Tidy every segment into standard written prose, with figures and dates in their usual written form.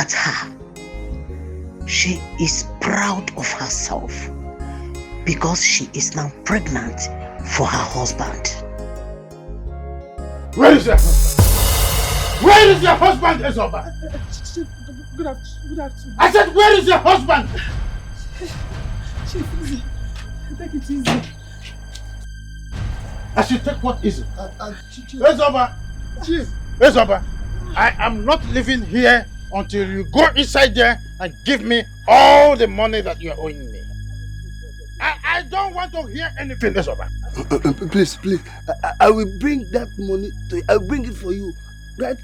at her. She is proud of herself because she is now pregnant for her husband. Where is your husband? Where is your husband, Ezoba? Good afternoon. I said, where is your husband? Chief, easy. Take it easy. I should take what is it? Chief. Ezoba! Chief. Ezoba, I am not living here until you go inside there and give me all the money that you are owing me. I don't want to hear anything, Ezoba. Please. I will bring that money to you. I will bring it for you. Right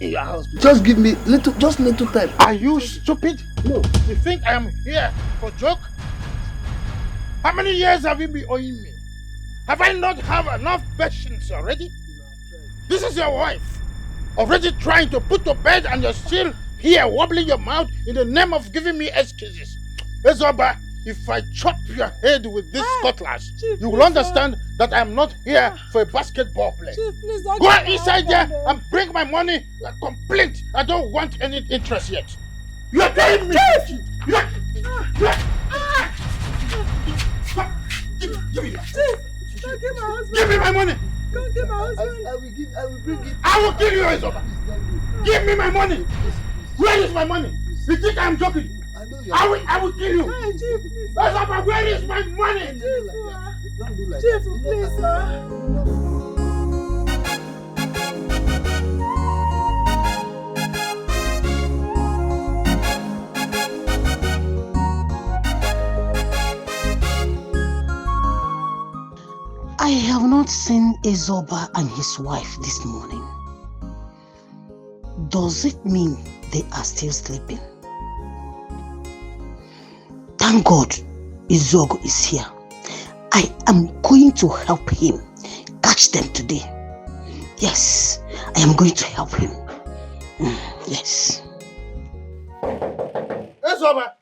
in your house. Just give me little time. Are you stupid? No. You think I am here for joke? How many years have you been owing me? Have I not have enough patience already? This is your wife. Already trying to put to bed and you're still here wobbling your mouth in the name of giving me excuses. Ezoba, if I chop your head with this cutlass, Chief, you will understand that I'm not here for a basketball play. Chief, please don't Go inside there and bring my money complete. I don't want any interest yet. You're telling me. Chief! Give me my money. Don't give my husband. I will bring it. I will kill you, Ezoba. Give me my money. Where is my money? You think I'm joking? I will kill you. Hey, Chief, please. Ezoba, where is my money? Chief, please, sir. I have not seen Ezoba and his wife this morning. Does it mean they are still sleeping? Thank God Ezogo is here. I am going to help him catch them today. Yes, I am going to help him. Yes. Ezoba,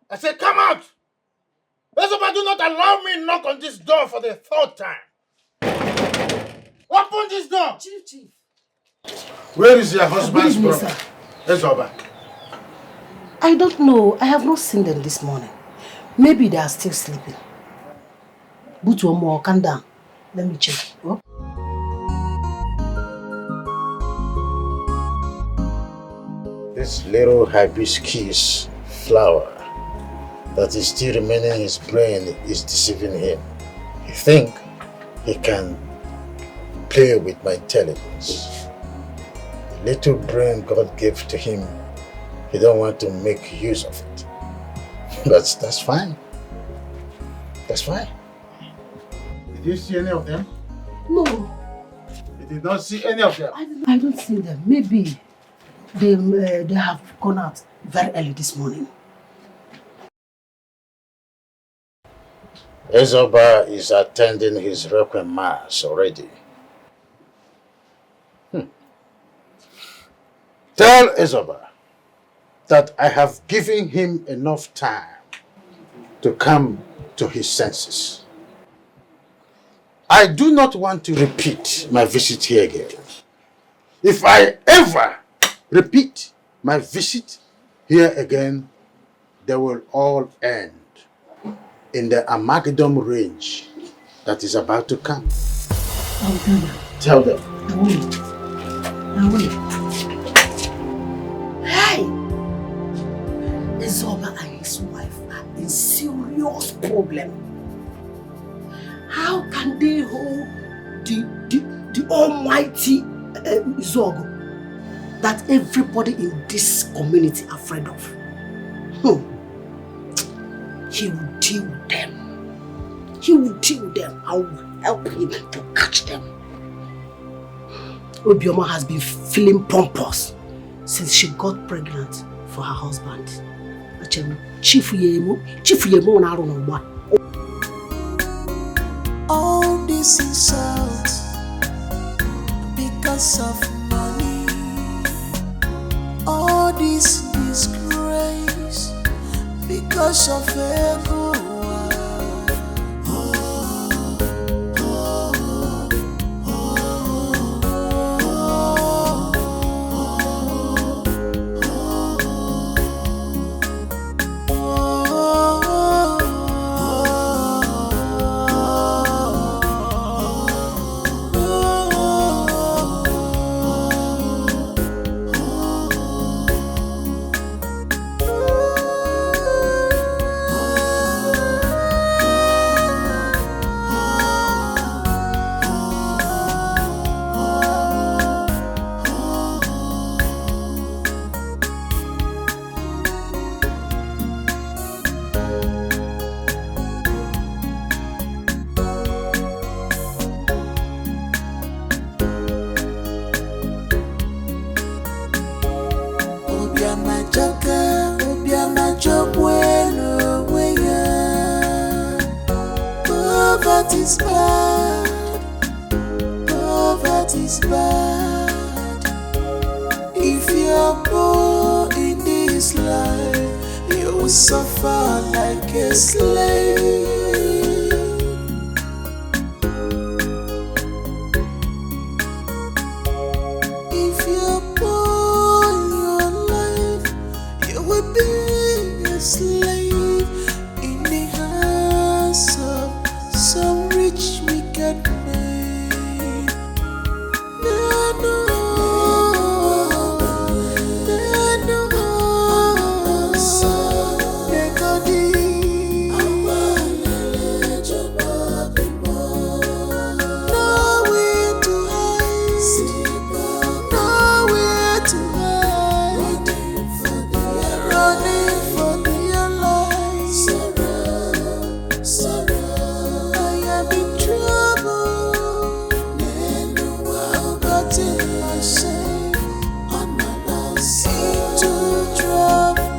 I said come out. Ezoba, do not allow me to knock on this door for the third time. Open this door. Chief. Where is your husband's Good evening, brother? Ezoba. I don't know. I have not seen them this morning. Maybe they are still sleeping. Put one more, calm down. Let me check. Oh. This little hibiscus flower that is still remaining in his brain is deceiving him. He thinks he can play with my intelligence. The little brain God gave to him, he don't want to make use of it. But that's fine. That's fine. Did you see any of them? No. You did not see any of them? I don't see them. Maybe they have gone out very early this morning. Ezoba is attending his requiem mass already. Tell Ezoba that I have given him enough time to come to his senses. I do not want to repeat my visit here again. If I ever repeat my visit here again, they will all end in the Armageddon range that is about to come. I'll do that. Tell them. I will. Hey! Ezoba and his wife are in serious problem. How can they hold the almighty Ezogo that everybody in this community are afraid of? He will deal with them. He will deal with them. I will help him to catch them. Obioma has been feeling pompous since she got pregnant for her husband. Chief Yemo na aru no. All this insult because of money. All this disgrace because of ego. Poverty's bad. Poverty's bad. If you're poor in this life, you will suffer like a slave. If you're poor in your life, you will be a slave in the hands of some rich wicked man. No, no, no, no, nowhere to hide, nowhere to hide, running for their lives. I am in trouble. I've gotten myself into trouble.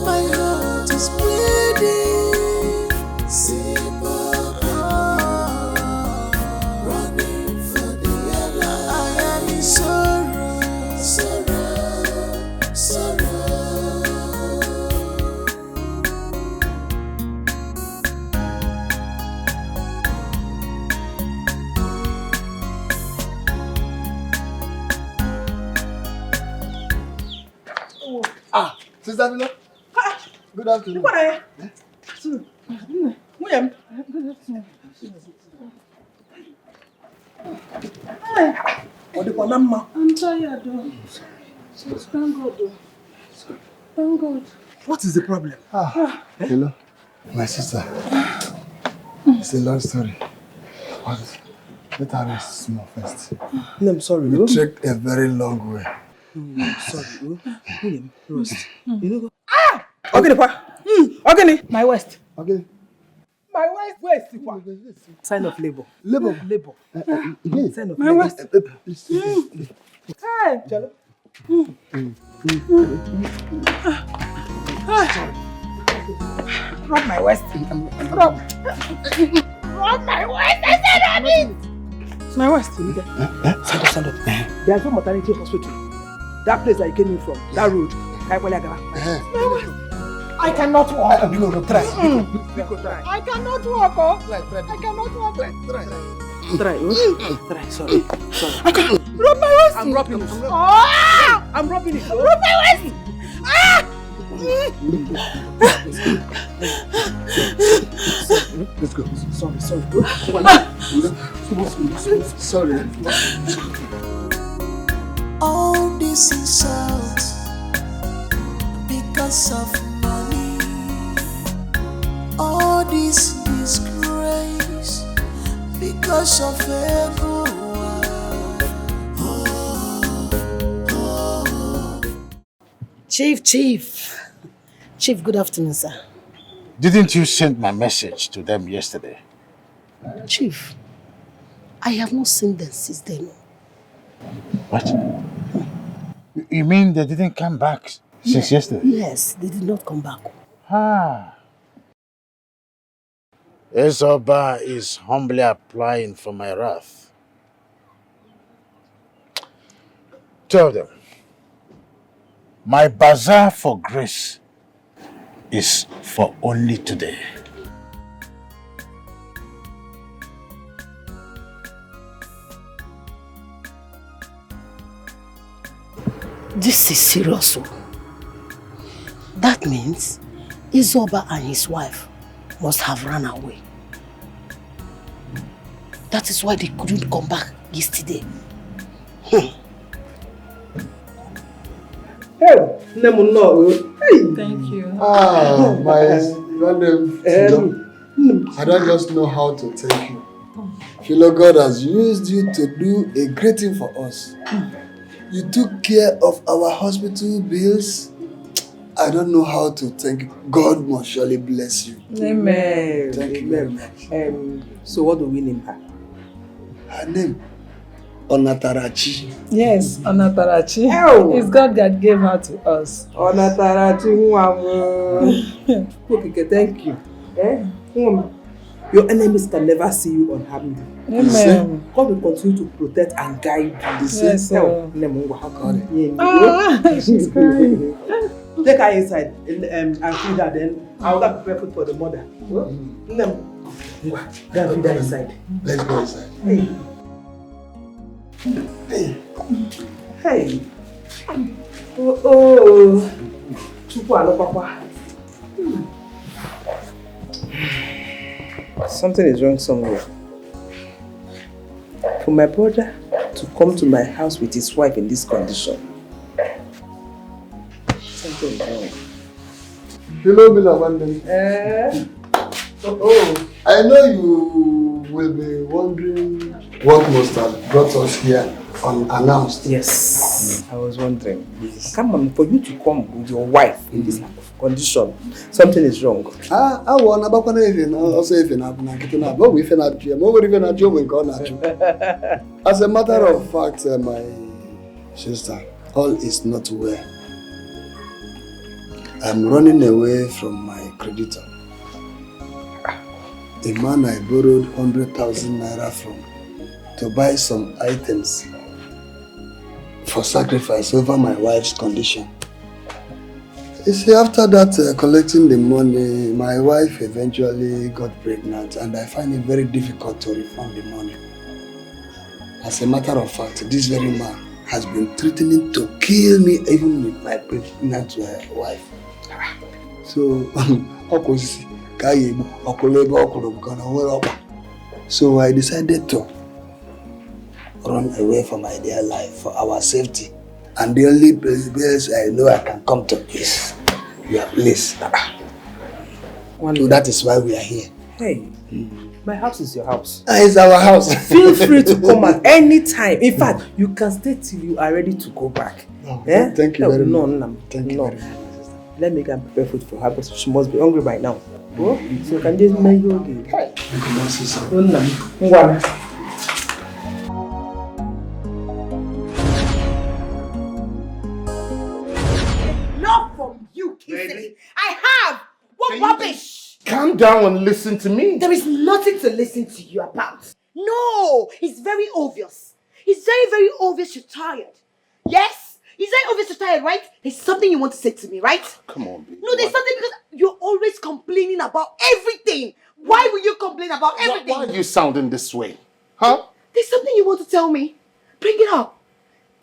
My heart is bleeding. Running for the life. I am in sorrow. Ah, Sister Milo. Good afternoon. What are William? What the Panama? I'm tired though. Thank God though. Thank God. What is the problem? Hello, my sister. It's a long story. But let her rest small first. No, I'm sorry. We trekked a very long way. Sorry. William, rest. You know. Okay, pa. Okay, my waist. Okay. My waist. Sign of labor. Labor. Sign of My labor. waist. Hey, Jalo. Rub my waist. Rub my waist. I said rub it. It's my waist. Stand up. There's no maternity hospital. That place I came in from, that road. My waist. I cannot walk. Try. I cannot walk. I cannot walk. Try. Sorry. I can't. Rub my waist. I'm rubbing it. I'm rubbing it. Rub my waist. Let's go. Sorry. Sorry. All this insult because of money. All this disgrace because of ego. Chief, good afternoon, sir. Didn't you send my message to them yesterday? Chief, I have not seen them since then. What? You mean they didn't come back since yesterday? Yes, they did not come back. Ezoba is humbly applying for my wrath. Tell them, my bazaar for grace is for only today. This is serious. That means Izoba and his wife must have run away. That is why they couldn't come back yesterday. Hey, Thank you. My I don't just know how to thank you. Philo, God has used you to do a great thing for us. You took care of our hospital bills. I don't know how to thank you. God must surely bless you. Amen. Thank you very much. So what do we name her? Her name? Onatarachi. Yes, Onatarachi. Oh. It's God that gave her to us. Onatarachi, Okay, thank you. Your enemies can never see you unhappy. Amen. God will continue to protect and guide you. Yes, sir. She's crying. Take her inside and feed her, then I'll prepare food for the mother. Go and feed her inside. Let's go inside. Hey. Oh. Papa. Something is wrong somewhere. For my brother to come to my house with his wife in this condition, something is wrong. Hello, Bilawanden. I know you will be wondering what must have brought us here unannounced. Yes, I was wondering. Come on, for you to come with your wife in this condition, something is wrong. I want to As a matter of fact, my sister, all is not well. I'm running away from my creditor. A man I borrowed 100,000 naira from to buy some items for sacrifice over my wife's condition. You see, after that collecting the money, my wife eventually got pregnant and I find it very difficult to refund the money. As a matter of fact, this very man has been threatening to kill me even with my pregnant wife. So, so I decided to run away from my dear life for our safety. And the only place I know I can come to is your place. So that is why we are here. Hey, my house is your house. It's our house. Feel free to come at any time. In fact, you can stay till you are ready to go back. No, thank you very much. Thank you very much. Let me go and prepare food for her because she must be hungry by now. Oh, so you can just make her okay. Not from you, Chizzy. I have. What rubbish? Calm down and listen to me. There is nothing to listen to you about. No, it's very obvious. It's very, very obvious you're tired. Yes? It's very obvious you're tired, right? There's something you want to say to me, right? Come on, baby. No, there's something because you're always complaining about everything. Why will you complain about everything? Why are you sounding this way? Huh? There's something you want to tell me. Bring it up.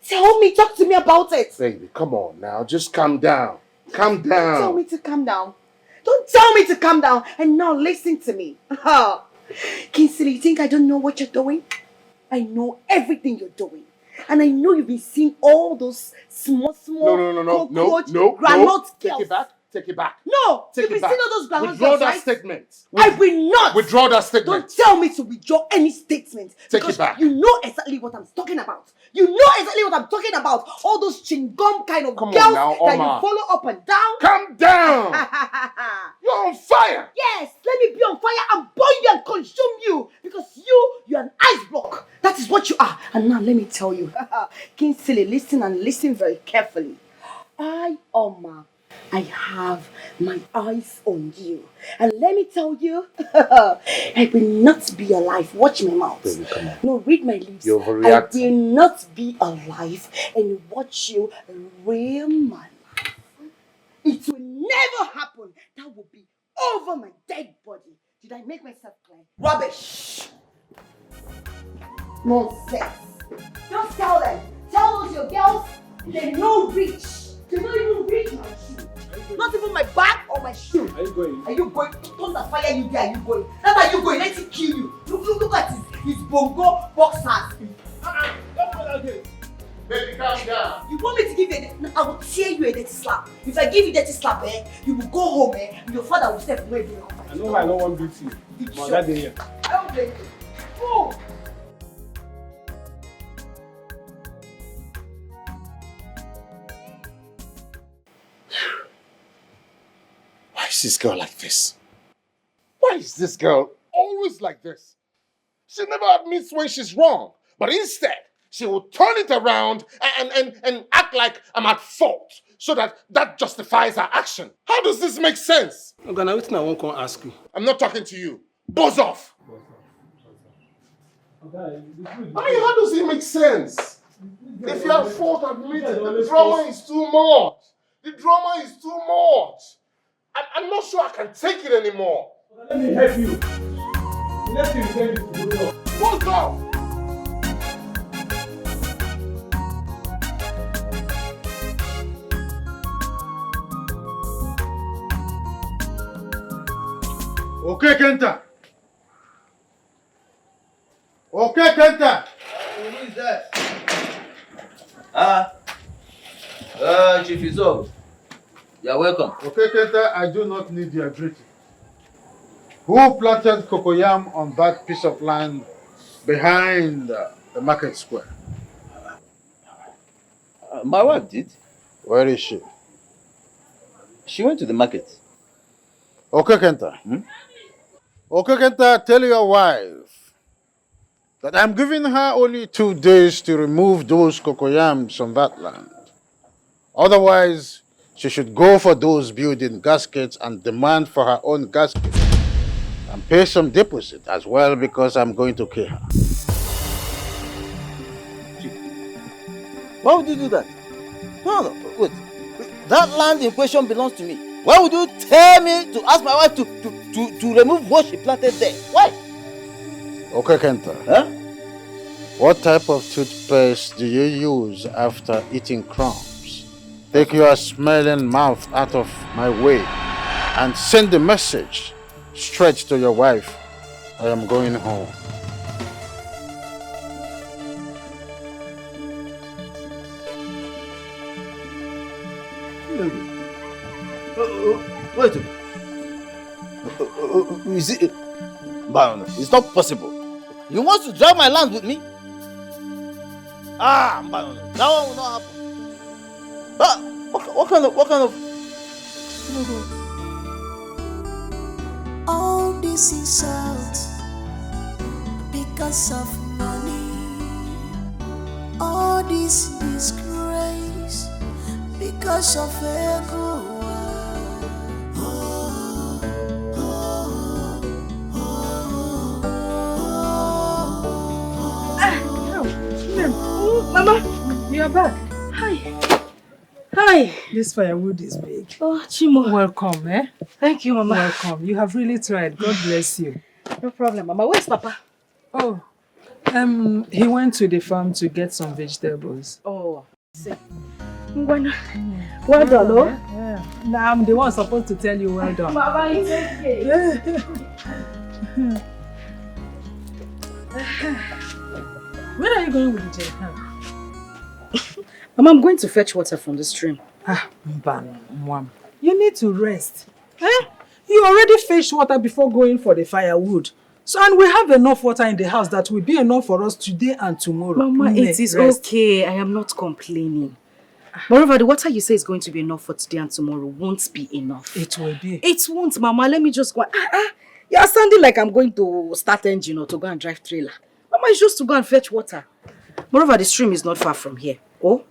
Tell me, talk to me about it. Baby, come on now. Just calm down. Calm down. Don't tell me to calm down. Don't tell me to calm down. And now listen to me. Kingsley, you think I don't know what you're doing? I know everything you're doing. And I know you've been seeing all those small cockroach granite Take it back. Take it back. No, Take you've it been back. seeing all those granite Withdraw that right? statement. I will not. Withdraw that statement. Don't tell me to withdraw any statement. Take because it back. You know exactly what I'm talking about. You know exactly what I'm talking about. All those chingum kind of Come girls on now, that Oma. you follow up and down. Calm down. You're on fire. Yes, let me be on fire and burn you and consume you. Because you're an ice block. That is what you are. And now let me tell you. Kingsley, listen and listen very carefully. Oma, I have my eyes on you. And let me tell you, I will not be alive. Watch my mouth. Baby, come on. No, read my lips. You're overreacting. I will not be alive and watch you ruin my life. It will never happen. That will be over my dead body. Did I make myself clear? Rubbish. Nonsense. Just tell them. Tell those your girls they no reach. They don't even reach my shoe. Not even my bag or my shoe. Are you going? Are you going? Don't fire you there. Are you going? That's how you going. Let it kill you. Look at his bongo boxers. Don't go like this. Baby, calm down. You want me to give you a... I will tear you a dirty slap. If I give you a dirty slap, you will go home, and your father will step away from you. I know I don't want to beat you. But that day here. I don't blame you. Oh! Why is this girl like this? Why is this girl always like this? She never admits when she's wrong, but instead, she will turn it around and act like I'm at fault so that justifies her action. How does this make sense? Okay, now I won't come ask you. I'm not talking to you. Buzz off. I mean, how does it make sense? If you're at fault, admit it. The drama is too much. The drama is too much. I'm not sure I can take it anymore. Let me help you. Let me help you. Buzz off. Okay, Kenta. Okay, Kenta. Who is that? Chief Izo. You're welcome. Okay, Kenta, I do not need your greeting. Who planted cocoyam on that piece of land behind the market square? My wife did. Where is she? She went to the market. Okay, Kenta. Okay, Kenta, tell your wife that I'm giving her only 2 days to remove those cocoyams on that land. Otherwise, she should go for those building gaskets and demand for her own gasket and pay some deposit as well because I'm going to kill her. Why would you do that? No, wait. That land in question belongs to me. Why would you tell me to ask my wife to remove what she planted there? Why? Okay, Kenta. Huh? What type of toothpaste do you use after eating crumbs? Take your smelling mouth out of my way and send the message straight to your wife. I am going home. Wait. Is it? It's not possible. You want to drive my land with me? That one will not happen. What kind of? All this insult because of money. All this disgrace because of ego. Mama, you are back. Hi. Hi. This firewood is big. Oh, Chimo. Welcome, eh? Thank you, Mama. Welcome. You have really tried. God bless you. No problem, Mama. Where's Papa? Oh, he went to the farm to get some vegetables. Oh, see. Well done, oh? Yeah. Now I'm the one supposed to tell you well done. Mama, it's okay. Where are you going with the jerrycan? Mama, I'm going to fetch water from the stream. Mom. You need to rest. Eh? You already fetched water before going for the firewood. So, and we have enough water in the house that will be enough for us today and tomorrow. Mama, it is okay. I am not complaining. Moreover, the water you say is going to be enough for today and tomorrow won't be enough. It will be. It won't, Mama. Let me just go. You are sounding like I'm going to start engine or to go and drive trailer. Mama, it's just to go and fetch water. Moreover, the stream is not far from here. Oh?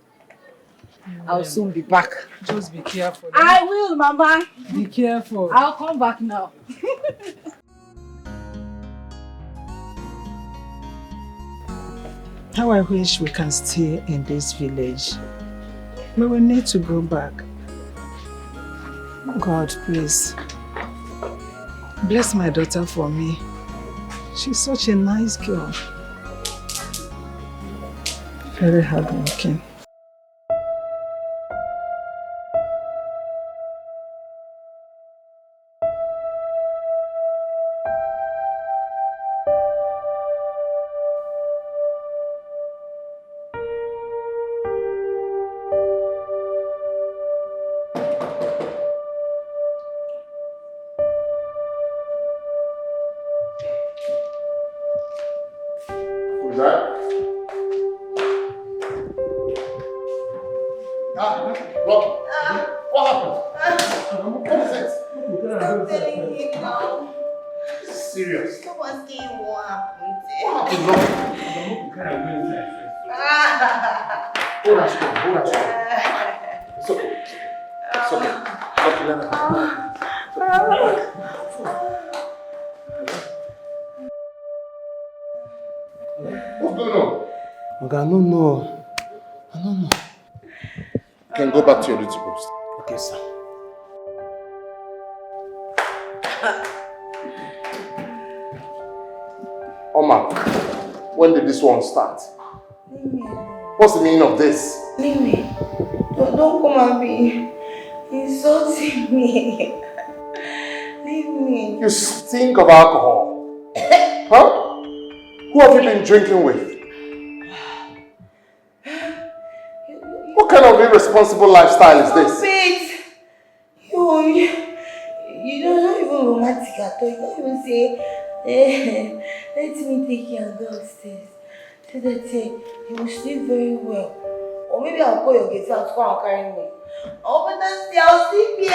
I'll soon be back. Just be careful. I will, Mama. Be careful. I'll come back now. How I wish we can stay in this village. We will need to go back. God, please. Bless my daughter for me. She's such a nice girl. Very hardworking. Hold on, hold on. It's okay. It's okay. What's going on? Okay, I don't know. You can go back to your duty post. Okay, sir. Omar, when did this one start? What's the meaning of this? Leave me. Don't come and be insulting me. Leave me. You stink of alcohol. Huh? Who have you been drinking with? What kind of irresponsible lifestyle is this? Wait. You're not even romantic at all. You don't even say, let me take you and go upstairs. So that you will sleep very well. Or maybe I'll call your guest out to come and carry me. Oh, but that's I'll sleep here.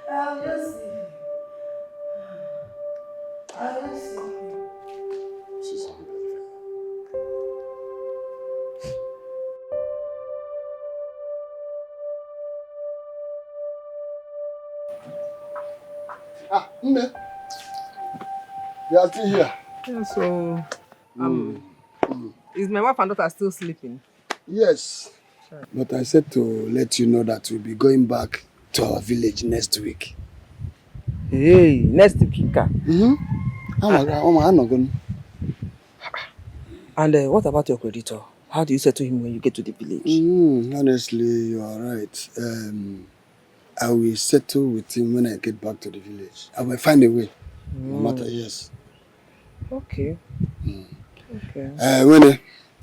I'll just sleep. She's unbelievable. Nne. You are still here. Yeah, so, is my wife and daughter still sleeping? Yes. But I said to let you know that we'll be going back to our village next week. Hey, next week. And what about your creditor? How do you settle him when you get to the village? Honestly, you are right. I will settle with him when I get back to the village. I will find a way. No matter, yes. Okay. Okay. Winnie,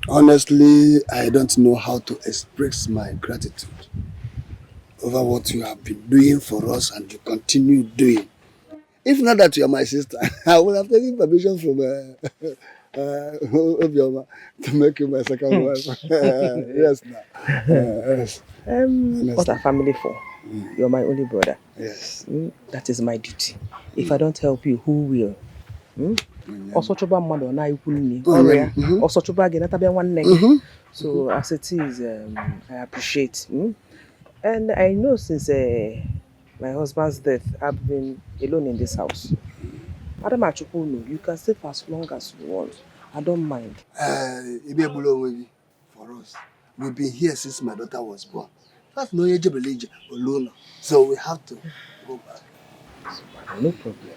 honestly, I don't know how to express my gratitude over what you have been doing for us and you continue doing. If not that you are my sister, I would have taken permission from Obioma to make you my second wife. Yes, now. Yes. What are family for? You're my only brother. Yes. That is my duty. If I don't help you, who will? Also, trouble mother and I couldn't. Also, trouble again. That be one neck. So as it is, I appreciate. And I know since my husband's death, I've been alone in this house. Madam Achukuno, you can stay for as long as you want. I don't mind. For us, we've been here since my daughter was born. That's no age alone. So we have to go back. No problem.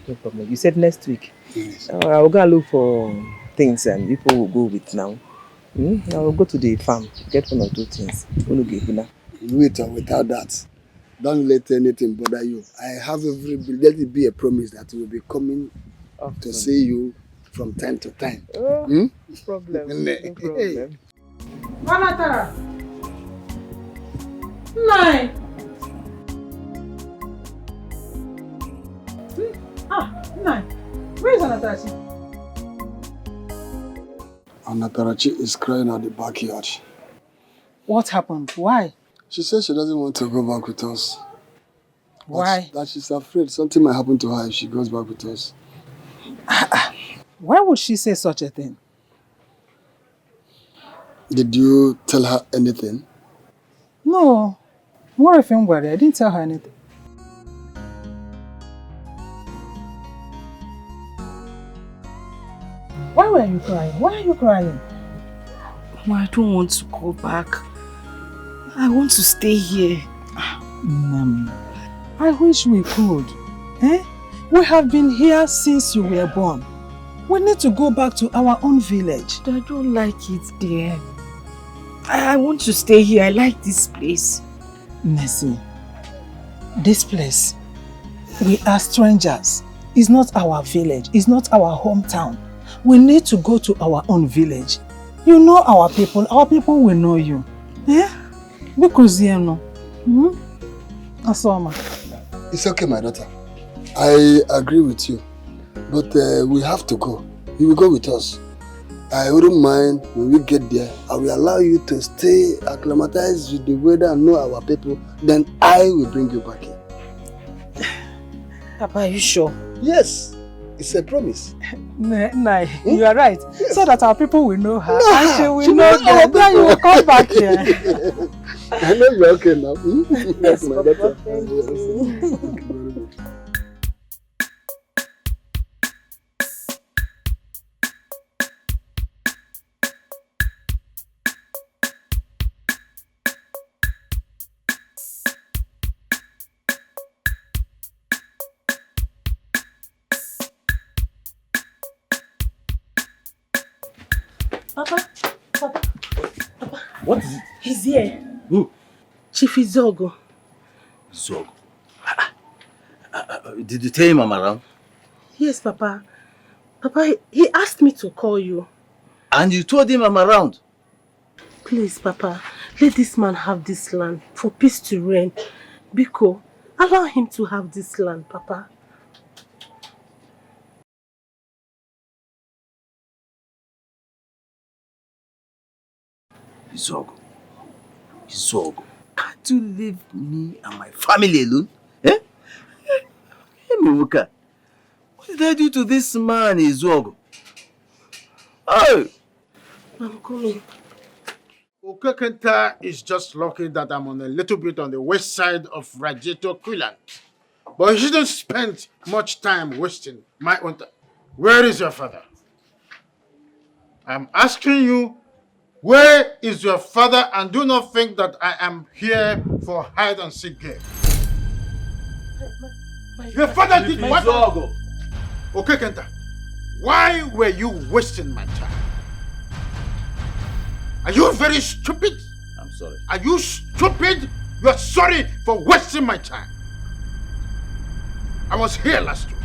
No problem. You said next week. Yes. I will go and look for things and people will go with now. I will go to the farm, get one or two things. With or without that, don't let anything bother you. I have let it be a promise that we will be coming to see you from time to time. No problem. No problem. Manatara. Nine. Nine. Where is Anatarachi? Anatarachi is crying at the backyard. What happened? Why? She says she doesn't want to go back with us. Why? That she's afraid something might happen to her if she goes back with us. Why would she say such a thing? Did you tell her anything? No. More if I'm worried. I didn't tell her anything. Why were you crying? Why are you crying? Mama, I don't want to go back. I want to stay here. I wish we could. We have been here since you were born. We need to go back to our own village. I don't like it there. I want to stay here. I like this place. Nessie, this place, we are strangers. It's not our village. It's not our hometown. We need to go to our own village. You know our people will know you. Because you know. Asoma. It's okay, my daughter. I agree with you. But we have to go. You will go with us. I wouldn't mind when we get there. I will allow you to stay acclimatized with the weather and know our people. Then I will bring you back here. Papa, are you sure? Yes. It's a promise. Nah, you are right. So that our people will know her. And she will know that. Then you will come back here. I know you're okay now. Yes, my Papa, daughter. thank Yes. you. Thank you very much. Papa. What is it? He's here. Who? Chief Izogo. Zog. Did you tell him I'm around? Yes, Papa. Papa, he asked me to call you. And you told him I'm around? Please, Papa, let this man have this land for peace to reign. Biko, allow him to have this land, Papa. Izogo. Can't you leave me and my family alone? Eh? Hey, Mimuka. What did I do to this man, Izogo? Oh! I'm coming. Okekenta is just lucky that I'm on a little bit on the west side of Rajeto Kulan. But he shouldn't spend much time wasting my own time. Where is your father? I'm asking you, where is your father? And do not think that I am here for hide and seek game. Your father did what? Okekenta, why were you wasting my time? Are you very stupid? I'm sorry. Are you stupid? You're sorry for wasting my time. I was here last week.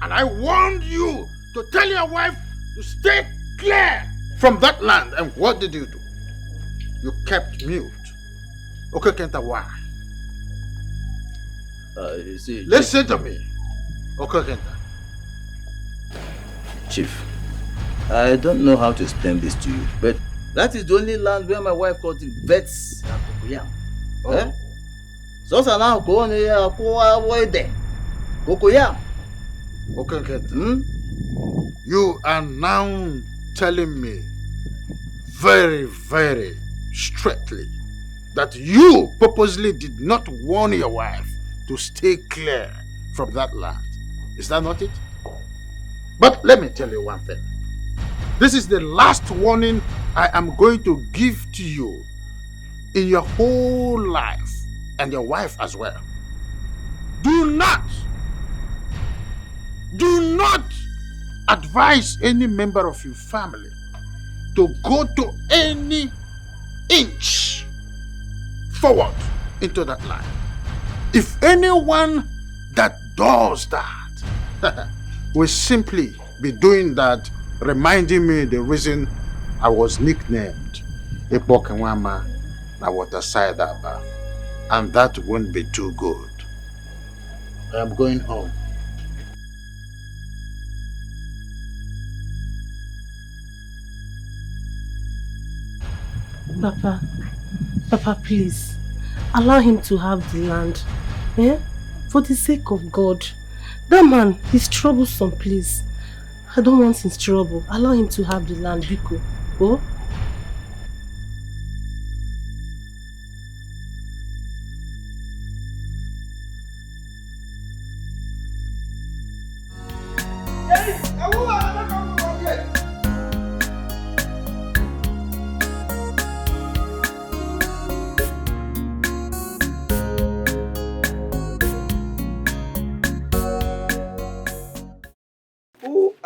And I warned you to tell your wife to stay clear from that land. And what did you do? You kept mute. Okay, Kenta, why? You see, Listen to me. Okay, Kenta. Chief, I don't know how to explain this to you, but that is the only land where my wife cultivates cocoyam. Oh. Eh? So now go on here, avoid there. Cocoyam. Okay, Kenta. You are now telling me very, very straightly that you purposely did not warn your wife to stay clear from that land. Is that not it? But let me tell you one thing. This is the last warning I am going to give to you in your whole life, and your wife as well. Do not advise any member of your family to go to any inch forward into that line. If anyone that does that will simply be doing that, reminding me the reason I was nicknamed Ipokenwama na Waterside Aba, and that won't be too good. I am going home. Papa, please, allow him to have the land. Eh? For the sake of God. That man, he's troublesome, please. I don't want his trouble. Allow him to have the land, Biko. Oh?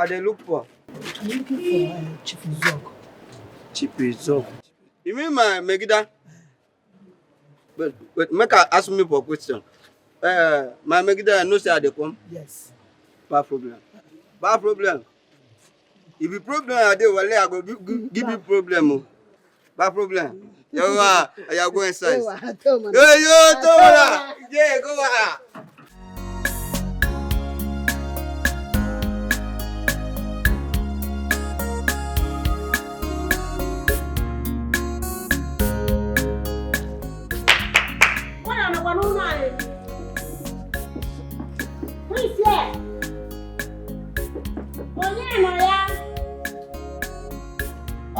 They look for? I'm looking for Chief Zog. Chief Zog. You mean my Megida? But make her ask me for a question. My Megida, no say they come? Yes. Bad problem. Bad problem. If you problem, I go give you problem. Bad problem. You go inside. Yo, Toma. Yeah, go on.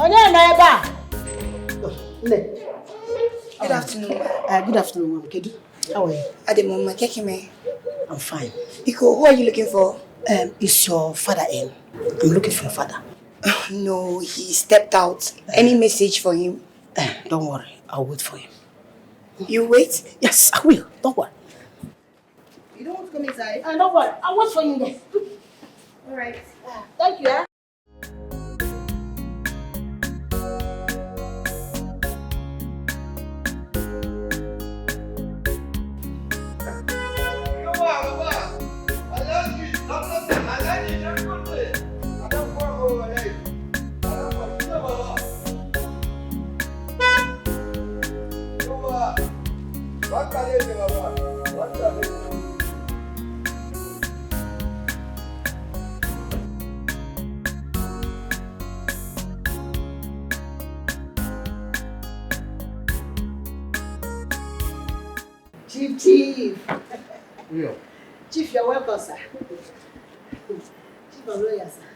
Good afternoon. Good afternoon, Mom. Kedu. How are you? Ademoma, Kekime. I'm fine. Iko, who are you looking for? Is your father in? I'm looking for your father. No, he stepped out. Any message for him? Don't worry. I'll wait for him. You wait? Yes, I will. Don't worry. You don't want to come inside? Don't worry. I'll wait for you there. All right. Thank you. Chief. Yeah. Chief, you're welcome, sir. Chief, I'm lawyer, sir.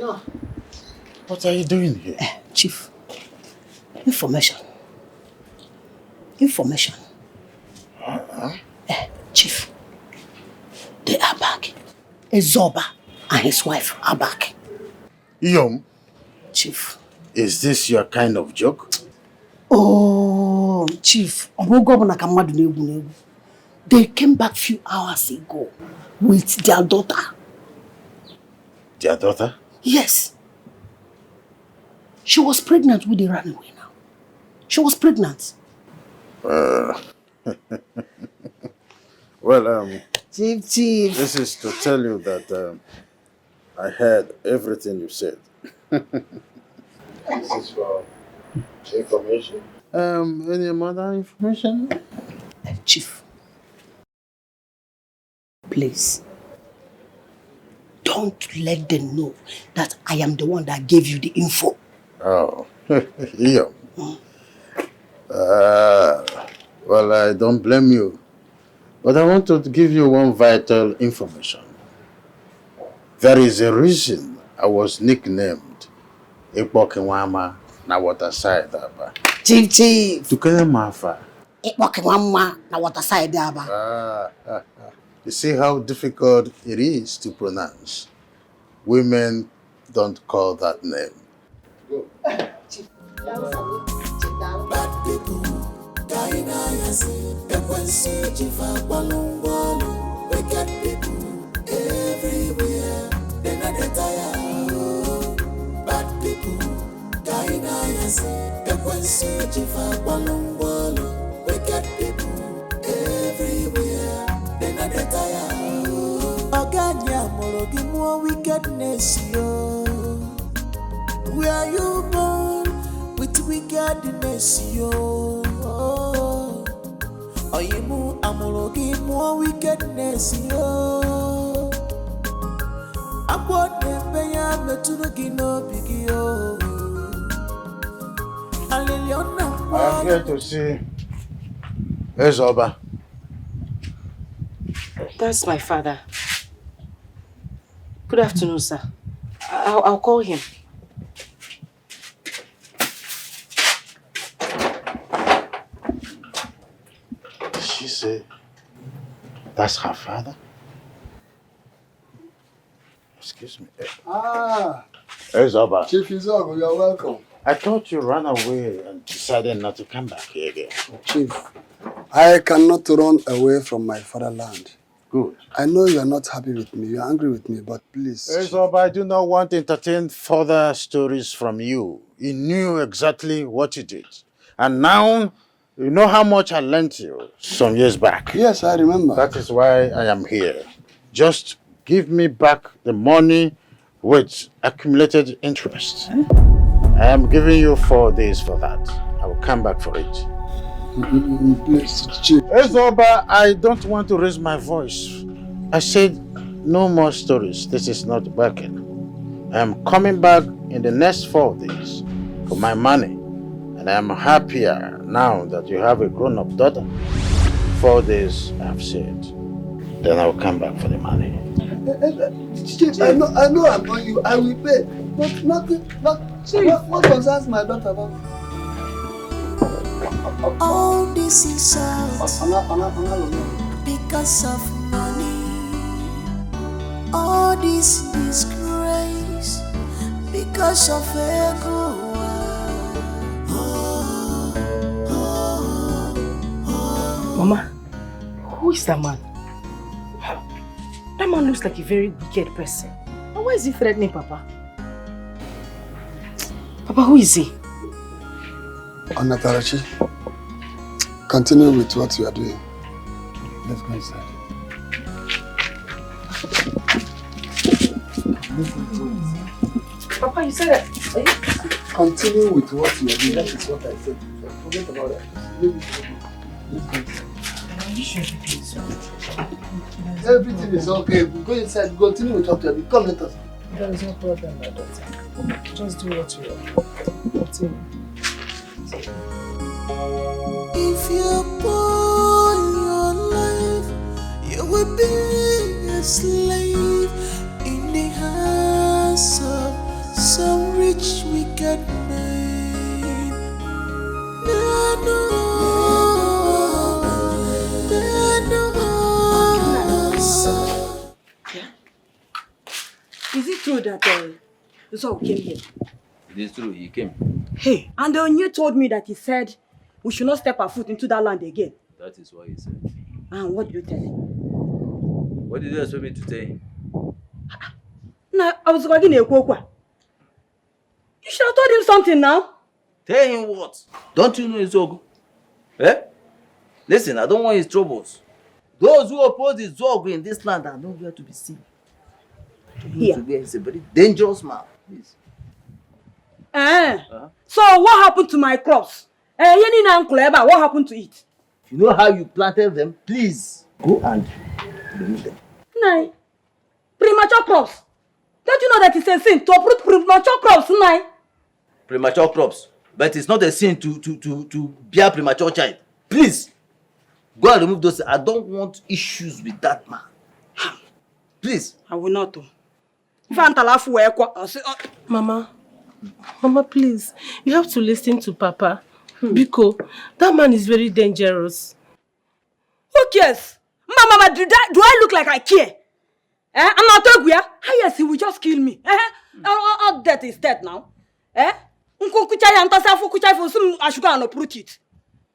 No. What are you doing here? Chief, information. Chief, they are back. Ezoba and his wife are back. Yom, Chief. is this your kind of joke? Oh, Chief, they came back few hours ago with their daughter. Their daughter? Yes. She was pregnant when they ran away now. She was pregnant. Well, Chief. this is to tell you that I heard everything you said. This is for information. Any other information? Chief, please, don't let them know that I am the one that gave you the info. Oh, yeah. Well, I don't blame you. But I want to give you one vital information. There is a reason I was nicknamed Ikpokinwama na waterside aba. Chief. Tukele mafa. Ikpokinwama na waterside aba. You see how difficult it is to pronounce. Women don't call that name. Go. Chief. Bad people, dying wicked people everywhere. They're not tired. Bad people, dying wicked people everywhere. They're not tired. Oganya morogi more wickedness, yo. Where you born with wickedness, yo. Oyimu amorogi more wickedness, yo. Akwa nebeya metunogi no bigio. I'm here to see Ezoba. That's my father. Good afternoon, sir. I'll call him. She said, that's her father? Excuse me. Ezoba. Chief Izogo, you're welcome. I thought you ran away and decided not to come back here again. Chief, I cannot run away from my fatherland. Good. I know you are not happy with me, you are angry with me, but please. Ezoba, I do not want to entertain further stories from you. You knew exactly what you did. And now, you know how much I lent you some years back. Yes, I remember. That is why I am here. Just give me back the money with accumulated interest. I am giving you 4 days for that. I will come back for it. Please, Chief. Ezoba, I don't want to raise my voice. I said no more stories. This is not working. I am coming back in the next 4 days for my money. And I am happier now that you have a grown-up daughter. 4 days, I have said. Then I will come back for the money. Chief, I know I'm on you. I will pay. But nothing, what concerns my daughter about? All this is because of money. All this disgrace because of ego. Mama, who is that man? That man looks like a very wicked person. And why is he threatening Papa? Papa, who is he? Alichi, continue with what you are doing. Let's go inside. Papa, you said that. Continue with what you are doing. That is what I said. Forget about it. Everything is okay. Go inside. Continue with what you are doing. Come, let us. There is no problem, my daughter. Just do what you want. Continue. If you put your life, you will be a slave in the hands of some rich wicked man. Is it true that Zog came here? It is true, he came. Hey, and the Onye told me that he said we should not step our foot into that land again. That is what he said. And what did you tell him? What did you expect me to tell him? No, I was going to You should have told him something now. Tell him what? Don't you know his Zog? Eh? Listen, I don't want his troubles. Those who oppose the Zog in this land are nowhere to be seen. Here. He's a very dangerous man. Please. So what happened to my crops? What happened to it? You know how you planted them? Please go and remove them. Nai. Premature crops. Don't you know that it's a sin to uproot premature crops, Nai? Premature crops. But it's not a sin to bear premature child. Please go and remove those. I don't want issues with that man. Please. I will not do. Mama, please, you have to listen to Papa. Because that man is very dangerous. Who cares? Mama, do I look like I care? I'm not talking. Yes, he will just kill me. All death is dead now.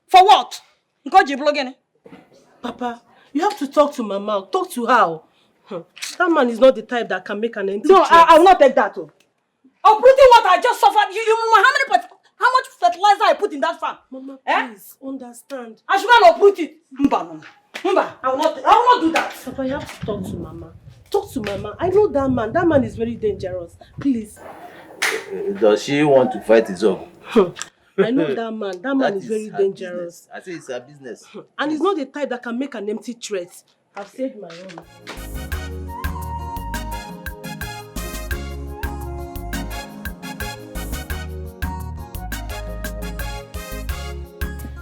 For what? Papa, you have to talk to Mama. Talk to her. That man is not the type that can make an empty No, threat. I will not take that. Uprooting what I just suffered. You know how much fertilizer I put in that farm? Mama, please understand. I should not uproot it. Mba, I will not do that. Papa, you have to talk to Mama. Talk to Mama. I know that man. That man is very dangerous. Please. Does she want to fight his own? I know that man. That man is very dangerous. Business. I say it's her business. And he's not the type that can make an empty threat. I've saved my own.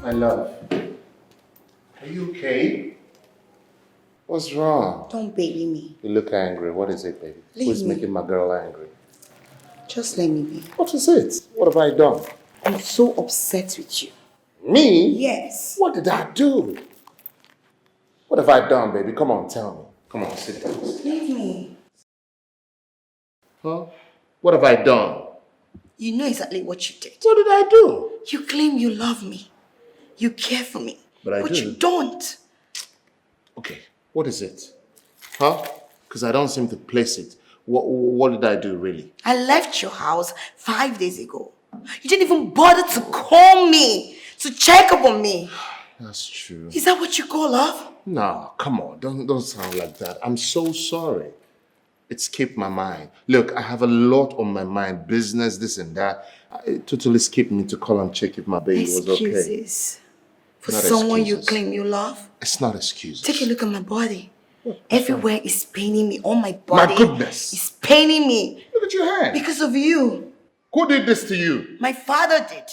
My love, are you okay? What's wrong? Don't baby me. You look angry. What is it, baby? Who's making my girl angry? Just let me be. What is it? What have I done? I'm so upset with you. Me? Yes. What did I do? What have I done, baby? Come on, tell me. Come on, sit down. Leave me. Huh? What have I done? You know exactly what you did. What did I do? You claim you love me. You care for me. But you don't. Okay, what is it? Huh? Because I don't seem to place it. What did I do, really? I left your house 5 days ago. You didn't even bother to call me, to check up on me. That's true. Is that what you call love? No, come on. Don't sound like that. I'm so sorry. It skipped my mind. Look, I have a lot on my mind. Business, this and that. It totally skipped me to call and check if my baby was okay. Excuses. For Not someone excuses. you claim you love? It's not excuses. Take a look at my body. Everywhere is paining me. All my body. My goodness. Is paining me. Look at your hand. Because of you. Who did this to you? My father did.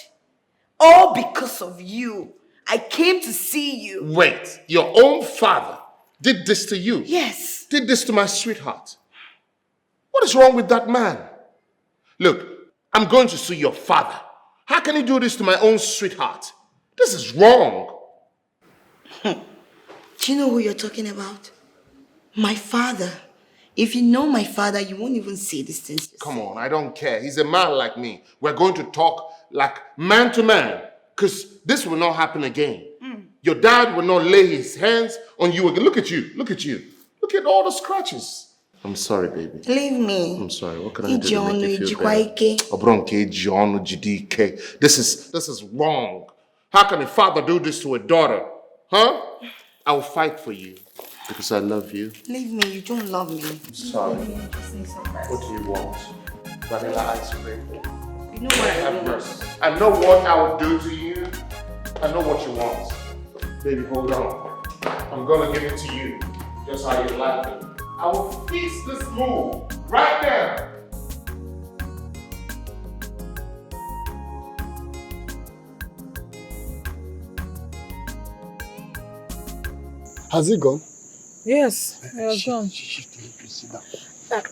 All because of you. I came to see you. Wait, your own father did this to you? Yes. Did this to my sweetheart? What is wrong with that man? Look, I'm going to sue your father. How can he do this to my own sweetheart? This is wrong. Do you know who you're talking about? My father. If you know my father, you won't even say these things. Come on, I don't care. He's a man like me. We're going to talk like man to man, because this will not happen again. Your dad will not lay his hands on you again. Look at you. Look at you. Look at all the scratches. I'm sorry, baby. Leave me. I'm sorry. What can I do to make you feel better? This is wrong. How can a father do this to a daughter? Huh? I will fight for you because I love you. Leave me. You don't love me. I'm sorry. What do you want? Vanilla ice cream? You know what I want. I know what I will do to you. I know what you want. Baby, hold on. I'm gonna give it to you. Just how you like it. I will fix this move right now. Has he gone? Yes, I has gone.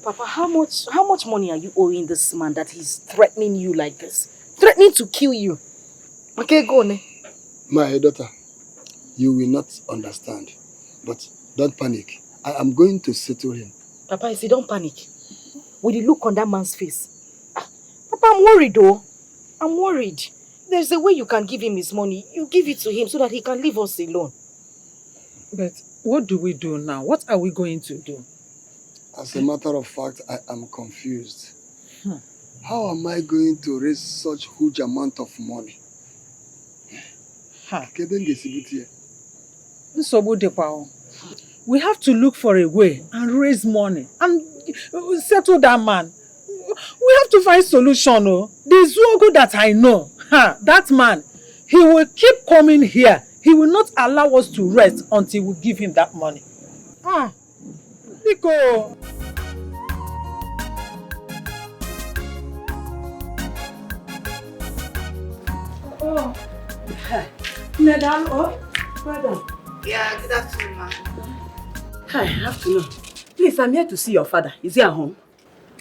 Papa, how much money are you owing this man that he's threatening you like this? Threatening to kill you? Okay, go on. My daughter, you will not understand. But don't panic. I am going to settle him. Papa, I say don't panic. With the look on that man's face. Papa, I'm worried though. I'm worried. There's a way you can give him his money. You give it to him so that he can leave us alone. But what do we do now? What are we going to do? As a matter of fact, I am confused. How am I going to raise such huge amount of money? We have to look for a way and raise money and settle that man. We have to find solution. The Zogo that I know, that man, he will keep coming here. He will not allow us to rest until we give him that money. Nico. Oh, Madam, brother. Yeah, good afternoon, ma. Hi, afternoon. Please, I'm here to see your father. Is he at home?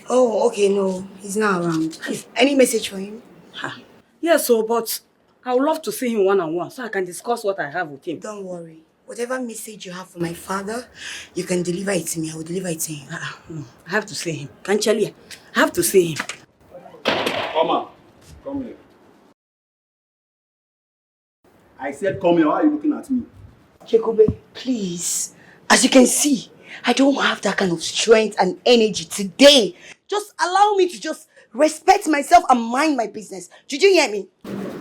Oh, okay, no, he's not around. Any message for him? Yes, but I would love to see him one-on-one so I can discuss what I have with him. Don't worry. Whatever message you have for my father, you can deliver it to me. I will deliver it to him. No, I have to see him. Can't you? I have to see him. Mama, come here. I said come here. Why are you looking at me? Jacobe, please. As you can see, I don't have that kind of strength and energy today. Just allow me to just respect myself and mind my business. Did you hear me?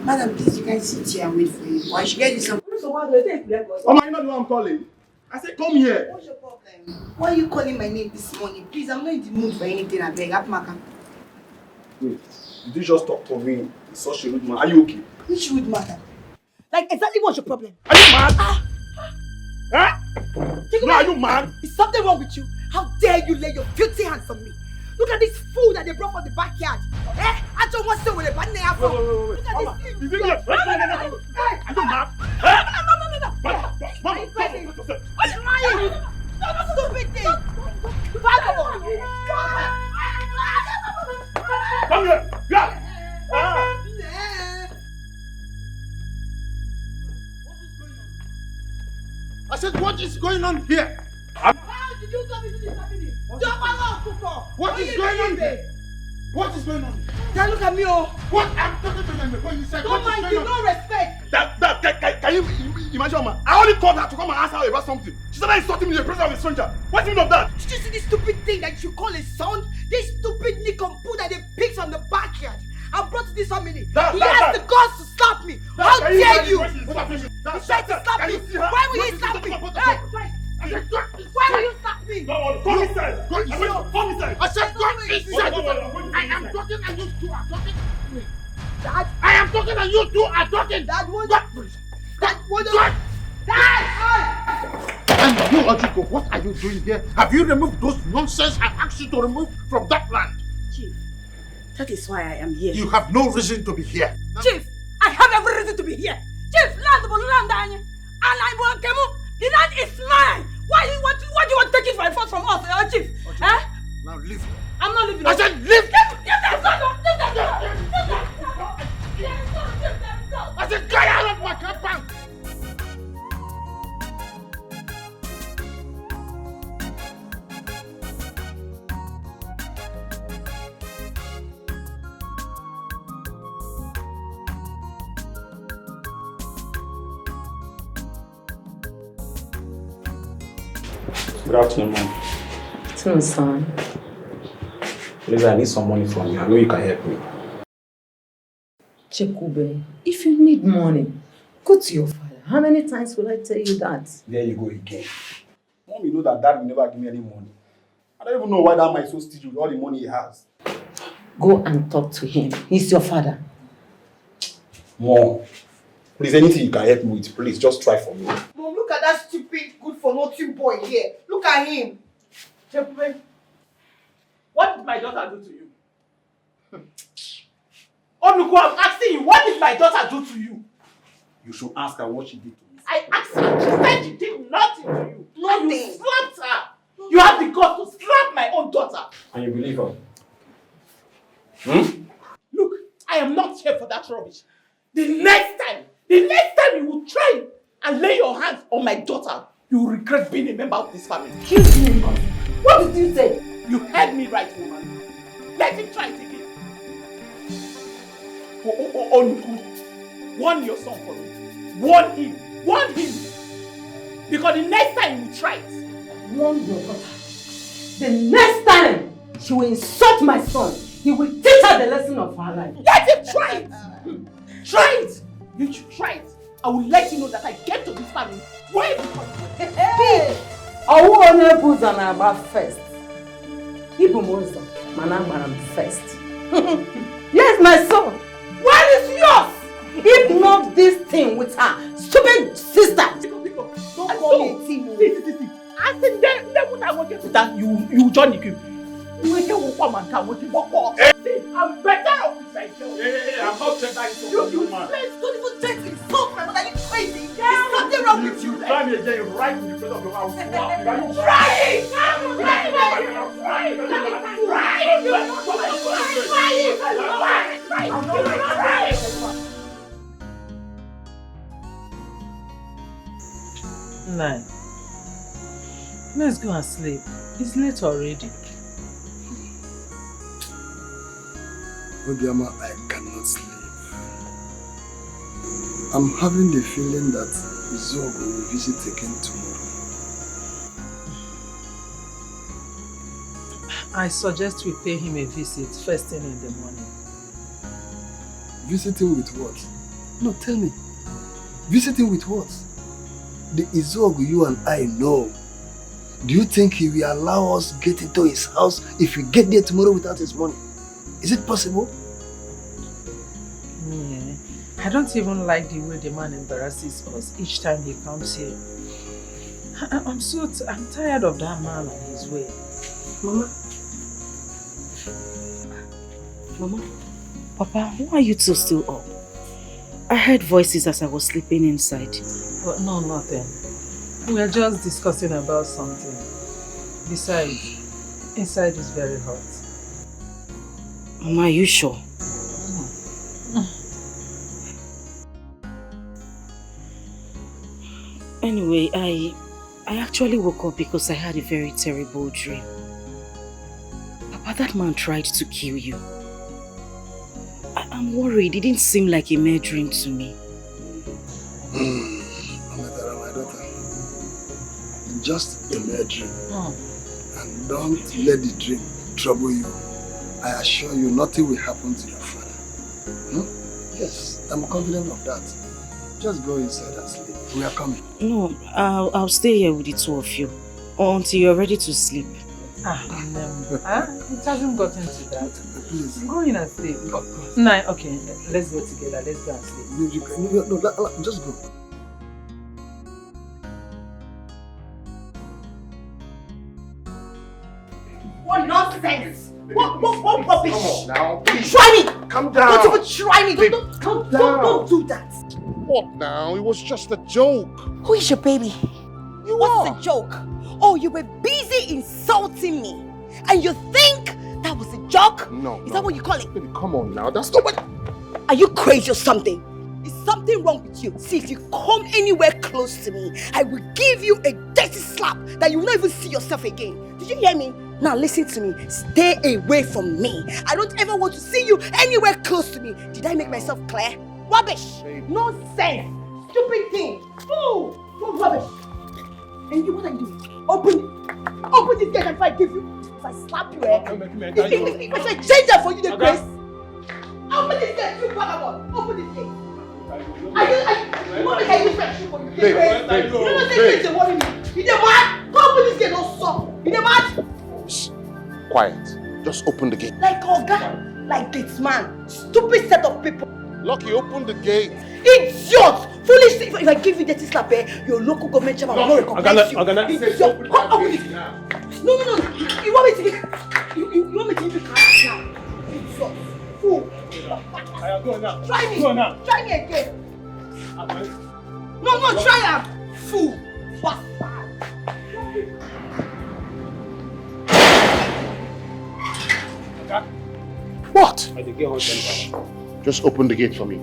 Madam, please, you can sit here and wait for you. Why should get you some? Mama, you know who I'm calling? I said come here. What's your problem? Why are you calling my name this morning? Please, I'm not in the mood for anything. I beg. Wait, did you just talk to me in such a rude manner? Are you okay? Which rude matter? Like, exactly what's your problem? Are you mad? Huh? No, are you mad? Is something wrong with you? How dare you lay your filthy hands on me? Look at this food that they brought from the backyard. I don't want to say what a bad name. Look at Mama, this. is it here? No. Are you mad? No. Are you crazy? Are you lying? No, stupid thing. Vagabond. Come here. Yeah. I said, what is going on here? How did you come into this happening? What is going on here? What is going on? Now look at me, oh. What? I'm talking to them. When you said, don't mind you, no respect. Can you imagine, man? I only called her to come and ask her about something. She started insulting me in the presence of a stranger. What's the meaning of that? Did you see this stupid thing that you call a son? This stupid nincompoop that they picked from the backyard. I brought to this family. He has the guts to slap me. How dare you? He tried to slap me. Why will he slap me? Why will you slap me? Come inside. Come inside. I said, come inside. I am talking and you two are talking. Dad? I am talking and you two are talking. Dad, what? Dad! And you, Ojiko, what are you doing here? Have you removed those nonsense I asked you to remove from that land? Chief, that is why I am here. You have no reason to be here. Chief, I have every reason to be here. Chief, land. The land is mine. Why do you want to take it by force from us, Chief? Now leave. I'm not leaving. I said leave! Give that gun up! Give that gun up! I said get out of my compound! Good afternoon, Mom. Afternoon, son. Please, I need some money from you. I know you can help me. Chekube, if you need money, go to your father. How many times will I tell you that? There you go again. Mom, you know that Dad will never give me any money. I don't even know why that man is so stingy with all the money he has. Go and talk to him. He's your father. Mom, please, anything you can help me with, please, just try for me. Mom, look at that stupid, good-for-nothing boy here. Look at him. Chekube, what did my daughter do to you? Onuku, I'm asking you, what did my daughter do to you? You should ask her what she did to me. I asked her, she said she did nothing to you. Nothing. And you slapped her. You have the guts to slap my own daughter. And you believe her? Look, I am not here for that rubbish. The next time you will try and lay your hands on my daughter, you will regret being a member of this family. Excuse me, Mom. What did you say? You heard me right, woman. Let him try it again. Warn your son for me. Warn him. Because the next time you try it, Warn your daughter. The next time she will insult my son, he will teach her the lesson of her life. let him try it. Try it. You should try it. I will let you know that I came to this family way before you. Hey! I want to put on about first. Ibu monster, managbaram first. Yes, my son. Where is yours? If not this thing with her stupid sister. Don't call me a team. See. I said, then what I want you to do, you join the queue. I'm better off with myself. Hey, I'm not saying that it's You please don't even try to insult my mother. Are you crazy? There's nothing wrong with you. Try me again, right in the face of your house. Try it! Nine. Let's go and sleep. It's late already. Obiama, I cannot sleep. I'm having the feeling that Zog will visit again tomorrow. I suggest we pay him a visit first thing in the morning. Visiting with what? No, tell me. Visiting with what? The Izog you and I know. Do you think he will allow us get into his house if we get there tomorrow without his money? Is it possible? Yeah. I don't even like the way the man embarrasses us each time he comes here. I'm tired of that man and his way. Mama, Papa, why are you two still up? I heard voices as I was sleeping inside. But no, nothing. We are just discussing about something. Besides, inside is very hot. Mama, are you sure? Anyway, I actually woke up because I had a very terrible dream. Papa, that man tried to kill you. I'm worried. It didn't seem like a mere dream to me. Amatara, my daughter. Just a mere dream. And don't let the dream trouble you. I assure you, nothing will happen to your father. Yes, I'm confident of that. Just go inside and sleep. We are coming. No, I'll stay here with the two of you until you're ready to sleep. It hasn't gotten to that. Please. Go in and sleep. Nine, okay, let's go together. Let's go and sleep. No, just go. What nonsense! What rubbish! Come on now, please. Try me! Calm down. Don't even try me! Don't do that! What now? It was just a joke. Who is your baby? What's the joke? Oh, you were busy insulting me. And you think that That was a joke? No. Is that what you call it? Baby, come on now. That's not what... Are you crazy or something? Is something wrong with you? See, if you come anywhere close to me, I will give you a dirty slap that you will not even see yourself again. Did you hear me? Now listen to me. Stay away from me. I don't ever want to see you anywhere close to me. Did I make myself clear? Rubbish! Nonsense! Stupid thing! Fool! Fool rubbish! And you, what are you doing? Open this gate if I give you. If I slap you, if I change that for you, the grace. Open this gate, you vagabond! Open this gate! You want me to use that shit for you? You don't say things that worry me. You know what? Open this gate, don't stop. You know what? Shh. Quiet. Just open the gate. Like Oga, like this man. Stupid set of people. Lucky, open the gate. Idiot! Foolish thing. If I give you dirty slap, your local government chairman will not recognize you. Idiot! Come open this. No. You want me to give you want me to give you cash now? Idiot! Fool! Try me! Try me again! No, try him! Fool! Bastard! What? Just open the gate for me.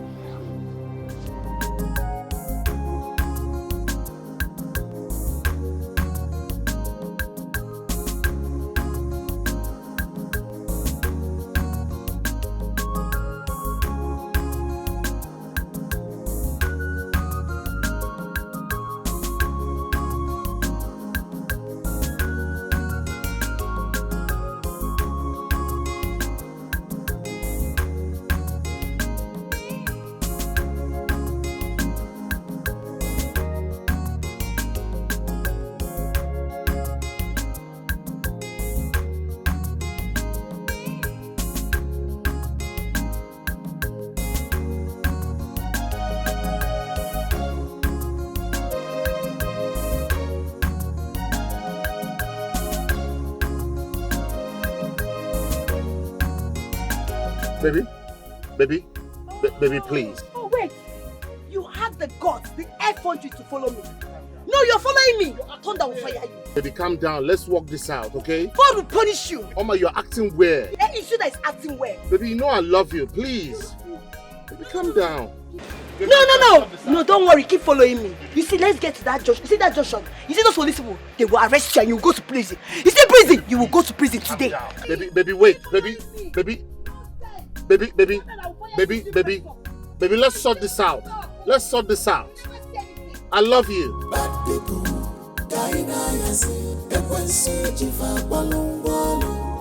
Baby, please. Oh, wait. You have the guts, the effrontery to follow me. No, you're following me. Thunder will fire you. Baby, calm down. Let's work this out, okay? God will punish you. Oma, you're acting weird. It's you that is acting weird. Baby, you know I love you. Please. Baby, calm down. No, don't worry. Keep following me. You see, let's get to that junction. You see that junction? You see those police people? They will arrest you and you will go to prison. You see prison? You will go to prison today. Baby, wait. Baby, let's sort this out. I love you. Bad people,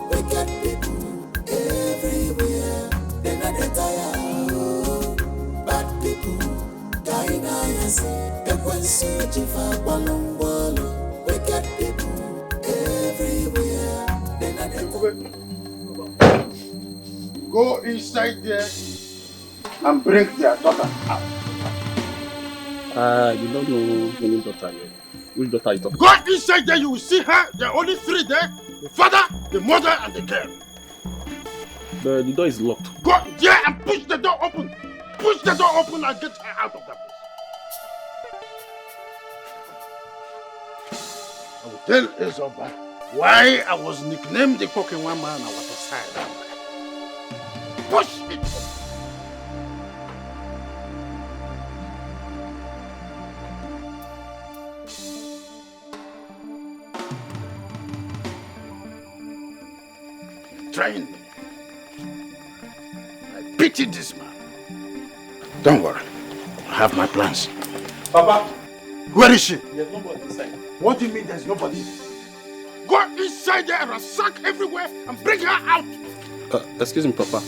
wicked people everywhere. They're not tired. Bad people, wicked people everywhere. They're not Go inside there and bring their daughter out. You don't know any daughter yet. Which daughter you talking? Go inside there, you will see her. There are only three there. The father, the mother, and the girl. The door is locked. Go there and push the door open. Push the door open and get her out of that place. I will tell Ezoba why I was nicknamed the fucking one man at Waterside. Push it! Trying me. I pity this man. Don't worry. I have my plans. Papa! Where is she? There's nobody inside. What do you mean there's nobody? Go inside there and sack everywhere and bring her out! Excuse me, Papa.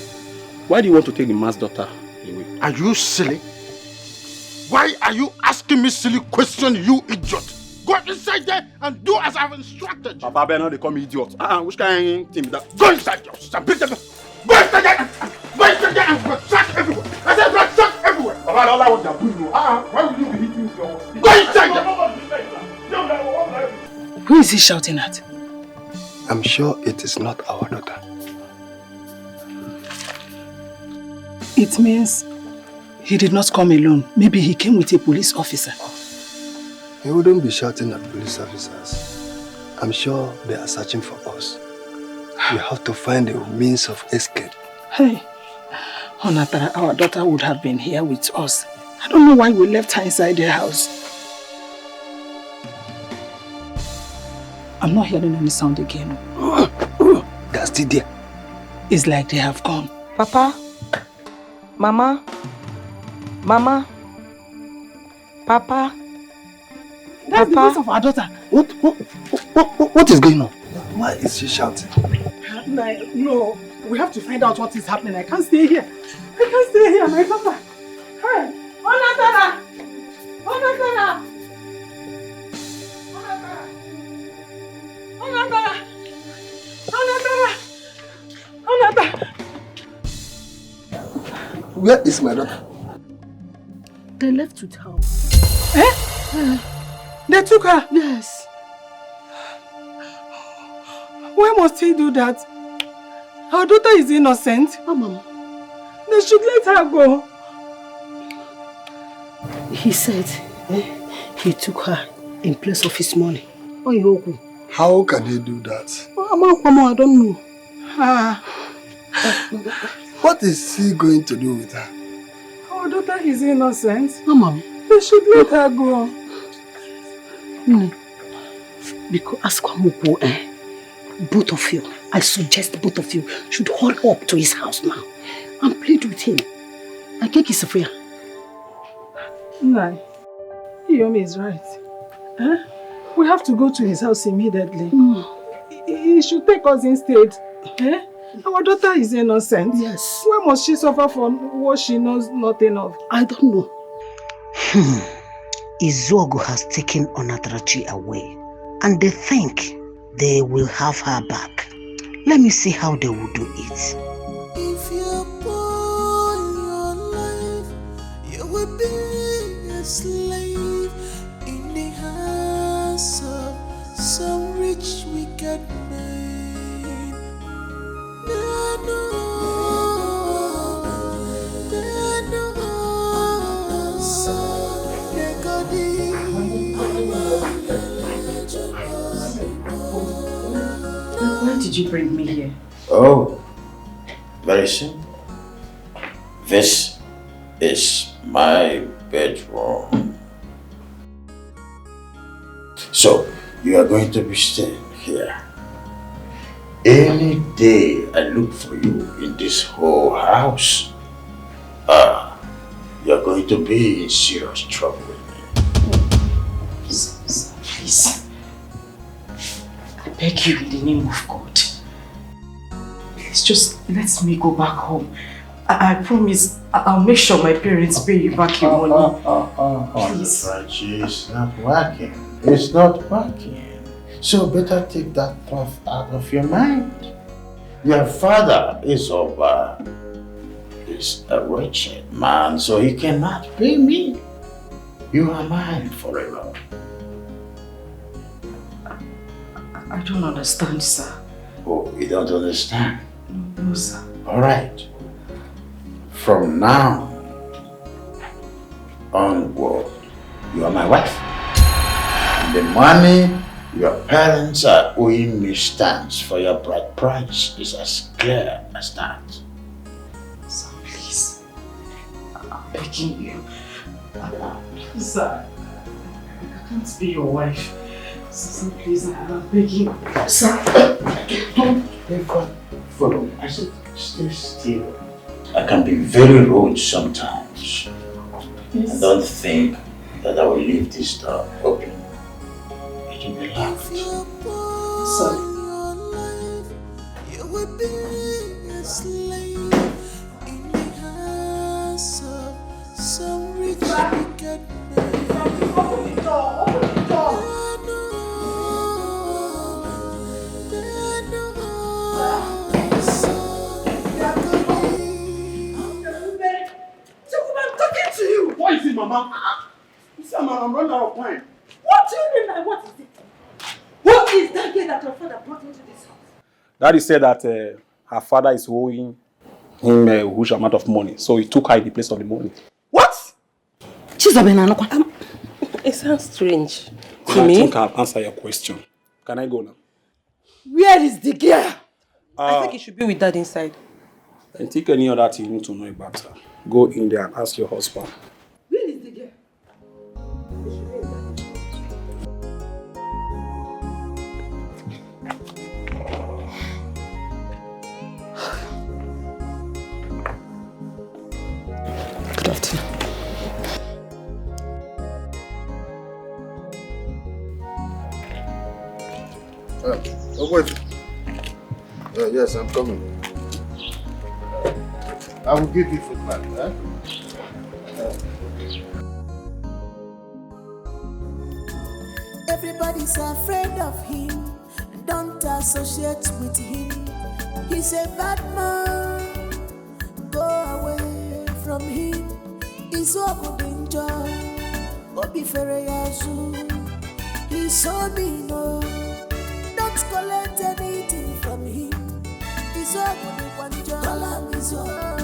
Why do you want to take the man's daughter away? Are you silly? Why are you asking me silly questions, you idiot? Go inside there and do as I've instructed. Papa, Bernard, they call me idiot. Which kind of thing is that? Go inside your sister, bring them. Go inside there and sack everywhere. I said sack everywhere. Papa, all I want to do, why would you be hitting with your... Go inside there. Who is he shouting at? I'm sure it is not our daughter. It means he did not come alone. Maybe he came with a police officer. He wouldn't be shouting at police officers. I'm sure they are searching for us. We have to find a means of escape. Hey, Onatara, our daughter would have been here with us. I don't know why we left her inside the house. I'm not hearing any sound again. They're still there. It's like they have gone. Papa, Mama, Mama, Papa. That's the voice of our daughter. What is going on? Why is she shouting? No, we have to find out what is happening. I can't stay here. I can't stay here, my daughter. Hey, Onatara! Onatara! Onatara! Onatara! Onatara! Where is my daughter? They left with her. Eh? They took her? Yes. Why must he do that? Our daughter is innocent. Mama. They should let her go. He said he took her in place of his money. How can he do that? I don't know. What is he going to do with her? Our daughter is innocent. Mama. They should let her go. Because ask both of you, I suggest both of you should hurry up to his house now and plead with him. I think he's free. No, Iyomi is right. We have to go to his house immediately. He should take us instead. Our daughter is innocent. Yes. Why must she suffer for what she knows nothing of? I don't know. Izuogo has taken Onatarachi away and they think they will have her back. Let me see how they will do it. If you're born your life, you will be a slave in the hands of some rich wicked man. Why did you bring me here? Oh, very simple. This is my bedroom. So, you are going to be staying here. Any day I look for you in this whole house, you're going to be in serious trouble with me. Please. I beg you in the name of God. Please just let me go back home. I promise I'll make sure my parents pay you back your money. Please. Alichi, it's not working. It's not working. So better take that thought out of your mind. Your father is a wretched man, so he cannot pay me. You are mine forever. I don't understand, sir. Oh, you don't understand? No, sir. Alright. From now onward, you are my wife. And the money your parents are owing me stands for your bride price is as clear as that. Sir, please. I'm begging you. Please, sir. I can't be your wife. Sir, please, I'm begging you. Sir, don't ever follow me. I said, stay still. I can be very rude sometimes. Yes. I don't think that I will leave this door open. It will be locked. Sorry. You will be a slave in the hands of some rich wicked man. Open the door! Open the door! What is it, Mama? I'm running out of time. What do you mean by what is it? What is that girl that your father brought into this house? Daddy said that her father is owing him a huge amount of money, so he took her in the place of the money. What? It sounds strange to I me. think I've answered your question. Can I go now? Where is the girl? I think he should be with Dad inside. And take any other thing you need to know about her. Go in there and ask your husband. Where is the girl? Good afternoon. Wait. Yes, I'm coming. I will give you food back. Everybody's afraid of him. Don't associate with him. He's a bad man. Go away from him. He's over danger. Obi Fereyazu. He's so mean. Don't collect anything from him. He's over the danger.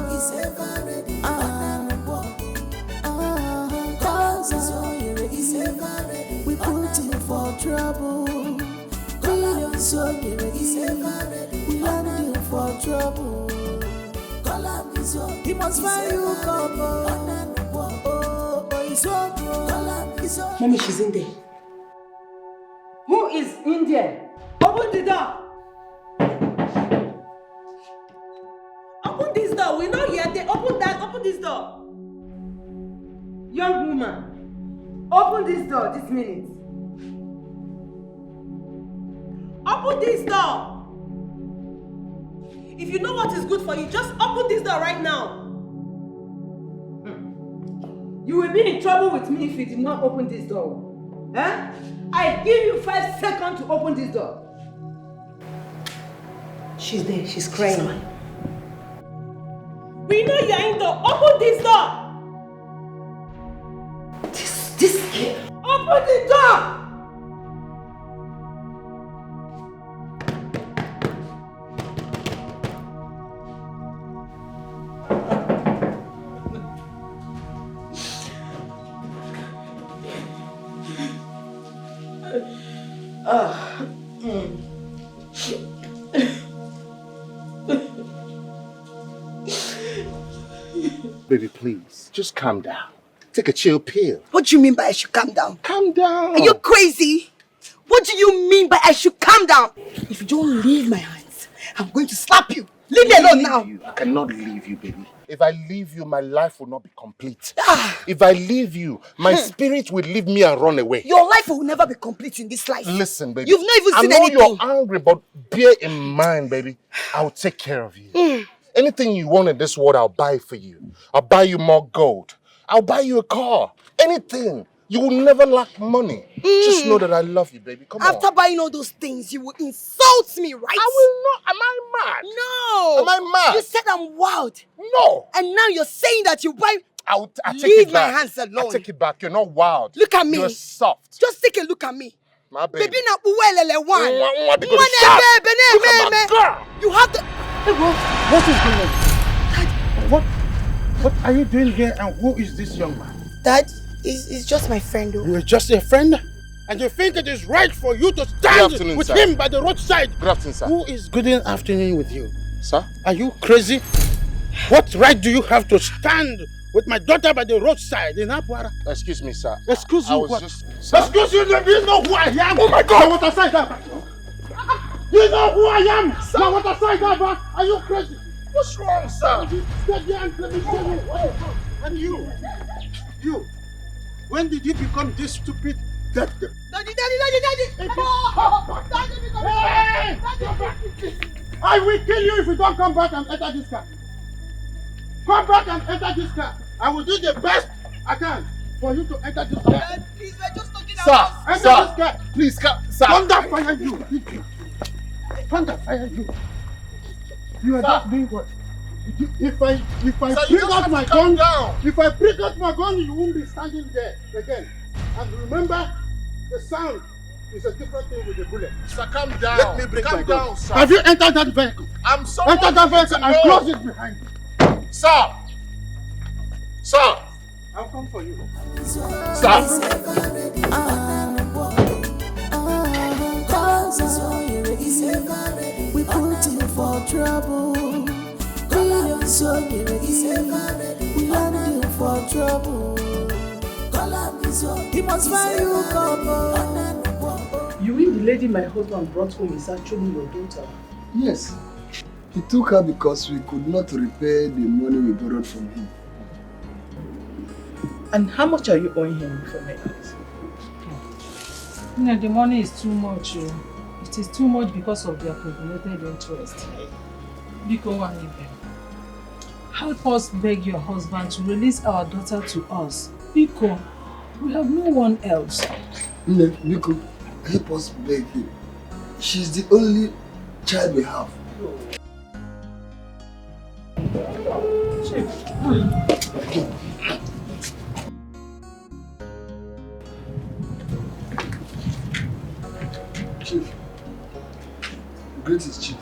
He's ever ready. He's ever ready. We put him for trouble. He's ever ready. We land him for trouble. He must find you, couple. Mommy, she's in there. Who is in there? Open the door. Open this door. We're not here. They open that. Open this door. Young woman, open this door this minute. Open this door. If you know what is good for you, just open this door right now. You will be in trouble with me if you did not open this door. Huh? I give you 5 seconds to open this door. She's there. She's crying. We know you're in door. Open this door. This kid. Open the door. Baby, please, just calm down. Take a chill pill. What do you mean by I should calm down? Calm down. Are you crazy? What do you mean by I should calm down? If you don't leave my hands, I'm going to slap you. Leave me alone now. I cannot leave you, baby. If I leave you, my life will not be complete. If I leave you, my spirit will leave me and run away. Your life will never be complete in this life. Listen, baby. You've not even seen anything. I know you're angry, but bear in mind, baby, I'll take care of you. Anything you want in this world, I'll buy for you. I'll buy you more gold. I'll buy you a car. Anything. You will never lack money. Just know that I love you, baby. Come on. After buying all those things, you will insult me, right? I will not. Am I mad? No. Am I mad? You said I'm wild. No. And now you're saying that you buy... I'll take Leave it my back. hands alone. I'll take it back. You're not wild. Look at me. You're soft. Just take a look at me. My baby. Baby, now uwelele one. You have to... What is going on? What are you doing here and who is this young man? Dad, he's just my friend. You're just a friend? And you think it is right for you to stand with him by the roadside? Good afternoon, sir. Who is good afternoon with you? Sir? Are you crazy? What right do you have to stand with my daughter by the roadside in Abuara? Excuse me, sir. Excuse you what? Sir? Excuse you, do you know who I am? Oh my God! What aside that? You know who I am? Sir? Now what aside that? Are you crazy? What's wrong, sir? Stay there and let me tell you. And you, when did you become this stupid? Daddy! Daddy! Hey! I will kill you if you don't come back and enter this car. Come back and enter this car. I will do the best I can for you to enter this car. Dad, please, we're just talking Sir, enter sir, this car. Please, sir. Thunder fire you. Thunder fire you. You are just doing what? If I bring out my gun, if I bring out my gun, you won't be standing there again. And remember, the sound is a different thing with the bullet. Sir, calm down. Let me bring my gun. Down, sir. Have you entered that vehicle? I'm so Enter that vehicle and close it behind you. Sir! Sir! I'll come for you. Sir! We put him for trouble. Millions of we land you for trouble. He must find you couple. You mean the lady my husband brought home is actually your daughter? Yes. He took her because we could not repay the money we borrowed from him. And how much are you owing him for my eyes? The money is too much. It is too much because of their accumulated interest. Biko Wanibe, help us beg your husband to release our daughter to us. Biko, we have no one else. Biko, help us beg him. She's the only child we have. Chief. Greetings, Chief.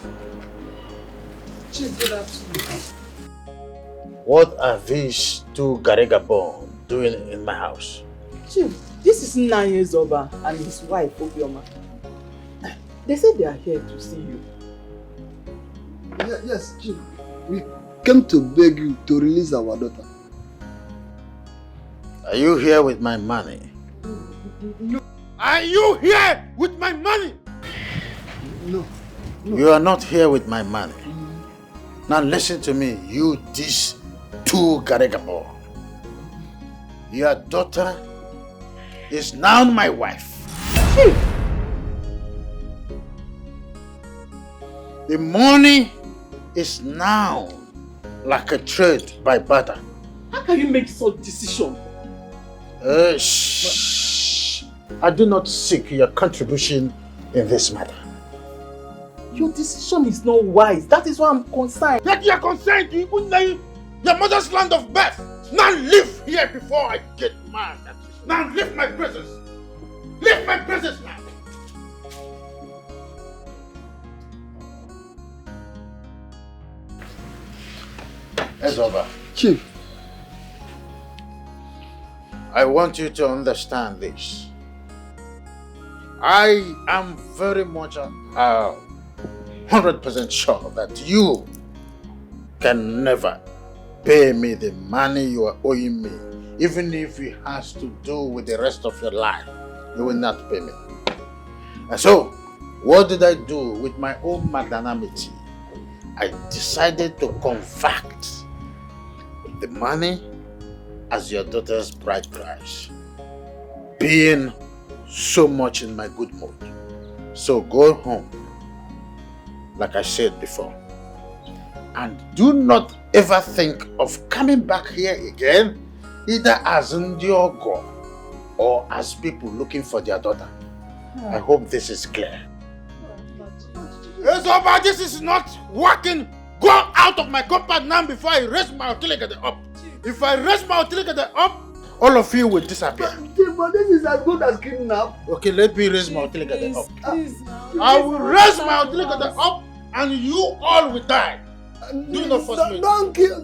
Chief, good afternoon. What are these two Garigabon doing in my house? Chief, this is 9 years over and his wife, Obioma. They said they are here to see you. Yes, Chief. We came to beg you to release our daughter. Are you here with my money? No. Are you here with my money? No. You are not here with my money. Now listen to me, you these two Garigabo. Your daughter is now my wife. The money is now like a trade by barter. How can you make such decision? Shh. I do not seek your contribution in this matter. Your decision is not wise. That is why I'm concerned. That you are concerned to even your mother's land of birth. Now live here before I get mad at you. Now leave my presence. Leave my presence now. It's over. Chief. I want you to understand this. I am very much 100% sure that you can never pay me the money you are owing me. Even if it has to do with the rest of your life, you will not pay me. And so, what did I do with my own magnanimity? I decided to convert the money as your daughter's bride price, being so much in my good mood. So go home, like I said before, and do not ever think of coming back here again, either as Ndiogo or as people looking for their daughter. I hope this is clear. Ezoba, this is not working. Go out of my compound now before I raise my artillery up. If I raise my artillery up, all of you will disappear. But this is as good as kidnap. Okay, let me raise my artillery up. I will raise my artillery up and you all will die. Do not force me. Please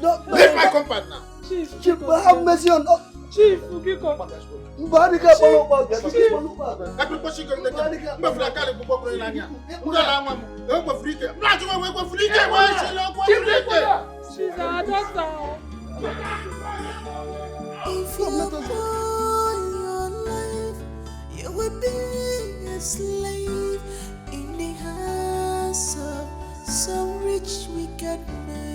don't. Leave my compound now. Chief, have mercy on us. Chief, Ubiko. She's our daughter. If you go your life, you will be a slave in the hands of some rich wicked man.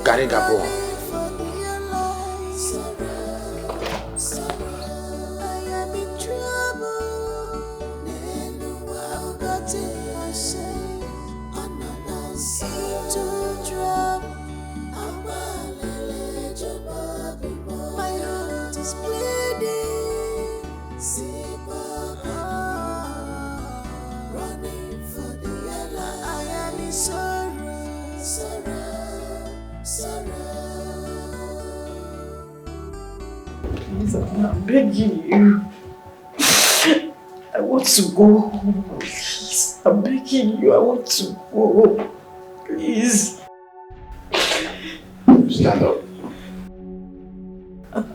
Garigabo. I'm begging you. I want to go. Please, I'm begging you. I want to go. Please. Stand up.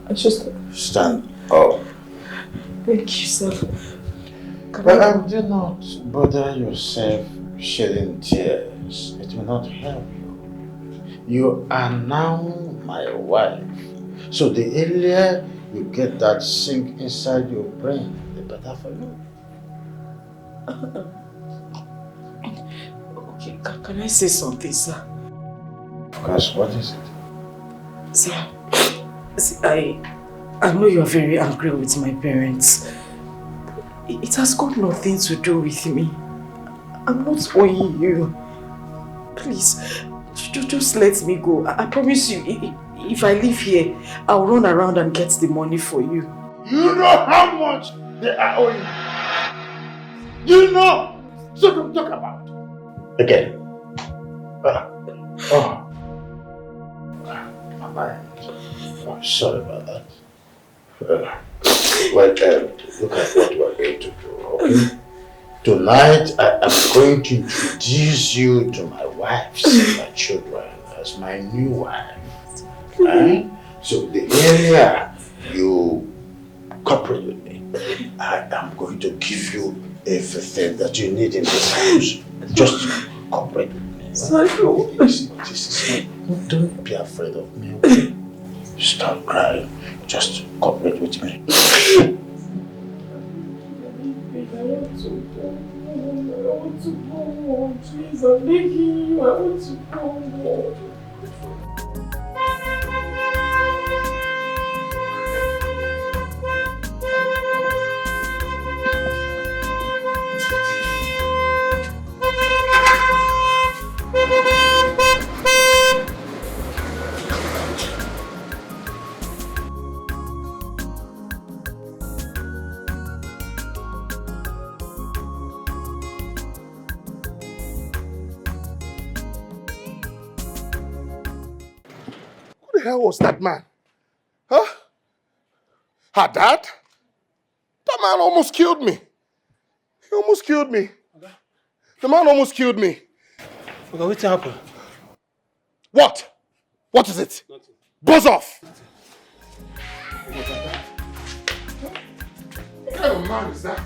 I just... Stand up. Thank you, sir. But do not bother yourself shedding tears. It will not help you. You are now my wife. So the earlier you get that sink inside your brain, the better for you. Okay, can I say something, sir? Of course, what is it? Sir, see, I know you're very angry with my parents. It has got nothing to do with me. I'm not owing you. Please, just let me go. I promise you, if I leave here, I'll run around and get the money for you. You know how much they are owing you. You know. So don't talk about it. Again. My mind. I'm sorry about that. Look at what we're going to do, okay? Tonight, I am going to introduce you to my wives and my children as my new wife. Right? So the earlier you cooperate with me, I am going to give you everything that you need in this house. Just cooperate with me. Right? Don't be afraid of me, okay? Stop crying. Just cooperate with me. I want to go. Please, I'm begging you. I want to go. Who the hell was that man? Huh? Her dad? That man almost killed me. He almost killed me. The man almost killed me. Okay, what happened? What? What is it? Nothing. Buzz off! What kind of man is that?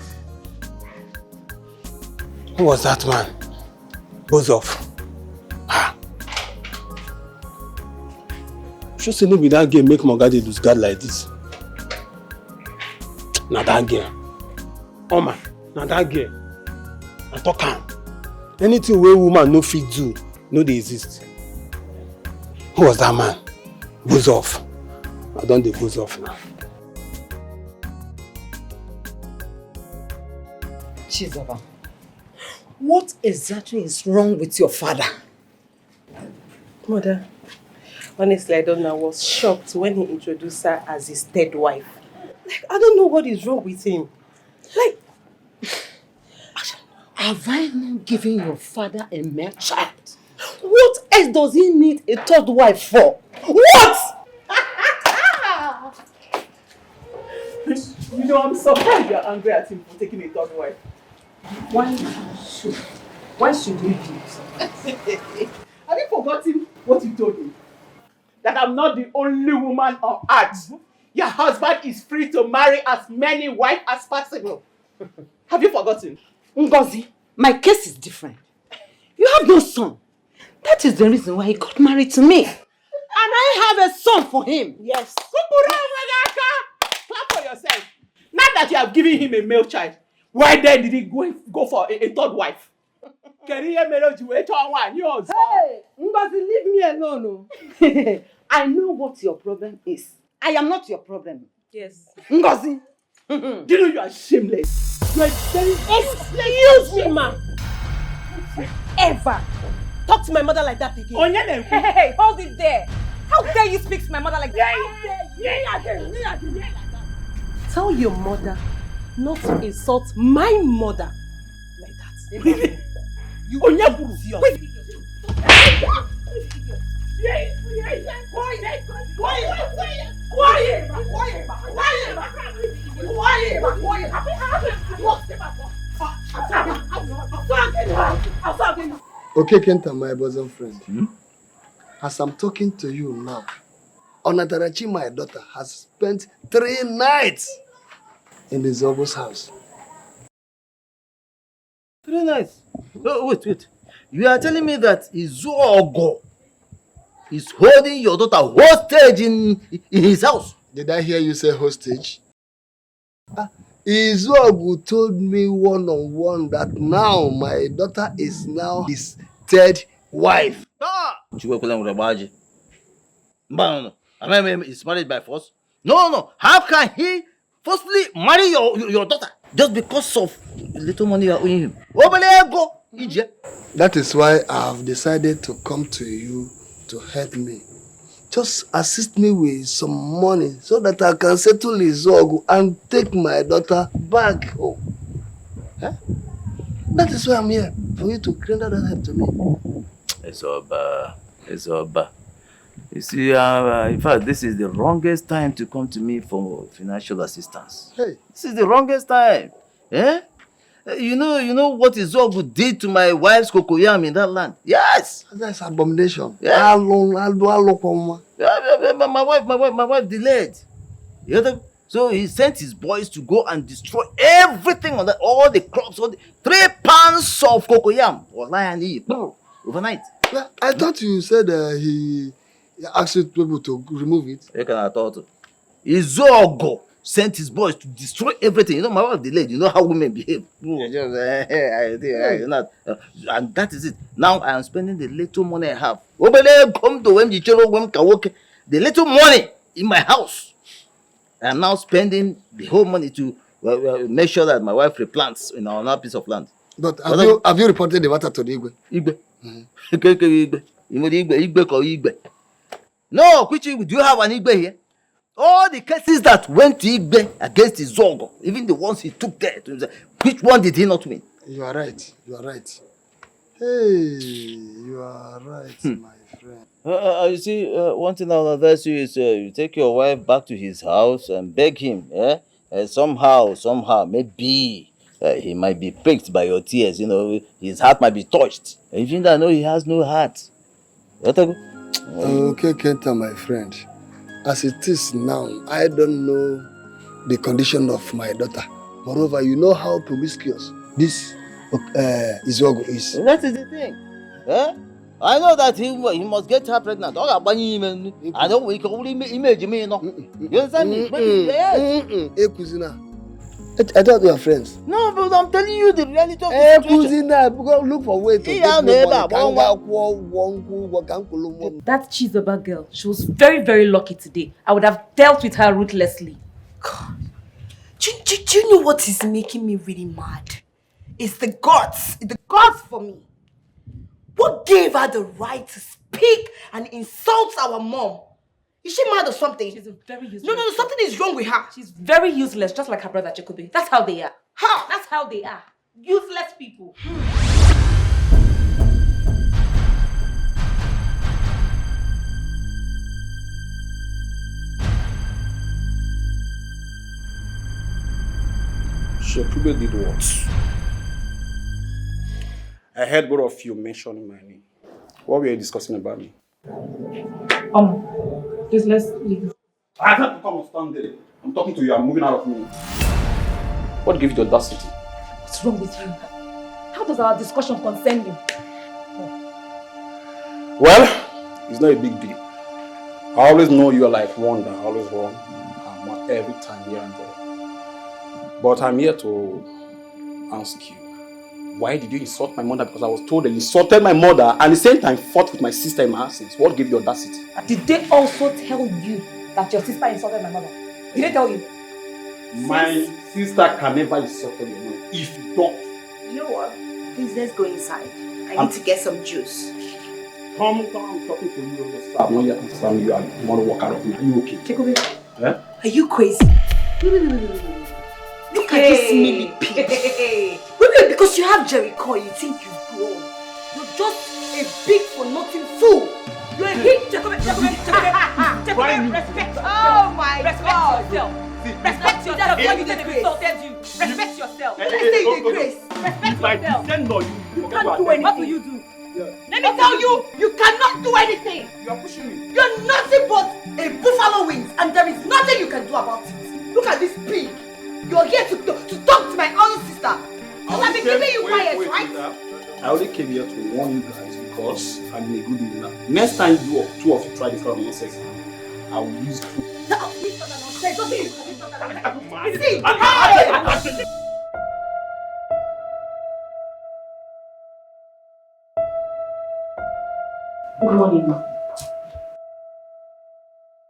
Who was that man? Buzz off. Just say no be that girl make Mogadi lose guard like this. Na that girl. Oh man, na that girl. I talk am. Anything wey woman no fit do, no dey exist. Who was that man? Buzz off. I don dey buzz off now. Chizzy, what exactly is wrong with your father? Mother, honestly, I don't know. I was shocked when he introduced her as his third wife. Like, I don't know what is wrong with him. Like, have I not given your father a male child? What else does he need a third wife for? What? You know, I'm surprised you're angry at him for taking a third wife. Why should you do so? Have you forgotten what you told me? That I'm not the only woman on earth. Your husband is free to marry as many wives as possible. Have you forgotten? Ngozi, my case is different. You have no son. That is the reason why he got married to me. And I have a son for him. Yes. Clap for yourself. Now that you have given him a male child, why then did he go for a third wife? Hey, Ngozi, leave me alone. I know what your problem is. I am not your problem. Yes. Ngozi. Do you know you are shameless? You are very... Excuse me, ma. Ever talk to my mother like that again? Hey, hold it there. How dare you speak to my mother like that? Tell your mother not to insult my mother like that. Really? You wait. Quiet. Okay, Kenta, my bosom friend. As I'm talking to you now, Onatarachi, my daughter, has spent 3 nights in the Zogo's house. 3 nights? Oh, wait. You are telling me that Izuogo is holding your daughter hostage in his house? Did I hear you say hostage? Izuogo told me one-on-one that now my daughter is now his 3rd wife. No. I mean, he's married by force. No. How can he forcefully marry your daughter just because of the little money you are owing him? That is why I have decided to come to you to help me. Just assist me with some money so that I can settle Izuogo and take my daughter back home. Huh? That is why I'm here, for you to render that help to me. It's over. You see, in fact, this is the wrongest time to come to me for financial assistance. Hey. This is the wrongest time. Eh? You know what Izuogo did to my wife's cocoyam in that land? Yes! That's abomination. Yeah. How long? My wife delayed. So he sent his boys to go and destroy everything on that, all the crops, all the 3 pounds of cocoyam was lying overnight. I thought you said he asked people to remove it. You can thought. Izuogo sent his boys to destroy everything. You know, my wife delayed. You know how women behave. And that is it. Now I am spending the little money I have. The little money in my house. I am now spending the whole money to make sure that my wife replants in our piece of land. But have you reported the matter to the Igwe? Igwe. No, Kwichi, do you have an Igwe here? All the cases that went to Igwe against Izuogo, even the ones he took there, which one did he not win? You are right. Hey, you are right, my friend. You see, one thing I'll advise you is you take your wife back to his house and beg him, somehow, maybe he might be pricked by your tears, his heart might be touched. Even though I know he has no heart. Okay, Kenta, my friend. As it is now, I don't know the condition of my daughter. Moreover, you know how promiscuous this Izuogo is. That is the thing. I know that he must get her pregnant. I know we can only imagine me, You understand me? Kuzina. I thought we are friends. No, but I'm telling you the reality of the situation. Kuzina, look for way to take That Chizzy girl, she was very, very lucky today. I would have dealt with her ruthlessly. God. Do you know what is making me really mad? It's the gods. The gods for me. What gave her the right to speak and insult our mom? Is she mad or something? She's very useless. No, something is wrong with her. She's very useless, just like her brother Chikobe. That's how they are. How? That's how they are. Useless people. Chikobe did what? I heard both of you mentioning my name. What were you discussing about me? Please, let's leave. I have to come and stand there. I'm talking to you. I'm moving out of me. What gave you the audacity? What's wrong with you? How does our discussion concern you? Well, it's not a big deal. I always know you are like one that always wrong. I'm wrong every time here and there. But I'm here to ask you, why did you insult my mother? Because I was told that you insulted my mother and at the same time fought with my sister in my absence. What gave you audacity? Did they also tell you that your sister insulted my mother? Did they tell you? My sister can never insult your mother if you don't. You know what? Please, let's go inside. I need to get some juice. Come, I'm talking to you. I'm not here to stand you and you want to walk out of me. Are you okay? Chikobe. Yeah? Are you crazy? Look at this milly pig. Wait, because you have Jericho, you think you've grown. You're just a big for nothing fool. You're a hit. Respect. Oh my God. Respect yourself. Respect yourself. Respect yourself. Respect yourself. When I say you disgrace. Respect yourself. You can't do anything. What will you do? Let me tell you, you cannot do anything. You are pushing me. You're nothing but a buffalo wings, and there is nothing you can do about it. Look at this pig. You're here to talk to my own sister. Because I've been keeping you quiet, right? I only came here to warn you guys because I'm in a good mood now. Next time two of you try this kind of nonsense, I will use you. No, please stop that nonsense. Don't stop that. See, Good morning, ma.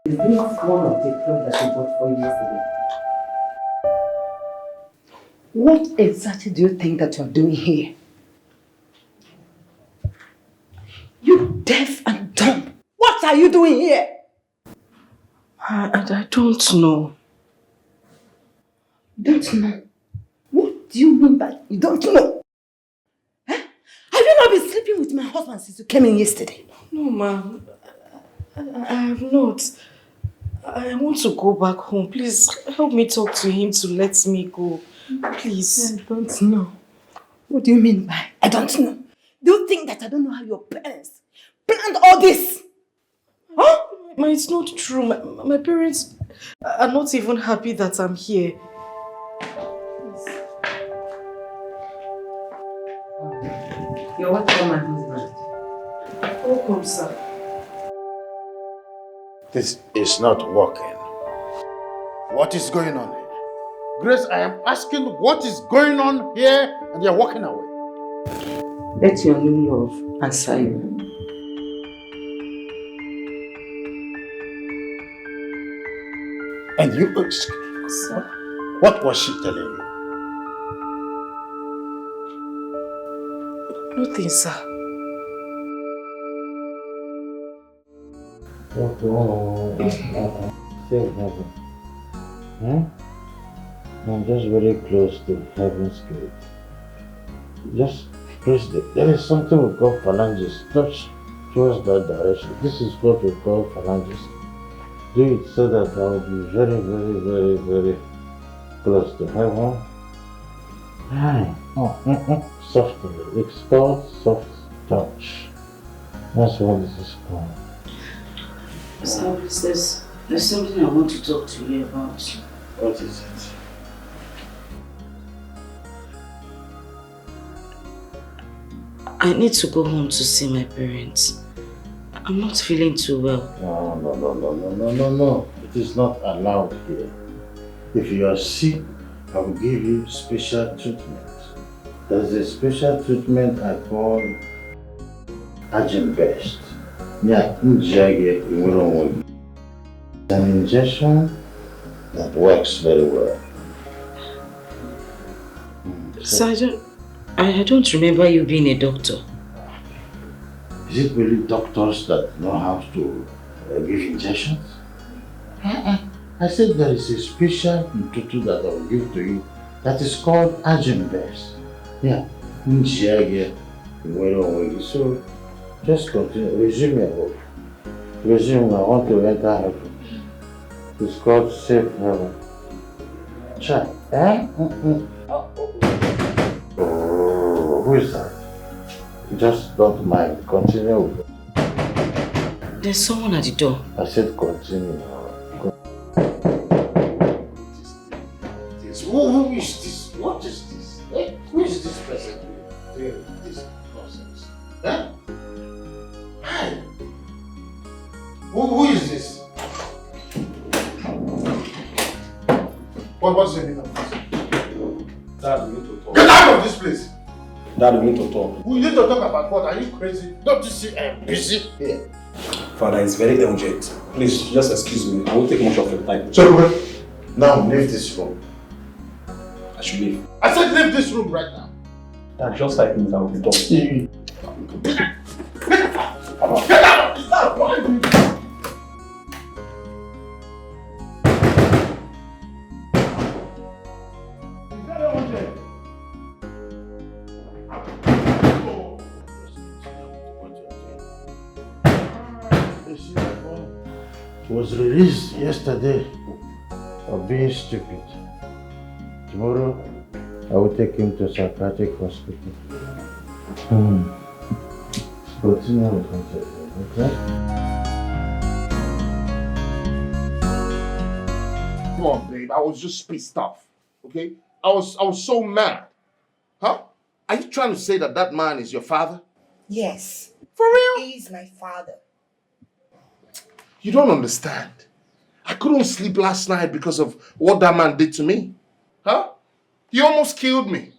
Is this one of the clothes that you bought for you yesterday? What exactly do you think that you're doing here? You deaf and dumb. What are you doing here? I don't know. You don't know? What do you mean by you don't know? Huh? Have you not been sleeping with my husband since you came in yesterday? No, ma'am. I have not. I want to go back home. Please help me talk to him to let me go. Please. I don't know. What do you mean by I don't know? Do you think that I don't know how your parents planned all this? Huh? Ma, it's not true. My parents are not even happy that I'm here. You're welcome, my husband. Welcome, sir. This is not working. What is going on here? Grace, I am asking what is going on here and you're walking away. Let your new love answer you. And you ask, what was she telling you? Nothing, sir. I'm just very close to heaven's gate. Just press there is something we call phalanges. Touch towards that direction. This is what we call phalanges. Do it so that I will be very, very, very, very close to heaven. Softly. It's called soft touch. That's what this is called. Sir, there's something I want to talk to you about. What is it? I need to go home to see my parents. I'm not feeling too well. No. It is not allowed here. If you are sick, I will give you special treatment. There's a special treatment I call Agent Best. It's an injection that works very well. So I don't remember you being a doctor. Is it really doctors that know how to give injections? I said there is a special tonto that I will give to you that is called Agent Best. Yeah. So just continue. Resume your work. Resume. I want to enter heaven. It's called safe heaven. Try. Oh, who is that? Just don't mind. Continue with it. There's someone at the door. I said continue. Who is this? What is this? Who is this person doing this nonsense? Huh? Hi. Who is this? What's the name of this? Dad, we need to talk. Get out of this place! Dad, we need to talk. We need to talk about what? Are you crazy? Don't you see I'm busy here? Father, it's very urgent. Please, just excuse me. I won't take much of your time. So, now leave this room. I should leave. I said leave this room right now. Dad, just like me, I will be talking. Get out! Get out! Is that what you do? Was released yesterday of being stupid. Tomorrow I will take him to a psychiatric hospital. Continue with my okay? Come on, babe. I was just pissed off. Okay? I was so mad. Huh? Are you trying to say that that man is your father? Yes. For real? He is my father. You don't understand. I couldn't sleep last night because of what that man did to me. Huh? He almost killed me.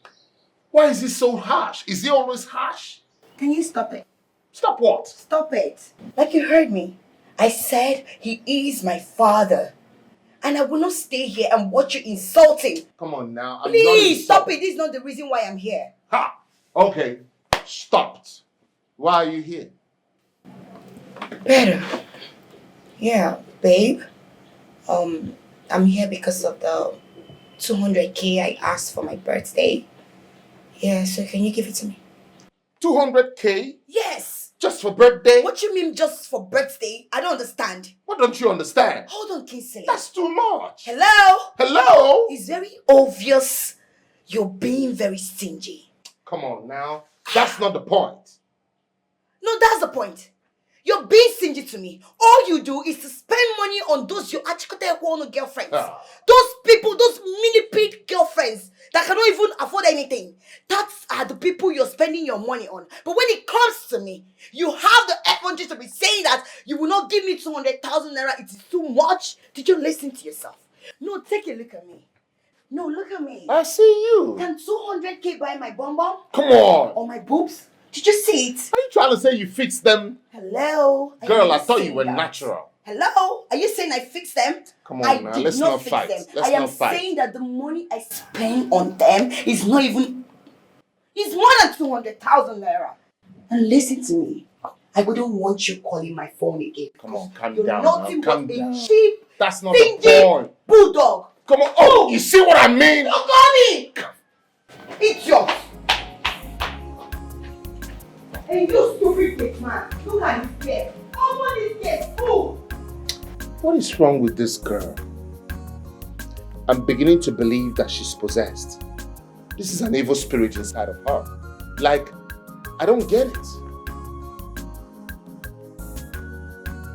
Why is he so harsh? Is he always harsh? Can you stop it? Stop what? Stop it. Like you heard me. I said he is my father. And I will not stay here and watch you insult him. Come on now. I'm Please, stop it. This is not the reason why I'm here. Ha! Okay. Stopped. Why are you here? Better. Yeah, babe. I'm here because of the 200K I asked for my birthday. Yeah, so can you give it to me? 200K? Yes. Just for birthday? What you mean just for birthday? I don't understand. What don't you understand? Hold on, Kingsley. That's too much. Hello? Hello? It's very obvious you're being very stingy. Come on now. That's not the point. No, that's the point. You're being stingy to me. All you do is to spend money on those your achikote girlfriends. Those people, those mini pig girlfriends that cannot even afford anything. That are the people you're spending your money on. But when it comes to me, you have the effrontery to be saying that you will not give me 200,000 naira. It is too much. Did you listen to yourself? No, take a look at me. No, look at me. I see you. Can 200K buy my bum bum? Come on. Or my boobs? Did you see it? Are you trying to say you fixed them? Hello? Girl, I thought you were natural. Hello? Are you saying I fixed them? Come on now, let's not fight. I am saying that the money I spend on them is not even... It's more than 200,000 naira. And listen to me. I wouldn't want you calling my phone again. Come on, calm You're down. nothing Calm but down. a cheap, That's not the stingy point. bulldog. Come on. Oh, you see what I mean? Don't call me! Idiot! Hey, you stupid kid, man. Look at this kid. Oh, what is this? Fool! What is wrong with this girl? I'm beginning to believe that she's possessed. This is an evil spirit inside of her. Like, I don't get it.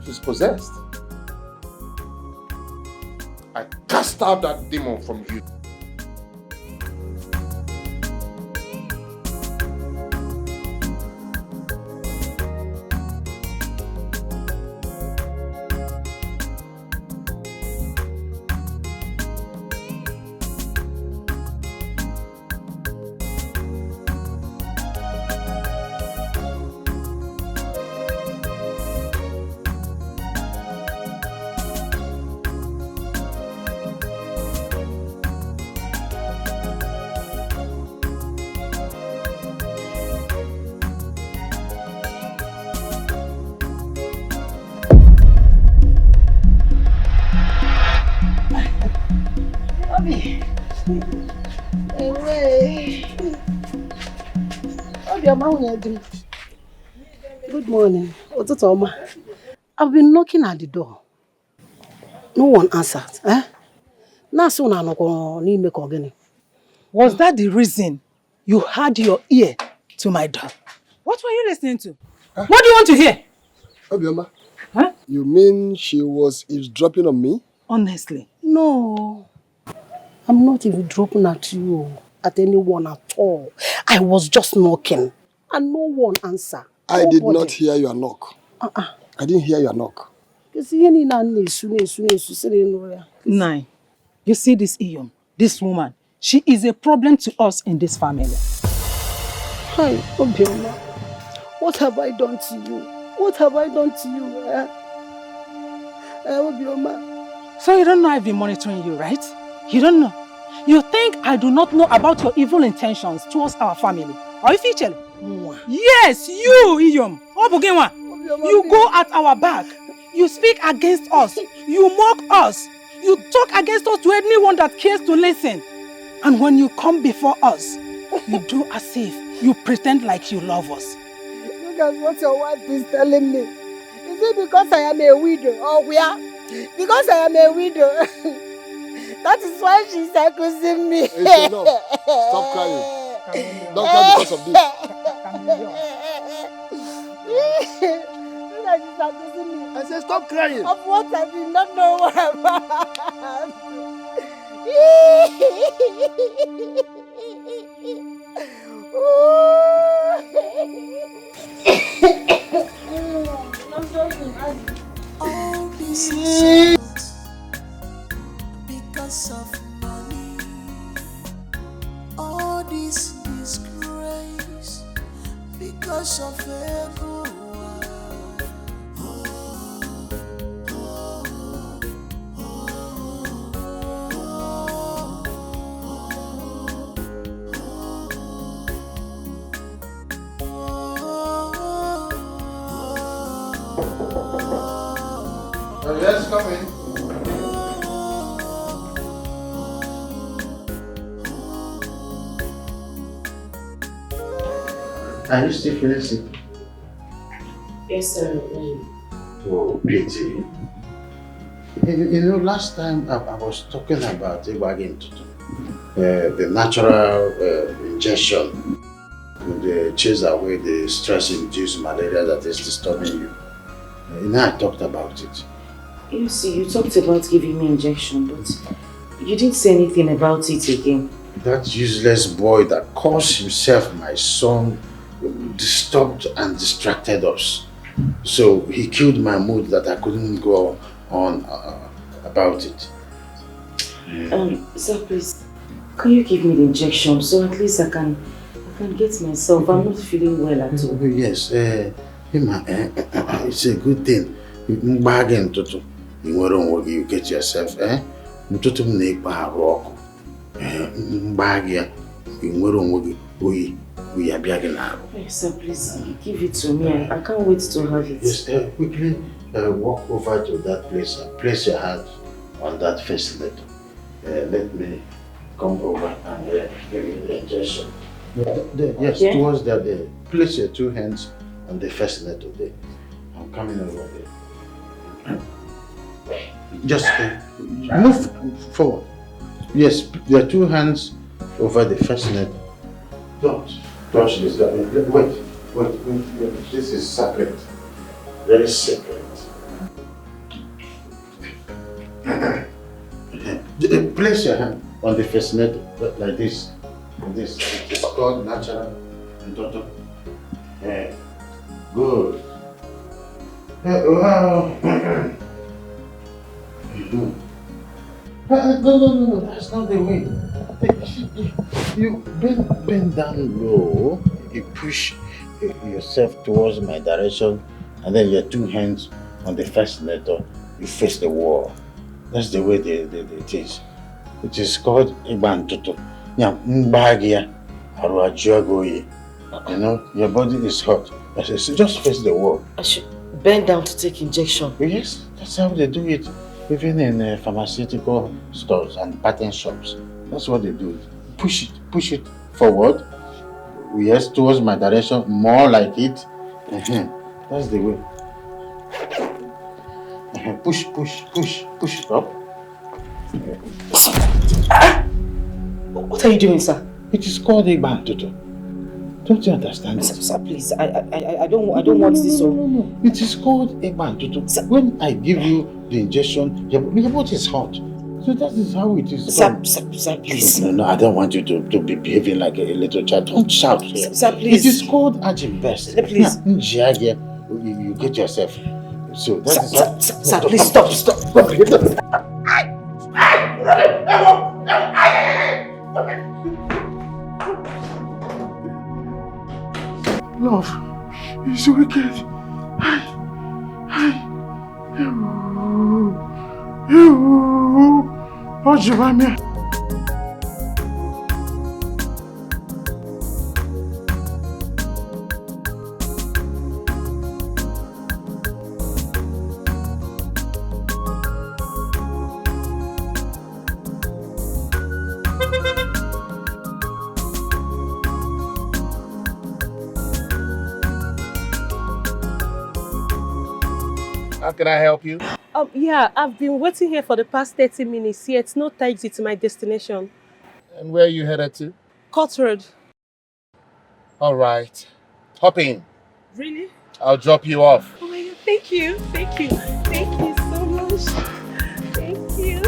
She's possessed. I cast out that demon from you. Good morning. I've been knocking at the door. No one answered. Was that the reason you had your ear to my door? What were you listening to? What do you want to hear? Obioma, you mean she was eavesdropping on me? Honestly. No. I'm not even dropping at you, at anyone at all. I was just knocking and no one answered. I did not hear your knock. I didn't hear your knock. Nine. You see this Iyom, this woman, she is a problem to us in this family. Hi, Obioma. What have I done to you? What have I done to you? Obioma. So you don't know I've been monitoring you, right? You don't know. You think I do not know about your evil intentions towards our family? Are you featured? Yes, you, Iyom. You go at our back. You speak against us. You mock us. You talk against us to anyone that cares to listen. And when you come before us, you do as if you pretend like you love us. Look at what your wife is telling me. Is it because I am a widow? Or we are? Because I am a widow. That is why she's accusing me. It's enough. Stop crying. Don't cry because of this. That she's accusing me. I said stop crying. Of what I did not know what about. All this is because of money. All this disgrace because of everyone. Yes, come in. Are you still feeling sick? Yes, sir. Oh, pity. You know, last time I was talking about the natural injection to chase away the stress-induced malaria that is disturbing you. You know, I talked about it. You see, you talked about giving me injection, but you didn't say anything about it again. That useless boy that calls himself my son disturbed and distracted us. So he killed my mood that I couldn't go on about it. Sir, please, can you give me the injection so at least I can get myself? I'm not feeling well at all. Yes, it's a good thing. You get yourself, Yes, sir, please give it to me. I can't wait to have it. Just quickly walk over to that place and place your hand on that first letter. Let me come over and give you the injection. Yes, yeah? Towards that there. Place your two hands on the first letter there. I'm coming over there. Just move forward. Yes, your two hands over the first letter. Don't touch this. Wait. This is sacred. Very sacred. Place your hand on the first letter like this. This is called natural and tonto. Good. Wow. No, that's not the way. You bend down low, you push yourself towards my direction, and then your two hands on the first letter, you face the wall. That's the way it is. It is called Ibantutu. You know, your body is hot. So just face the wall. I should bend down to take injection. Yes, that's how they do it. Even in pharmaceutical stores and patent shops. That's what they do. Push it forward. Yes, towards my direction, more like it. That's the way. Push it up. What are you doing, sir? It is called a bantuto. Don't you understand? Sir, please, I don't want this. No. It is called a bantuto. When I give you the injection, your body is hot. So that is how it is. Sir, please. No, I don't want you to be behaving like a little child. Don't shout here. Sir, please. It is called Ajim Best. Please. You get yourself. So that is how... Sir, please stop. Love, he's wicked. What's your name? How can I help you? Yeah, I've been waiting here for the past 30 minutes, yet no taxi to my destination. And where are you headed to? Court Road. All right. Hop in. Really? I'll drop you off. Oh my God, thank you. Thank you. Thank you so much. Thank you.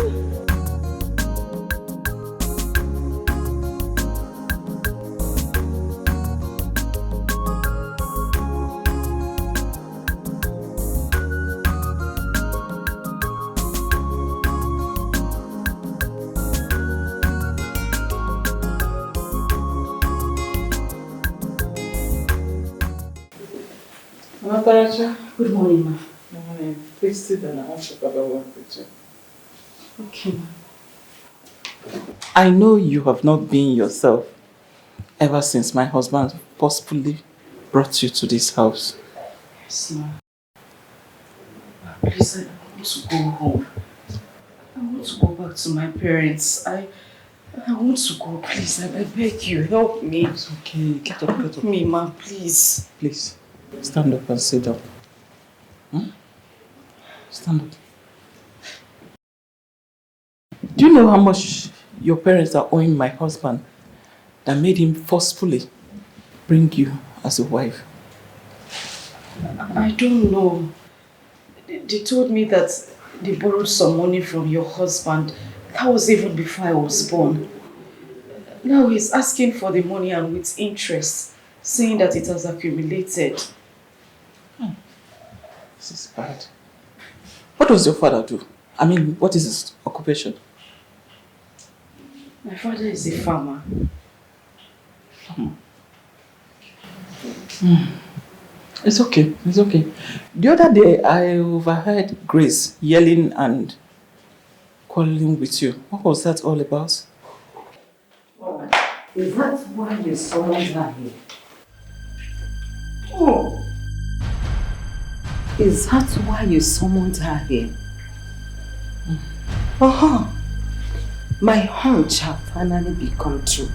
Good morning, ma. Good morning. Please sit down. I want to talk about work with you. Okay, ma. I know you have not been yourself ever since my husband forcefully brought you to this house. Yes, ma. Please, I want to go home. I want to go back to my parents. I want to go, please. I beg you, help me. It's okay. Get up, get up. Help me, ma, please. Please, stand up and sit down. Stand up. Do you know how much your parents are owing my husband that made him forcefully bring you as a wife? I don't know. They told me that they borrowed some money from your husband. That was even before I was born. Now he's asking for the money and with interest, saying that it has accumulated. This is bad. What does your father do? I mean, what is his occupation? My father is a farmer. It's okay, it's okay. The other day, I overheard Grace yelling and quarreling with you. What was that all about? Is that why you summoned her here? Oh! Is that why you summoned her here? My hunch have finally become true.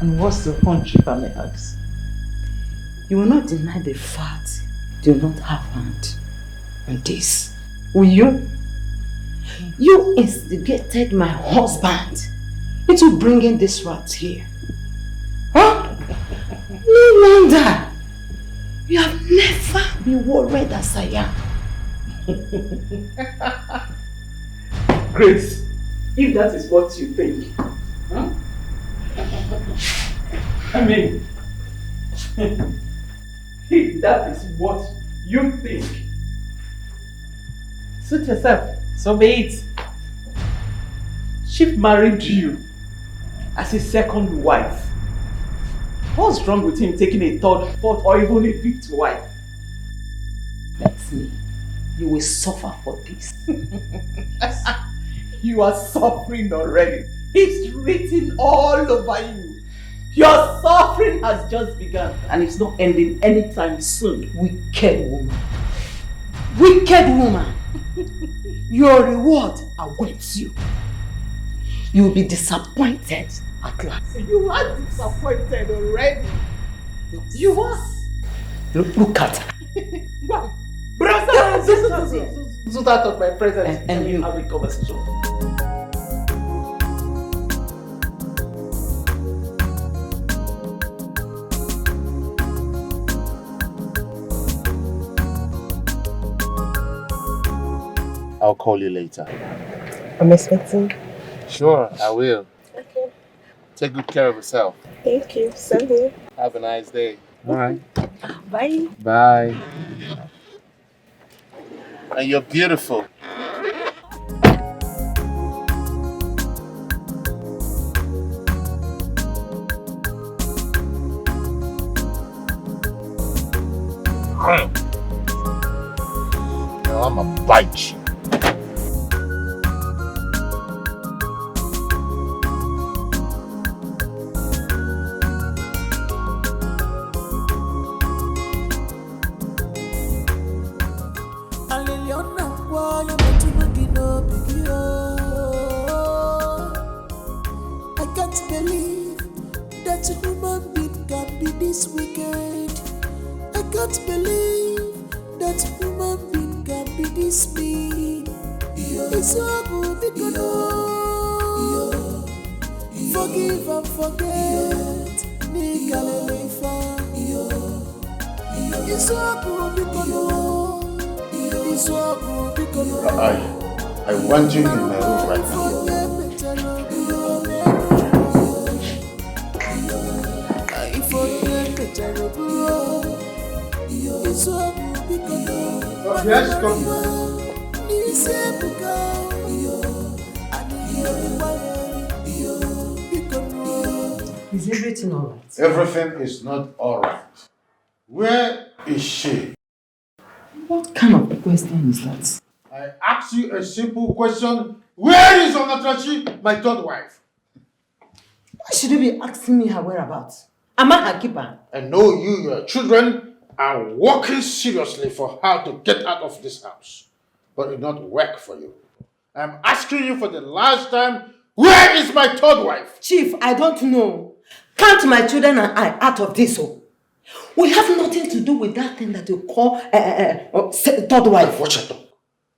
And what's the hunch, if I may ask? You will not deny the fact you do not have hand on this, will you? You instigated my husband into bringing this rat here. Huh? No wonder you have never been worried as I am. Grace, if that is what you think, huh? I mean, if that is what you think, suit yourself, so be it. Chief married you as his second wife. What's wrong with him taking a third, fourth, or even a fifth wife? That's me. You will suffer for this. You are suffering already. It's written all over you. Your suffering has just begun and it's not ending anytime soon. Wicked woman. Wicked woman. Your reward awaits you. You will be disappointed at last. You are disappointed already. You are. Look at her. Brother, so that of my presence and you have a conversation. I'll call you later. I'm expecting. Sure, I will. Okay. Take good care of yourself. Thank you. Same here. Have a nice day. All right. Bye. Bye. And you're beautiful. Now I'm gonna bite you. I can't believe that a human being can be this wicked. I can't believe that a human being can be this mean. Forgive and forget. I want you in my room right now. Yes, come. Is everything alright? Everything is not alright. Where is she? What kind of question is that? I ask you a simple question. Where is Onatrachi, my third wife? Why should you be asking me her whereabouts? Am I her keeper? I know you, your children, are working seriously for her to get out of this house. But it will not work for you. I'm asking you for the last time, where is my third wife? Chief, I don't know. Count my children and I out of this hole. We have nothing to do with that thing that you call third wife. Watch your tongue.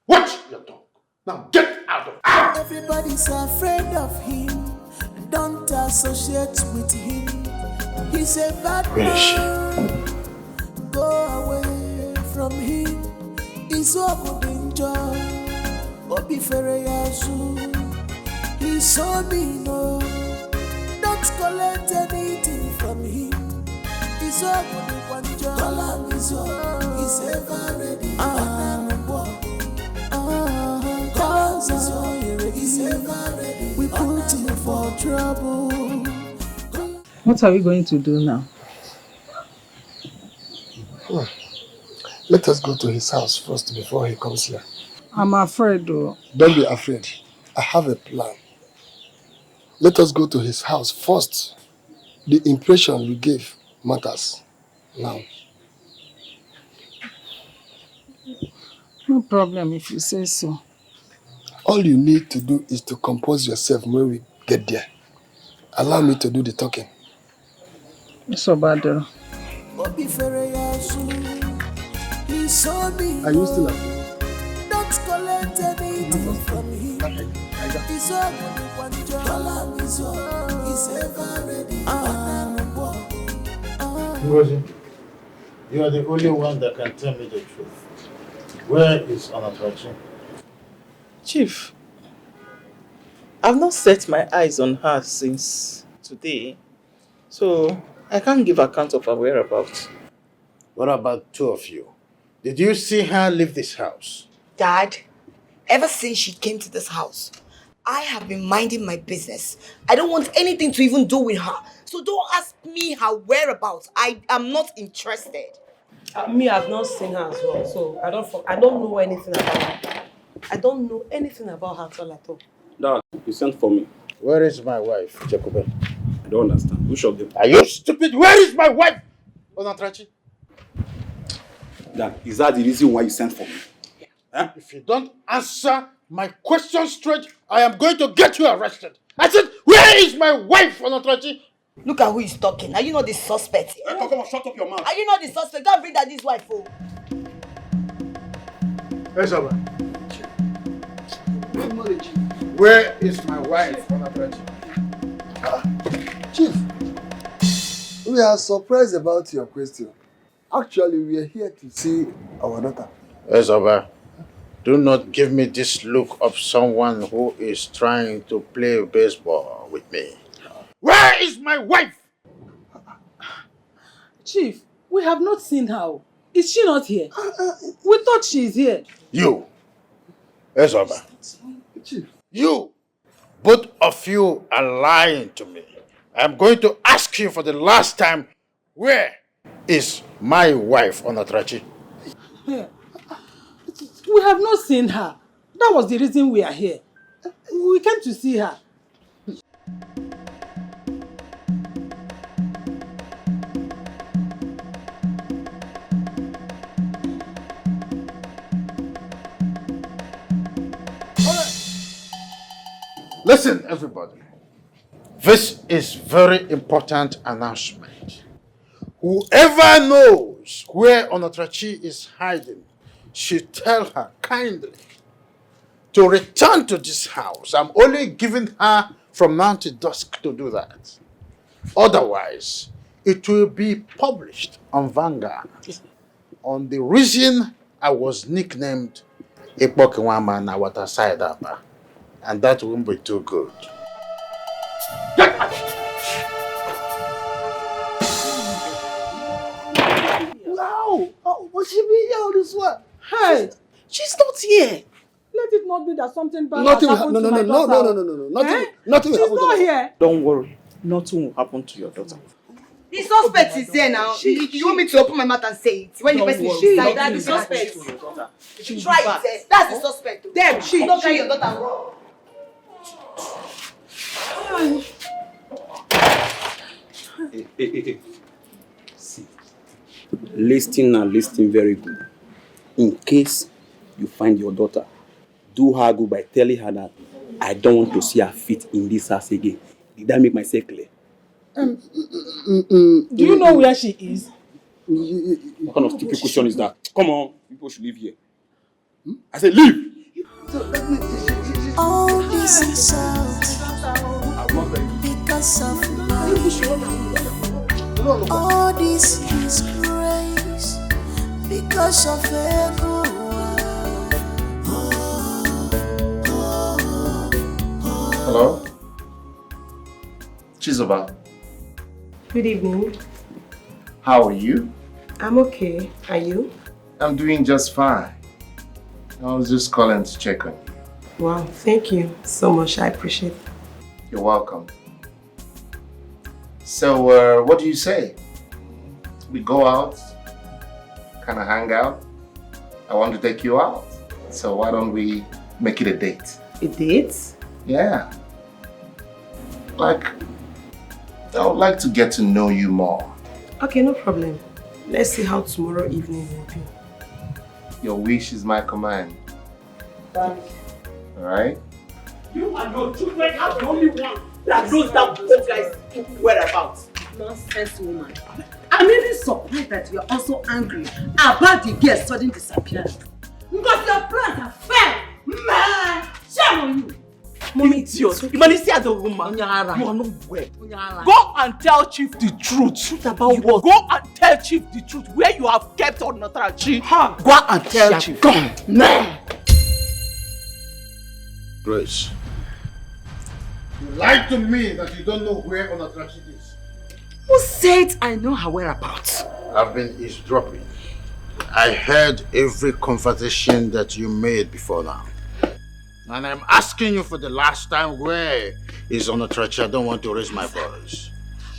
Watch your tongue. Now get out of here. Everybody's afraid of him. Don't associate with him. He's a bad man. Go away from him. He's so good in joy. Obi Fereyasu. He's so mean. Don't collect anything from him. He's so good in one job. He's ever ready. He's ever ready. We put him for trouble. What are we going to do now? Let us go to his house first before he comes here. I'm afraid though. Don't be afraid. I have a plan. Let us go to his house first. The impression we gave matters now. No problem if you say so. All you need to do is to compose yourself when we get there. Allow me to do the talking. It's so bad though. Are you still up? Don't collect anything from him. He's all good in one job. He's ever ready. Ngozi, you are the only one that can tell me the truth. Where is Onatrachi? Chief, I've not set my eyes on her since today, so I can't give account of her whereabouts. What about two of you? Did you see her leave this house? Dad, ever since she came to this house, I have been minding my business. I don't want anything to even do with her. So don't ask me her whereabouts. I am not interested. Me, I've not seen her as well, so I don't know anything about her. I don't know anything about her at all. Dad, you sent for me. Where is my wife, Jacobe? I don't understand. Which of them? Are you stupid? Where is my wife, Onatrachi? Dad, is that the reason why you sent for me? Huh? If you don't answer my question straight, I am going to get you arrested. I said, where is my wife, Onatrachi? Look at who is talking. Are you not the suspect? Hey, come on, shut up your mouth. Are you not the suspect? Don't bring daddy's wife, oh. Yes, sir. Where is my wife, Onatrachi? Chief, we are surprised about your question. Actually, we are here to see our daughter. Ezaba, do not give me this look of someone who is trying to play baseball with me. Where is my wife? Chief, we have not seen her. Is she not here? We thought she is here. You, Ezaba, Chief. You, both of you are lying to me. I'm going to ask you for the last time, where is my wife, Onatrachi? We have not seen her. That was the reason we are here. We came to see her. Listen, everybody. This is very important announcement. Whoever knows where Onatrachi is hiding should tell her kindly to return to this house. I'm only giving her from now to dusk to do that. Otherwise, it will be published on Vanguard on the reason I was nicknamed Epokiwama Nawata Saidaba. And that won't be too good. Wow! Oh, but she be here all this while. Hey, She's not here. let it not be that something bad Nothing will has happen. happened No, to my daughter. Nothing will She's happen. not here. Don't worry. Nothing will happen to your daughter. The suspect is there now. You want me to open my mouth and say it? When the person is inside, that's the suspect. Try it. That's the suspect. Them, don't carry your daughter wrong. Hey. See, listen very good. In case you find your daughter, do her good by telling her that I don't want to see her feet in this house again. Did that make myself clear? Do you know where she is? What kind of stupid question is that? Come on, people should leave here. I said leave! All this is out because of love. All this is grace because of everyone. Hello? Chizzy. Good evening. How are you? I'm okay. Are you? I'm doing just fine. I was just calling to check on you. Wow, thank you so much. I appreciate it. You're welcome. So, what do you say? We go out, kind of hang out. I want to take you out. So why don't we make it a date? A date? Yeah. Like, I would like to get to know you more. Okay, no problem. Let's see how tomorrow evening will be. Your wish is my command. Thanks. Alright? You and your children are the only one that knows that both guys' whereabouts. Nonsense woman. I'm even surprised that you're also angry about the girl's sudden disappearance. Because your plans are fair. Man, shame on you. Mommy, idiot. You man, see as a woman. You are not well. Go and tell Chief the truth. Truth about what? Go and tell Chief the truth where you have kept on Notrachi. Go and tell Chief. Come, man. Grace, you lied to me that you don't know where Onatrachi is. Who said I know her whereabouts? I've been eavesdropping. I heard every conversation that you made before now. And I'm asking you for the last time, where is Onatrachi? I don't want to raise my voice.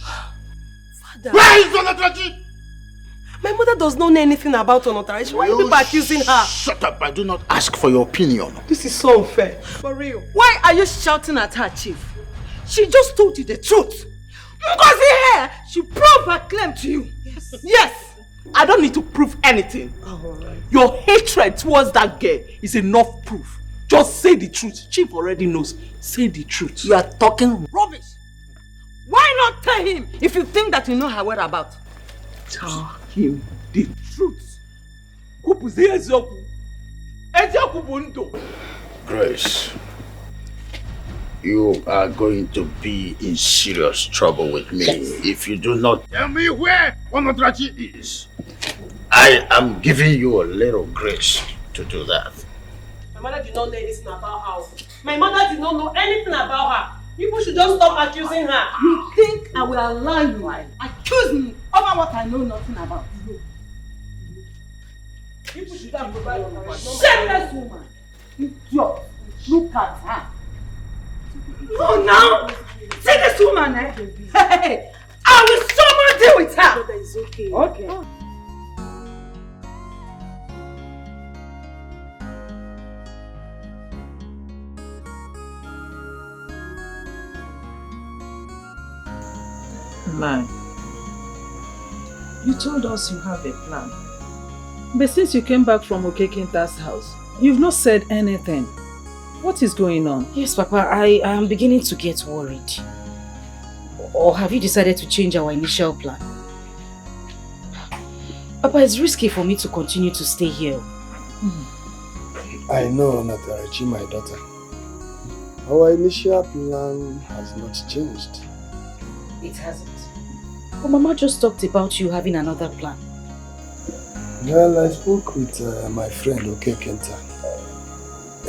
Father. Where is Onatrachi? My mother does not know anything about Onotrachi. Why are people accusing her? Shut up, I do not ask for your opinion. This is so unfair. For real. Why are you shouting at her, Chief? She just told you the truth. Because here, she proved her claim to you. Yes. I don't need to prove anything. Your hatred towards that girl is enough proof. Just say the truth. Chief already knows. Say the truth. You are talking rubbish. Why not tell him if you think that you know her whereabouts? Tell him the truth. Grace, you are going to be in serious trouble with me if you do not tell me where Onotrachi is. I am giving you a little grace to do that. My mother did not know anything about her. My mother did not know anything about her. People should just stop accusing her. You think I will allow you accuse me over what I know nothing about? People should have provided her. Shameless woman! Idiot! Look at her! No, now! See this woman, eh? Hey! I will someone deal with her! Mother is okay. Okay. Lie. You told us you have a plan. But since you came back from Okekinta's house, you've not said anything. What is going on? Yes, Papa, I am beginning to get worried. Or have you decided to change our initial plan? Papa, it's risky for me to continue to stay here. I know, Natarachi, my daughter. Our initial plan has not changed. It hasn't. But Mama just talked about you having another plan. Well, I spoke with my friend Kenta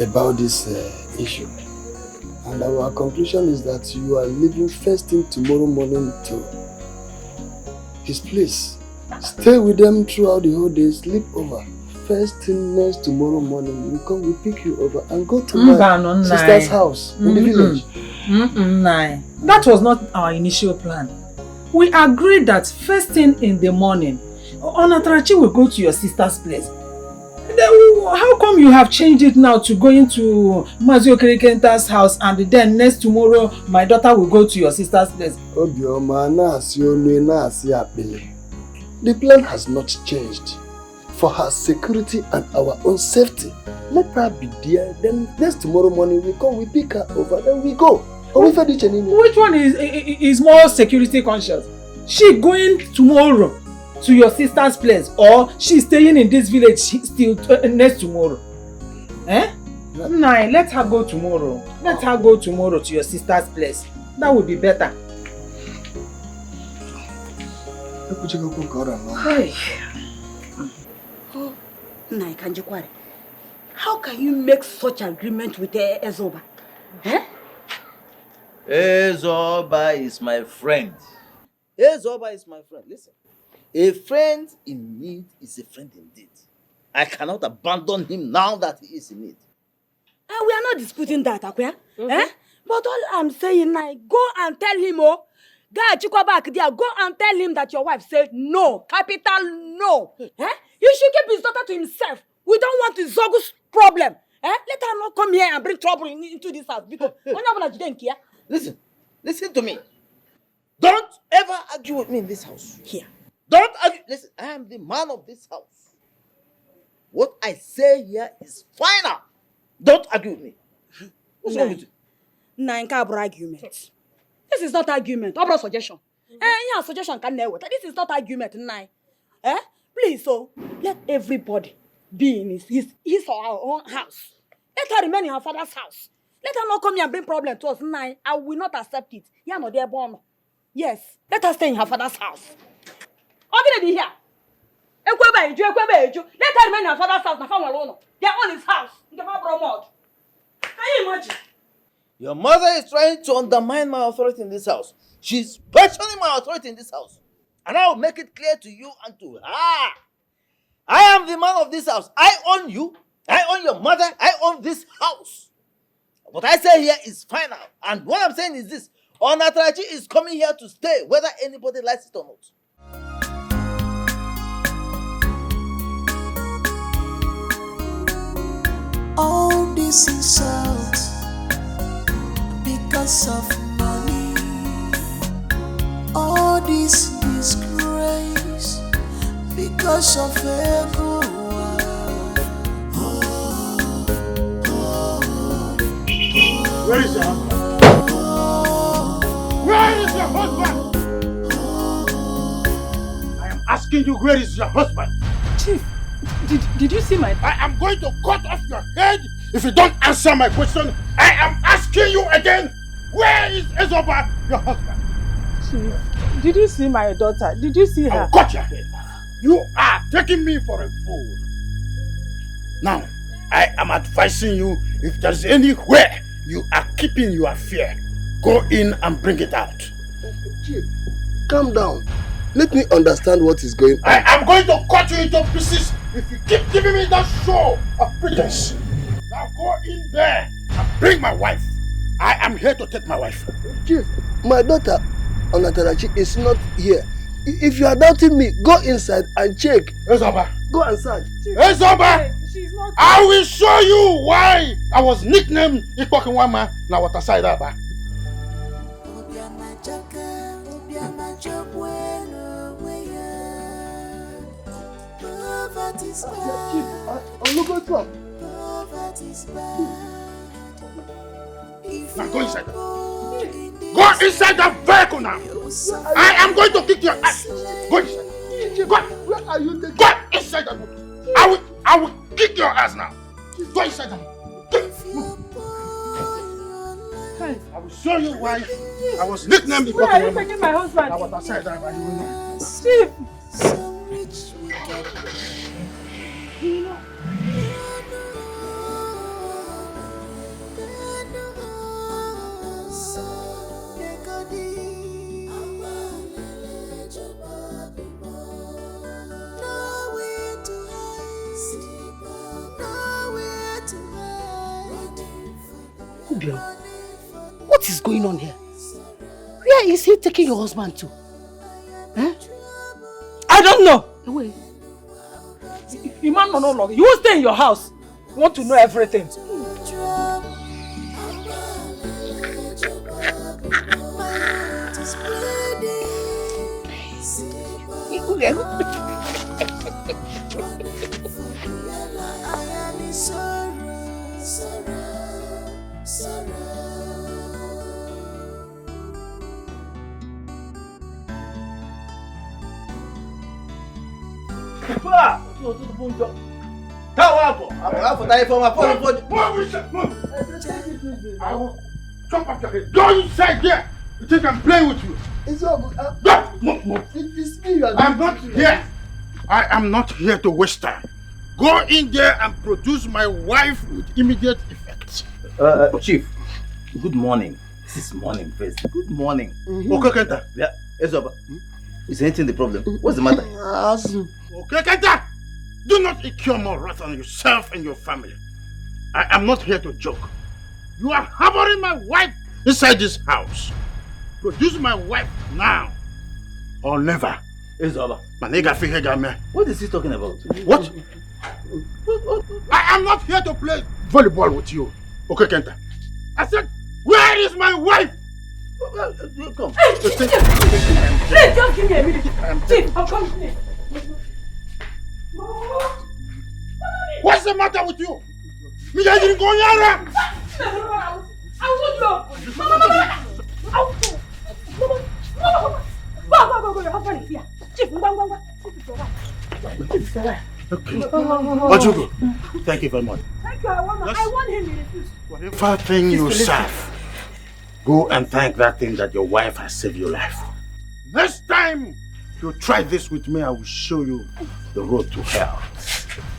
about this issue. And our conclusion is that you are leaving first thing tomorrow morning to his place. Stay with them throughout the whole day, sleep over. First thing next tomorrow morning, we come, we pick you over and go to my sister's house in the village. That was not our initial plan. We agreed that first thing in the morning, Onatarachi will go to your sister's place. How come you have changed it now to going to Mazio Kenta's house and then next tomorrow my daughter will go to your sister's place? The plan has not changed. For her security and our own safety. Let her be there, then next tomorrow morning we come, we pick her over, then we go. Which one is more security conscious? She going tomorrow to your sister's place or she staying in this village still next tomorrow? Eh? Nah, let her go tomorrow. Let her go tomorrow to your sister's place. That would be better. Hey. How can you make such agreement with Ezoba? Eh? Ezoba is my friend. Ezoba is my friend. Listen, a friend in need is a friend indeed. I cannot abandon him now that he is in need. We are not disputing that, Akwea. Eh? But all I'm saying now, go and tell him, back there, go and tell him that your wife said no, capital no. Eh? He should keep his daughter to himself. We don't want Zogu's problem. Eh? Let her not come here and bring trouble into this house. Because listen to me. Don't ever argue with me in this house. Here. Don't argue. Listen, I am the man of this house. What I say here is final. Don't argue with me. What's wrong with you? Argument. This is not argument. Or suggestion. Yeah, suggestion can never. This is not argument. Eh? Please, so let everybody be in his or our own house. Let her remain in her father's house. Let her not come here and bring problem to us. I will not accept it. Yeah, no, they're born. Yes, let her stay in her father's house. Already here. Let her remain in her father's house. They are on his house. Can you imagine? Your mother is trying to undermine my authority in this house. She's questioning my authority in this house. And I will make it clear to you and to her. I am the man of this house. I own you. I own your mother. I own this house. What I say here is final. And what I'm saying is this. Onatarachi is coming here to stay, whether anybody likes it or not. All this insult because of money. All this disgrace because of ego. Where is your husband? Where is your husband? I am asking you, where is your husband? Chief, did you see my... I am going to cut off your head if you don't answer my question. I am asking you again, where is Ezoba, your husband? Chief, did you see my daughter? Did you see her? I'll cut your head. You are taking me for a fool. Now, I am advising you, if there's anywhere you are keeping your fear, go in and bring it out. Chief, calm down. Let me understand what is going on. I am going to cut you into pieces if you keep giving me that show of pretense. Now go in there and bring my wife. I am here to take my wife. Chief, my daughter, Onatarachi, is not here. If you are doubting me, go inside and check. Ezoba. Go and search. Ezoba! She's not... I will show you why I was nicknamed Ikpokinwama na Wataside Aba. Now go inside. Go inside that vehicle now. I am going to kick your ass. Go inside. Go. Where are you taking? Go inside that vehicle. I will kick your ass now. Go inside them. I will show you why I was nicknamed the Where are you taking my husband? I was outside that, but you will know. Chief! What is going on here? Where is he taking your husband to? Eh? I don't know. Wait. You man no longer. You will stay in your house. You want to know everything. I will chop off your head. Go inside there. You think I'm playing with you? It's all good. It's me you are I'm not here. I am not here to waste time. Go in there and produce my wife with immediate effect. Chief, good morning. This is morning first. Good morning. Okay, Kenta. Yeah, Ezoba. Is anything the problem? What's the matter? Okay, Kenta. Do not incur more wrath on yourself and your family. I am not here to joke. You are harboring my wife inside this house. Produce my wife now or never. Ezoba. What is he talking about? What? I am not here to play volleyball with you. Okay, Kenta. I said, where is my wife? Come. Please, just give me a minute. Chief, I'm coming here. What's the matter with you? Me didn't go here. Ojugo, thank you very much. Thank you, I want him to refuse. Whatever thing you serve, go and thank that thing that your wife has saved your life. Next time you try this with me, I will show you the road to hell.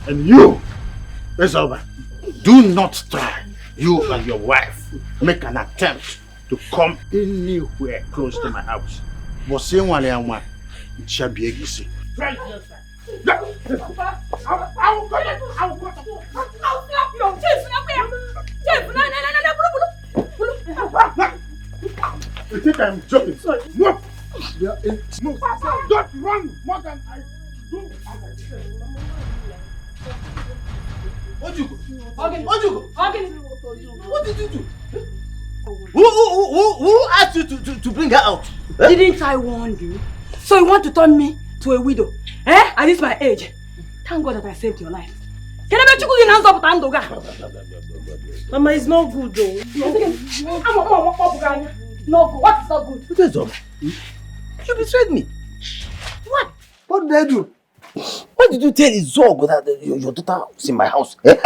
And you, Ezoba, do not try, you and your wife, make an attempt to come anywhere close to my house. But say one and it shall be easy. Try it next time. I will slap you. Chief, no. You think I'm joking? Move! Move! Don't run more than I do. What did you do? Who asked you to bring her out? Didn't I warn you? So you want to turn me to a widow? Eh? At this my age. Thank God that I saved your life. Can I bet you good in hands up with Mama, it's not good though. No good. What is not good? What is up? You betrayed me. What? What did I do? What did you tell Izog that your daughter was in my house? Eh?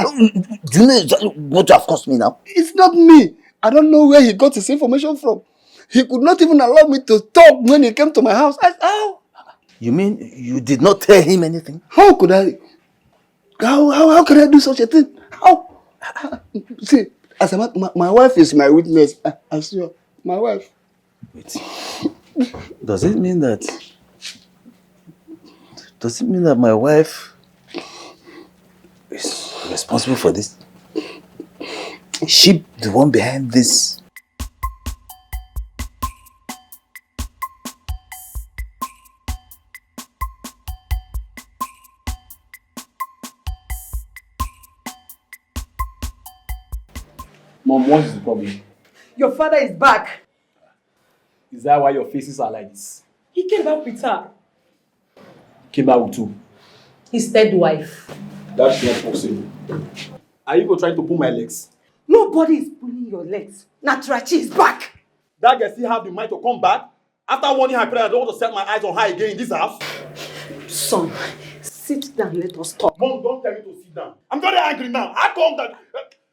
Do you know exactly what you have cost me now? It's not me. I don't know where he got his information from. He could not even allow me to talk when he came to my house. How? You mean you did not tell him anything? How could I? How can I do such a thing? How? See, as my wife is my witness. I swear, my wife. Wait. Does it mean that my wife is responsible for this? Is she the one behind this? Mom, what is the problem? Your father is back. Is that why your faces are like this? He came back with her. Came back with who? His third wife. That's not possible. Are you going to try to pull my legs? Nobody is pulling your legs. Natrachi is back. That girl still have the mind to come back? After warning her parents, I don't want to set my eyes on her again in this house? Son, sit down, let us talk. Mom, don't tell me to sit down. I'm very angry now. How come that...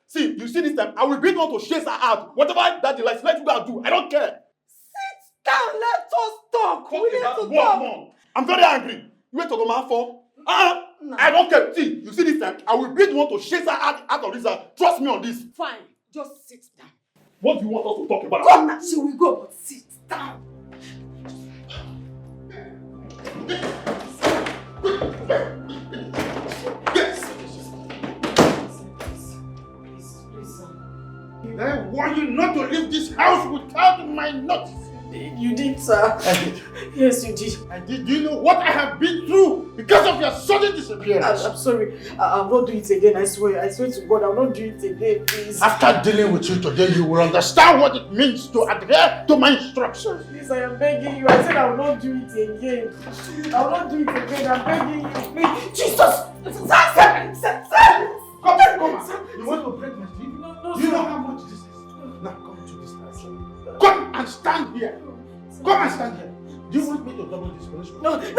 see, you see this time, I will beat one to chase her out. Whatever that likes, let you go and do. I don't care. Sit down, let us talk. We need to talk. Mom, I'm very angry. You wait to go man for? No. I don't care. See, you see this time, I will beat one to chase her out of this house. Trust me on this. Fine, just sit down. What do you want us to talk about? Come now, she will go, but sit down. I want you not to leave this house without my notice. You did, sir. I did. Yes, you did. I did. Do you know what I have been through because of your sudden disappearance? I'm sorry. I'll not do it again. I swear. I swear to God, I'll not do it again, please. After dealing with you today, you will understand what it means to adhere to my instructions. Please, I am begging you. I said I will not do it again. I will not do it again. I'm begging you. Please. Jesus! Sir! Come on. You want to break my sleep? No, you know how much this is. Now come to this house. Come and stand here. Come and stand here. Do you want me to double this punishment? No. Please,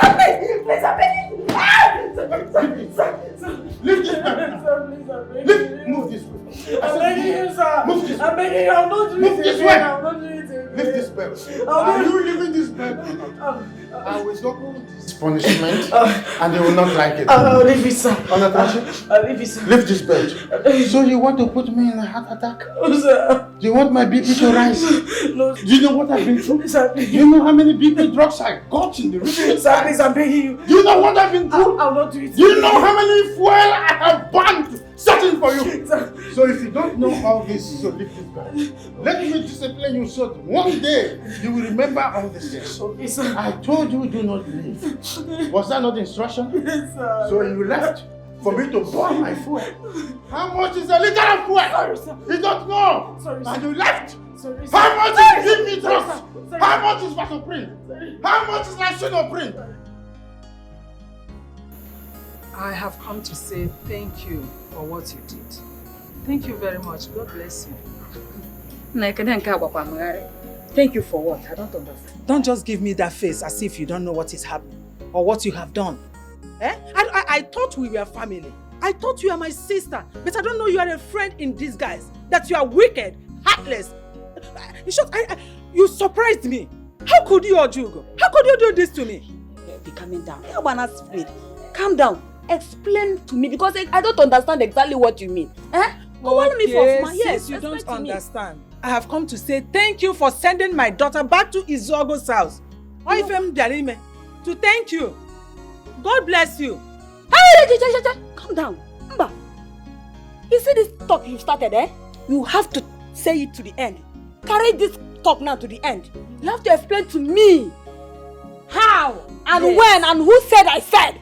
I'm begging you. Leave this bed. Move this way. I'm begging you, sir. Move this way. I'm begging you. I'll not do it this again. way. I'll not do it again. Leave this bed. Are you leaving this bed or not? I will double this punishment and they will not like it. I'll leave it, sir. I'll leave it, sir. Leave this bed. So you want to put me in a heart attack? No, sir. Do you want my BP to rise? No. Do you know what I've been through? Sir, do you know how many BP drugs I got in the recent Sir, please, I'm begging you. Do you know what I've been through? I'll not do it. Do you know how many fuel I have burned searching for you? So if you don't know all this, so leave this bed. Let me discipline you so that one day you will remember all this things. Okay, sir. I told you do not leave. Was that not the instruction? Yes, sir. So you left for me to burn my fuel. How much is a liter of fuel? Sorry, sir. You don't know. Sorry, sir. And you left. Sorry, sir. How much is give me drugs? Sorry. How much is vasoprene? How much is lisinoprene? I have come to say thank you for what you did. Thank you very much. God bless you. Thank you for what? I don't understand. Don't just give me that face as if you don't know what is happening or what you have done. I thought we were family. I thought you are my sister, but I don't know you are a friend in disguise. That you are wicked, heartless. In short, you surprised me. How could you, Ojugo? How could you do this to me? Be calming down. Calm down. Explain to me because I don't understand exactly what you mean. Yes, you don't understand. I have come to say thank you for sending my daughter back to Izogo's house. To thank you. God bless you. Hey, calm down. Mba. You see this talk you started, You have to say it to the end. Carry this talk now to the end. You have to explain to me how and when and who said I said.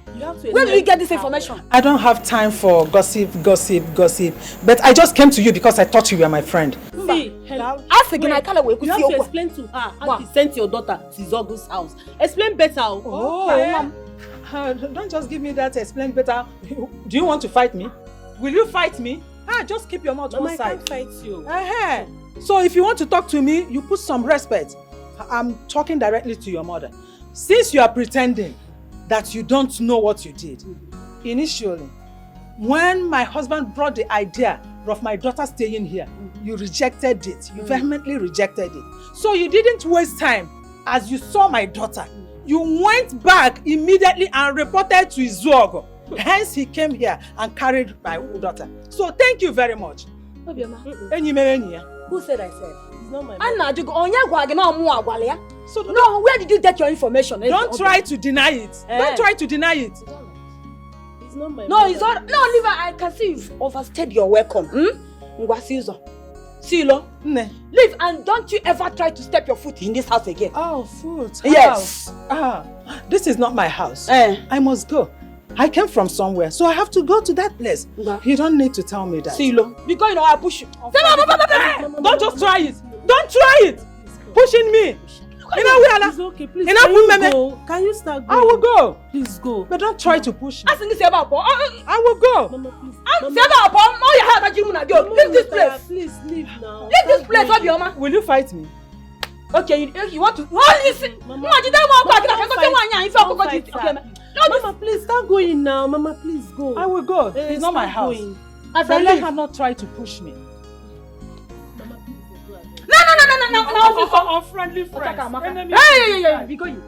Where did you get this information? I don't have time for gossip. But I just came to you because I thought you were my friend. See, ask again, I can't wait. You have to explain to her how you sent your daughter to Zogo's house. Explain better. Don't just give me that explain better. Do you want to fight me? Will you fight me? Just keep your mouth one side. I can't fight you. So if you want to talk to me, you put some respect. I'm talking directly to your mother. Since you are pretending that you don't know what you did, initially, when my husband brought the idea of my daughter staying here, you rejected it. You vehemently rejected it. So you didn't waste time. As you saw my daughter, you went back immediately and reported to Izuogo. Hence, he came here and carried my daughter. So thank you very much. Who said I said? It's not my mother. So no, where did you get your information? Don't try to deny it. Don't try to deny it. It's not my No, it's not. No, Oliver, I can see you've overstayed your welcome. Silo, leave and don't you ever try to step your foot in this house again. Oh, foot? Yes. This is not my house. I must go. I came from somewhere, so I have to go to that place. You don't need to tell me that. Silo, because you know I push you. Don't just try it. Don't try it. Pushing me. It's okay, please. Can you go? Can you start going? I will go. Please go. But don't try to push me. I will go. Mama, please. Leave this place. Please leave now. Leave this place, Obioma. Will you fight me? Okay, you want to... Oh, listen! Mama, please, start going now. Mama, please go. I will go. It's not my house. Let her not try to push me. No. Unfriendly friends. Hey, be going.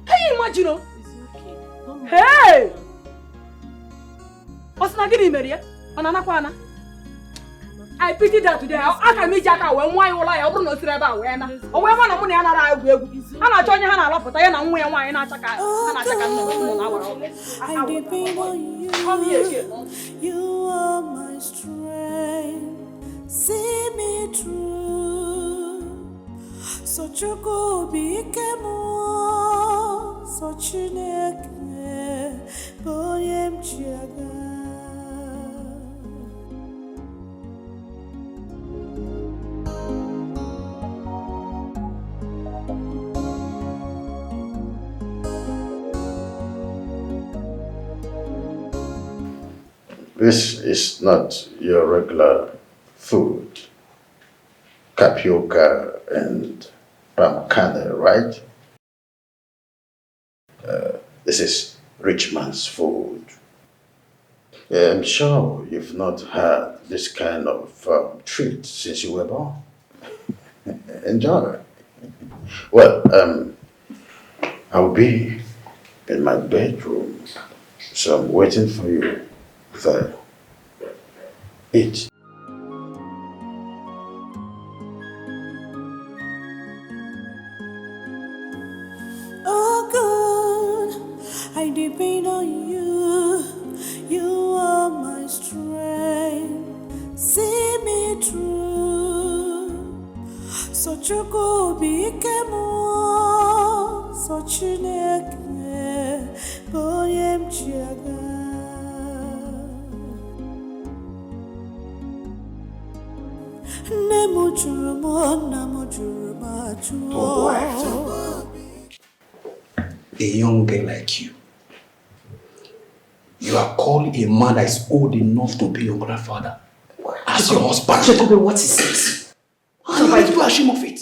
Hey, imagine. Hey! What's not getting married? I pity that today. I can meet Jacka when why will I open no about when I want to money and I will. I'm not joining Hannah, but I am where wine I check out. I depend on you. You are my strength. See me through. So Choko became so Chineke. Boyem Chiaga. This is not your regular food. Tapioca and palm kernel, right? This is rich man's food. I'm sure you've not had this kind of treat since you were born. Enjoy. Well, I'll be in my bedroom, so I'm waiting for you there. Eat. Oh God, I depend on you. You are my strength. See me through. So Choko became so Chineke. Boyem Chiaga. A young girl like you are calling a man that is old enough to be your grandfather as your husband. Jacob, what is it? How are you ashamed of it?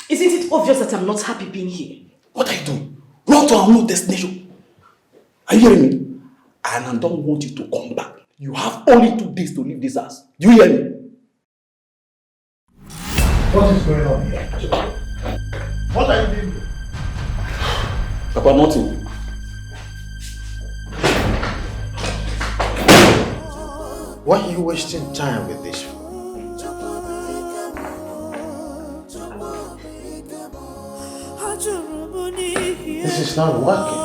Isn't it obvious that I'm not happy being here? What are you doing? Run to our new destination. Are you hearing me? And I don't want you to come back. You have only 2 days to leave this house. Do you hear me? What is going on here? What are you doing? Papa, nothing. Why are you wasting time with this? This is not working.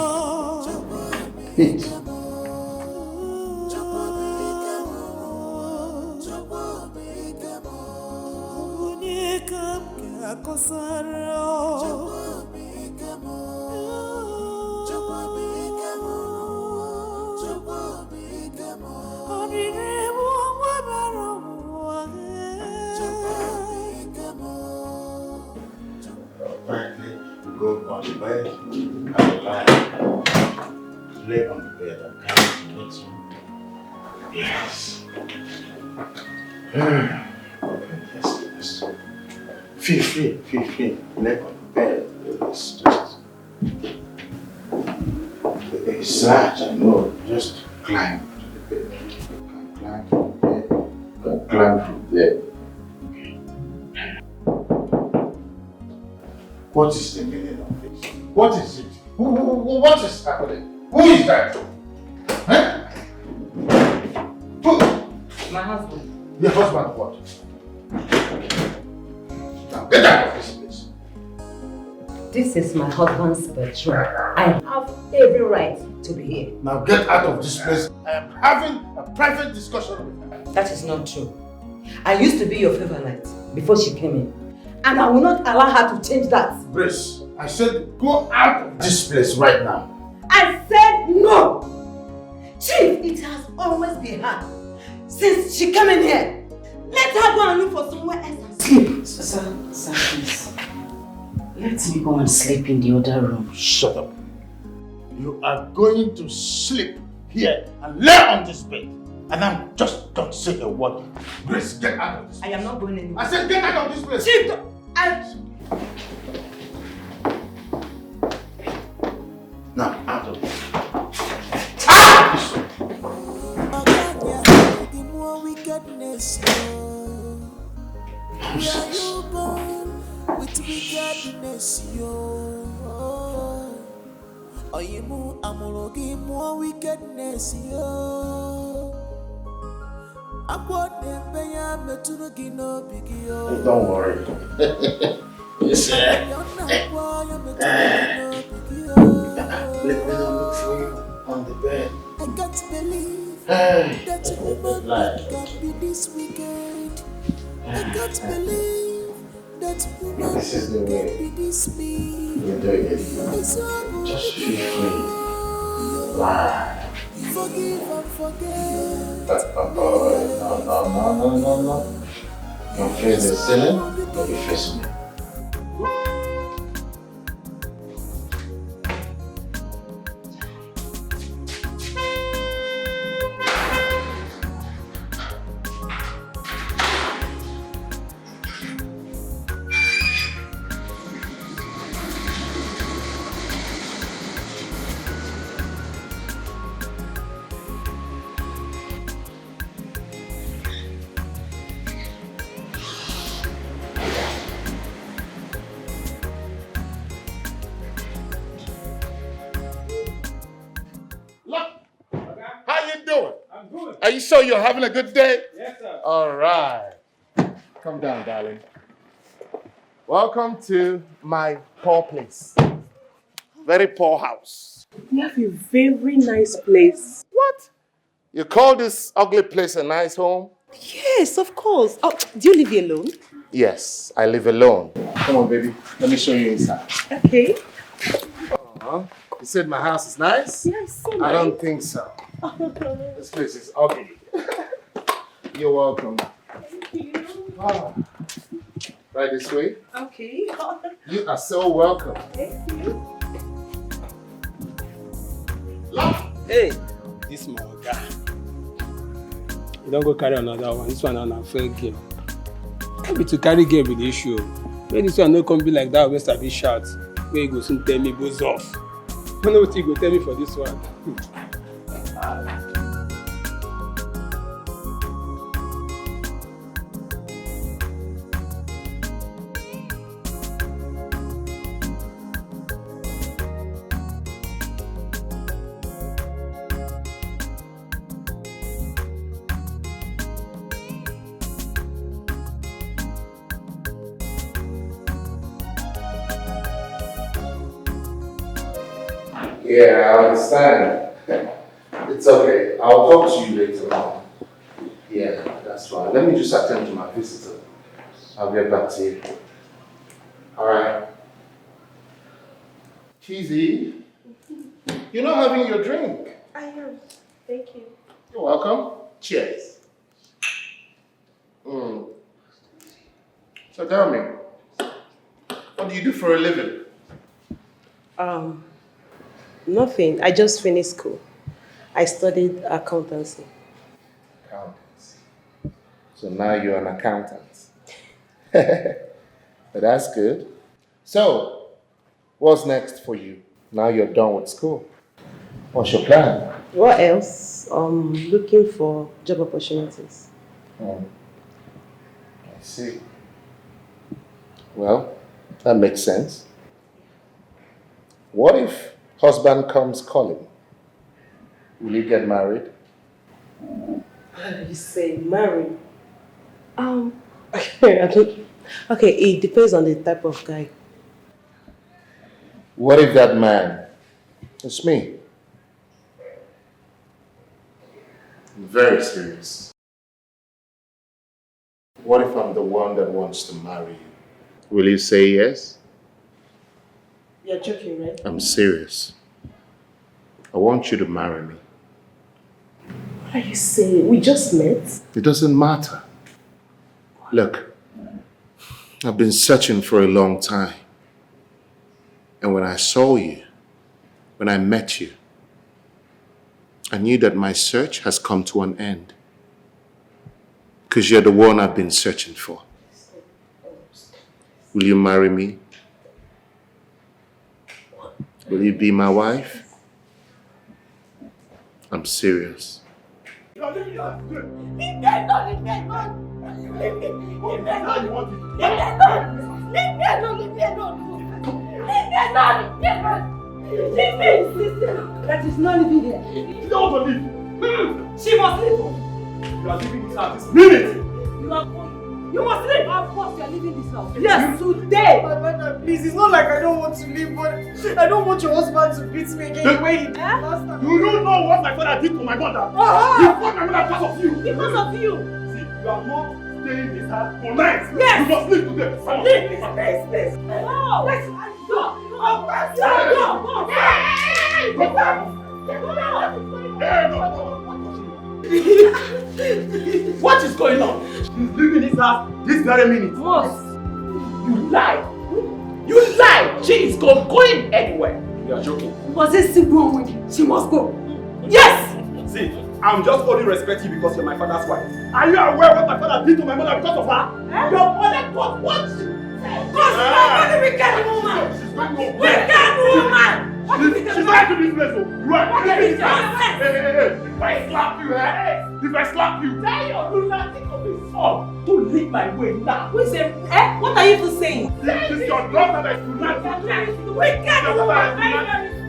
Eat. Go on the bed, lay on the bed, I'm coming to get you. Yes. Yes. Feel free, lay on the bed. It's large, I know, just climb to the bed. Climb from there, climb from there. What is the meaning of this? What is it? What is happening? Who is that? Huh? Who? My husband. Your husband what? Now get out of this place. This is my husband's bedroom. I have every right to be here. Now get out of this place. I am having a private discussion with her. That is not true. I used to be your favorite before she came in. And I will not allow her to change that. Grace, I said go out of this place right now. I said no! Chief, it has always been her. Since she came in here. Let her go and look for somewhere else and sleep. Sir, please. Let me go and sleep in the other room. Shut up. You are going to sleep here and lay on this bed. And now just don't say a word. Grace, get out of this place. I am not going anywhere. I said get out of this place. Chief, Now, out of this. The more wickedness, where you born with wickedness, yo. Oyimu amorogi more wickedness, yo. Don't worry. Listen. Let me look for you on the bed. I can't believe that a woman can be this wicked. I can't believe that a woman can be this mean. You're doing it. Just feel free. Lie. Forgive and forget. No. Your face is sinning, but you face me. Are you sure you're having a good day? Yes, sir. All right. Come down, darling. Welcome to my poor place. Very poor house. We have a very nice place. What? You call this ugly place a nice home? Yes, of course. Oh, do you live here alone? Yes, I live alone. Come on, baby. Let me show you inside. Okay. You said my house is nice? Yeah, it's so nice. I don't think so. This place is ugly. You're welcome. Thank you. Right this way. Okay. You are so welcome. Thank you. Hey, this my guy. You don't go carry another one. This one on a fair girl. Maybe to carry girl with the issue. Maybe this one no come be like that. We start be shout. Where you go soon tell me goes off. I don't know what you go tell me for this one. Yeah, I understand. It's okay. I'll talk to you later on. Yeah, that's fine. Let me just attend to my visitor. I'll get back to you. All right. Chizzy, you're not having your drink. I am. Thank you. You're welcome. Cheers. So tell me, what do you do for a living? Nothing. I just finished school. I studied accountancy. Accountancy. So now you're an accountant. But that's good. So, what's next for you? Now you're done with school. What's your plan? What else? Looking for job opportunities. I see. Well, that makes sense. What if husband comes calling? Will you get married? You say marry? Okay, okay, it depends on the type of guy. What if that man is me? I'm very serious. What if I'm the one that wants to marry you? Will you say yes? You're joking, right? I'm serious. I want you to marry me. What are you saying? We just met? It doesn't matter. Look, I've been searching for a long time. And when I saw you, when I met you, I knew that my search has come to an end. Because you're the one I've been searching for. Will you marry me? Will you be my wife? I'm serious. That is not living here. You don't want to leave. She must leave. You are leaving this house this minute. You must leave. Of course, you are leaving this house. Yes, today. But mother, please, it's not like I don't want to leave, but I don't want your husband to beat me again the way he did last time. Do you know what my father did to my mother? You fought my mother because of you. Because of you. See, you are not staying in this house for night. Yes. You must leave today. Leave this place, please. No. Let's go. What is going on? She's leaving this house this very minute. Yes. You lie. You lie. She is going anywhere. You are joking. Was it simple with you? She must go. Yes. See, I'm just only respecting you because you're my father's wife. Are you aware what my father did to my mother because of her? Your mother got what? Because my mother wicked woman. Wicked woman. She's not to this place. You are leaving this house. Hey. If I slap you, if I slap you, tell your lunatic of a son to leave my way now. Who is it? What are you even saying? This is your daughter that is lunatic. Wicked woman.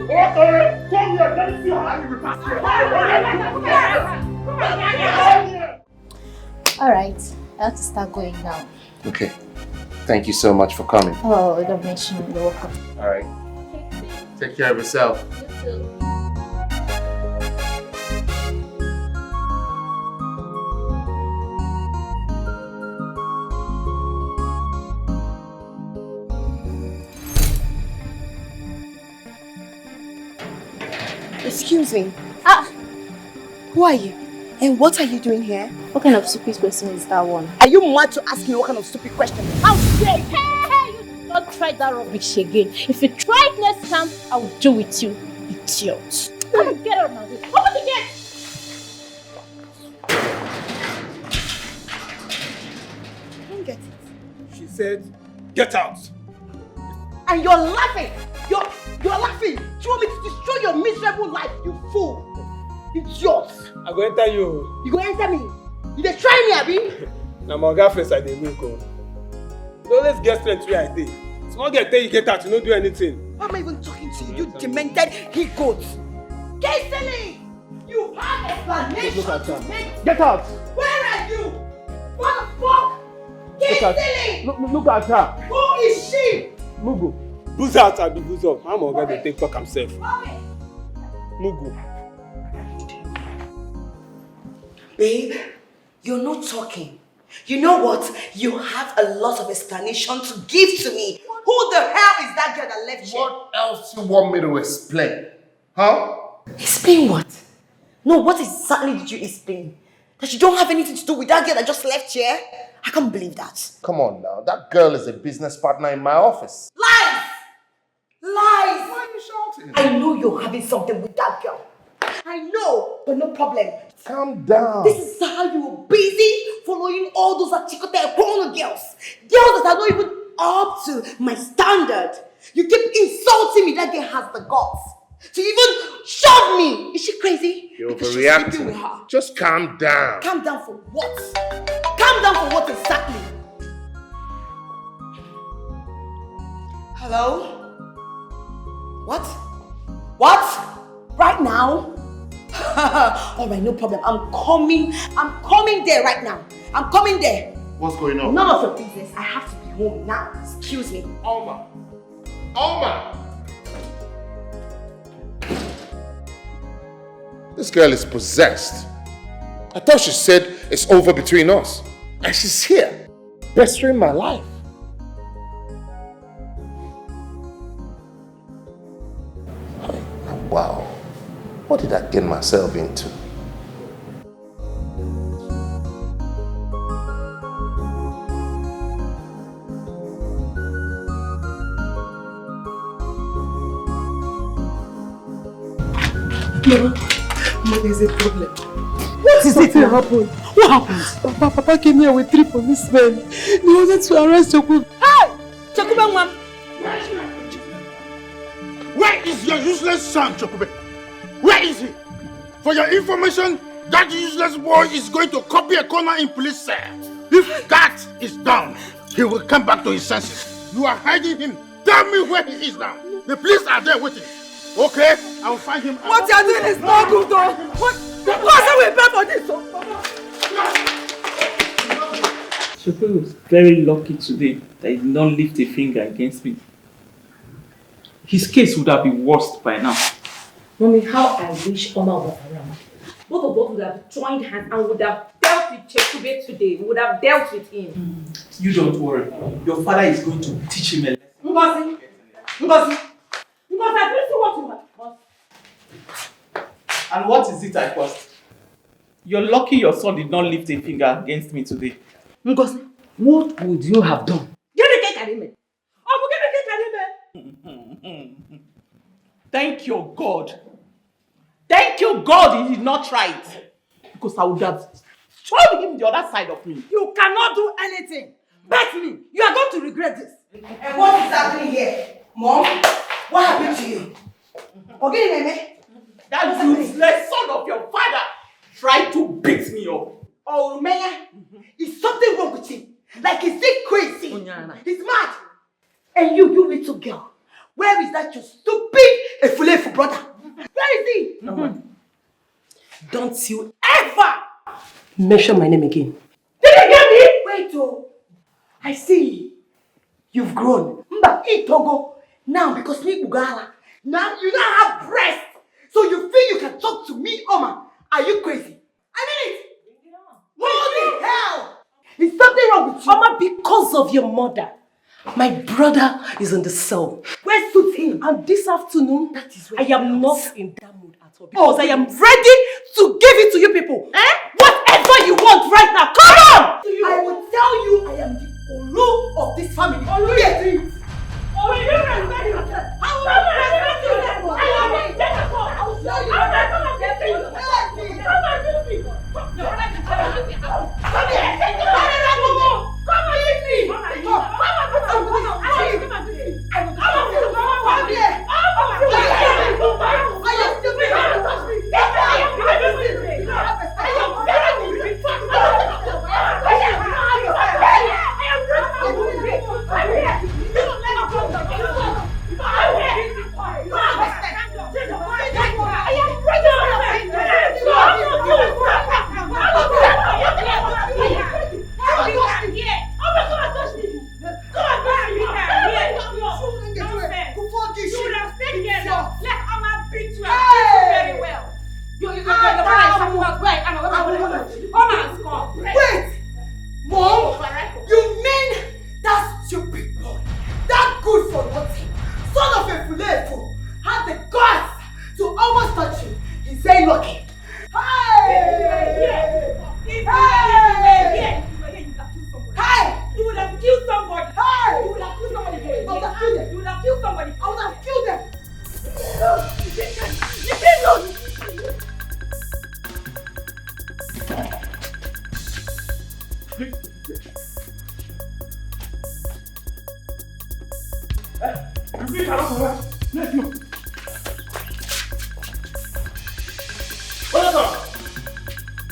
Okay, come here. Let me see how you will pass here. Alright, I have to start going now. Okay. Thank you so much for coming. Oh, don't mention it. You're welcome. All right. Take care of yourself. You too. Excuse me. Who are you? And what are you doing here? What kind of stupid question is that one? Are you mad to ask me what kind of stupid question? How dare you? Hey, you don't try that rubbish again. If you try it next time, I will do with you, idiot. Come on, get out of my way. Open the gate! I don't get it. She said, get out. And you're laughing. You're laughing. Do you want me to destroy your miserable life, you fool? Idiot. I go enter you. You go enter me? You dey try me, abi? Na my oga face I dey wake up. You always get strength where I dey. Small girl tell you get out, you no do anything. Why am I even talking to you? You demented he-goat. Get silly! You have explanation to make. Get out! Where are you? What the fuck? Get silly! Look at her. Who is she? Mugu. Booze out and be booze up. I'm oga dey take talk himself. Mugu. Babe, you're not talking. You know what? You have a lot of explanation to give to me. Who the hell is that girl that left you? What else you want me to explain? Huh? Explain what? No, what exactly did you explain? That you don't have anything to do with that girl that just left here? I can't believe that. Come on now. That girl is a business partner in my office. Lies! Lies! Why are you shouting? I know you're having something with that girl. I know, but no problem. Calm down. This is how you were busy following all those Achikote porno girls. Girls that are not even up to my standard. You keep insulting me. That girl has the guts to even shove me. Is she crazy? You're Because she's sleeping overreacting. with her. Just calm down. Calm down for what? Calm down for what exactly? Hello? What? What? Right now? Alright, no problem. I'm coming there right now. I'm coming there. What's going on? None of your business. I have to be home now. Excuse me. Alma. This girl is possessed. I thought she said it's over between us. And she's here, pestering my life. Wow. What did I get myself into? No, there's a problem. What is it now? Happened? What happened? Papa came here with 3 policemen. They wanted to arrest Chokube. Hey! Chokube, ma'am. Where is your useless son, Chokube? Where is he? For your information, that useless boy is going to copy a corner in police cell. If that is done, he will come back to his senses. You are hiding him. Tell me where he is now. The police are there waiting. Okay, I will find him. What you are doing is not good, though. What we pay for this? Chokube was very lucky today that he did not lift a finger against me. His case would have been worse by now. Mommy, how I wish Oma was around. Both of us would have joined hands and would have dealt with Chokube today. We would have dealt with him. You don't worry. Your father is going to teach him a lesson. Ngozi! Ngozi! Ngozi, I don't see what you want. And what is it I caused? You're lucky your son did not lift a finger against me today. Ngozi, what would you have done? Thank your God. Thank you, God, he did not try it. Because I would have shown him the other side of me. You cannot do anything. Bet me, you are going to regret this. And what is happening here? Mom, what happened to you? Okay, Meme? That useless son of your father tried to beat me up. Oh, Meme, is something wrong with him? Like, is he crazy? He's mad. And you little girl, where is that your stupid Efulefu brother? Where is he? Don't you ever mention my name again. Did you get me? Wait, oh. I see. You've grown. Mba, Togo. Now, because me Ugala, now you now have breast. So you feel you can talk to me, Oma. Are you crazy? I mean it. What the hell? Is something wrong with you? Oma, because of your mother. My brother is in the cell. Where suits him? And this afternoon, I am not in that mood at all. Because I am ready to give it to you people. Whatever you want right now, come on! I will tell you I am the Olu of this family. Olu, yes, please. Oh, you respect yourself. I will respect yourself. I will respect yourself. I will show you. I will come and get you. Come and do me. Come here. Come here. Come and leave me. Come and put some money on me. Come and do me. I will come here. Come here. I am stupid. Don't touch me. Wait! Mom, you mean that stupid boy, that good for nothing, son of a Fulefu, had the guts to almost touch you? He's very lucky. Hey! Hey! You would have killed somebody. Hey! You would have killed somebody. I would have killed them. You would have killed somebody. I would have killed them. You didn't know.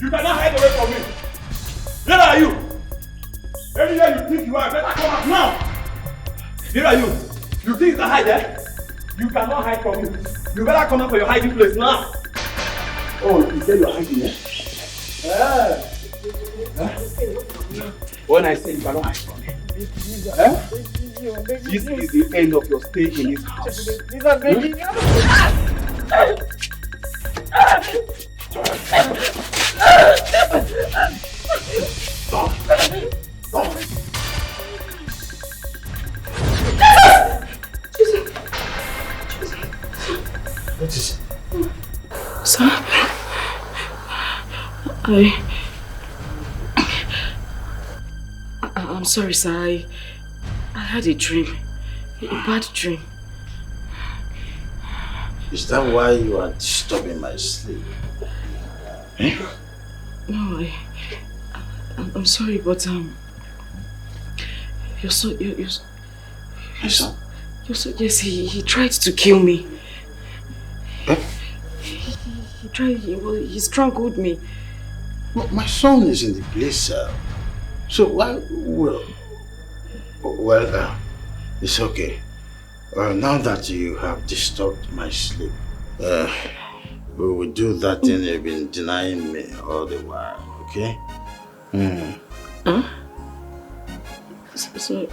You cannot hide away from me. Where are you? Anywhere you think you are, better come out now. Here are you. You think you can hide there? You cannot hide from me. You better come out for your hiding place now. Oh, you said you are hiding there? When I say you cannot hide from me. This is the end of your stay in this house. What is it? Sir, I'm sorry, sir. I had a dream. A bad dream. Is that why you are disturbing my sleep? No, I'm sorry, but your son, yes, he tried to kill me. He tried, he strangled me. Well, my son is in the place, sir. So why, it's okay. Now that you have disturbed my sleep, we will do that thing you've been denying me all the while, okay? Huh? So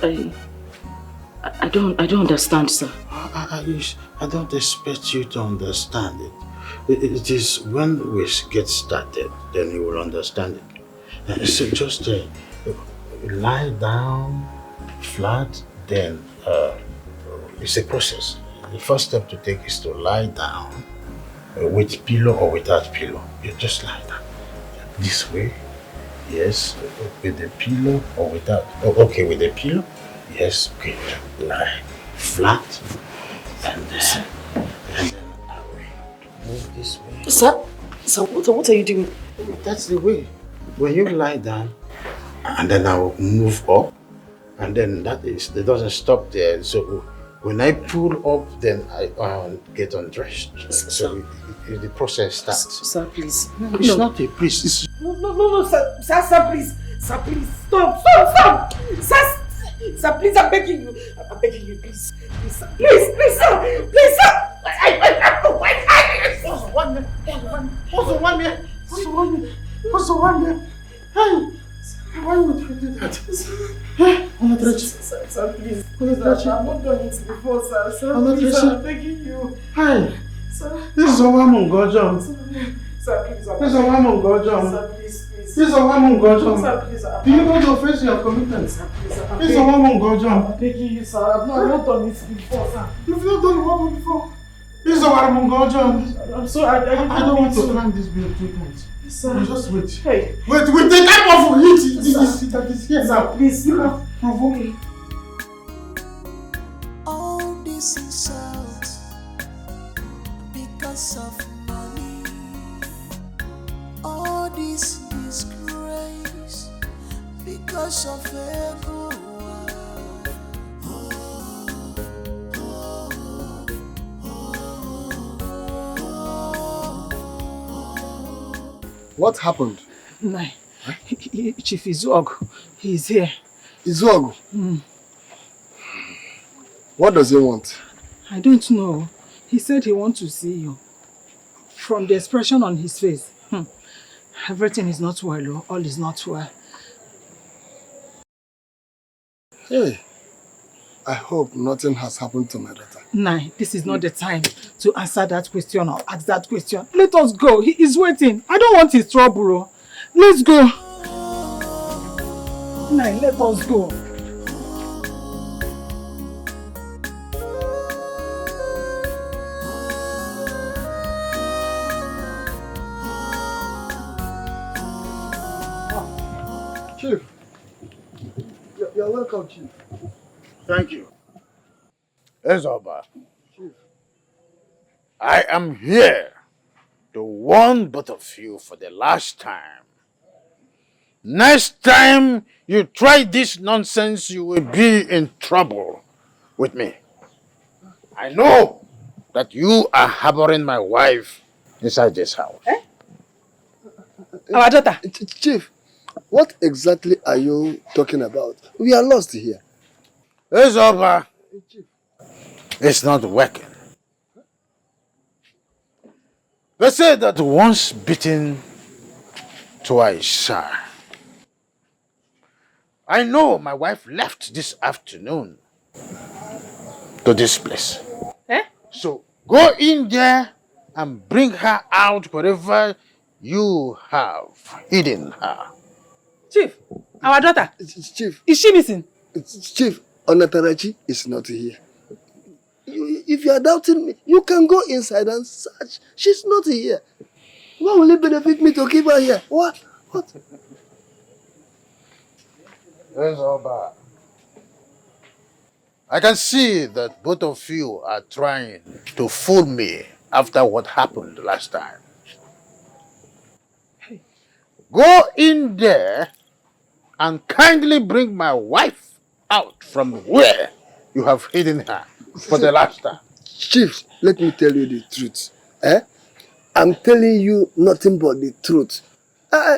I don't understand, sir. I don't expect you to understand it. It is when we get started, then you will understand it. So just lie down flat, then it's a process. The first step to take is to lie down with pillow or without pillow. You just lie down. This way, yes, with the pillow or without. Oh, okay, with the pillow, yes, okay. Lie flat, and then move this way. Sir, what are you doing? That's the way. When you lie down, and then I will move up, and then it doesn't stop there. So when I pull up, then I get undressed. So the process starts. Sir, please. It's not a priest. It's No, sir, please. Sir, please, stop. Sir, please, I'm begging you. Please, sir. Please, sir. What's the one here? Hey, why would you do that? Sir, please. I've not done it before, sir. Sir, please, I'm begging you. Hi. Sir. This is a woman, Gojam. Sir, please, This is a woman, Gojam. Sir, please. This is a woman, Gojam. Sir, please. Do you know the offense you have committed? Sir, please. This is a woman, Gojam. I'm begging you, sir. I've not done it before, sir. You've not done what before? This is a woman, Gojam. I'm sorry, I don't want to climb this building 3 times. Sir. Just wait. Hey. Wait, the type of heat that is here. Sir, please. You have provoked me. All this insult because of money. All this disgrace because of ego. What happened? Nah, Chief Izog, he's here. Izog? What does he want? I don't know. He said he wants to see you. From the expression on his face, everything is not well, oh. All is not well. Hey, I hope nothing has happened to my daughter. Nah, this is not the time to answer that question or ask that question. Let us go. He is waiting. I don't want his trouble. Oh. Let's go. Nah, let us go. Chief, you're welcome, Chief. Thank you. Ezoba, I am here to warn both of you for the last time. Next time you try this nonsense, you will be in trouble with me. I know that you are harboring my wife inside this house. Our daughter. Chief, what exactly are you talking about? We are lost here. Ezoba, it's not working. They say that once bitten, twice shy. I know my wife left this afternoon to this place. So go in there and bring her out wherever you have hidden her. Chief, our daughter. Chief. Is she missing? Chief, Onatarachi is not here. If you are doubting me, you can go inside and search. She's not here. Why will it benefit me to keep her here? What? That's all bad. I can see that both of you are trying to fool me after what happened last time. Go in there and kindly bring my wife out from where you have hidden her for the last time. Chief, let me tell you the truth. I'm telling you nothing but the truth.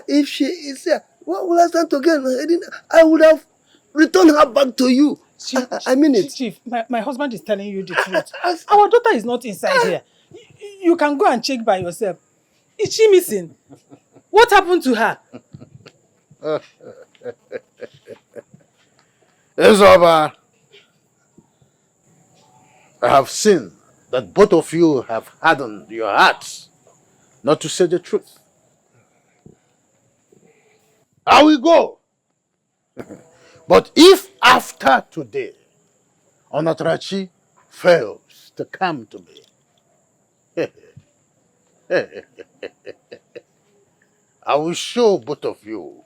If she is here, what will I stand to gain? I would have returned her back to you. I mean it. Chief, my husband is telling you the truth. Our daughter is not inside here. You can go and check by yourself. Is she missing? What happened to her? Ezoba, I have seen that both of you have hardened your hearts not to say the truth. I will go. But if after today, Onatrachi fails to come to me, I will show both of you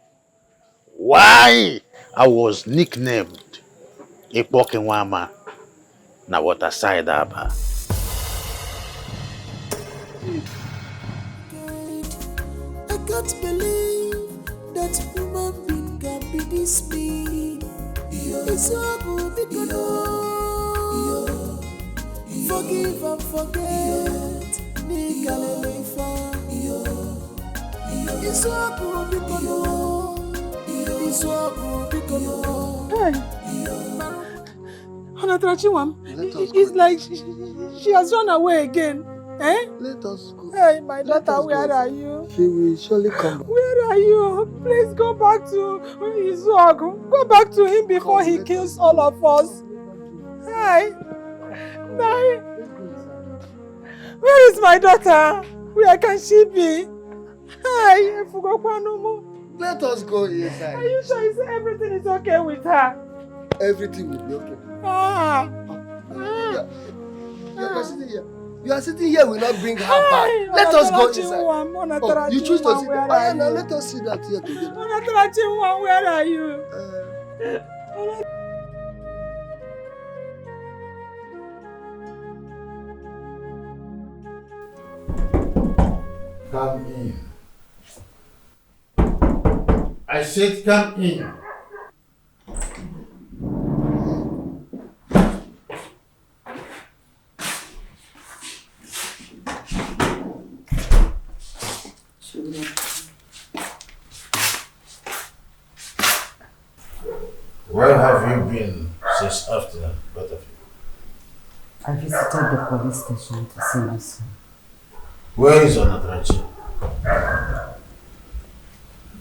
why I was nicknamed Ikpokinwama na waterside Aba. I can't believe that human being can be this mean. It's so good because forgive and forget. It's so good because it's so good because Onatrachiwam, it's like she has run away again. Let us go. Hey, my daughter, where are you? She will surely come back. Where are you? Please go back to Izuagu. Go back to him before he kills all of us. Hi. Nai. Where is my daughter? Where can she be? Hi. Let us go inside. Are you sure everything is okay with her? Everything will be okay. You are sitting here, will not bring her back. Let us go inside. Oh, you choose to sit there. Now let us sit that here together. Where are you? Come in. I said come in. Where have you been since afternoon, both of you? I visited the police station to see my son. Where is Onatrachi?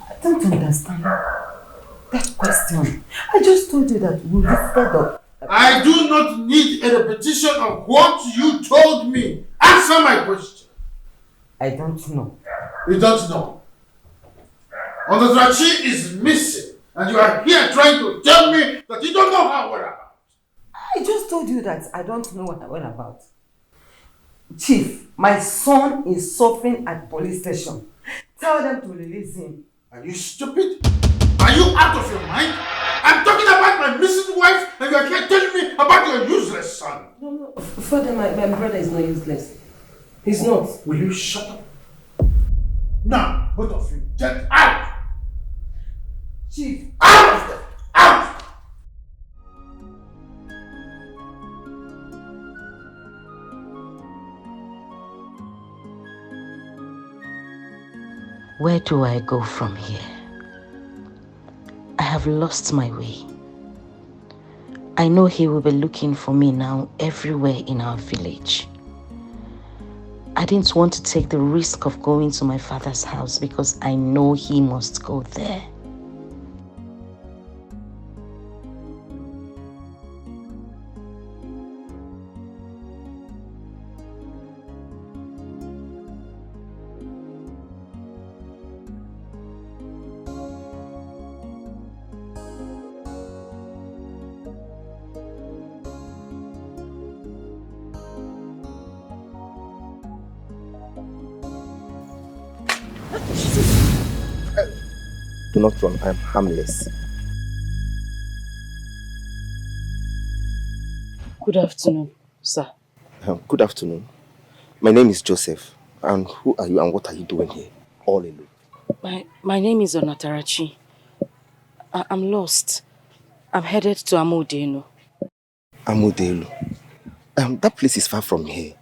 I don't understand that question. I just told you that we visited the... I do not need a repetition of what you told me. Answer my question. I don't know. You don't know. Onatrachi is missing. And you are here trying to tell me that you don't know her whereabouts. I just told you that I don't know what about. Chief, my son is suffering at police station. Tell them to release him. Are you stupid? Are you out of your mind? I'm talking about my missing wife and you are here telling me about your useless son. No. Father, my brother is not useless. He's not. Will you shut up? Now, both of you, get out! Chief. Out of there! Out! Where do I go from here? I have lost my way. I know he will be looking for me now everywhere in our village. I didn't want to take the risk of going to my father's house because I know he must go there. Do not run, I am harmless. Good afternoon, sir. Good afternoon. My name is Joseph. And who are you and what are you doing here? All alone. My name is Onatarachi. I'm lost. I'm headed to Amodeno. Amodelo. That place is far from here.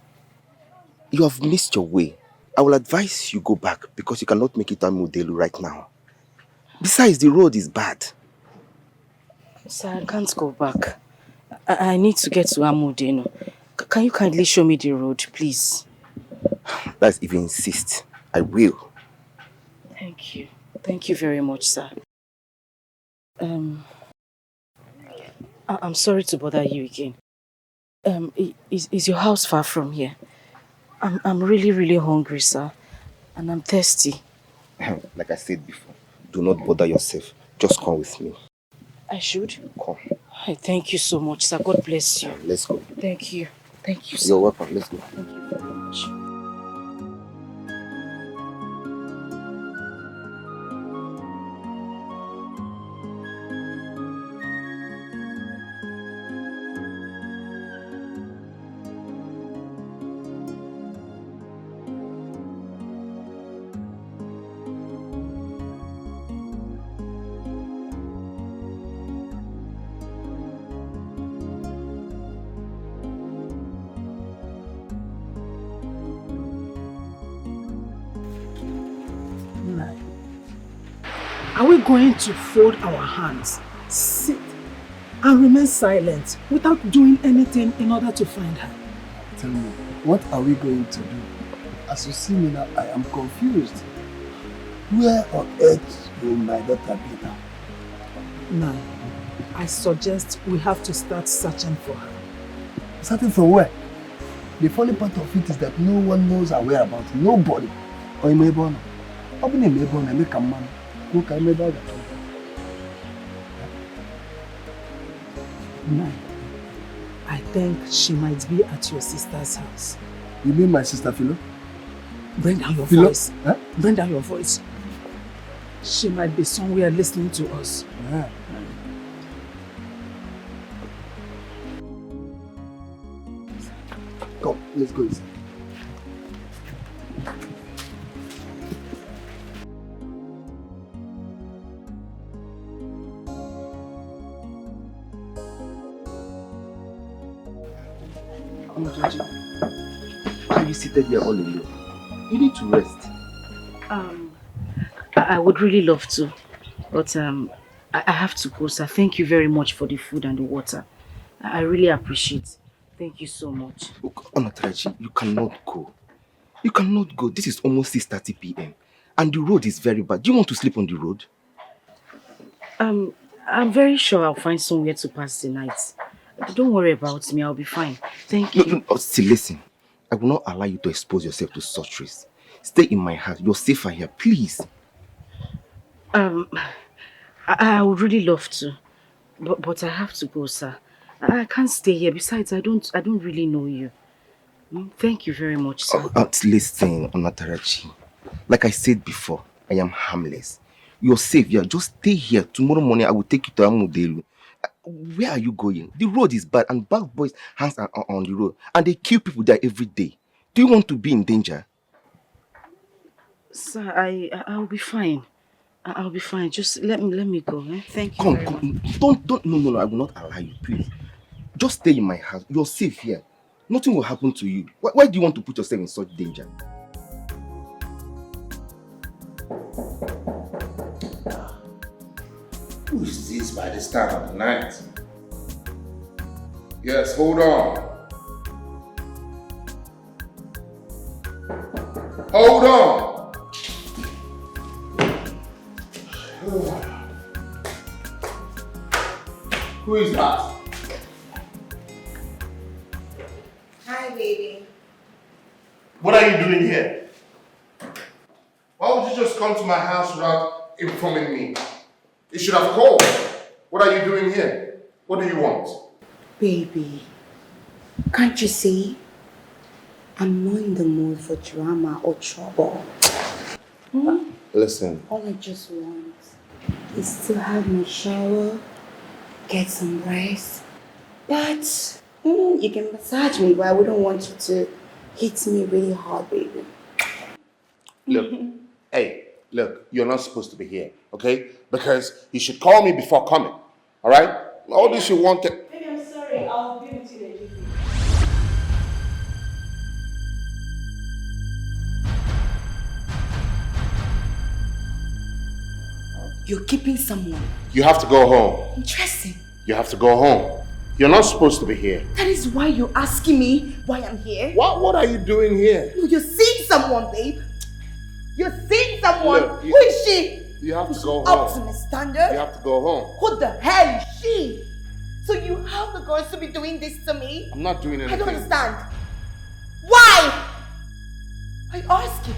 You have missed your way. I will advise you go back because you cannot make it to Amodelo right now. Besides, the road is bad. Sir, I can't go back. I need to get to Amodeno. Can you kindly show me the road, please? That's if you insist. I will. Thank you. Thank you very much, sir. I'm sorry to bother you again. Is your house far from here? I'm really, really hungry, sir. And I'm thirsty. Like I said before, do not bother yourself. Just come with me. I should? Come. Thank you so much, sir. God bless you. Let's go. Thank you. Thank you, sir. You're welcome. Let's go. Thank you very much. Are we going to fold our hands, sit, and remain silent without doing anything in order to find her? Tell me, what are we going to do? As you see me now, I am confused. Where on earth will my daughter be now? Now, I suggest we have to start searching for her. Searching for where? The funny part of it is that no one knows her whereabouts. Nobody. Or in Mebona. Open in Mebona, make a man. Who can make that? No. I think she might be at your sister's house. You mean my sister Philo? Bring down your Philo? voice. Huh? Bring down your voice. She might be somewhere listening to us. Yeah. Come, let's go inside. Why are you seated here all alone? You need to rest. I would really love to, but I have to go, sir. Thank you very much for the food and the water. I really appreciate it. Thank you so much. Look, Onatarachi, you cannot go. You cannot go. This is almost 6:30 p.m. and the road is very bad. Do you want to sleep on the road? I'm very sure I'll find somewhere to pass the night. Don't worry about me. I'll be fine. Thank you. No, still listen. I will not allow you to expose yourself to such risks. Stay in my house. You're safer here, please. I would really love to, but I have to go, sir. I can't stay here. Besides, I don't really know you. Thank you very much, sir. Listen, Onatarachi. Like I said before, I am harmless. You're safe here. Just stay here. Tomorrow morning, I will take you to Amodelu. Where are you going? The road is bad and bad boys hands are on the road and they kill people there every day. Do you want to be in danger? Sir, I'll be fine. I'll be fine. Just let me go. Eh? Thank you very much. Don't. No. I will not allow you, please. Just stay in my house. You're safe here. Nothing will happen to you. Why do you want to put yourself in such danger? Who is this by this time of the night? Yes, hold on. Hold on. Who is that? Hi, baby. What are you doing here? Why would you just come to my house without informing me? You should have called. What are you doing here? What do you want? Baby, can't you see? I'm not in the mood for drama or trouble. Listen. All I just want is to have my shower, get some rest. But you can massage me, but I wouldn't want you to hit me really hard, baby. Look, hey, look, you're not supposed to be here, okay? Because you should call me before coming, all right? All this you want to... Baby, I'm sorry. I'll be with you in a jiffy. You're keeping someone. You have to go home. Interesting. You have to go home. You're not supposed to be here. That is why you're asking me why I'm here. What are you doing here? No, you're seeing someone, babe. You're seeing someone. Look, Who is she? You have to go Up home. to my standard? You have to go home. Who the hell is she? So you have the girls to be doing this to me? I'm not doing I anything. don't understand. Why? I ask you.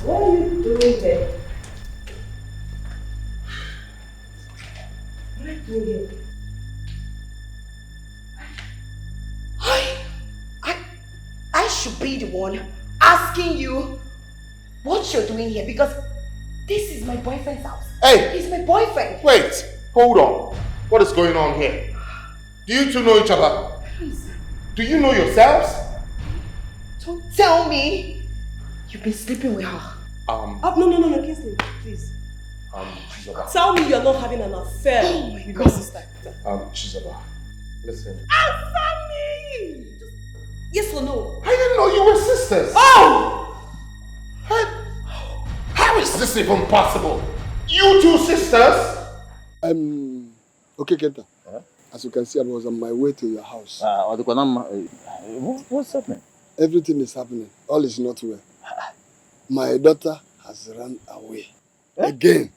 What are you doing there? What are you doing here? I should be the one asking you what you're doing here because this is my boyfriend's house. Hey! He's my boyfriend. Wait! Hold on. What is going on here? Do you two know each other? Do you know yourselves? Don't tell me you've been sleeping with her. Oh, no, Kingsley, please. Chizoba. Tell me you're not having an affair with my sister. Chizoba, listen. Answer me! Yes or no? I didn't know you were sisters. Oh! How is this even possible? You two sisters? Okay, Kenta. As you can see, I was on my way to your house. What's happening? Everything is happening. All is not well. My daughter has run away. Again.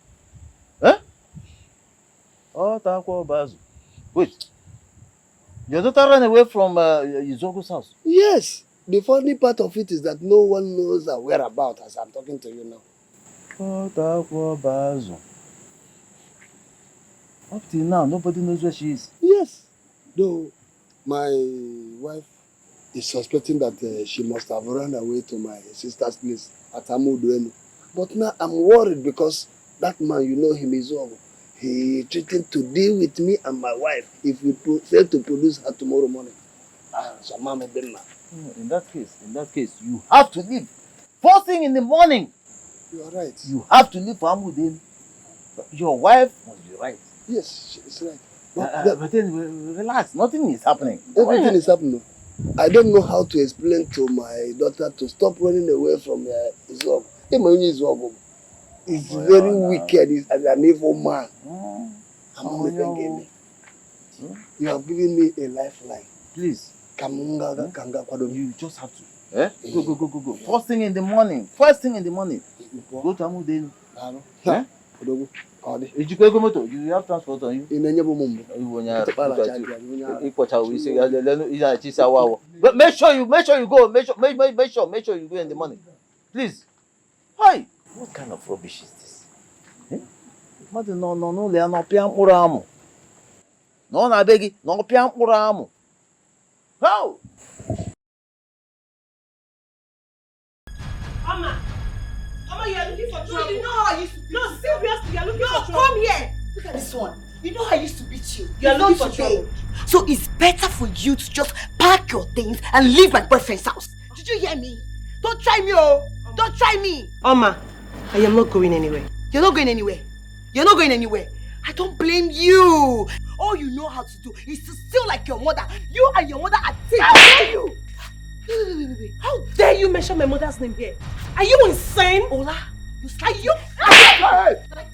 Wait. Your daughter ran away from Izogo's house? Yes. The funny part of it is that no one knows her whereabouts as I'm talking to you now. Up till now, nobody knows where she is. Yes. Though my wife is suspecting that she must have run away to my sister's place at Amuduenu. But now I'm worried because that man, you know him, is over. He threatened to deal with me and my wife if we fail to produce her tomorrow morning. So Mama Benna. In that case, you have to leave. First thing in the morning. You are right. You have to leave for Amuduenu. Your wife must be right. Yes, she is right. But then relax, nothing is happening. Everything is happening. I don't know how to explain to my daughter to stop running away from Izog. He's very wicked. He's an evil man. You have given me a lifeline. Please. You just have to. Go. First thing in the morning. Go to Amuduenu. You have transport on you. But make sure you go. Make sure you go in the morning. Please. Hi. What kind of rubbish is this? How? Mama, you are looking for trouble. No, you know how I used to beat you. No, seriously, you are looking for trouble. No, come here. Look at this one. You know how I used to beat you. You are looking for trouble. So it's better for you to just pack your things and leave my boyfriend's house. Did you hear me? Don't try me, oh. Don't try me. Oma, I am not going anywhere. You're not going anywhere. You're not going anywhere. I don't blame you. All you know how to do is to steal like your mother. You and your mother are thieves. How dare you? Wait. How dare you mention my mother's name here? Are you insane? Ola, are you? Hey! What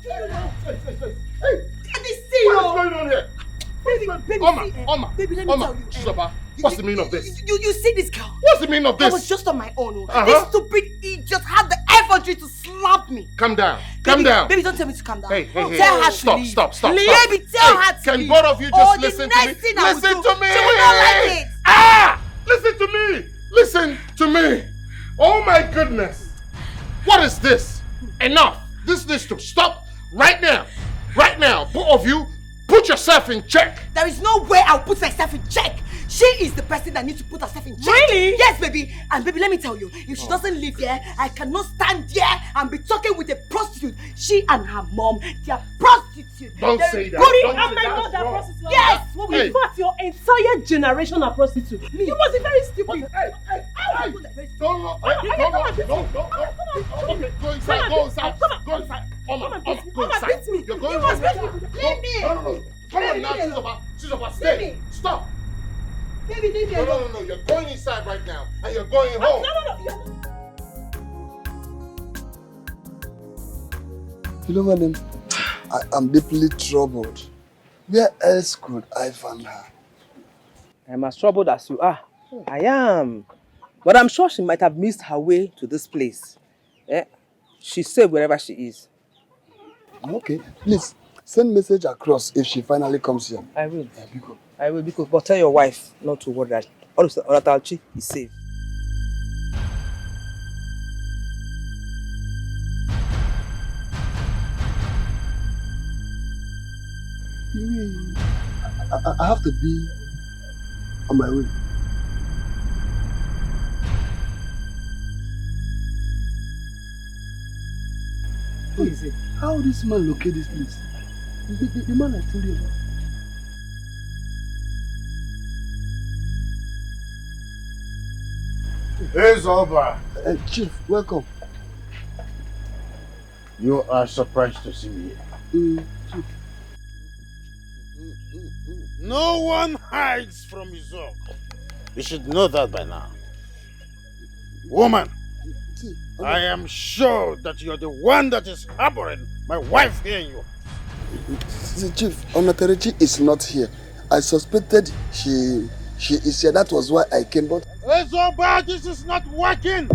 is going on here? Oma, baby, let me tell you. Chizoba, what's the meaning of this? You see this girl? What's the meaning of this? I was just on my own. This stupid idiot had the effrontery to slap me. Calm down. Calm down. Baby, don't tell me to calm down. Hey. Tell her to leave. Stop. Baby, tell her to leave. Can both of you just listen to me? Listen to me. She will not like it. Listen to me. Listen to me. Oh my goodness. What is this? Enough. This needs to stop right now. Right now. Both of you, put yourself in check. There is no way I'll put myself in check. She is the person that needs to put herself in check. Really? Yes, baby. And baby, let me tell you, if she doesn't live here, I cannot stand here and be talking with a prostitute. She and her mom, they are prostitutes. Don't say that. Goody Don't and say my that. mother are prostitutes. Yes. In fact, your entire generation are prostitutes. You must be very stupid. Don't. Okay, go inside. Go inside. Go inside. Mama, go inside. You're going inside. Leave me. No. Come on now, she's about stay. Stop. Baby, leave me. No. You're going inside right now, and you're going home. No. You know, madam, I am deeply troubled. Where else could I find her? I am as troubled as you are. I am. But I'm sure she might have missed her way to this place. She's safe wherever she is. Okay, please send message across if she finally comes here. I will. But tell your wife not to worry that Alichi is safe. I have to be on my way. Who is it? How this man locate this place? The man I told you about. Hey, Zoba. Chief, welcome. You are surprised to see me here. Chief. No one hides from his own. You should know that by now. Woman, I am sure that you're the one that is harboring my wife here in your See, Chief, Onaterechi is not here. I suspected she is here. That was why I came, but... Ezoba, this is not working!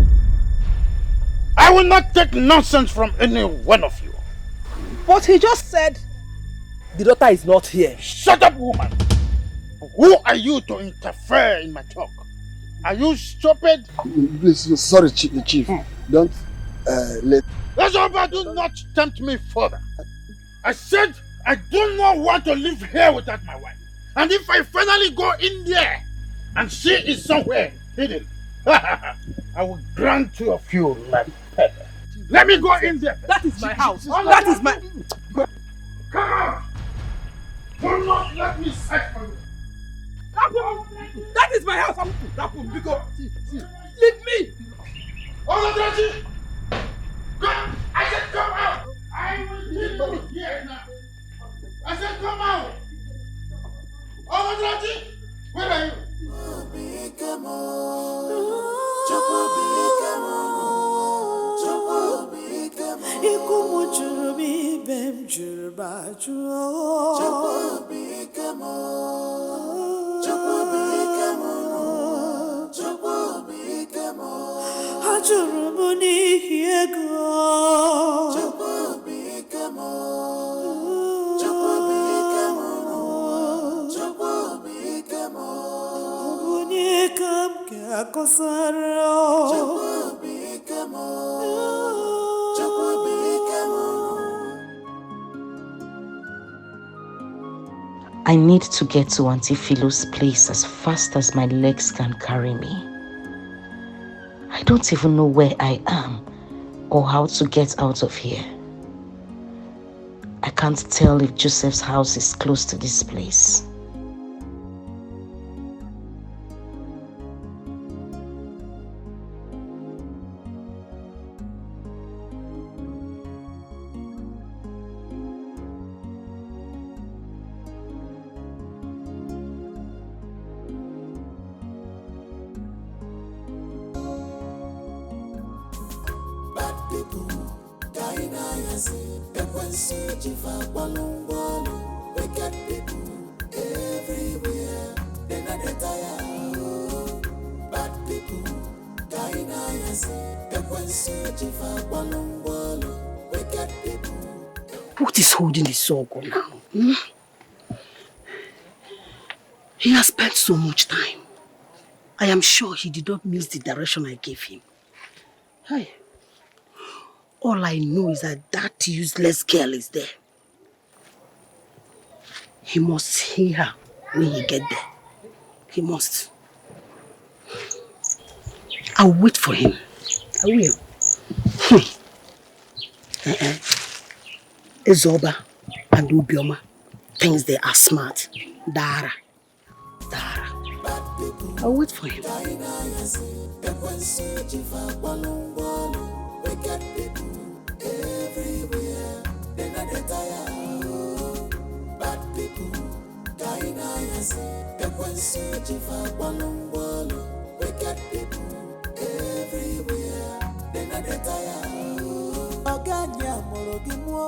I will not take nonsense from any one of you. But he just said the daughter is not here. Shut up, woman! Who are you to interfere in my talk? Are you stupid? Please, sorry, Chief. Don't let... Ezoba, do not tempt me further. I said I do not want to live here without my wife. And if I finally go in there and she is somewhere hidden, I will grant you a few like pepper. Let me go in there. That is my house. That is my... Come out! Do not let me search for you. That is my house. Because leave me. Olatrachi! Go! I said come out! I will leave you here now. I said come out! Olatrachi! Where are you? I need to get to Auntie Philo's place as fast as my legs can carry me. I don't even know where I am or how to get out of here. I can't tell if Joseph's house is close to this place. What is holding the Zogo now? He has spent so much time. I am sure he did not miss the direction I gave him. Hey. All I know is that useless girl is there. He must see her when he gets there. He must. I'll wait for him. I will. Ezoba and Ubioma thinks they are smart. Dara. I'll wait for him.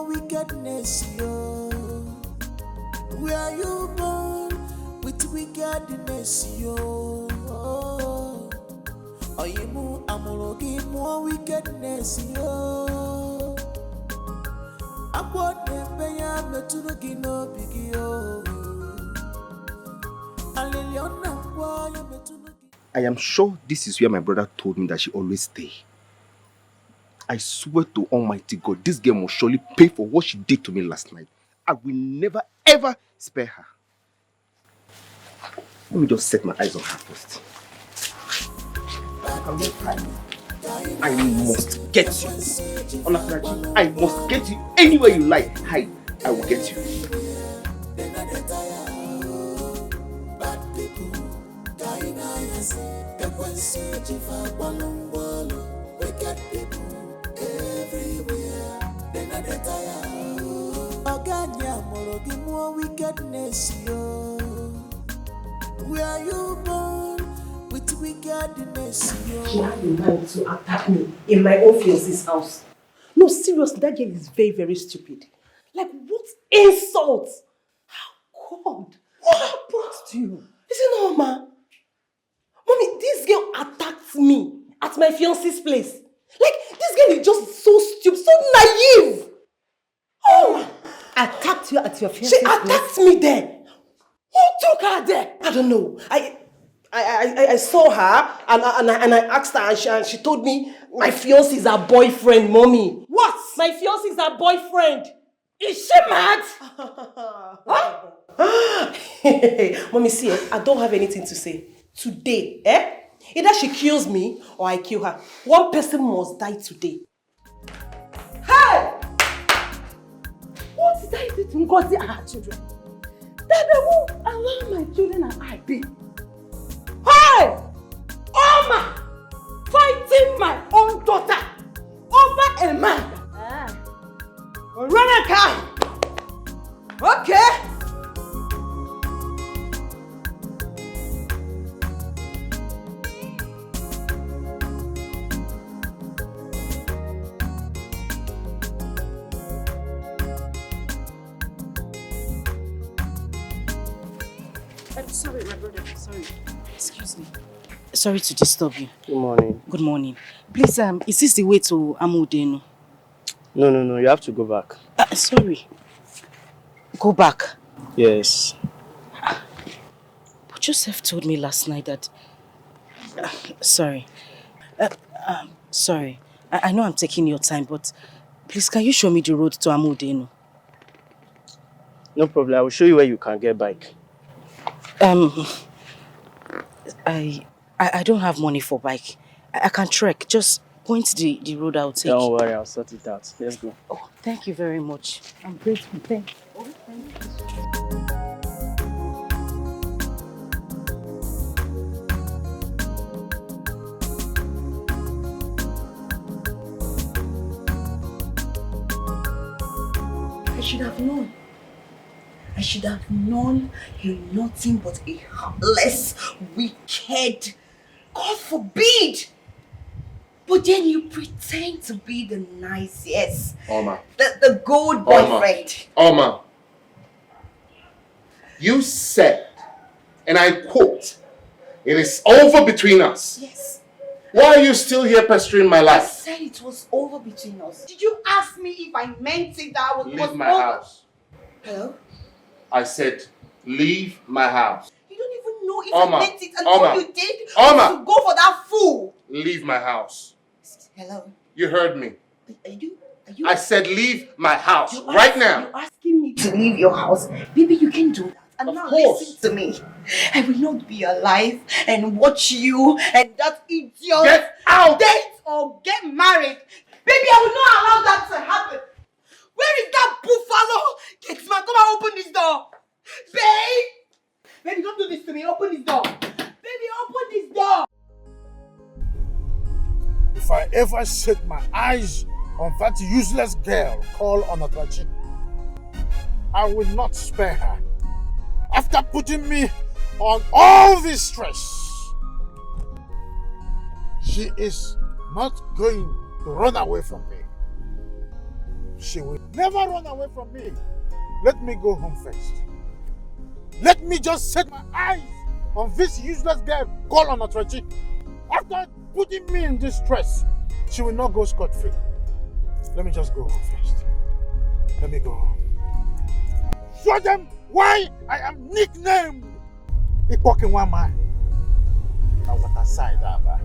Wickedness, yo. Where you born with wickedness, yo. Oyimu amologi more wickedness, yo. Akwa nembeya metunugi no bigio. Aliliona kwa ya metunugi. I am sure this is where my brother told me that she always stay. I swear to Almighty God, this girl must surely pay for what she did to me last night. I will never ever spare her. Let me just set my eyes on her first. I must get you. Onafraji, I must get you anywhere you like. I will get you. Wickedness, yo. Where you born with wickedness, yo. She had the mind to attack me in my own fiancé's house. No, seriously, that girl is very, very stupid. Like, what insult? How God? What happened to you? Is it normal? Mommy, this girl attacked me at my fiancé's place. Like, this girl is just so stupid, so naive. Oh, Attacked you at your fiancé's she attacked me there. Who took her there? I don't know. I saw her and I asked her and she told me my fiancé is her boyfriend, Mommy. What? My fiancé is her boyfriend. Is she mad? Huh? Mommy, see, I don't have anything to say. Today, either she kills me or I kill her. One person must die today. Hey! What did I do to Ngozi and her children? That they won't allow my children and I be. Hey! Oma! Fighting my own daughter over a man. Run a car. Okay. Sorry, my brother. Sorry. Excuse me. Sorry to disturb you. Good morning. Good morning. Please, is this the way to Amudeno? No. You have to go back. Sorry. Go back? Yes. But Joseph told me last night that... sorry. Sorry. I know I'm taking your time, but please, can you show me the road to Amudeno? No problem. I will show you where you can get bike. I don't have money for bike. I can trek. Just point the road I'll take. Don't worry, I'll sort it out. Let's go. Oh, thank you very much. I'm grateful. Thank you. Oh, thank I should have known. I should have known you're nothing but a heartless, wicked, God forbid. But then you pretend to be the nicest, Oma. the good boyfriend. Oma. You said, and I quote, "It is over between us." Yes. Why are you still here pestering my I life? said it was over between us. Did you ask me if I meant it that was Leave my over? house. Hello? I said, leave my house. You don't even know if Oma, I meant it, and Oma, all you did Oma. was to go for that fool. Leave my house. Hello? You heard me. Are you? I said leave my house right now. You're asking me to leave your house. Baby, you can do that. And Of now course. listen to me. I will not be alive and watch you and that idiot Get out! date or get married. Baby, I will not allow that to happen. Where is that buffalo? Kids man, come and open this door. Babe! Baby, don't do this to me. Open this door. Baby, open this door. If I ever set my eyes on that useless girl called Onatrachi, I will not spare her. After putting me on all this stress, she is not going to run away from me. She will never run away from me. Let me go home first. Let me just set my eyes on this useless girl called Onatrachi. After putting me in this stress, she will not go scot-free. Let me just go home first. Let me go home. Show them why I am nicknamed Ipokin Wama. Now what aside, Abba?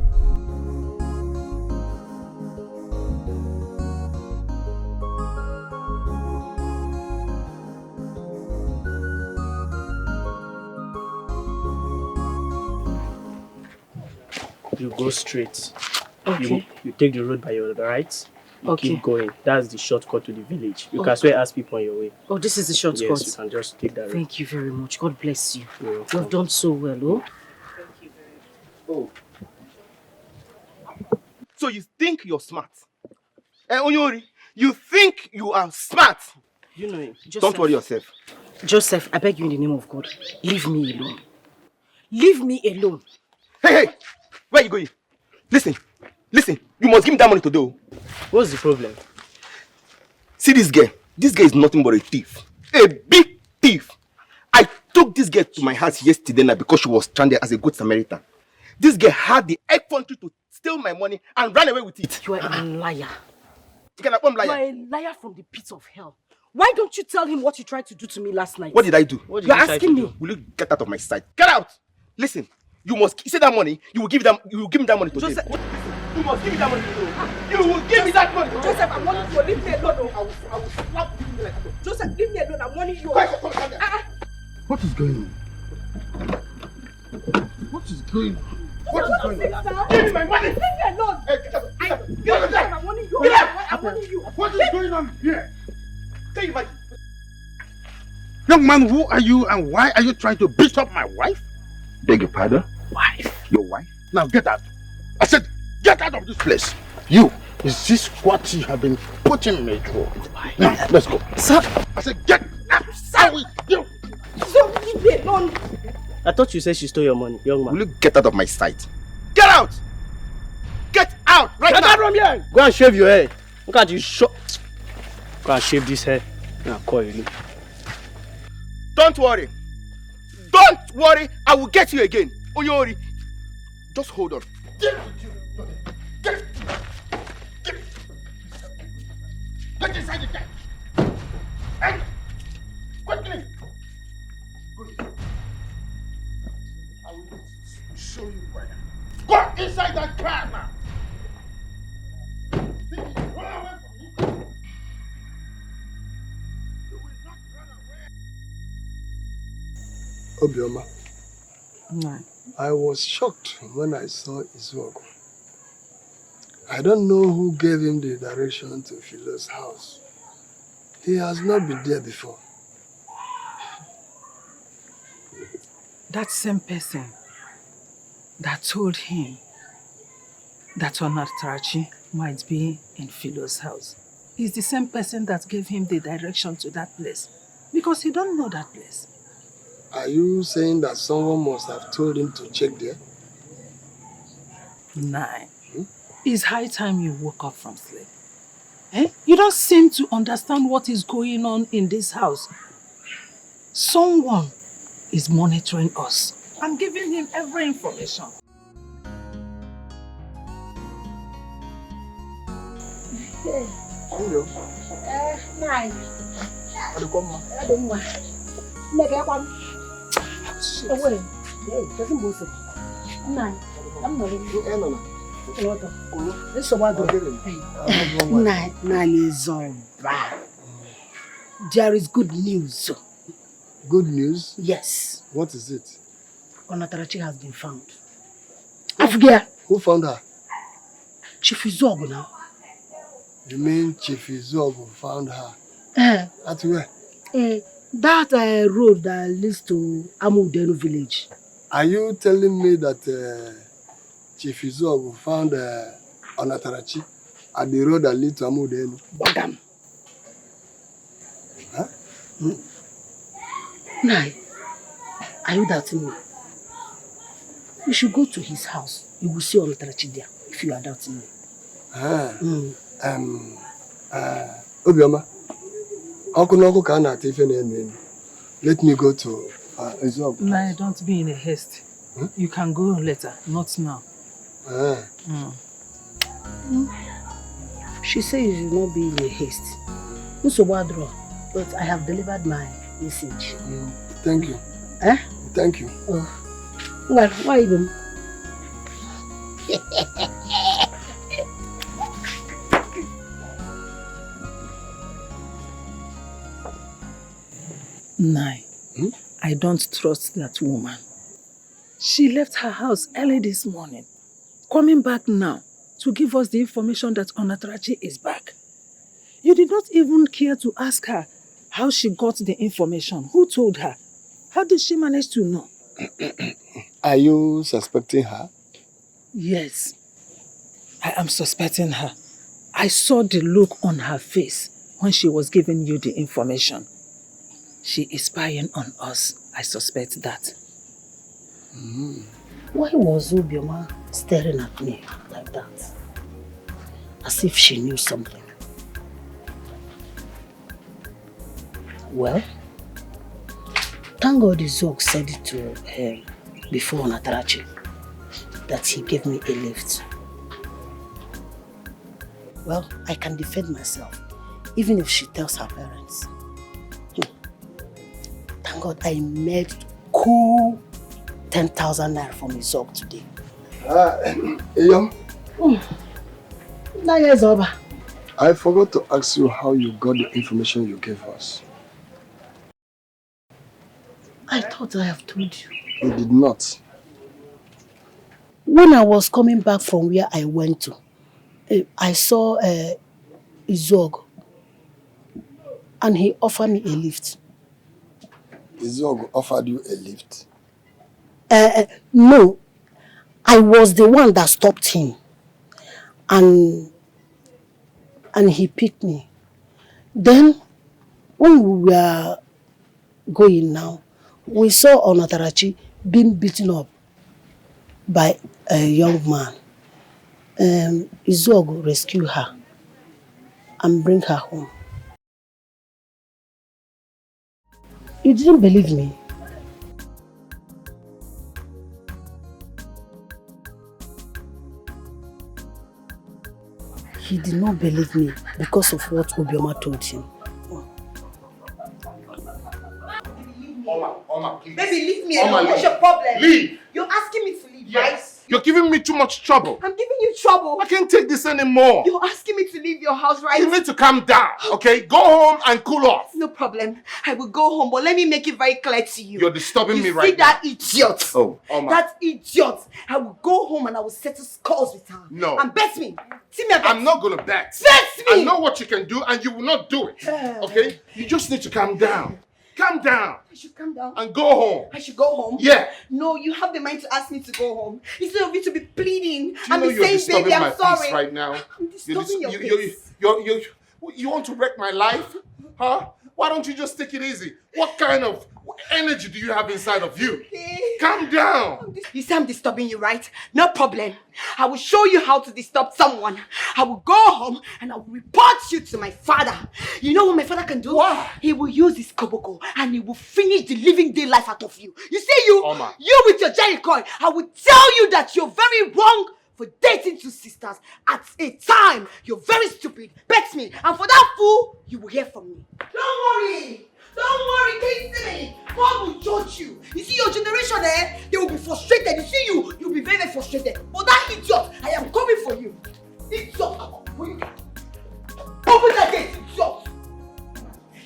You go straight. Okay. You take the road by your right. You Okay. keep going. That's the shortcut to the village. You Okay. can as well ask people on your way. Oh, this is the shortcut. Yes, you can just take that road. Thank you very much. God bless you. You're You have done so well, oh. Oh. So you think you're smart? Onyori, you think you are smart? You know him. Don't worry yourself. Joseph, I beg you in the name of God, leave me alone. Leave me alone. Hey! Where are you going? Listen. You must give me that money today. What's the problem? See this girl. This girl is nothing but a thief. A big thief. I took this girl to my house yesterday night because she was stranded as a good Samaritan. This girl had the effrontery to steal my money and ran away with it. You are a liar. You can liar. You are a liar from the pit of hell. Why don't you tell him what you tried to do to me last night? What did I do? You're asking me. Will you get out of my sight? Get out! Listen, you must see that money. You will give me that money today. Joseph, you must give me that money today. You will give me that money. Joseph, I'm warning you. Leave me alone. I will slap you like that. Joseph, leave me alone. I'm warning you. What is going on? What is going on? What is going on? Give me my money. Leave me alone. I'm warning you. I'm warning you. What is going on here? Tell you, Mike. Young man, who are you and why are you trying to beat up my wife? Beg your pardon? Wife? Your wife? Now get out. I said, get out of this place. You, is this what you have been putting me through? Now, let's go. Sir. I said, get out. Sir, with you. So leave me alone. I thought you said she stole your money, young man. Will you get out of my sight? Get out! Get out right now! Get out from here! Go and shave your hair. Look at you. Go and shave this hair. Now call you. Don't worry. Don't worry. I will get you again. Onyori. Just hold on. Get inside the car. And quickly. Good. I will show you where. Go inside that car now. Run away from me. You will not run away. Obioma. No. I was shocked when I saw Izuogo. I don't know who gave him the direction to Philo's house. He has not been there before. That same person that told him that Onatrachi might be in Philo's house is the same person that gave him the direction to that place, because he don't know that place. Are you saying that someone must have told him to check there? Nine. It's high time you woke up from sleep. Eh? You don't seem to understand what is going on in this house. Someone is monitoring us and giving him every information. Hello. Nine. There is good news. Good news? Yes. What is it? Onatarachi has been found. Afgia. Who found her? Chief Izogo now. You mean Chief Izogo found her? At where? That road that leads to Amudenu village. Are you telling me that Chief Izogo found Onatarachi at the road that leads to Amudenu? Bagam. Huh? Nai, are you doubting me? You should go to his house. You will see Onatarachi there if you are doubting me. Obioma, let me go to Izogo. No, don't be in a haste. You can go later, not now. She says you should not be in a haste. But I have delivered my message. Thank you. Thank you. Well, why even? Nai, I don't trust that woman. She left her house early this morning, coming back now to give us the information that Onatarachi is back. You did not even care to ask her how she got the information. Who told her? How did she manage to know? Are you suspecting her? Yes, I am suspecting her. I saw the look on her face when she was giving you the information. She is spying on us. I suspect that. Why was Obioma staring at me like that? As if she knew something. Well, thank God Izog said it to her before Onatarachi that he gave me a lift. Well, I can defend myself, even if she tells her parents. Thank God I made cool 10,000 naira from Izog today. Eyam? Now yes, over. I forgot to ask you how you got the information you gave us. I thought I have told you. You did not. When I was coming back from where I went to, I saw Izog and he offered me a lift. Izog offered you a lift? No, I was the one that stopped him and he picked me. Then when we were going now, we saw Onatarachi being beaten up by a young man. Izog rescued her and bring her home. You didn't believe me? He did not believe me because of what Obioma told him. Oma, please. Baby, leave me alone. What's your problem? Leave. You're asking me to leave, right? You're giving me too much trouble. I'm giving you trouble. I can't take this anymore. You're asking me to leave your house, right? You need to calm down, okay? Go home and cool off. No problem. I will go home, but let me make it very clear to you. You're disturbing me right now. You see that idiot? Oh, Oma. That idiot. I will go home and I will settle scores with her. No. And bet me. See me a bet. I'm not gonna bet. Bet me. I know what you can do and you will not do it, okay? You just need to calm down. Calm down. I should calm down. And go home. I should go home? Yeah. No, you have the mind to ask me to go home. Instead of you to be pleading Do you and know be you're saying, disturbing baby, I'm my sorry. peace right now? I'm disturbing your peace. You want to wreck my life? Huh? Why don't you just take it easy? What kind of energy do you have inside of you? Calm down. You say I'm disturbing you, right? No problem. I will show you how to disturb someone. I will go home and I will report you to my father. You know what my father can do? What? He will use his koboko and he will finish the living day life out of you. You see you? Oma. You with your Jerry coin. I will tell you that you're very wrong for dating two sisters at a time. You're very stupid. Bet me. And for that fool, you will hear from me. Don't worry. Don't worry, Casey. God will judge you. You see your generation, they will be frustrated. You see you'll be very, very frustrated. But that idiot, I am coming for you. Idiot, come on. Open that gate, idiot.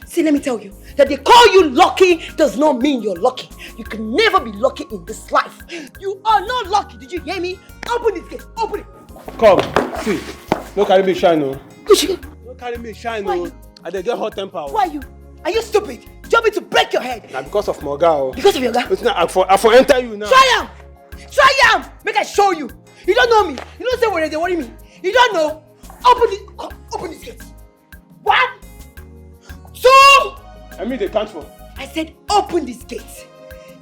See, See, let me tell you, that they call you lucky does not mean you're lucky. You can never be lucky in this life. You are not lucky. Did you hear me? Open this gate. Open it. Come, see. No carry me shine, no. No carry me shine, no. I dey get hot temper. Why you? Are you stupid? Do you want me to break your head? Now because of Moga. Because of your guy? I for enter you now. Try am! Try am! Make I show you. You don't know me. You don't say where they worry me. You don't know. Open this gate. 1, 2. I mean they can't for. I said open this gate.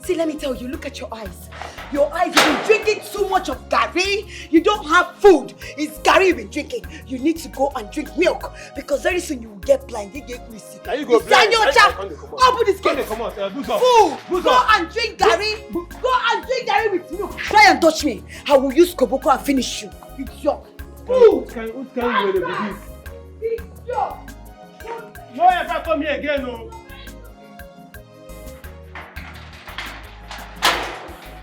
See, let me tell you, look at your eyes. Your eyes, you've been drinking too much of Gary. You don't have food. It's Gary you've been drinking. You need to go and drink milk because very soon you will get blind. You get greasy. Can you go blind? Open this gate. Fool, go and drink Gary. Go and drink Gary with milk. Try and touch me. I will use Koboko and finish you. Idiot. Fool. Can you do this? Idiot. No ever come here again, no.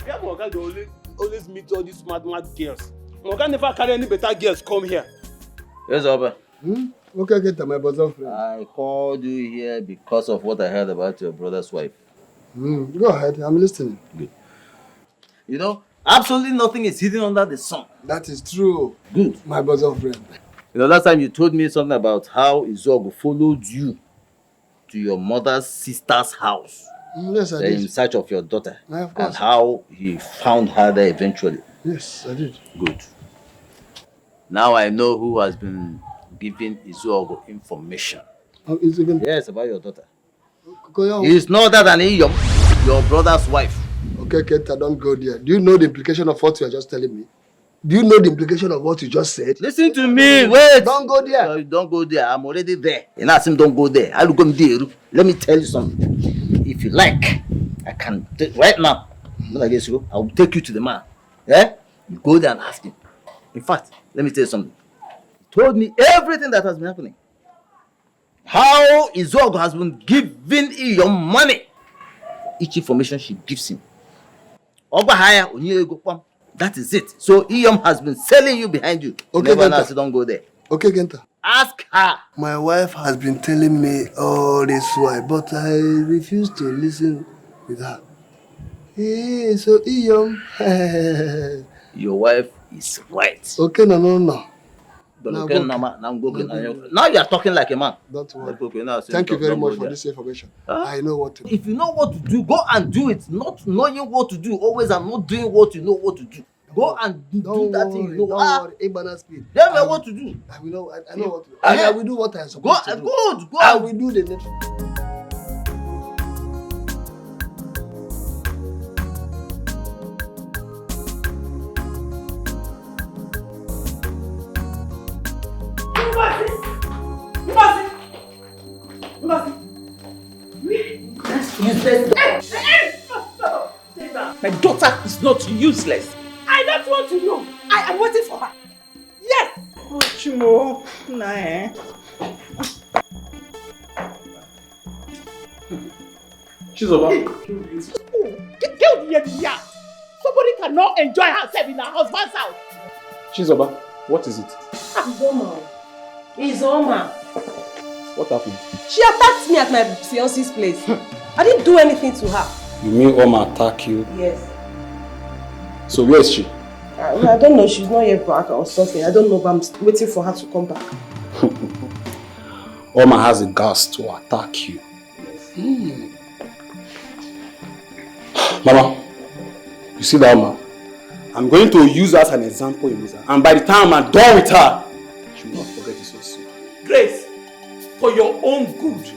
Yeah, Moga they always meet all these smart girls. Moga never carry any better girls come here. Yes, Oba. Okay, get to my bosom friend. I called you here because of what I heard about your brother's wife. Go ahead, I'm listening. Good. You know, absolutely nothing is hidden under the sun. That is true. Good. My bosom friend. You know, last time you told me something about how Izogo followed you to your mother's sister's house. Yes, I did. In search of your daughter. Of course. And how he found her there eventually. Yes, I did. Good. Now I know who has been giving Izuogo information. Yes, about your daughter. It's no other than your brother's wife. Okay, Kenta, don't go there. Do you know the implication of what you are just telling me? Do you know the implication of what you just said? Listen to me, wait. Don't go there. No, don't go there. I'm already there. And I him don't go there. I'll go there. Let me tell you something. If you like, I can right now. I will take you to the man. Yeah? You go there and ask him. In fact, let me tell you something. He told me everything that has been happening. How Izogo has been giving you your money. Each information she gives him. That is it. So Iyom has been selling you behind you. Okay, Never so don't go there. Okay, Kenta. Ask her. My wife has been telling me all this while, but I refuse to listen with her. Hey, so Iyom. Your wife is right. Okay, no. Now you are talking like a man. Don't worry. Okay, Thank you very much for this information. I know what to do. If you know what to do, go and do it. Not knowing what to do, always and not doing what you know what to do. Go and do that thing you know. Don't worry, Ibana speed. Tell me what to do. I know what to do. I will do what I'm supposed to do. Go. I will do the next. My daughter is not useless. I don't want to know. I am waiting for her. Yes. Chimo, nah. Chizoba. Get here. Somebody cannot enjoy herself in her husband's house. Chizoba, what is it? It's Oma. What happened? She attacked me at my fiance's place. I didn't do anything to her. You mean Oma attack you? Yes. So where is she? I don't know. She's not yet back or something. I don't know, but I'm waiting for her to come back. Oma has the guts to attack you. Yes. Mama, you see that Oma? I'm going to use her as an example in this. And by the time I'm done with her, she will not forget it so soon. Grace, for your own good,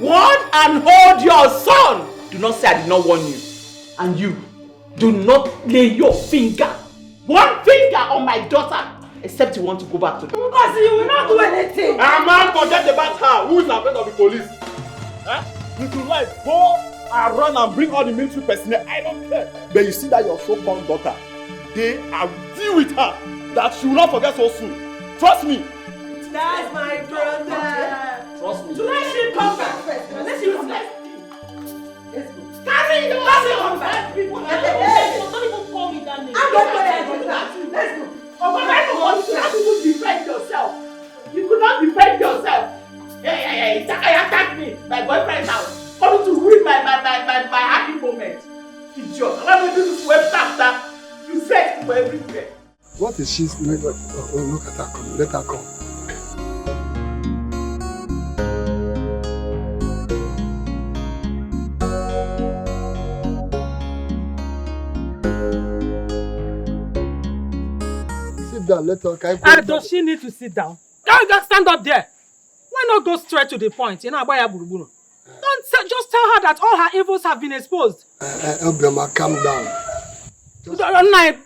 warn and hold your son. Do not say I did not warn you. And you, do not lay your one finger on my daughter, except you want to go back to them. Because you will not do anything. Man, forget about her. Who is afraid of the police? You should like go and run and bring all the military personnel. I don't care. But you see that your so-called daughter, they are deal with her that she will not forget so soon. Trust me. That's my brother. Trust me. Tonight she come back first. Let's see what's next. Carry your come back. Don't even call me that name. I'm not going to do that. Let's go. You could not defend yourself. You could not defend yourself. for everywhere. What is she? Oh, look at her come. Let her come. Sit down, let her come. Does she need to sit down? Can't you just stand up there? Why not go straight to the point? You know, don't just tell her that all her evils have been exposed. Obioma, calm down.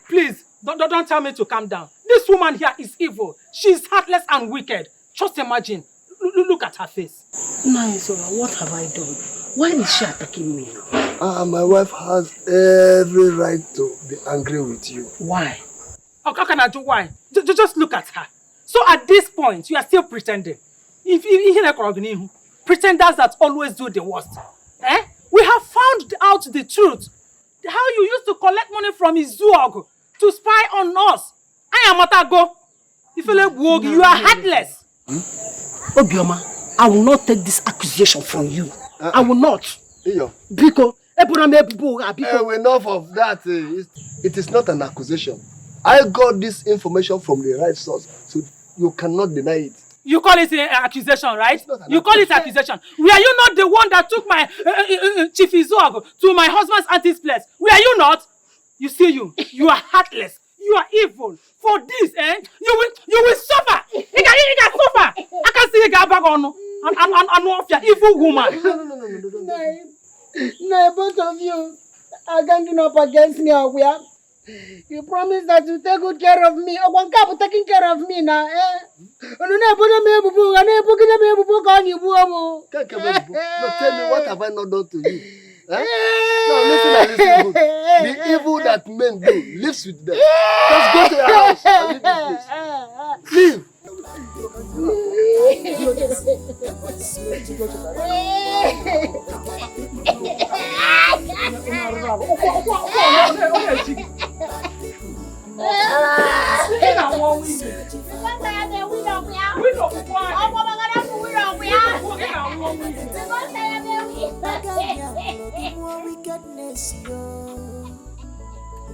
Please, don't tell me to calm down. This woman here is evil. She's heartless and wicked. Just imagine. Look at her face. Naisola, what have I done? Why is she attacking me now? My wife has every right to be angry with you. Why? How can I do why? Just look at her. So at this point, you are still pretending. Pretenders that always do the worst. We have found out the truth. How you used to collect money from Izuogu to spy on us. I am Matago. You are heartless. Obioma, I will not take this accusation from you. I will not. Because enough of that. It is not an accusation. I got this information from the right source, so you cannot deny it. You call it an accusation, right? You call it accusation. Were you not the one that took my Chief Izuogu to my husband's auntie's place? Were you not? You see you are heartless. You are evil. For this, you will suffer. You can suffer. I can see you get back on your evil woman. No, both of you are ganging up against me. You promised that you take good care of me. Oh, God, taking care of me now, No, tell me, what have I not done to you? No, listen. The evil that men do lives with them. Just go to your house and leave this place.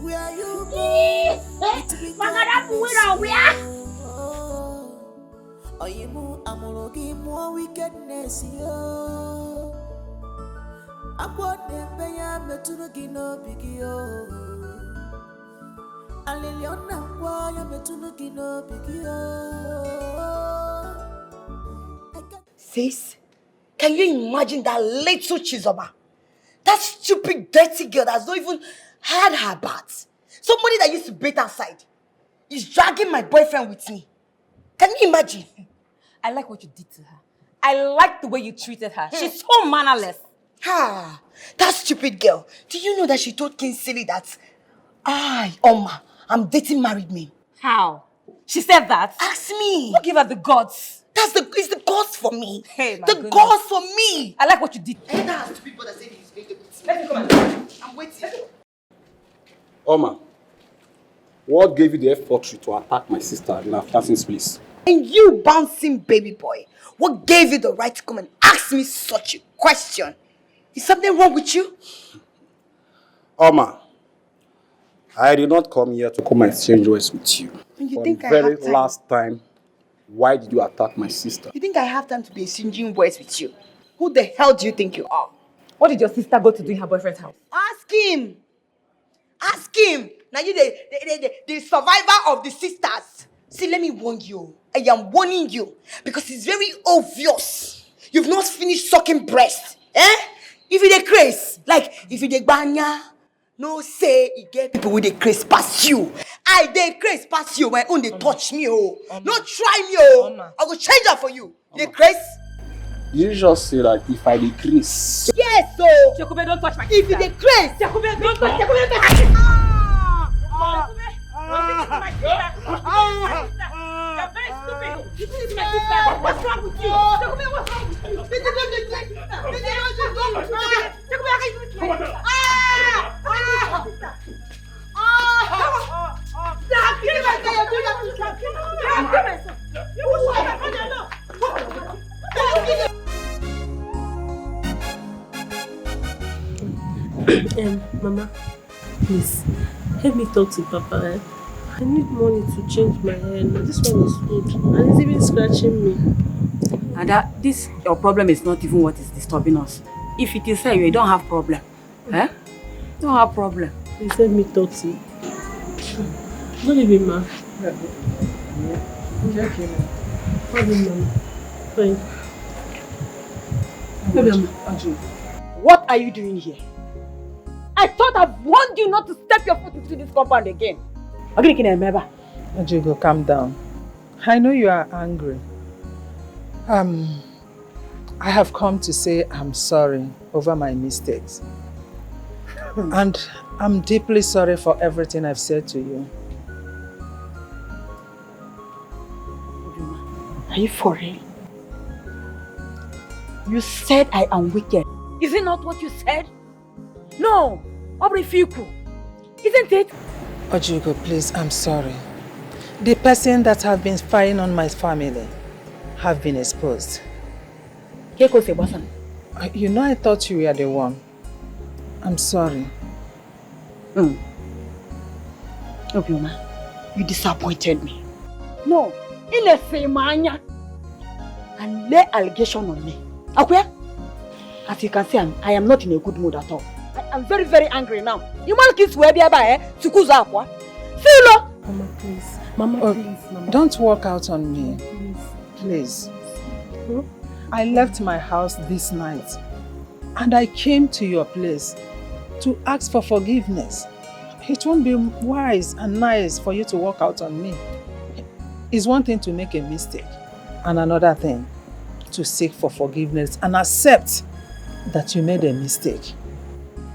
Where you more wickedness, yo. I bought them by Metunugino Bigio. Aliliona, why I'm Metunugino Bigio. Sis, can you imagine that little Chizoba? That stupid, dirty girl that's not even had her bath. Somebody that used to bathe outside is dragging my boyfriend with me. Can you imagine? I like what you did to her. I like the way you treated her. She's so mannerless. That stupid girl. Do you know that she told King Silly that Oma, I'm dating married men? How? She said that? Ask me. Who give her the gods? It's the gods for me. Hey, my goodness. Gods for me. I like what you did. And that stupid brother said he's going to beat me. Let me come and I'm waiting. Oma, what gave you the effrontery to attack my sister in our fiancé's place? And you bouncing baby boy, what gave you the right to come and ask me such a question? Is something wrong with you? Oma, I did not come here to come and exchange words with you. You For think the I very have time? last time, why did you attack my sister? You think I have time to be exchanging words with you? Who the hell do you think you are? What did your sister go to do in her boyfriend's house? Ask him. Ask him. Now you the survivor of the sisters. See, let me warn you. I am warning you because it's very obvious. You've not finished sucking breast. If you dey craze, like if you dey banya, no say you get people with the craze past you. I dey craze past you. My own they touch me, oh. No try me, oh. I will change that for you. The craze. You just say that if I decrease. Yes, so. Jakube, don't touch my sister. If you dey craze, Jakube, don't touch. Jakube, don't touch. You're very stupid. You think it's my sister? What's wrong with you? Jakube, what's wrong with you? Mama, please help me talk to Papa. I need money to change my hair. Now this one is old and it's even scratching me. And this your problem is not even what is disturbing us. If it is here, you don't have problem. Eh? You don't have problem. He said me 30. Not even ma. Fine. What are you doing here? I thought I've warned you not to step your foot into this compound again. Ojugo, calm down. I know you are angry. I have come to say I'm sorry over my mistakes. And I'm deeply sorry for everything I've said to you. Are you for real? You said I am wicked. Is it not what you said? No! Obrifiku! Isn't it? Ojugo, please, I'm sorry. The person that have been spying on my family have been exposed. You know, I thought you were the one. I'm sorry. Obioma, you disappointed me. No, and lay allegation on me. Okay? As you can see, I am not in a good mood at all. I am very, very angry now. You want kids where be about Sukuza aqua? Filo! Mama, please. Mama, please. Mama. Don't walk out on me. Please. I left my house this night and I came to your place to ask for forgiveness. It won't be wise and nice for you to walk out on me. It's one thing to make a mistake and another thing to seek for forgiveness and accept that you made a mistake.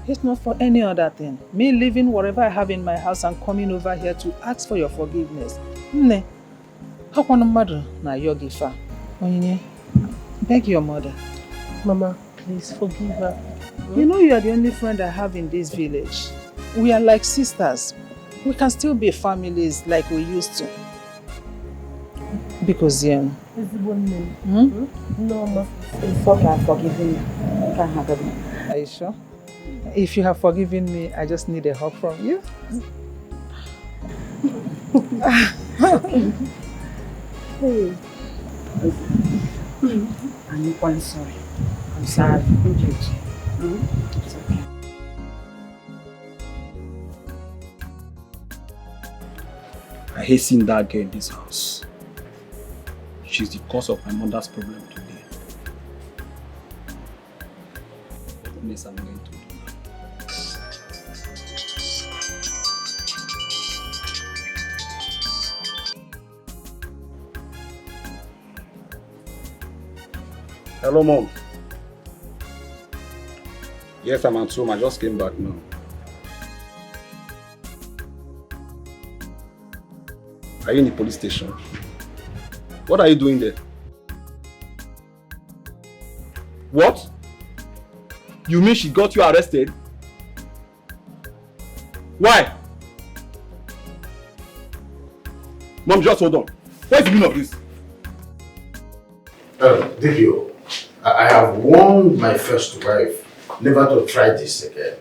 It's not for any other thing. Me leaving whatever I have in my house and coming over here to ask for your forgiveness. Nne, how can a mother na yogifa? Beg your mother. Mama, please forgive her. You know you are the only friend I have in this village. We are like sisters. We can still be families like we used to. Because Is it one name? No, ma. It's okay, I've forgiven you. You can't have it. Are you sure? If you have forgiven me, I just need a hug from you. Hey. I'm equally sorry. I'm sorry. It's okay. I hate seeing that girl in this house. She's the cause of my mother's problem today. This I'm going to do now. Hello, Mom. Yes, I'm at home. I just came back now. Are you in the police station? What are you doing there? What? You mean she got you arrested? Why? Mom, just hold on. What's the meaning of this? Dikeh, I have warned my first wife never to try this again.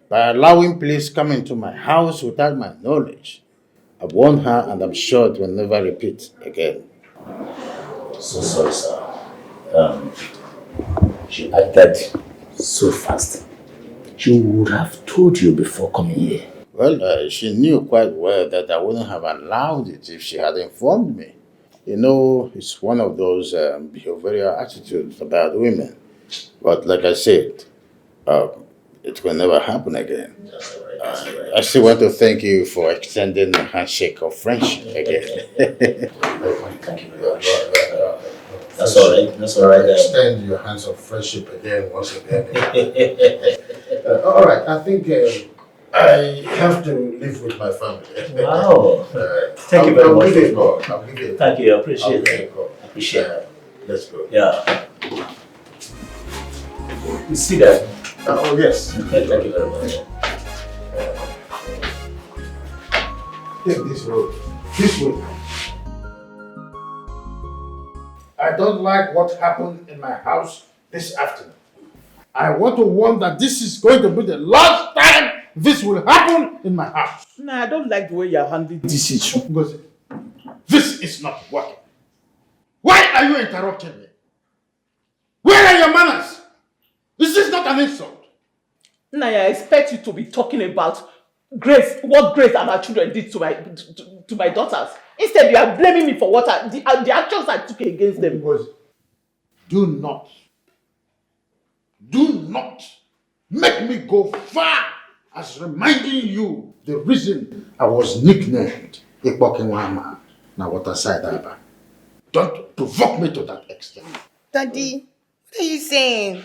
By allowing police come into my house without my knowledge, I've warned her and I'm sure it will never repeat again. So sorry, sir. She acted so fast. She would have told you before coming here. Well, she knew quite well that I wouldn't have allowed it if she had informed me. You know, it's one of those behavioral attitudes about women. But like I said, it will never happen again. I still want to thank you for extending the handshake of friendship again. Thank you very much. That's all right. That's all right. Extend your hands of friendship again, once again. All right, I think I have to live with my family. Wow. Thank you very much. I'll give it a call. Thank you. I appreciate it. Appreciate it. Let's go. Yeah. You see that? Oh, yes. Okay, thank you very much. Take this road. This way. I don't like what happened in my house this afternoon. I want to warn that this is going to be the last time this will happen in my house. Nah, I don't like the way you're handling this issue. Ngozi, this is not working. Why are you interrupting me? Where are your manners? This is not an insult. Nah, I expect you to be talking about Grace, what Grace and her children did to my daughters. Instead, you are blaming me for what the actions I took against them. Ngozi, do not make me go far as reminding you the reason I was nicknamed Ikbokinwama na water side Aba. Don't provoke me to that extent. Daddy, what are you saying?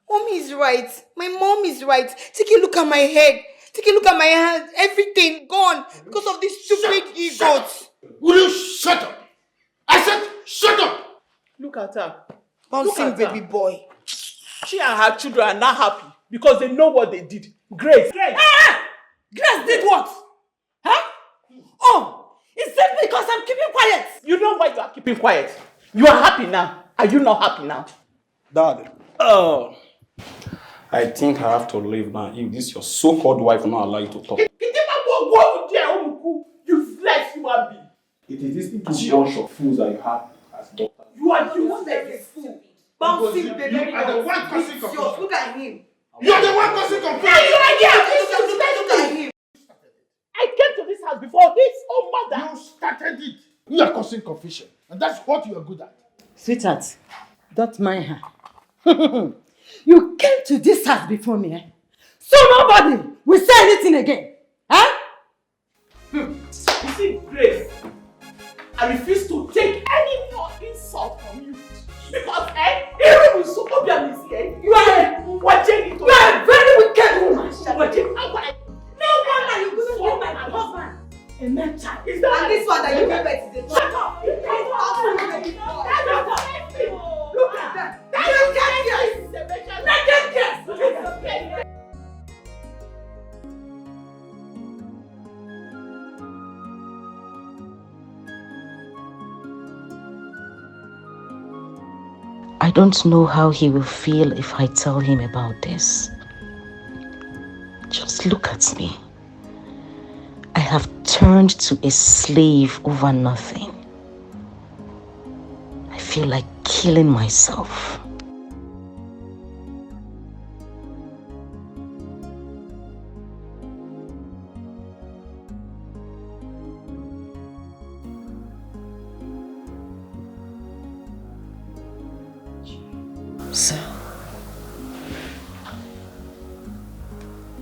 Mommy is right. My mom is right. Take a look at my head. Take a look at my hands. Everything gone because of these stupid egos. Will you shut up? I said shut up! Look at her. Bouncing baby boy. She and her children are not happy because they know what they did. Grace. Grace did what? Huh? Oh, it's just because I'm keeping quiet. You know why you are keeping quiet. You are happy now. Are you not happy now? Dad, I think I have to leave now. If this your so-called wife will not allow you to talk. Useless human being. It is this two bunch of fools that you have as daughters. You are useless. Bouncing baby boy. You are the one causing confusion. Look at him. You are the one causing confusion. Look at him. I came to this house before his own mother. You started it. You are causing confusion. And that's what you are good at. Sweetheart, don't mind her. You came to this house before me, eh? So nobody will say anything again. Huh? You see, Grace, I refuse to take any more insult from you. Because, even with Sokobian is here, you are watching it. You are a very wicked woman. No wonder you couldn't give my husband a man child. Is that and this one that you gave birth to? Shut up! Look at that! I don't know how he will feel if I tell him about this. Just look at me. I have turned to a slave over nothing. I feel like killing myself.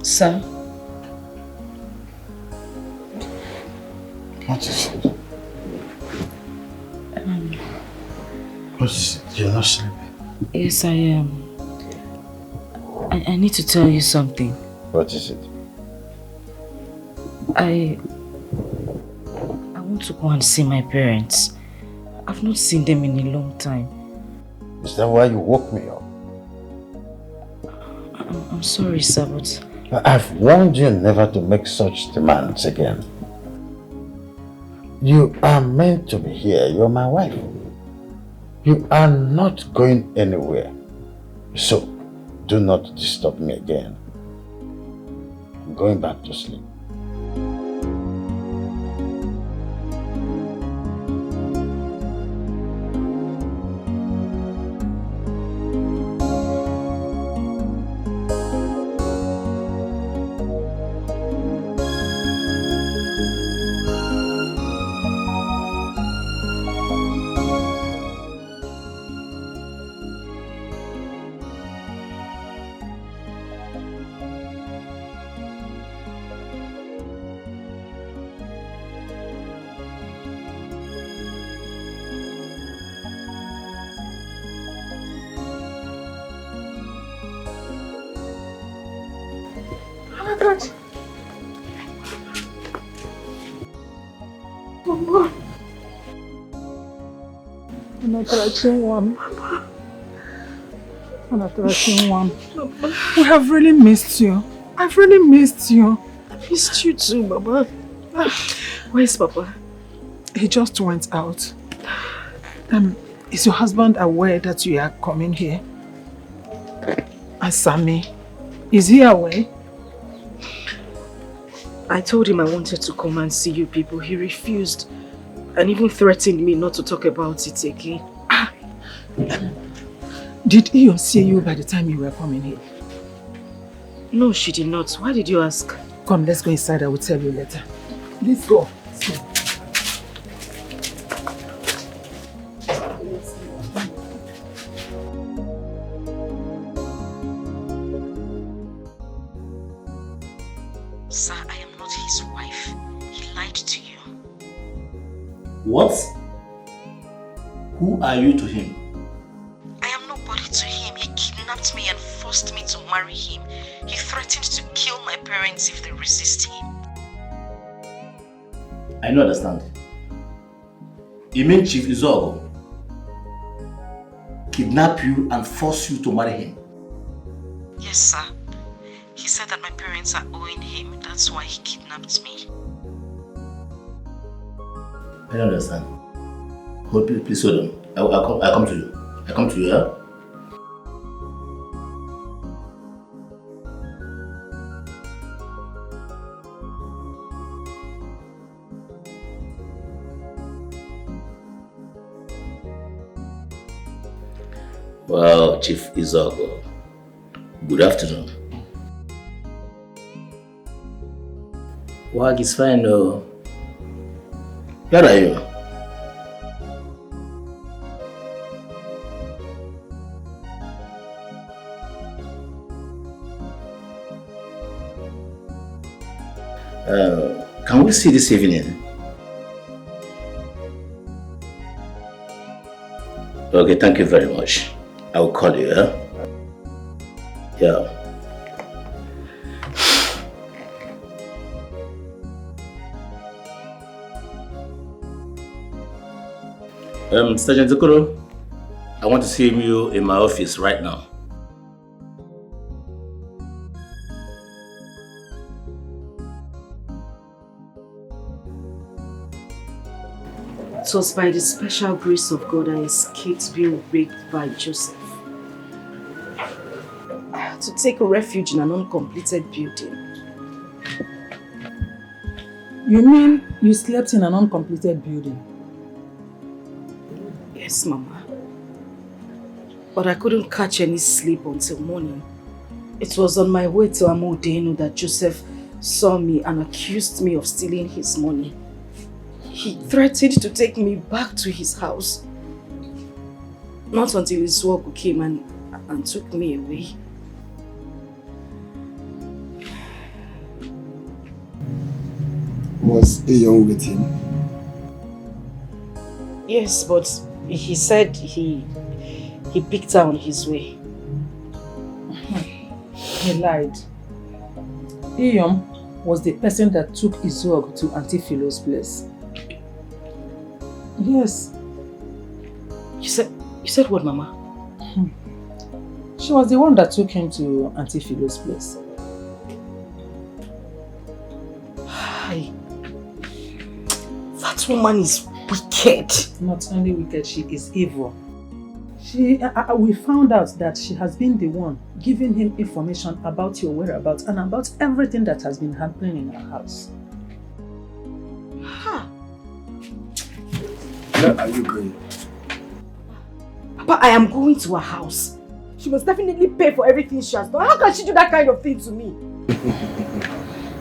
Sir? What is it? What is it? You're not sleeping? Yes, I am. I need to tell you something. What is it? I want to go and see my parents. I've not seen them in a long time. Is that why you woke me up? I'm sorry, sir, but... I've warned you never to make such demands again. You are meant to be here. You're my wife. You are not going anywhere. So, do not disturb me again. I'm going back to sleep. We have really missed you. I've really missed you. I missed you too, Baba. Where's Papa? He just went out. Is your husband aware that you are coming here? And Sammy, is he aware? I told him I wanted to come and see you people. He refused and even threatened me not to talk about it again. Did Iyo see you by the time you were coming here? No, she did not. Why did you ask? Come, let's go inside. I will tell you later. Let's go. Sir, I am not his wife. He lied to you. What? Who are you to him? I am nobody to him. He kidnapped me and forced me to marry him. He threatened to kill my parents if they resist him. I don't understand. You mean Chief Izogo kidnap you and force you to marry him? Yes, sir. He said that my parents are owing him. That's why he kidnapped me. I don't understand. Hold, please hold on. I'll come to you. I come to you, yeah? Well, Chief Izogo, good afternoon. Work is fine, no? Where are you? Can we see this evening? Okay, thank you very much. I will call you, yeah? Yeah. Sergeant Zokoro, I want to see you in my office right now. It was by the special grace of God I escaped being raped by Joseph. I had to take refuge in an uncompleted building. You mean you slept in an uncompleted building? Yes, Mama. But I couldn't catch any sleep until morning. It was on my way to Amodeno that Joseph saw me and accused me of stealing his money. He threatened to take me back to his house. Not until his work came and took me away. Was Iyo with him? Yes, but he said he picked her on his way. He lied. Iyo was the person that took Izuogu to Auntie Philo's place. Yes. You said what, Mama? She was the one that took him to Auntie Philo's place. Hi. That woman is wicked. Not only wicked, she is evil. We found out that she has been the one giving him information about your whereabouts and about everything that has been happening in our house. Where are you going? Papa, I am going to her house. She must definitely pay for everything she has done. How can she do that kind of thing to me?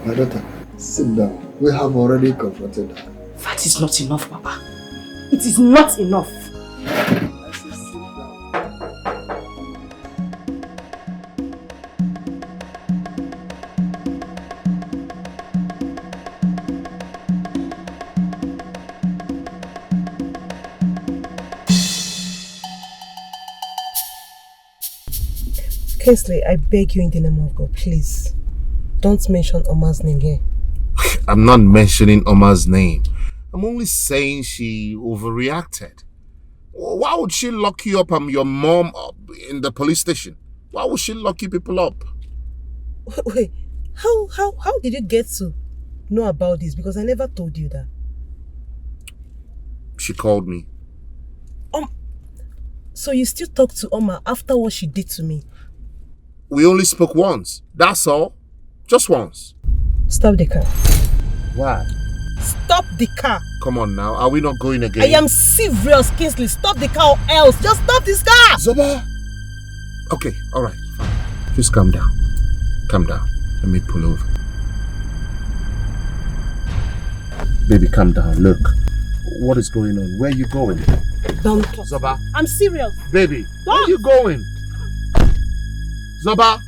My daughter, sit down. We have already confronted her. That is not enough, Papa. It is not enough. I say sit down. Kingsley, I beg you in the name of God, please. Don't mention Oma's name here. I'm not mentioning Oma's name. I'm only saying she overreacted. Why would she lock you up and your mom up in the police station? Why would she lock you people up? Wait, how did you get to know about this? Because I never told you that. She called me. So you still talk to Oma after what she did to me? We only spoke once. That's all. Just once. Stop the car. Why? Stop the car. Come on now, are we not going again? I am serious, Kingsley. Stop the car or else. Just stop this car. Zoba! Okay, alright, fine. Just calm down. Calm down. Let me pull over. Baby, calm down. Look, what is going on? Where are you going? Don't. Zoba. I'm serious. Baby, where are you going? Zoba.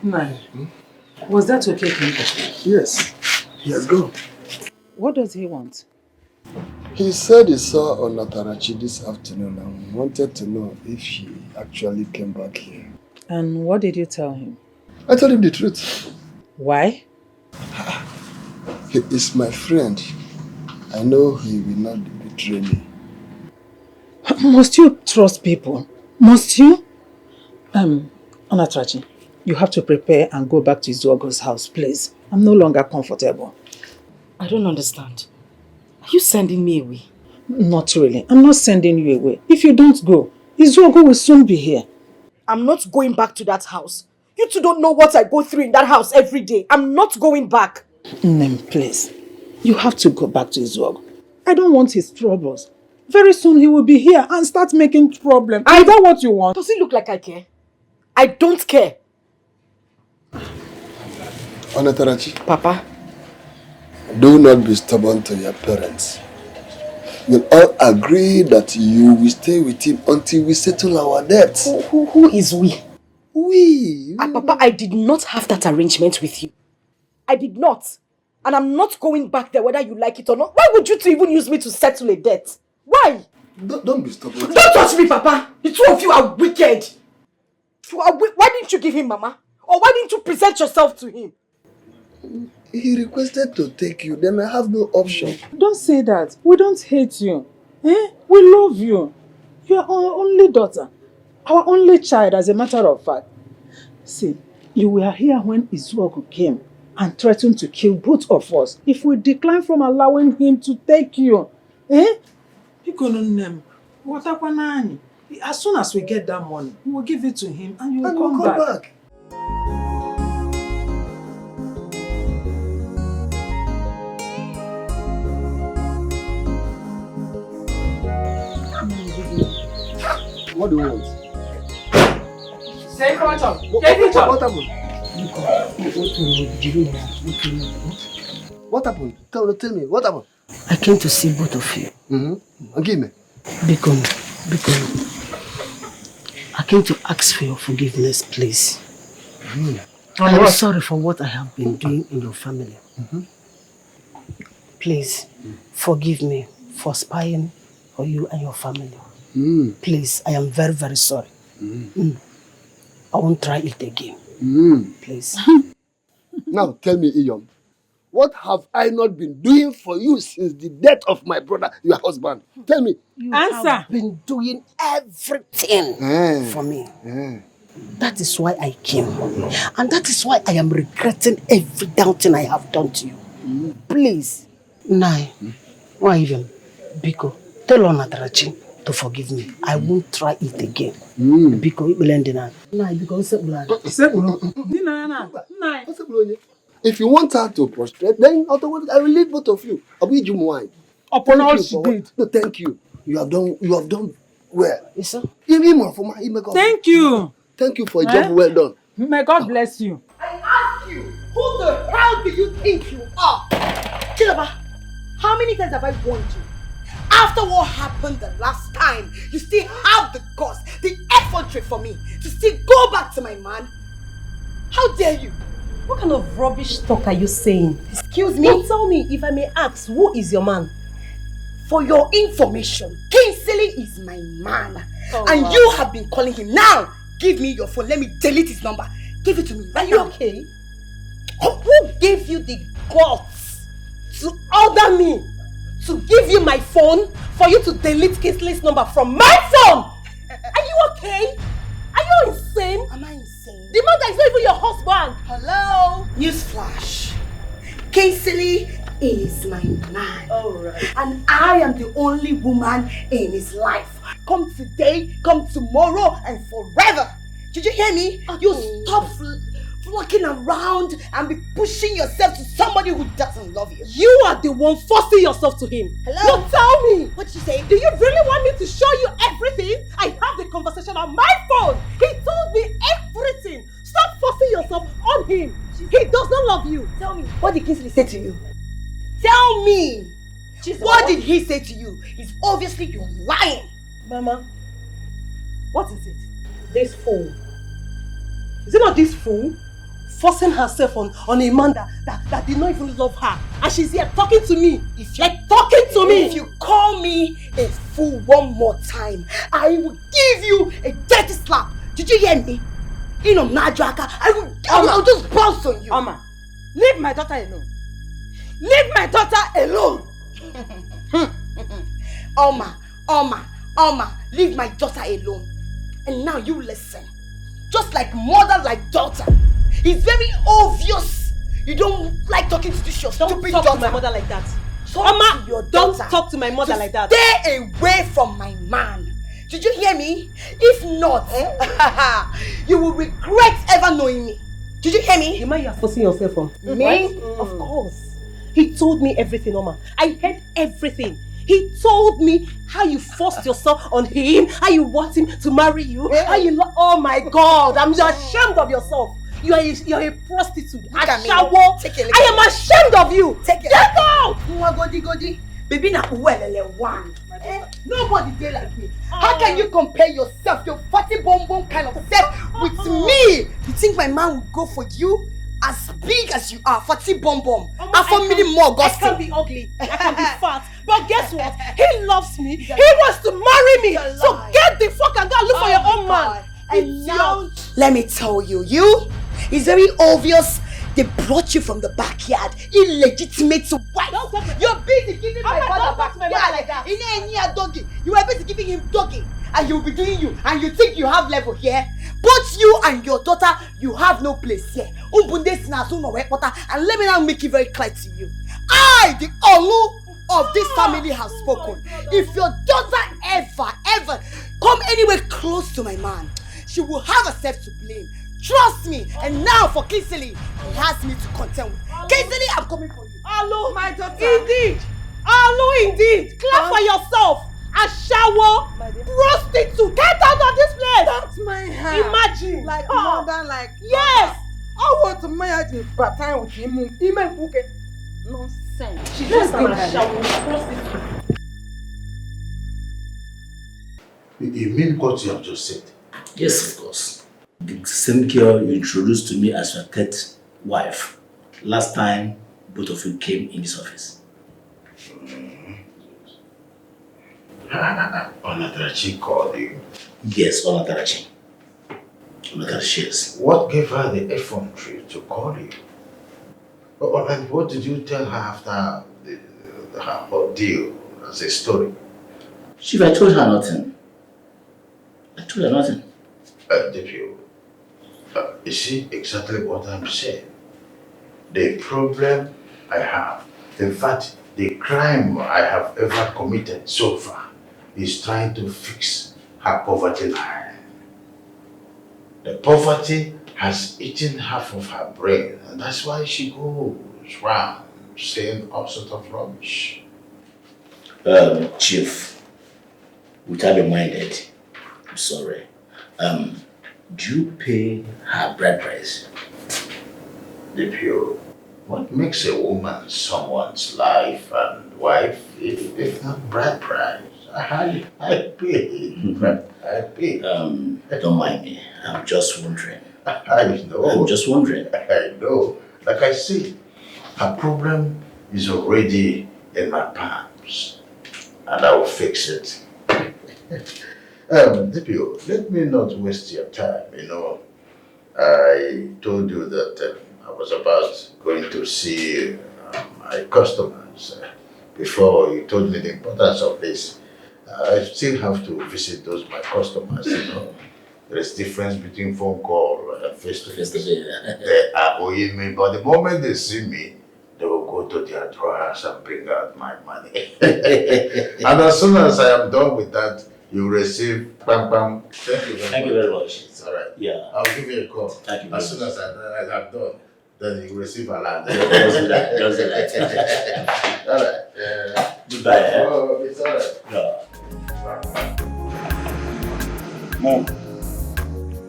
Nai, was that okay, Kinko? Yes, he has gone. What does he want? He said he saw Onatarachi this afternoon and wanted to know if she actually came back here. And what did you tell him? I told him the truth. Why? He is my friend. I know he will not betray me. Must you trust people? Must you? Onatarachi, you have to prepare and go back to Izuogo's house, please. I'm no longer comfortable. I don't understand. Are you sending me away? Not really. I'm not sending you away. If you don't go, Izuogo will soon be here. I'm not going back to that house. You two don't know what I go through in that house every day. I'm not going back. Nem, please. You have to go back to Izuogo. I don't want his troubles. Very soon he will be here and start making problems. Is that what you want? Does it look like I care? I don't care. Onatarachi. Papa. Do not be stubborn to your parents. We'll all agree that you will stay with him until we settle our debts. Who is we? We. Papa, I did not have that arrangement with you. I did not. And I'm not going back there whether you like it or not. Why would you two even use me to settle a debt? Why? Don't be stubborn. Don't touch me, Papa. The two of you are wicked. Why didn't you give him Mama? Or why didn't you present yourself to him? He requested to take you, then I have no option. Don't say that. We don't hate you. We love you. You are our only daughter. Our only child, as a matter of fact. See, you were here when Izuogo came and threatened to kill both of us if we decline from allowing him to take you. As soon as we get that money, we will give it to him and you will come back. What do you want? Say what happened? What happened? Tell me, what happened? I came to see both of you. And give me. Bikono. I came to ask for your forgiveness, please. I am sorry for what I have been doing in your family. Please, forgive me for spying for you and your family. Please, I am very, very sorry. I won't try it again. Please. Now tell me, Iyom, what have I not been doing for you since the death of my brother, your husband? Tell me. You have been doing everything for me. That is why I came. And that is why I am regretting every down thing I have done to you. Please. Nai, why even? Biko, tell Onatarachi to forgive me. I won't try it again. Biko, if you want her to prostrate, then I will leave both of you. I will give you wine. Upon all she did. No, thank you. You have done well. Yes, sir. Thank you. Thank you for a job well done. May God bless you. I ask you, who the hell do you think you are? Chilaba, how many times have I warned you? After what happened the last time, you still have the guts, the effrontery for me to still go back to my man? How dare you? What kind of rubbish talk are you saying? Excuse me? Don't tell me, if I may ask, who is your man? For your information, Kingsley is my man. And wow. you have been calling him. Now, give me your phone. Let me delete his number. Give it to me right now. Are you okay? Who gave you the guts to order me to give you my phone for you to delete Kingsley's number from my phone? Are you okay? Are you insane? Am I insane? The man that is not even your husband. Hello? Newsflash. Kingsley is my man. Alright. And I am the only woman in his life. Come today, come tomorrow, and forever. Did you hear me? Okay. You stop flocking around and be pushing yourself to somebody who doesn't love you. You are the one forcing yourself to him. Hello? No, tell me. What did you say? Do you really want me to show you everything? I have the conversation on my phone. He told me everything. Stop forcing yourself on him. He does not love you. Tell me, what did Kingsley say to you? Tell me. What did he say to you? It's obviously you're lying. Mama, what is it? This fool. Is it not this fool forcing herself on a man that did not even love her? And she's here talking to me. If you're talking to me. If you call me a fool one more time, I will give you a dirty slap. Did you hear me? I'll just bounce on you. Oma, leave my daughter alone. Leave my daughter alone. Oma, leave my daughter alone. And now you listen. Just like mother, like daughter. It's very obvious you don't like talking to this your stupid daughter. Don't talk to my mother like that. Oma, don't talk to my mother like that. Stay away from my man. Did you hear me? If not, you will regret ever knowing me. Did you hear me? The man you are forcing yourself on. Me? Right? Of course. He told me everything, Oma. I heard everything. He told me how you forced yourself on him, how you want him to marry you, how you oh my God, I'm ashamed of yourself. You're a prostitute. I am ashamed of you. Take it. Get out! Godi. Baby na one. Nobody dey like me. How can you compare yourself, your fatty bum kind of self with me? You think my man will go for you? As big as you are, fatty bum. And for me more gossip. I can be ugly, I can be fat. But guess what? He loves me. He wants to marry me. So get the fuck and go look for your own man. And now, let me tell you, it's very obvious they brought you from the backyard, illegitimate wife. You're busy giving my father backyard like that. In doggy. You were busy giving him doggy. And he'll be doing you. And you think you have level here? Both you and your daughter, you have no place here. And let me now make it very clear to you. I, the Olu of this family, have spoken. If your daughter ever come anywhere close to my man, she will have herself to blame. Trust me. And now for Kingsley, he has me to contend with. Kingsley, I'm coming for you. Hello, my daughter. Indeed. Hello, indeed. Clap for yourself. A shower, prostitute. Get out of this place. That's my hand. Imagine. Like mother, like. Yes. I want to marry you, but time with him. Nonsense. She just did a shower, prostitute. You mean what you have just said? Yes, of course. The same girl you introduced to me as your third wife. Last time, both of you came in this office. Onatarachi called you? Yes, Onatarachi. Onatarachi, yes. What gave her the effrontery to call you? And what did you tell her after her ordeal as a story? Chief, I told her nothing. I told her nothing. Did you? You see exactly what I'm saying. The problem I have, in fact, the crime I have ever committed so far is trying to fix her poverty line. The poverty has eaten half of her brain, and that's why she goes round saying all sorts of rubbish. Chief, without being minded, I'm sorry. Do you pay her bride price? DPO, what makes a woman someone's life and wife if not bride price? I pay. I pay. Don't mind me. I'm just wondering, I know. I'm just wondering. I know. Like I say, her problem is already in my palms. And I will fix it. DPO, let me not waste your time, I told you that I was about going to see my customers. Before you told me the importance of this, I still have to visit my customers, There is difference between phone call and face-to-face. They are owing me, but the moment they see me, they will go to their drawers and bring out my money. And as soon as I am done with that, you receive pam pam. Thank you very much. It's all right. Yeah. I'll give you a call. Thank you. As soon as I'm done, then you receive a land. Just that. All right. Goodbye. Oh, it's all right. Yeah. Mom,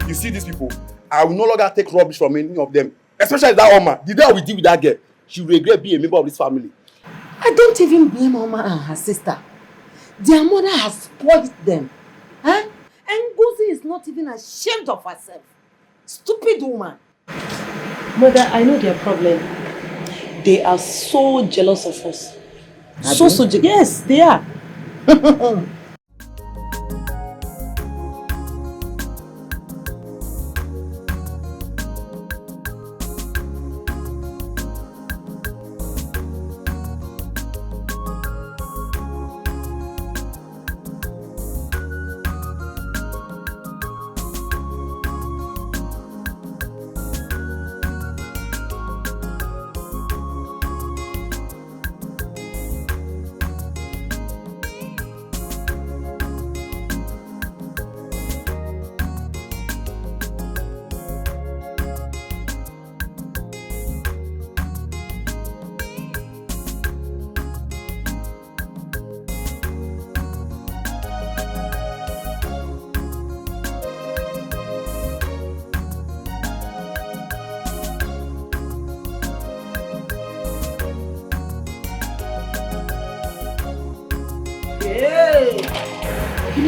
you see these people? I will no longer take rubbish from any of them. Especially that Oma. The day I will deal with that girl, she will regret being a member of this family. I don't even blame Oma and her sister. Their mother has spoiled them. Huh? And Ngozi is not even ashamed of herself. Stupid woman. Mother, I know their problem. They are so jealous of us. So jealous. Yes, they are.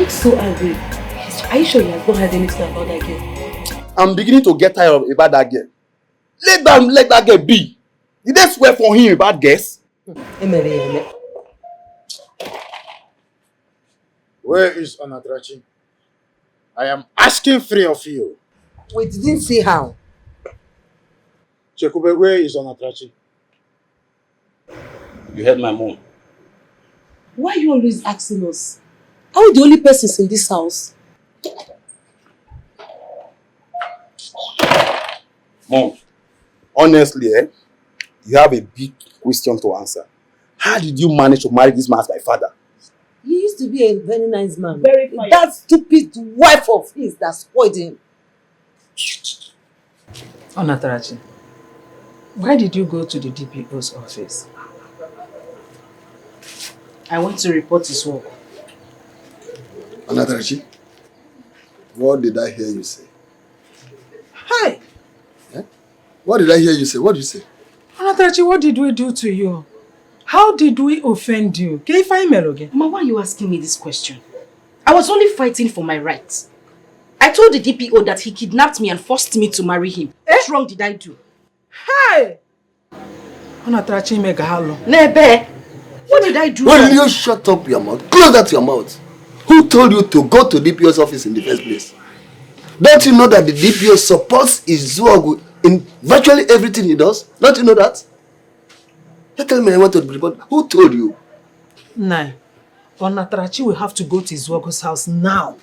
So angry. Are you sure you have not heard anything about that girl? I'm beginning to get tired about that girl. Let that girl be. Did they swear for him about girls? Where is Onatrachi? I am asking 3 of you. We didn't see how. Chekube, where is Onatrachi? You heard my mom. Why are you always asking us? Are we the only persons in this house? Mom, honestly, you have a big question to answer. How did you manage to marry this man as my father? He used to be a very nice man. Very fine. That stupid wife of his that spoiled him. Onatarachi, why did you go to the DPO's office? I want to report his work. Onatarachi, what did I hear you say? Hi! What did I hear you say? What did you say? Onatarachi, what did we do to you? How did we offend you? Can you find Meloge? Mama, why are you asking me this question? I was only fighting for my rights. I told the DPO that he kidnapped me and forced me to marry him. What wrong did I do? Hi! Onatarachi Megahalo. Nebe! What did I do? Will you shut up your mouth? Close that your mouth. Who told you to go to DPO's office in the first place? Don't you know that the DPO supports Izuogu in virtually everything he does? Don't you know that? You tell me I want to report. Who told you? Nah. Onatarachi will have to go to Izuogu's house now.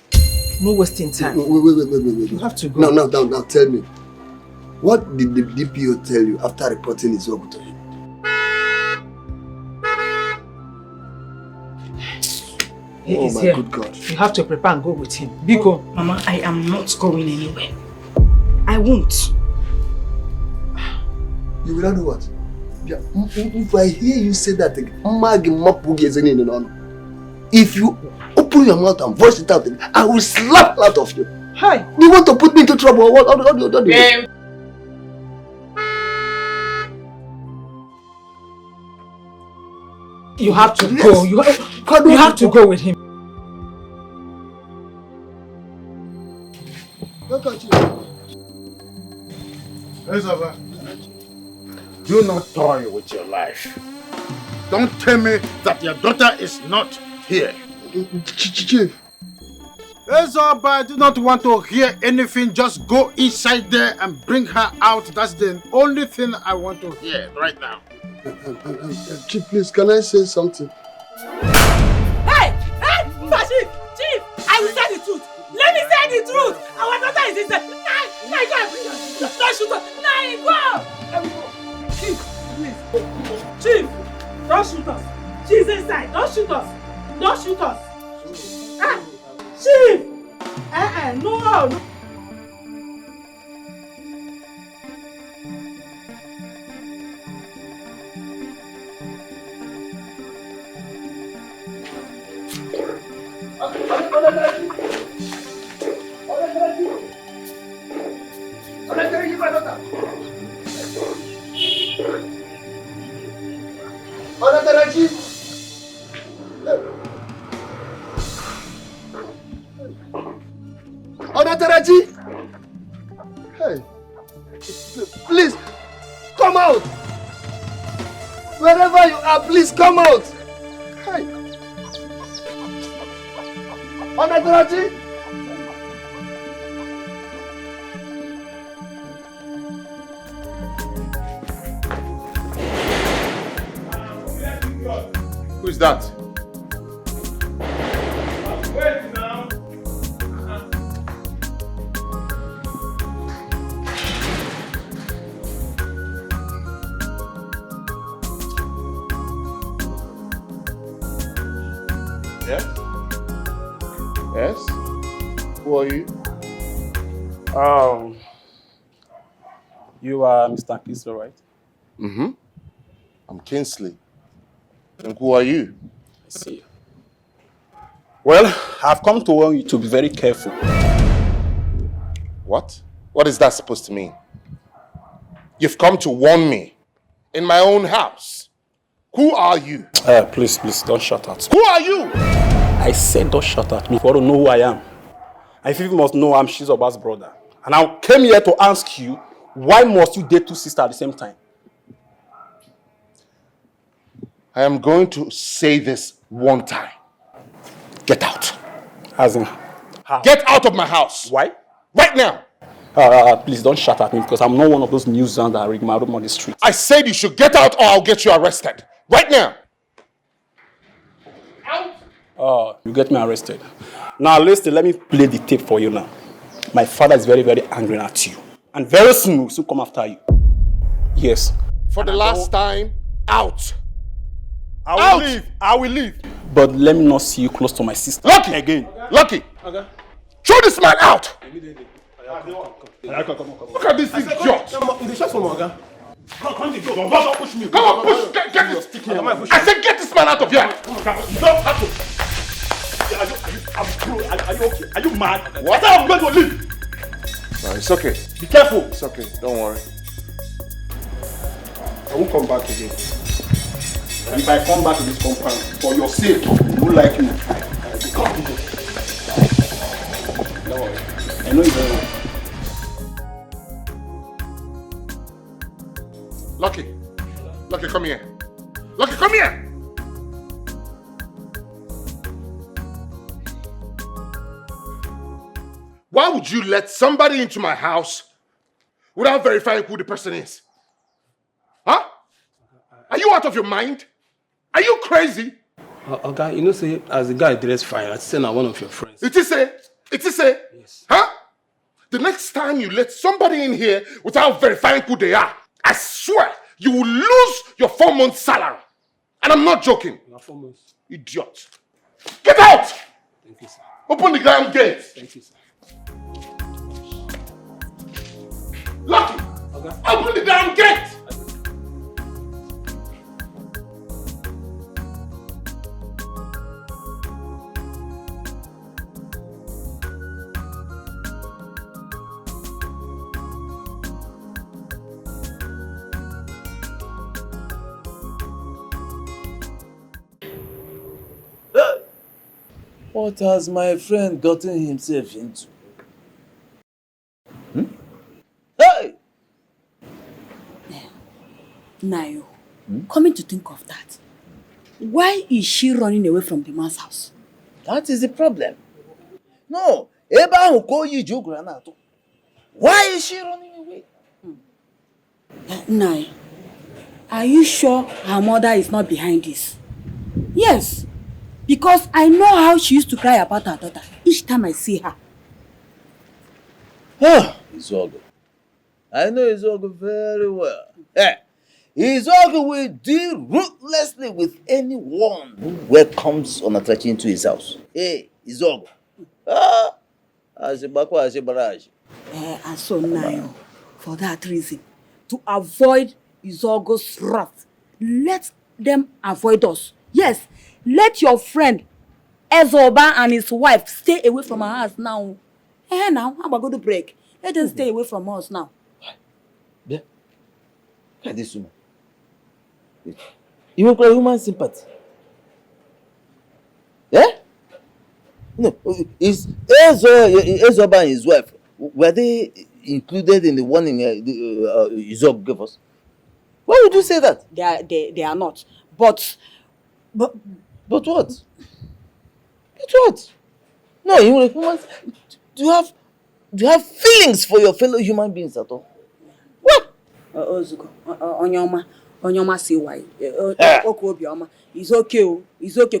No wasting time. Wait. You have to go. Now tell me. What did the DPO tell you after reporting Izuogu to him? He is my here. good God. You have to prepare and go with him. Biko. Mama, I am not going anywhere. I won't. You will not do what? If I hear you say that again, if you open your mouth and voice it out again, I will slap out of you. Hi. Do you want to put me into trouble? What do you do? You have to go. You have to go with him. Look at you. Ezaba, do not toy with your life. Don't tell me that your daughter is not here. Chief. Ezaba, I do not want to hear anything. Just go inside there and bring her out. That's the only thing I want to hear right now. Chief, please, can I say something? Hey! Hey! Chief! I will say the truth. Let me say the truth. Our daughter is inside. Nai, go and bring her. Don't shoot us. Nai, go! Let me go. Chief, please. Chief, don't shoot us. She's inside. Don't shoot us. Don't shoot us. Ah, Chief! No. Taraji! Hey, please, come out! Wherever you are, please come out! Hey! Taraji! Who is that? Wait now. Yes? Yes? Who are you? You are Mr. Kingsley, right? Mm-hmm. I'm Kingsley. And who are you? I see. Well, I've come to warn you to be very careful. What? What is that supposed to mean? You've come to warn me in my own house. Who are you? Please, don't shout at me. Who are you? I said don't shout at me. You want to know who I am. I think you must know I'm Chizoba's brother. And I came here to ask you, why must you date two sisters at the same time? I am going to say this one time. Get out. As in, how? Get out of my house. Why? Right now. Please don't shout at me because I'm not one of those nuisance that rig my room on the street. I said you should get out or I'll get you arrested. Right now. You get me arrested. Now listen, let me play the tape for you now. My father is very, very angry at you. And very soon we'll come after you. Yes. For the last time, out. I will leave. But let me not see you close to my sister. Lucky! Again. Lucky! Okay. Throw this man out! Look at this idiot! Come, push me. Come on, push! Get this! I said get this man out of here! Are you okay? Are you mad? What? I'm going to leave. No, it's okay. Be careful. It's okay. Don't worry. I won't come back again. And if I come back to this compound, for your sake, who like you, I will come to you. Don't worry. I know you very well. Lucky, come here. Lucky, come here! Why would you let somebody into my house without verifying who the person is? Huh? Are you out of your mind? Are you crazy? Okay, you know, say, as the guy dressed fine, I say now one of your friends. It is say? Yes. Huh? The next time you let somebody in here without verifying who they are, I swear you will lose your 4 months salary. And I'm not joking. You are 4 months. Idiot. Get out! Thank you, sir. Open the damn gate. Thank you, sir. Lucky! Okay. Open the damn gate! What has my friend gotten himself into? Hey! Nayo, coming to think of that, why is she running away from the man's house? That is the problem. No, why is she running away? Nayo, are you sure her mother is not behind this? Yes, because I know how she used to cry about her daughter each time I see her. Izogo. I know Izogo very well. Izogo will deal ruthlessly with anyone who welcomes Onatarachi into his house. Hey, Izogo. And so now, for that reason, to avoid Izogo's wrath, let them avoid us. Yes, let your friend Ezoba and his wife stay away from our house now. Now, how about go to break? Let them stay away from us now. Yeah. Look at this woman. You want human sympathy? Yeah? No, is Ezoba and his wife, were they included in the warning Izogo gave us? Why would you say that? They are not. But what? But what? No, you humans. Do you have feelings for your fellow human beings at all? What? Ozuko, Onyoma say why? It's okay. It's okay.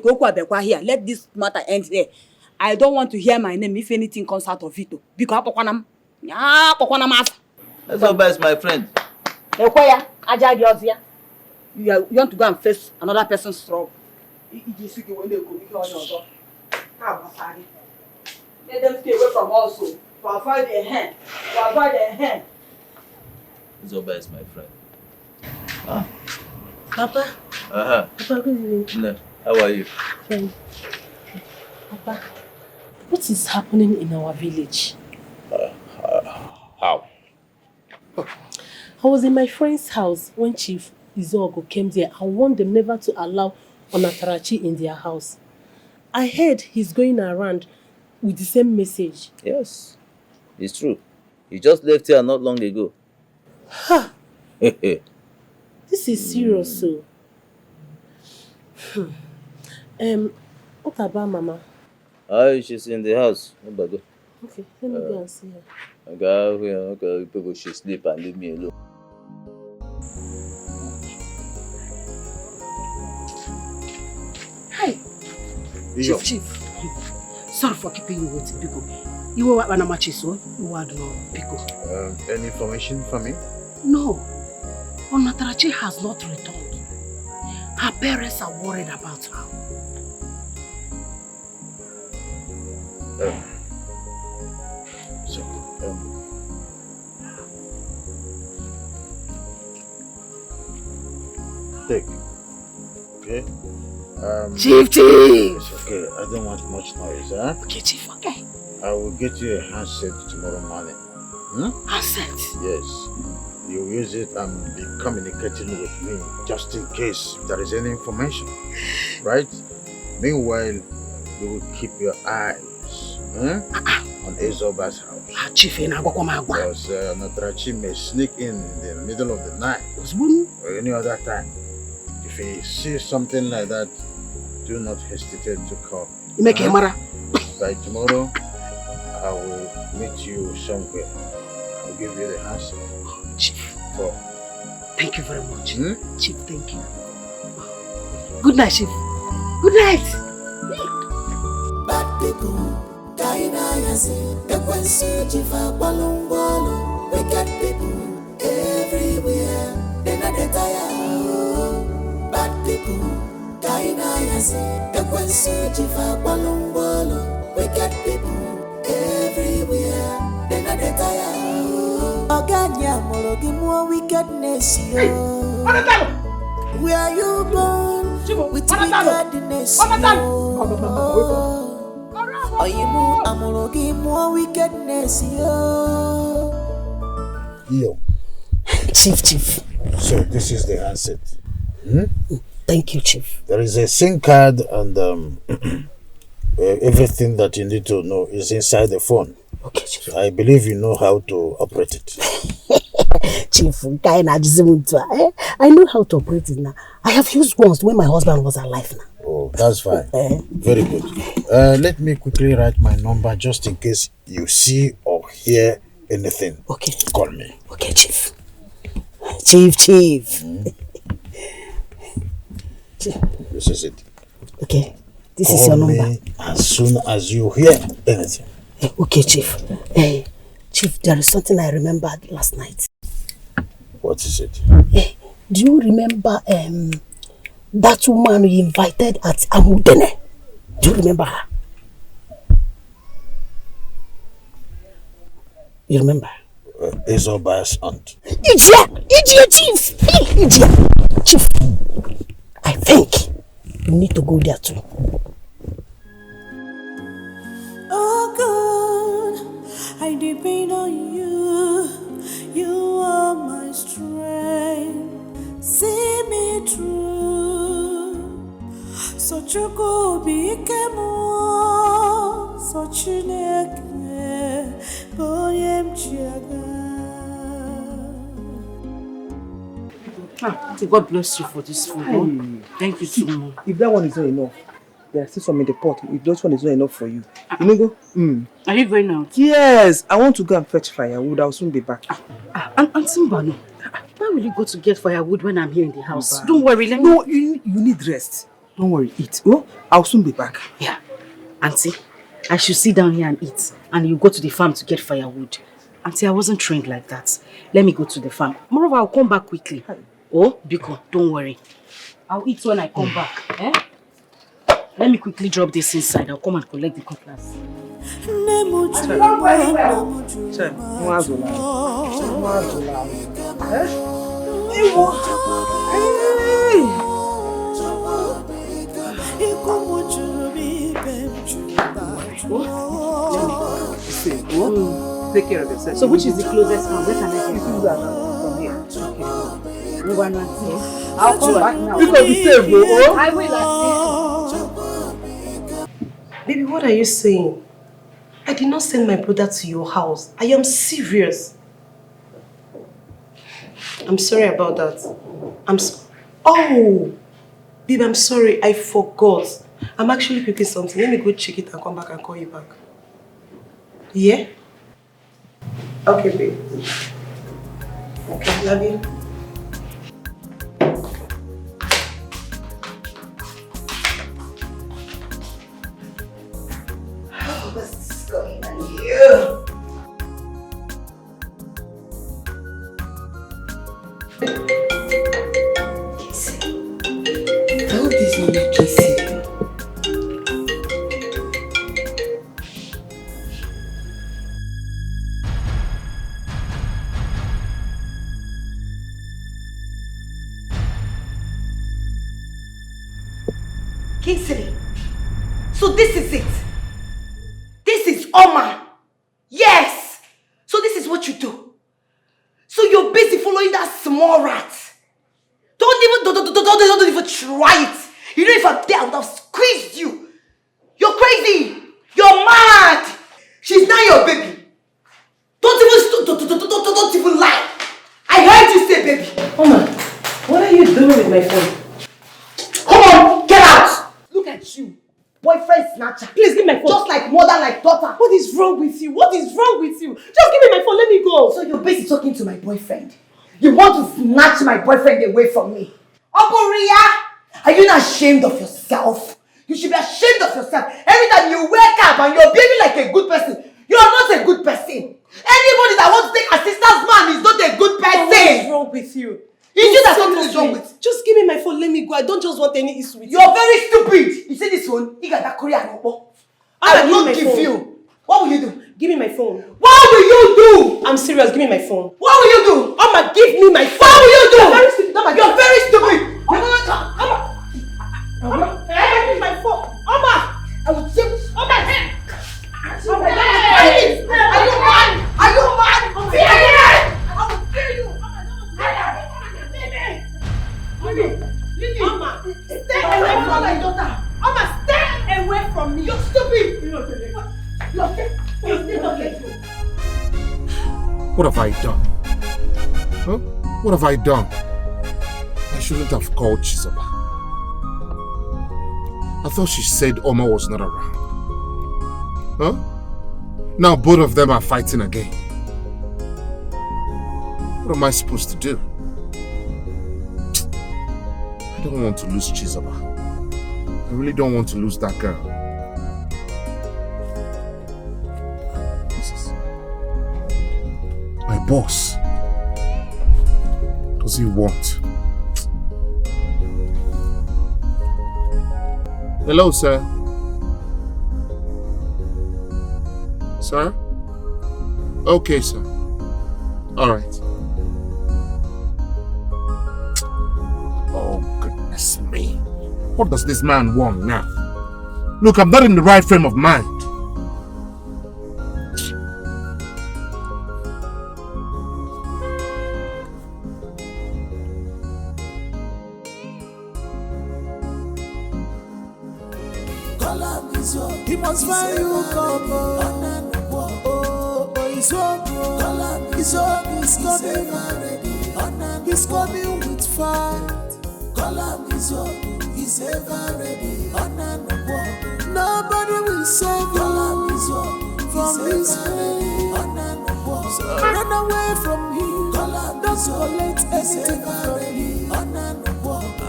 Here. Let this matter end here. I don't want to hear my name if anything comes out of it. Because Ezoba is my friend. You want to go and face another person's trouble. Let them stay away from us, to avoid their hand. Ezoba is my friend. Papa. Papa, good evening. No. How are you? Fine. Papa, what is happening in our village? How? I was in my friend's house when Chief Izogo came there and warned them never to allow Onatarachi in their house. I heard he's going around with the same message. Yes, it's true. He just left here not long ago. Ha! This is serious, so. What about Mama? She's in the house. Okay, let me go and see her. Okay, people should sleep and leave me alone. Hi. Chief. Sorry for keeping you waiting, Pico. You were at Anamachiso, you were no Pico. Any information for me? No. Onatarachi has not returned. Her parents are worried about her. Take. Okay? Chief! It's okay, I don't want much noise, huh? Okay, Chief, okay. I will get you a handset tomorrow morning. Handset? Yes. You use it and be communicating with me just in case there is any information. Right? Meanwhile, you will keep your eyes on Ezoba's house. Chief, because Onatarachi may sneak in the middle of the night or any other time. If he sees something like that, do not hesitate to call. You make a matter. By tomorrow, I will meet you somewhere. I'll give you the handset. Chief. So, thank you very much. Chief, thank you. Good night, Chief. Good night. Bad people, wicked people everywhere. They not tired. Bad people. Wicked people everywhere. They not tired. Oganya mologi more wickedness. Where are you born with wickedness? Are you more amologi more wickedness? Yo. Chief. So this is the handset. Thank you, Chief. There is a SIM card and everything that you need to know is inside the phone. Okay, Chief. So I believe you know how to operate it. Chief, I know how to operate it now. I have used once when my husband was alive now. Oh, that's fine. Very good. Let me quickly write my number just in case you see or hear anything. Okay. Call me. Okay, Chief. Chief. This is it. Okay. This is your number. Call me as soon as you hear anything. Okay, Chief. Chief, there is something I remembered last night. What is it? Do you remember that woman we invited at Amudene? Do you remember her? You remember? Isoba's aunt. Idiot, Chief! Idiot! Chief, I think you need to go there too. Oh God, I depend on you. You are my strength. See me through. So chuko bikemo. So chineke. Boyem chiaga. God bless you for this food. Oh. Thank you so much. If that one is not enough, there are still some in the pot. If those one is not enough for you, you know go. Are you going out? Yes, I want to go and fetch firewood. I'll soon be back. And Simba, no. Why will you go to get firewood when I'm here in the house? Don't worry, let me. No, you need rest. Don't worry, eat. Oh, I'll soon be back. Yeah, Auntie, I should sit down here and eat, and you go to the farm to get firewood. Auntie, I wasn't trained like that. Let me go to the farm. Moreover, I'll come back quickly. Oh, Biko, don't worry. I'll eat when I come back. Let me quickly drop this inside. I'll come and collect the cutlass. Take care of yourself. So which is the closest farm? Where can I get from here? Okay. I'll come back now. You can be safe, bro. I will. Baby, what are you saying? I did not send my brother to your house. I am serious. I'm sorry about that. Oh! Babe, I'm sorry. I forgot. I'm actually cooking something. Let me go check it and come back and call you back. Yeah? Okay, babe. Okay, love you. What's going on here? Kissy. I hope this is not Kissy. Kingsley, so this is it. This is Oma. Yes. So this is what you do. So you're busy following that small rat. Don't even try it. You know if I'm there, I would have squeezed you. You're crazy. You're mad. She's not your baby. Don't even lie. I heard you say baby. Oma, what are you doing with my phone? Come on, get out. Look at you. Boyfriend snatcher. Please give me my phone. Just like mother, like daughter. What is wrong with you? What is wrong with you? Just give me my phone, let me go. So you're busy talking to my boyfriend. You want to snatch my boyfriend away from me. Oboria, are you not ashamed of yourself? You should be ashamed of yourself. Every time you wake up and you're behaving like a good person, you are not a good person. Anybody that wants to take a sister's man is not a good person. What is wrong with you? Is you that something is wrong with? Just give me my phone, let me go. I don't just want any issue with you. You're very stupid. You see this one? You got that Korean number. I will not give you. What will you do? Give me my phone. What will you do? I'm serious, give me my phone. What will you do? Oma, give me my phone. What will you do? You're very stupid. You're very stupid. Oma, give me my phone. Oma, I will take Oma. Oma, please. Are you mad? Are you mad? I will kill you. Oma, stay away from my daughter. Oma, stay away from me. You're stupid. What have I done? What have I done? I shouldn't have called Chizoba. I thought she said Oma was not around. Huh? Now both of them are fighting again. What am I supposed to do? I don't want to lose Chizoba. I really don't want to lose that girl. My boss. What does he want? Hello, sir. Sir? Okay, sir. All right. Oh, goodness me. What does this man want now? Look, I'm not in the right frame of mind. He must find you come he's coming. He's coming with fight. He's ever ready. Nobody will save you from his pain. So run away from him. Don't collect anything from him.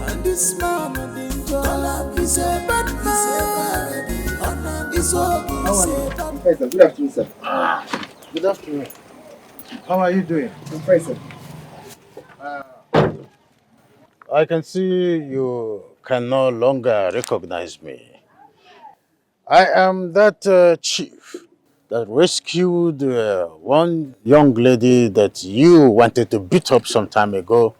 And this man of danger, he's a bad man. He's all Good afternoon, sir. Good afternoon. How are you doing? I'm fine, sir. I can see you can no longer recognize me. I am that chief that rescued one young lady that you wanted to beat up some time ago.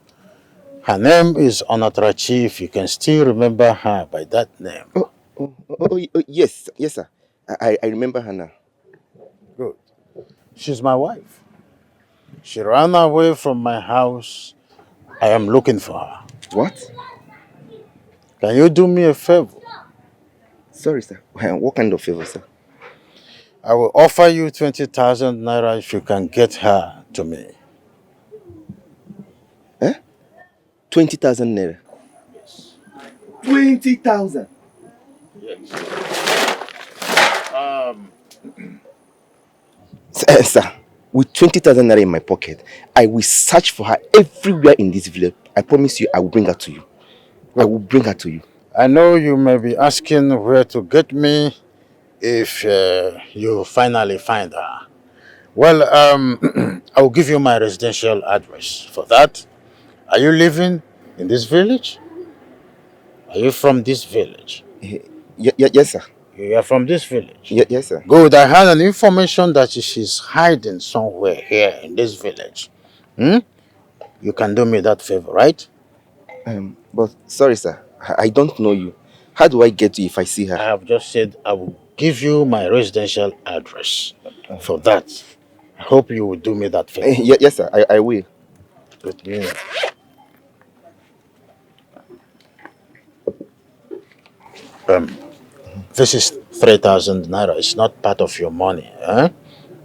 Her name is Onatarachi, if you can still remember her by that name. Yes, sir. I remember her now. Good. She's my wife. She ran away from my house. I am looking for her. What? Can you do me a favor? Sorry, sir. What kind of favor, sir? I will offer you 20,000 naira if you can get her to me. 20,000 naira? Yes. 20,000? Yes. Sir, with 20,000 naira in my pocket, I will search for her everywhere in this village. I promise you, I will bring her to you. I will bring her to you. I know you may be asking where to get me if you finally find her. Well, I will give you my residential address. For that, are you living in this village? Are you from this village? Yes, sir. You are from this village? Yes, sir. Good. I had an information that she's hiding somewhere here in this village. You can do me that favor, right? But sorry, sir. I don't know you. How do I get you if I see her? I have just said I will give you my residential address. For that, I hope you will do me that favor. Yes, sir. I will. Good news. This is 3,000 naira. It's not part of your money.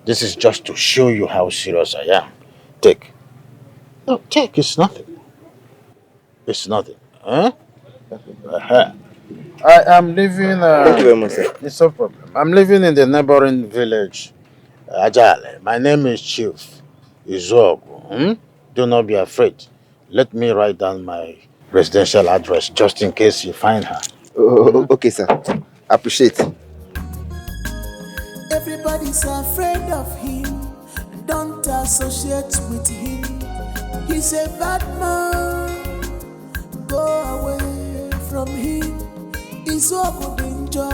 This is just to show you how serious I am. Take. No, take. It's nothing. It's nothing. I am living... Thank you very much, sir. It's no problem. I'm living in the neighboring village, Ajale. My name is Chief Izogu. Do not be afraid. Let me write down my residential address just in case you find her. Okay, sir. Appreciate. Everybody's afraid of him. Don't associate with him. He's a bad man. Go away from him. He's so good danger.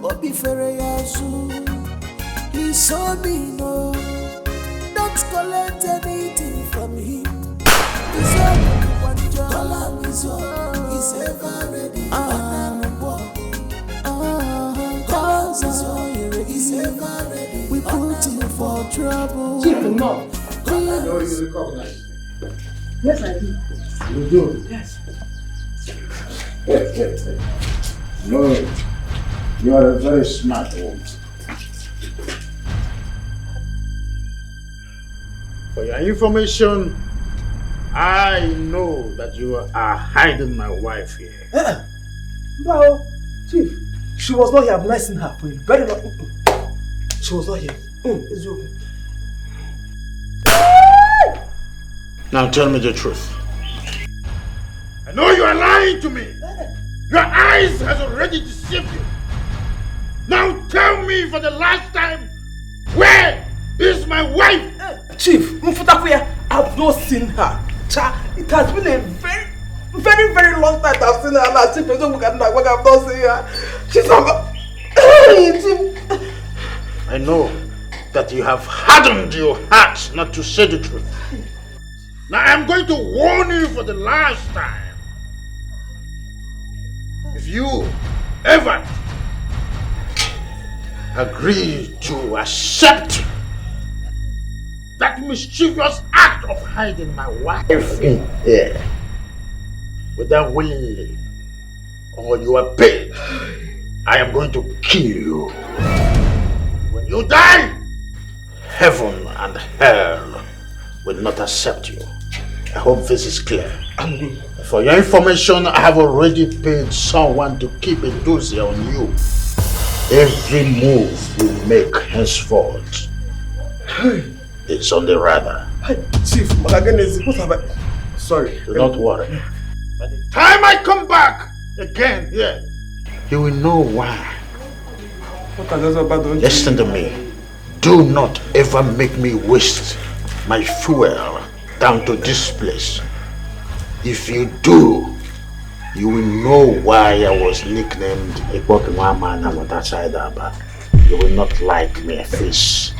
Obi Fereyazu. He's so mean. Don't collect anything from him. He's so good danger. He's ever ready. We put you for trouble. Chief, no. I know you recognize me. Yes, I do. You do? Yes. No, you are a very smart woman. For your information, I know that you are hiding my wife here. No, Chief, she was not here. I've not seen her for a very long time. She was not here. It's okay. Now tell me the truth. I know you are lying to me. Your eyes has already deceived you. Now tell me for the last time, where is my wife? Chief, Mfutakuya, I've not seen her. It has been a very long time I've seen her. And I still don't I've not seen her. She's not. I know that you have hardened your heart not to say the truth. Now I'm going to warn you for the last time. If you ever agree to accept that mischievous act of hiding my wife in here without willingly, or you are paid, I am going to kill you. When you die, heaven and hell will not accept you. I hope this is clear. For your information, I have already paid someone to keep a dossier on you. Every move you make henceforth is on the radar. Chief, what have I... Sorry. Do not worry. By the time I come back again here, you will know why. Listen to me. Do not ever make me waste my fuel down to this place. If you do, you will know why I was nicknamed Ibokiwama and outside Aba. You will not like me face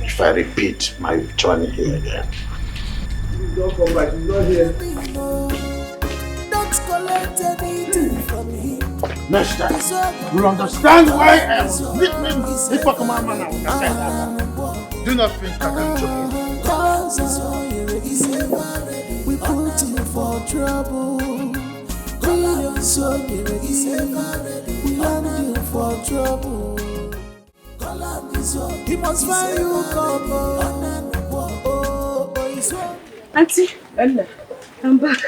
if I repeat my journey here again. Don't come back, he's not here. Don't collect anything from him. Next time, you'll understand why I was nicknamed Ibokiwama and outside Aba. Do not think I can joke. We put you for trouble. We land you for trouble. He must find you come. Auntie, I'm back.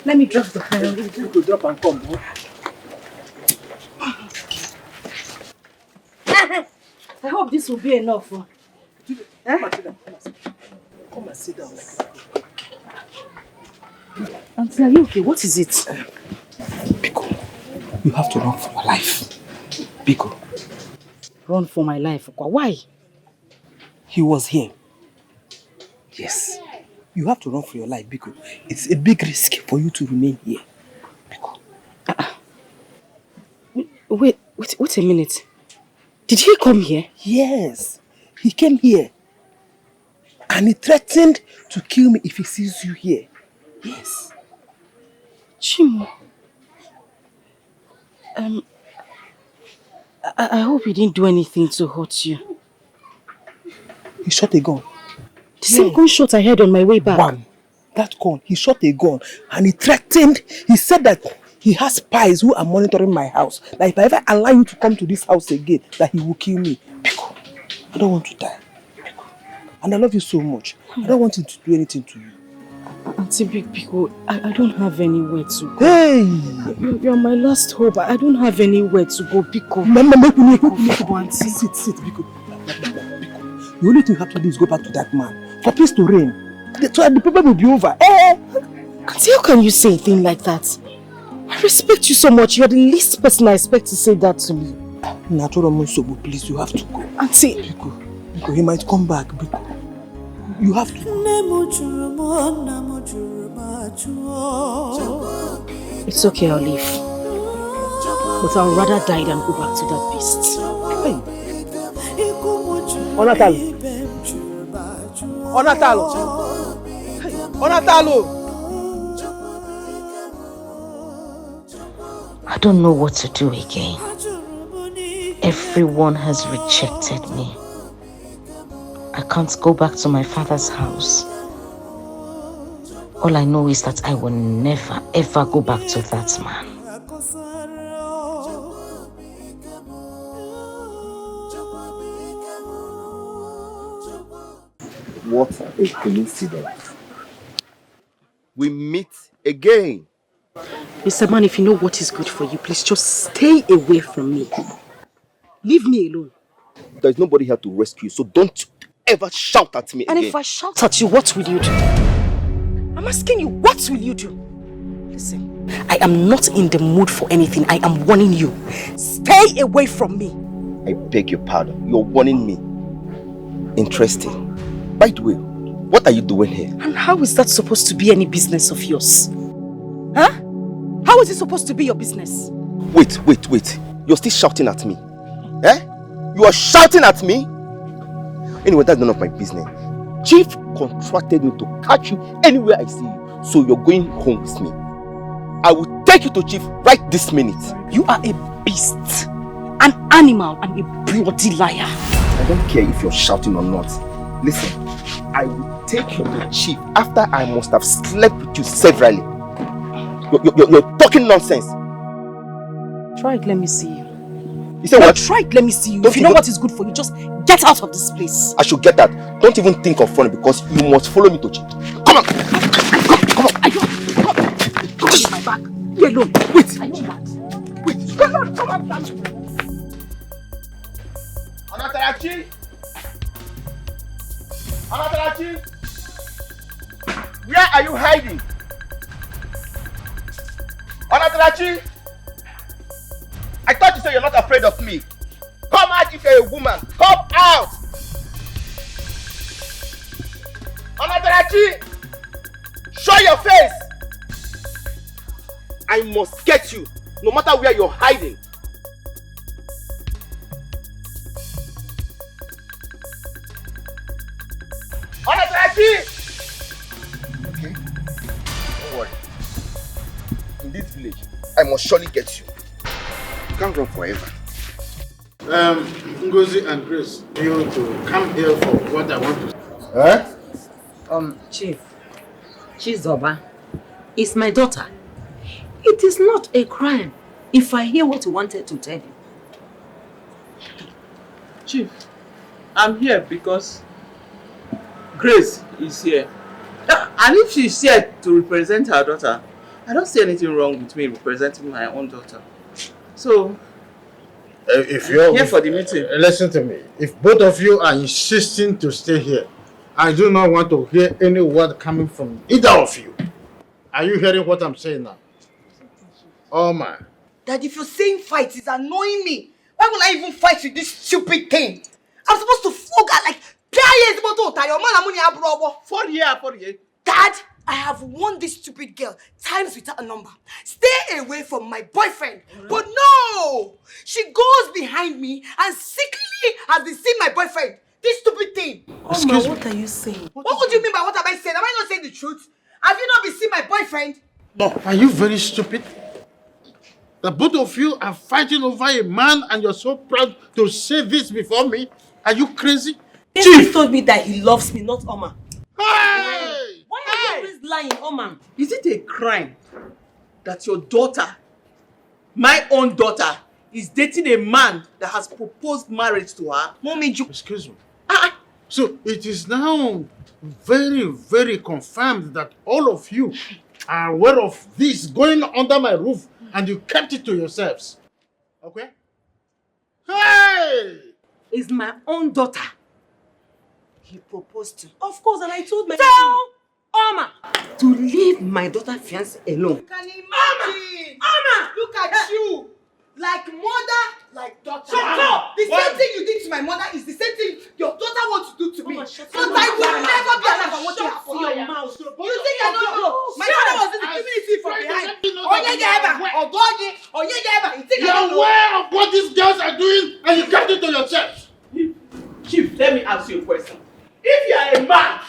Let me drop the car. You could drop and come. I hope this will be enough. Come and sit down. Auntie, are you okay? What is it? Biko, you have to run for your life. Biko. Run for my life? Why? He was here. Yes. You have to run for your life, Biko. It's a big risk for you to remain here. Biko. Wait a minute. Did he come here? Yes. He came here. And he threatened to kill me if he sees you here. Yes. Chimo. I hope he didn't do anything to hurt you. He shot a gun. The same gunshot I heard on my way back. One. That gun. He shot a gun. And he threatened. He said that he has spies who are monitoring my house. That if I ever allow you to come to this house again, that he will kill me. Biko, I don't want to die. Biko. And I love you so much. I don't want him to do anything to you. Auntie Biko, I don't have anywhere to go. Hey! You're my last hope. I don't have anywhere to go, Biko. Mama, make me go, Auntie. Sit, Biko. The only thing you have to do is go back to that man. For peace to reign. So the problem will be over. Auntie, how can you say a thing like that? I respect you so much. You're the least person I expect to say that to me. Please, you have to go. Auntie. Biko, he might come back, Biko. You have to. It's okay, I'll leave. But I'll rather die than go back to that beast. Hey. Onatalo. I don't know what to do again. Everyone has rejected me. I can't go back to my father's house. All I know is that I will never ever go back to that man. What a coincidence. we meet again. Mr. Man, if you know what is good for you, please just stay away from me. Leave me alone. There is nobody here to rescue you, so don't ever shout at me again. And if I shout at you, what will you do? I'm asking you, what will you do? Listen, I am not in the mood for anything. I am warning you. Stay away from me. I beg your pardon. You're warning me. Interesting. By the way, what are you doing here? And how is that supposed to be any business of yours? Huh? How is it supposed to be your business? Wait. You're still shouting at me. Eh? You are shouting at me? Anyway, that's none of my business. Chief contracted me to catch you anywhere I see you. So you're going home with me. I will take you to Chief right this minute. You are a beast, an animal, and a bloody liar. I don't care if you're shouting or not. Listen, I will take you to Chief after I must have slept with you severally. You're talking nonsense. Try it, let me see you. You say what? Try it, let me see you. If you know what is good for you, just get out of this place. I should get that. Don't even think of running because you must follow me to Chief. Come on! Come on! Come on, my back. You alone. Wait. Are you mad? Wait. Come on. Anatarachi! Where are you hiding? Anatarachi! I thought you said you're not afraid of me. Come out if you're a woman. Come out! Anatarachi! Show your face! I must get you, no matter where you're hiding. Anatarachi! Okay, don't worry. In this village, I must surely get you. You can't run forever. Ngozi and Grace, you to come here for what I want to say. Chief, Chizoba is my daughter. It is not a crime if I hear what you wanted to tell you. Chief, I'm here because Grace is here. And if she's here to represent her daughter, I don't see anything wrong with me representing my own daughter. So, if you're here for the meeting. Listen to me. If both of you are insisting to stay here, I do not want to hear any word coming from either of you. Are you hearing what I'm saying now? Oh my. Dad, if you're saying fight, it's annoying me. Why would I even fight with this stupid thing? I'm supposed to flog her like 4 years. Dad, I have won this stupid girl times without a number. Stay away from my boyfriend. But no! She goes behind me and secretly has been seeing my boyfriend. This stupid thing. Excuse me. What are you saying? What would you mean by what am I saying? Am I not saying the truth? Have you not been seeing my boyfriend? No. Are you very stupid? The both of you are fighting over a man and you're so proud to say this before me? Are you crazy? Chief told me that he loves me, not Oma. Hey! Why are you always lying, Oma? Is it a crime that your daughter, my own daughter, is dating a man that has proposed marriage to her? Mommy, excuse me. So it is now very, very confirmed that all of you are aware of this going under my roof and you kept it to yourselves. Okay? Hey! Is my own daughter. He proposed to. Of course, and I told my Tell Oma to leave my daughter fiancé alone. You can imagine. Oma! Look at you. Like mother, like daughter. Shut up! The same thing you did to my mother is the same thing your daughter wants to do to me. But I will never be alive and watch you happen. Your mouth. You think I don't know? My father was discriminating from behind. You're aware of what these girls are doing and you kept it to yourself. Chief, let me ask you a question. If you are a man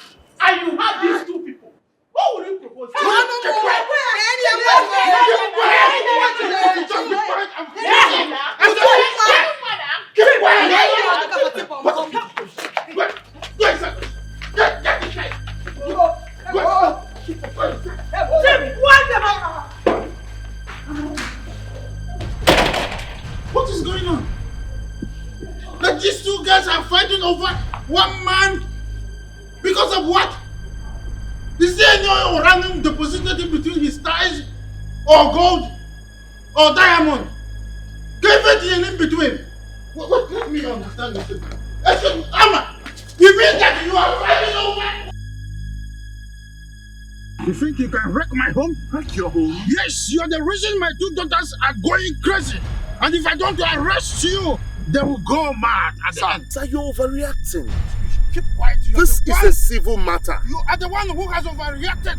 and you have these two people, what would you propose to? What is going on? That these two guys are fighting over one man because of what? Is there any uranium deposited in between his thighs? Or gold? Or diamond? Everything in between. What let me understand this? Amma, you mean that you are fighting over? You think you can wreck my home? Wreck your home? Yes, you're the reason my two daughters are going crazy. And if I don't arrest you, they will go mad at the end. Sir, you're overreacting. Keep quiet. This is a civil matter. You are the one who has overreacted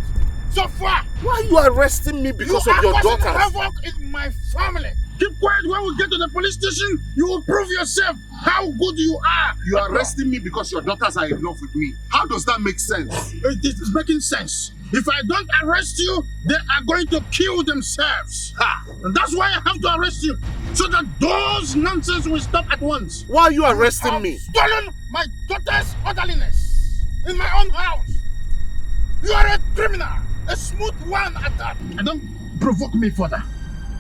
so far. Why are you arresting me because of your daughters? You are causing havoc in my family. Keep quiet. When we get to the police station, you will prove yourself how good you are. You are arresting me because your daughters are in love with me. How does that make sense? It is making sense. If I don't arrest you, they are going to kill themselves. And that's why I have to arrest you. So that those nonsense will stop at once. Why are you arresting me? Stolen my daughter's orderliness in my own house. You are a criminal. A smooth one at that. And don't provoke me further.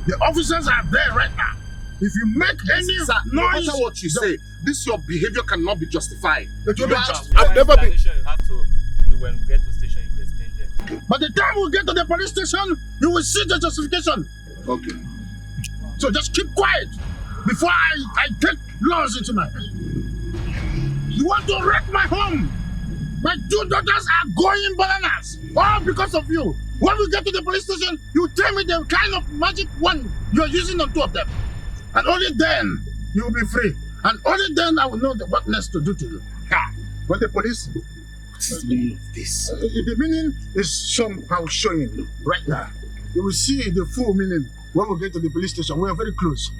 The officers are there right now. If you make any Sir, noise, no matter what you say, this your behavior cannot be justified. I've never been. You have to. When we get to station, you will explain there. By the time we get to the police station, you will see the justification. Okay. So just keep quiet before I take laws into my hand. You want to wreck my home? My two daughters are going bananas. All because of you. When we get to the police station, you tell me the kind of magic wand you're using on two of them. And only then you will be free. And only then I will know what next to do to you. But the police... What is the meaning of this? The meaning is somehow showing right now. You will see the full meaning when we get to the police station. We are very close.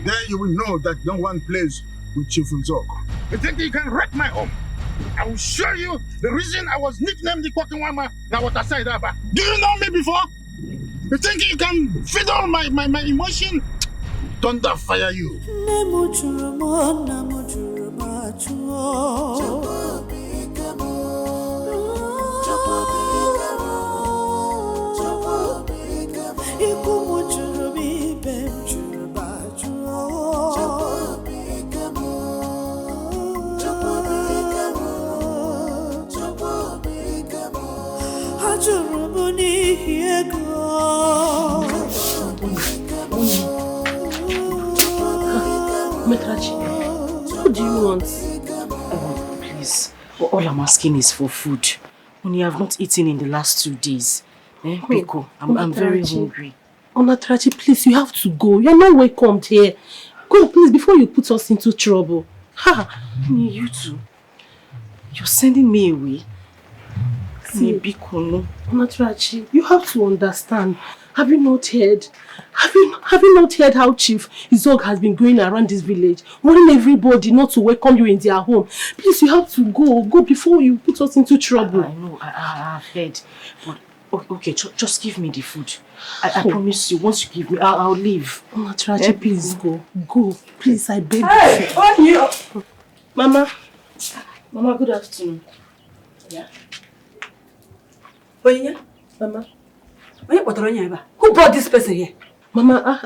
Then you will know that no one plays with Chief Nzog. You think you can wreck my home? I will show you the reason I was nicknamed the Quacking Wama Nawatasai Daba. Do you know me before? You think you can fiddle my emotion? Thunder fire you. Metrachi, what do you want? Please, all I'm asking is for food. When you have not eaten in the last 2 days. Biko, I'm very hungry. Onatrachi, please, you have to go. You're not welcomed here. Go, please, before you put us into trouble. You too. You're sending me away. See, Biko, no. Onatrachi, you have to understand. Have you not heard? Have you not heard how Chief Izog has been going around this village, warning everybody not to welcome you in their home? Please, you have to go. Go before you put us into trouble. I know, I've heard. But okay, just give me the food. I promise you, once you give me, I'll leave. Onatrachi, please go. Go. Please, I beg you. Hey, on you! Mama, good afternoon. Yeah? Oye? Mama. Who brought this person here? Mama,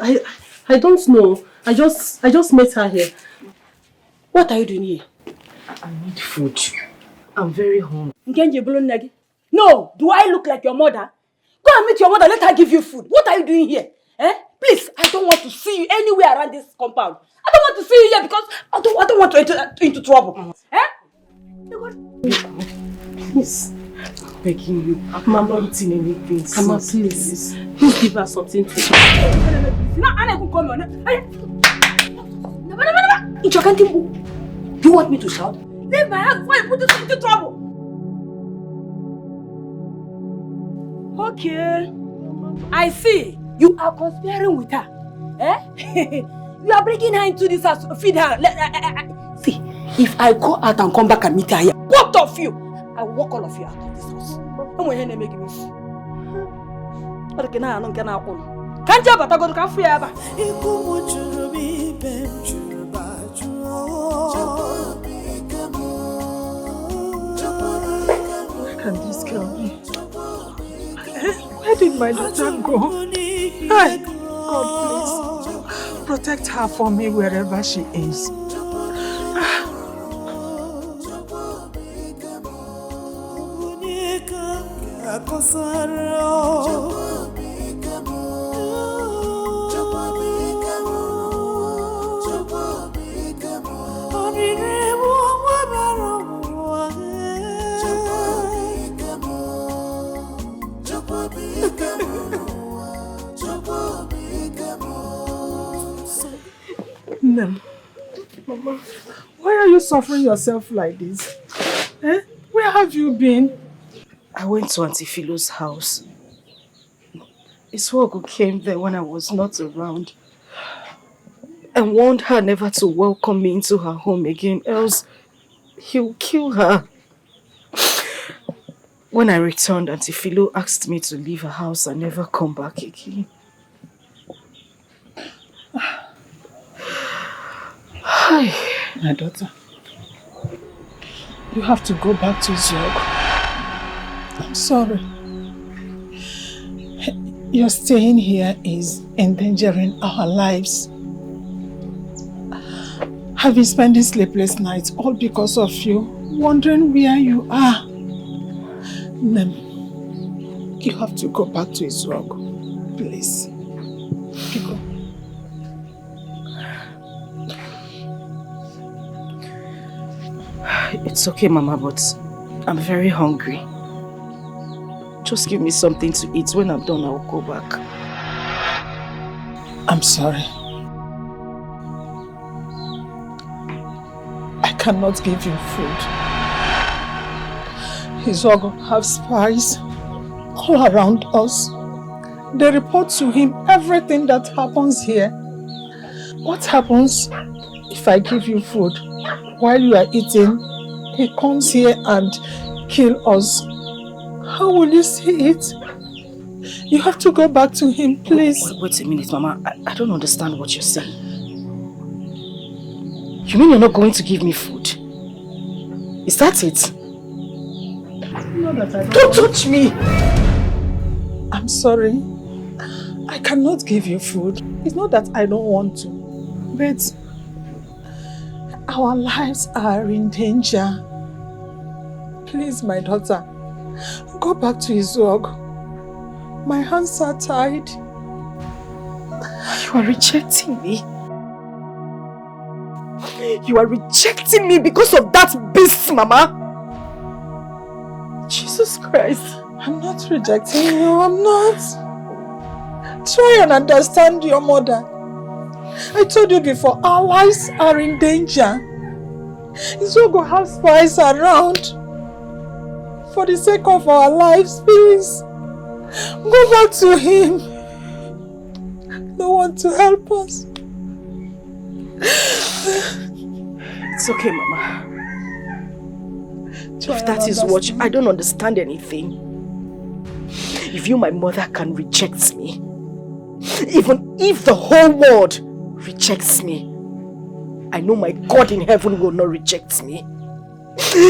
I don't know. I just met her here. What are you doing here? I need food. I'm very hungry. No, do I look like your mother? Go and meet your mother, let her give you food. What are you doing here? Please, I don't want to see you anywhere around this compound. I don't want to see you here because I don't want to enter into trouble. Please. Begging you. I'm not eating anything. Mama, please. Please give her something to eat. Do you want me to shout? Leave my house before you put us into trouble. Okay. I see. You are conspiring with her. You are bringing her into this house to feed her. See, if I go out and come back and meet her here, both of you, I will walk all of you out of this house. I'm going to make it. Can't you but I go to cafe ever? Where can this girl be? Where did my daughter go? Hey, God, please protect her for me wherever she is. Nem, Mama, why are you suffering yourself like this? Eh? Where have you been? I went to Auntie Philo's house. Isuogu came there when I was not around and warned her never to welcome me into her home again, else he'll kill her. When I returned, Auntie Philo asked me to leave her house and never come back again. Hi. My daughter, you have to go back to Isuogu. I'm sorry. Your staying here is endangering our lives. I've been spending sleepless nights all because of you, wondering where you are. Nem, you have to go back to Isuogu, please. Go. It's okay, Mama, but I'm very hungry. Just give me something to eat. When I'm done, I'll go back. I'm sorry. I cannot give you food. Isuogu have spies all around us. They report to him everything that happens here. What happens if I give you food while you are eating? He comes here and kills us. How will you see it? You have to go back to him, please. Wait a minute, Mama. I don't understand what you're saying. You mean you're not going to give me food? Is that it? Don't touch me! I'm sorry. I cannot give you food. It's not that I don't want to, but our lives are in danger. Please, my daughter, go back to Isuogu. My hands are tied. You are rejecting me. You are rejecting me because of that beast, Mama. Jesus Christ. I'm not rejecting you. I'm not. Try and understand your mother. I told you before, our lives are in danger. Isuogu has spies around. For the sake of our lives, please. Go back to him. No one to help us. It's okay, Mama. If that is what I don't understand anything. If you, my mother, can reject me, even if the whole world rejects me, I know my God in heaven will not reject me.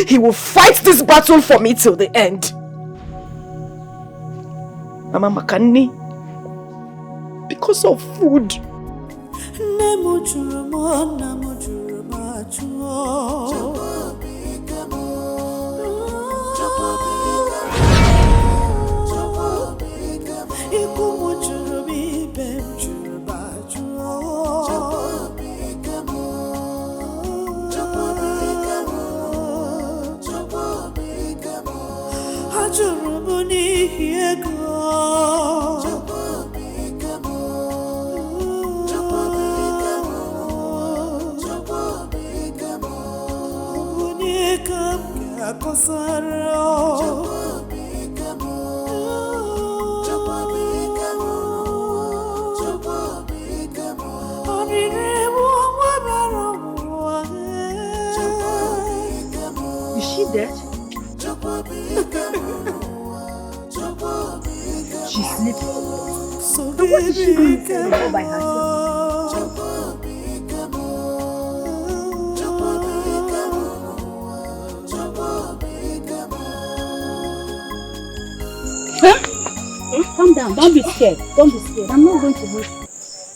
He will fight this battle for me till the end. Mama Makani, because of food. Is she dead? She's sleeping. And what is she doing all by herself? Calm down, don't be scared. Don't be scared. I'm not going to hurt you.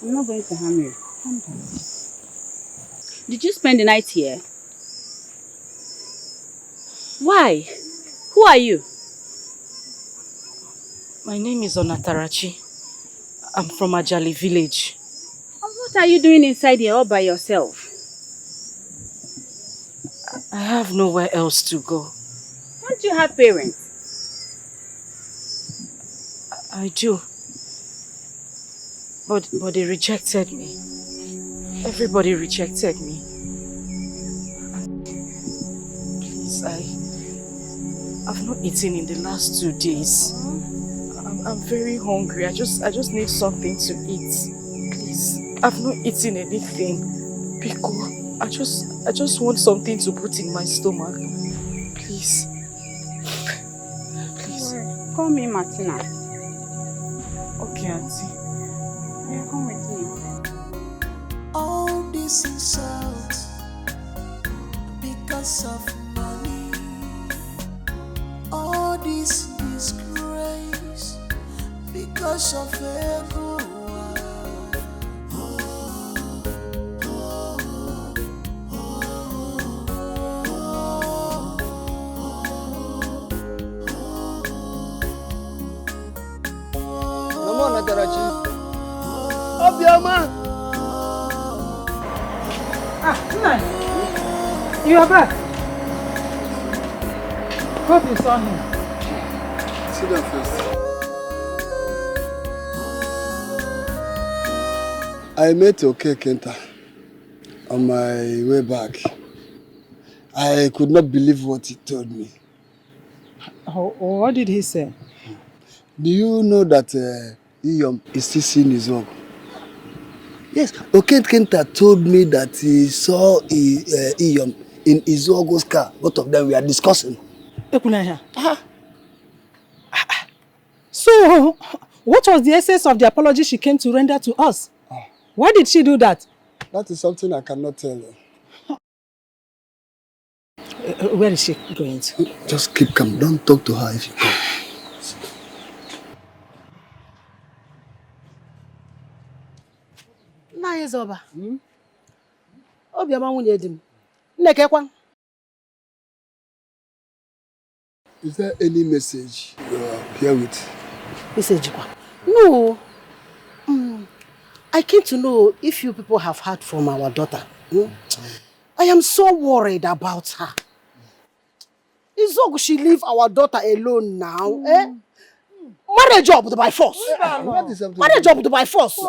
I'm not going to harm you. Calm down. Did you spend the night here? Why? Who are you? My name is Onatarachi. I'm from Ajali village. And what are you doing inside here all by yourself? I have nowhere else to go. Don't you have parents? I do. But they rejected me. Everybody rejected me. Please, I've not eaten in the last 2 days. I'm very hungry. I just need something to eat. Please, I've not eaten anything. Biko, I just want something to put in my stomach. Please. Please. Call me Martina. Okay, auntie. Yeah, come with me. All this insult because of money. All this disgrace because of ego. Mama Natarachi. Obioma. Nai, you are back. Hope you saw him. Sit down first. I met Oke Kenta on my way back. I could not believe what he told me. What did he say? Do you know that Iyom is still seeing his work? Yes, Oke Kenta told me that he saw Iyom in Izuogo's car. Both of them were discussing. So, what was the essence of the apology she came to render to us? Why did she do that? That is something I cannot tell you. Where is she going to? Just keep calm. Don't talk to her if you come. Na Ezoba. Obioma nwunye di m. Nnekekwa. Is there any message you are here with? Message kwa? No. I came to know if you people have heard from our daughter. I am so worried about her. Izogo, she leave our daughter alone now. Marriage job by force. Marriage job by force.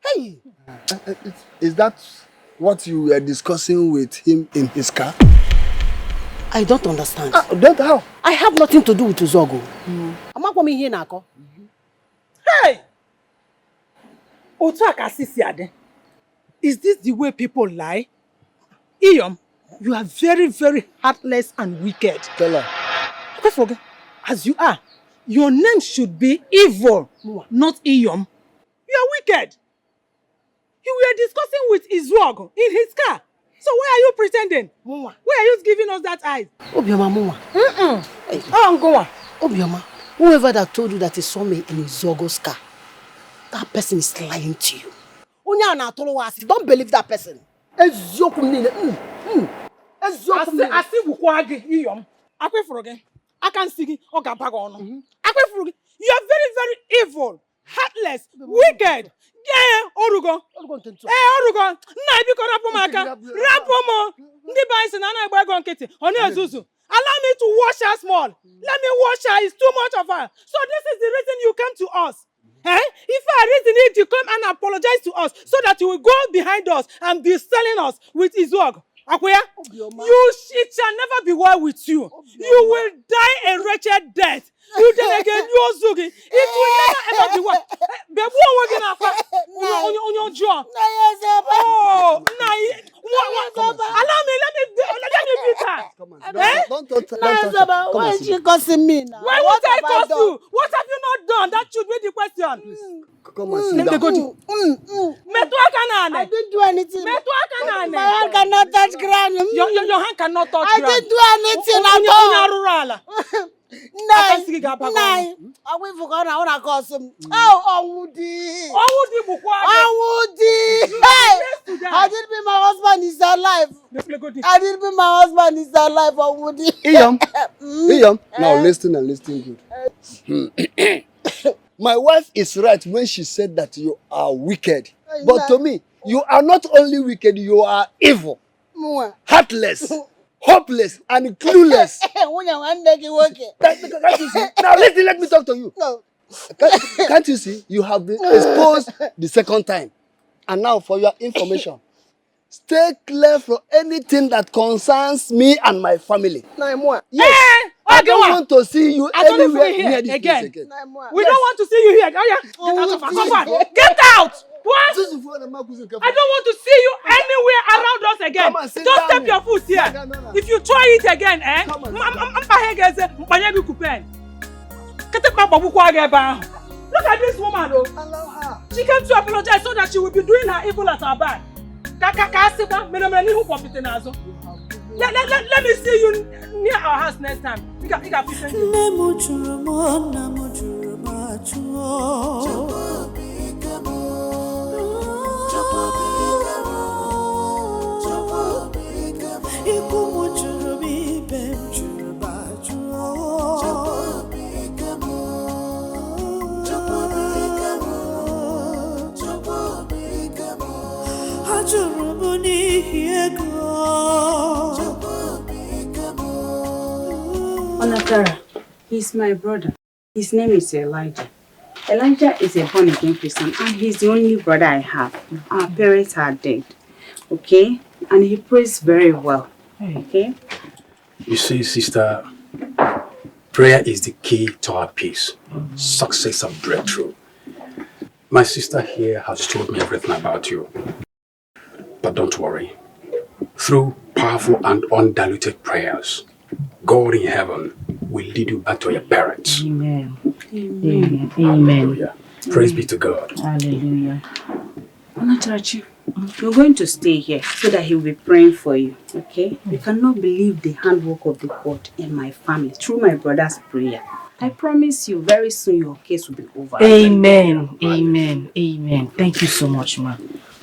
Hey. Is that what you were discussing with him in his car? I don't understand. How? I have nothing to do with Izogo. I'm not coming here now. Hey! Is this the way people lie? Iyom, you are very, very heartless and wicked. Tell her. Okay, forget. As you are, your name should be evil, not Iyom. You are wicked. You were discussing with Izuogo in his car. So why are you pretending? Why are you giving us that eyes? Obioma, Mwa. Obioma, whoever that told you that he saw me in Izuogo's car, that person is lying to you. Don't believe that person. I see Iyom. I can see you. You are very, very evil, heartless, wicked. Yeah, Orugo. Orugo. Na biko rapomaka. Rapomo. Ndi ba isi na na egbe ego nkiti. Oni ezuzu. Allow me to wash her small. Let me wash her. It's too much of her. So this is the reason you came to us. If I reason it, you come and apologize to us so that you will go behind us and be selling us with Izuogo. Akwea, it shall never be well with you. You will die a wretched death. You then again, you Zugi. It will never ever be well. Baby, what are on your jaw? Oh, allow me, let me beat her. Don't why is she cussing me now? Why would I curse you? What have you not done? That should be the question. Come and sit down. I didn't do anything. My hand cannot touch ground. Your hand cannot touch I ground. didn't do anything at all. Nai, I will forget how I call him. Oh, Owudi. Hey, I didn't be my husband is alive. I didn't be my husband is alive, Owudi. Iyom, now listen and listen good. My wife is right when she said that you are wicked. But to me, you are not only wicked, you are evil, heartless, hopeless, and clueless. Now listen, let me talk to you. No. Can't you see? You have been exposed the second time. And now for your information, stay clear from anything that concerns me and my family. Yes. I don't want to see you anywhere near this place again. We don't want to see you here. Oh, yeah. Get out of our compound. Get out! What? I don't want to see you anywhere around us again. Don't step your foot here. If you try it again, look at this woman, though. Allow her. She came to apologize so that she will be doing her evil at our back. Let me see you near our house next time. You can Onatara, he's my brother. His name is Elijah. Elijah is a born-again Christian and he's the only brother I have. Our parents are dead, okay? And he prays very well, okay? You see, sister, prayer is the key to our peace, success and breakthrough. My sister here has told me everything about you. But don't worry. Through powerful and undiluted prayers, God in heaven will lead you back to your parents. Amen. Amen. Hallelujah. Praise be to God. Hallelujah. Onatarachi, you're going to stay here so that he will be praying for you, okay? You cannot believe the handwork of the God in my family through my brother's prayer. I promise you, very soon your case will be over. Amen. Amen. Amen. Thank you so much, ma.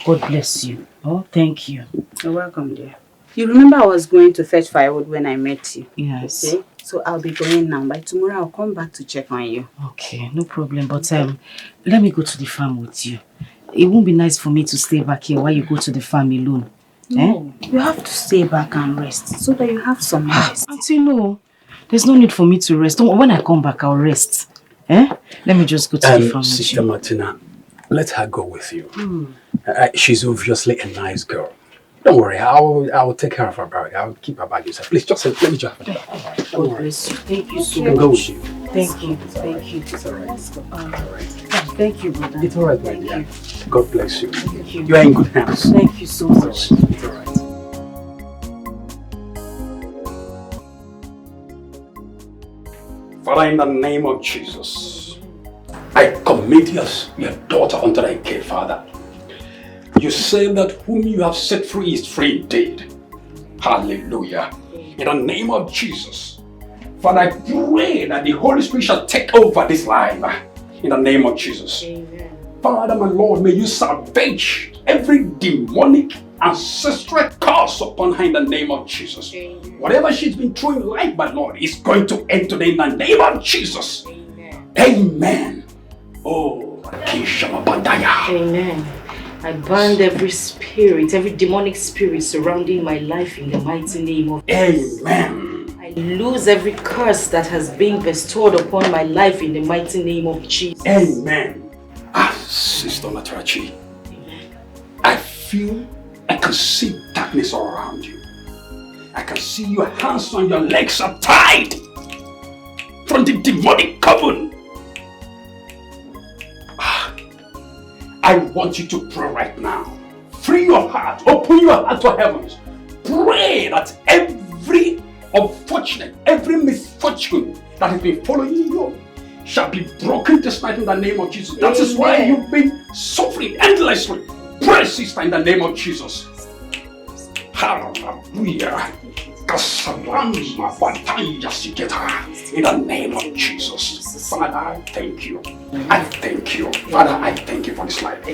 God bless you. Oh, thank you. You're welcome, dear. You remember I was going to fetch firewood when I met you? Yes. Okay? So I'll be going now. By tomorrow, I'll come back to check on you. Okay, no problem. But let me go to the farm with you. It won't be nice for me to stay back here while you go to the farm alone. No, you have to stay back and rest so that you have some rest. Auntie, no. There's no need for me to rest. When I come back, I'll rest. Let me just go to the farm with Sister you. Martina, let her go with you. She's obviously a nice girl. Don't worry, I'll take care of her bag. I'll keep her bag inside. Please, just let me just have it. God bless you. Thank you so She can go with you. Thank you. Thank you. It's all right. Thank you, brother. It's all right, my dear. God bless you. Thank you. You are in good hands. Thank you so much. It's all right. Father, in the name of Jesus, I commit your daughter unto thy care, Father. You say that whom you have set free is free indeed. Hallelujah. In the name of Jesus, Father, I pray that the Holy Spirit shall take over this life. In the name of Jesus. Amen. Father, my Lord, may you salvage every demonic ancestral curse upon her in the name of Jesus. Amen. Whatever she's been through in life, my Lord, is going to end today in the name of Jesus. Amen. Amen. Oh, Amen. I bind every spirit, every demonic spirit surrounding my life in the mighty name of Jesus. Amen. I lose every curse that has been bestowed upon my life in the mighty name of Jesus. Amen. Sister Natarachi, I can see darkness all around you. I can see your hands and your legs are tied from the demonic coven. I want you to pray right now. Free your heart, open your heart to heavens. Pray that every unfortunate, every misfortune that has been following you shall be broken this night in the name of Jesus. That is why you've been suffering endlessly. Pray, sister, in the name of Jesus. Hallelujah. In the name of Jesus. Father, I thank you. I thank you. Father, I thank you for this life.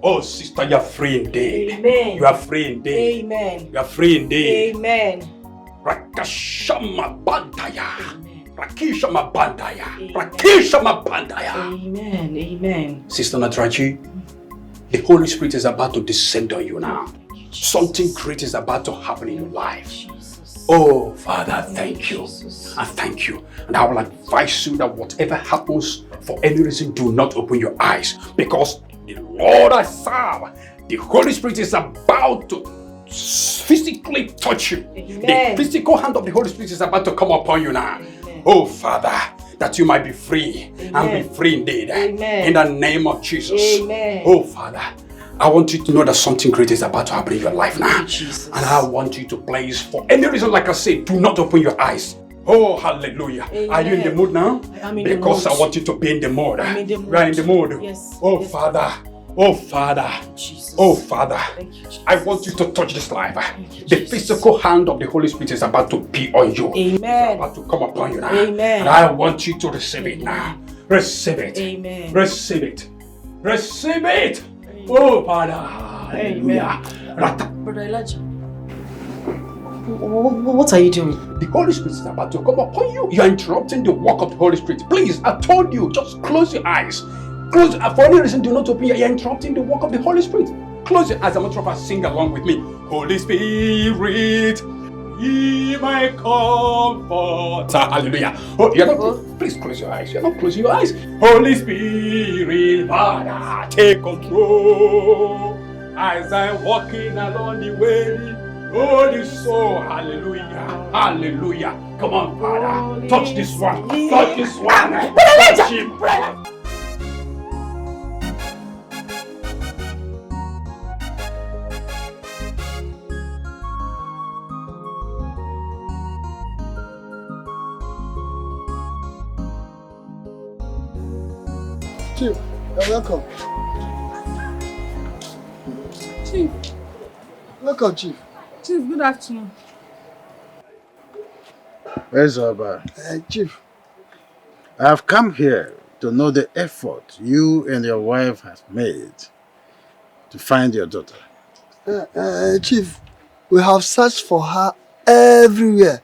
Oh, sister, you are free indeed. Amen. You are free indeed. Amen. You are free indeed. Amen. Rakashama Bandaya. Rakishama Bandaya. Rakishama Bandaya. Amen. Amen. Sister Natrachi, the Holy Spirit is about to descend on you now. Something great is about to happen in your life. Oh, Father, I thank you. I thank you. And I will advise you that whatever happens, for any reason, do not open your eyes. Because The Lord I serve, the Holy Spirit is about to physically touch you. Amen. The physical hand of the Holy Spirit is about to come upon you now. Oh, Father, that you might be free and be free indeed. Amen. In the name of Jesus. Amen. Oh, Father, I want you to know that something great is about to happen in your life now. And I want you to please, for any reason, like I said, do not open your eyes. Oh, hallelujah. Amen. Are you in the mood now? I'm in the Because mood. I want you to be in the mood. I'm in the mood. You are in the mood. Yes. Oh, Yes. Father. Oh, Father. Jesus. Oh, Father. Thank you, Jesus. I want you to touch this life. The physical hand of the Holy Spirit is about to be on you. Amen. It's about to come upon you now. Amen. And I want you to receive it now. Receive it. Amen. Receive it. Receive it. Oh, Father. Hallelujah. Brother Elijah, what are you doing? The Holy Spirit is about to come upon you. You are interrupting the work of the Holy Spirit. Please, I told you, just close your eyes. Close. For any reason, do not open your. You are interrupting the work of the Holy Spirit. Close your eyes. I'm going to sing along with me. Holy Spirit, ye my comforter. Hallelujah. Oh, you're not. Please close your eyes. You're not closing your eyes. Holy Spirit, Father, take control as I'm walking along the way. Holy soul, hallelujah, hallelujah. Come on, Father, touch this one, touch this one. Touch him. Chief, you're welcome. Chief. Welcome, Chief. Chief, good afternoon. Where's Oba? Chief. I have come here to know the effort you and your wife have made to find your daughter. Chief, we have searched for her everywhere,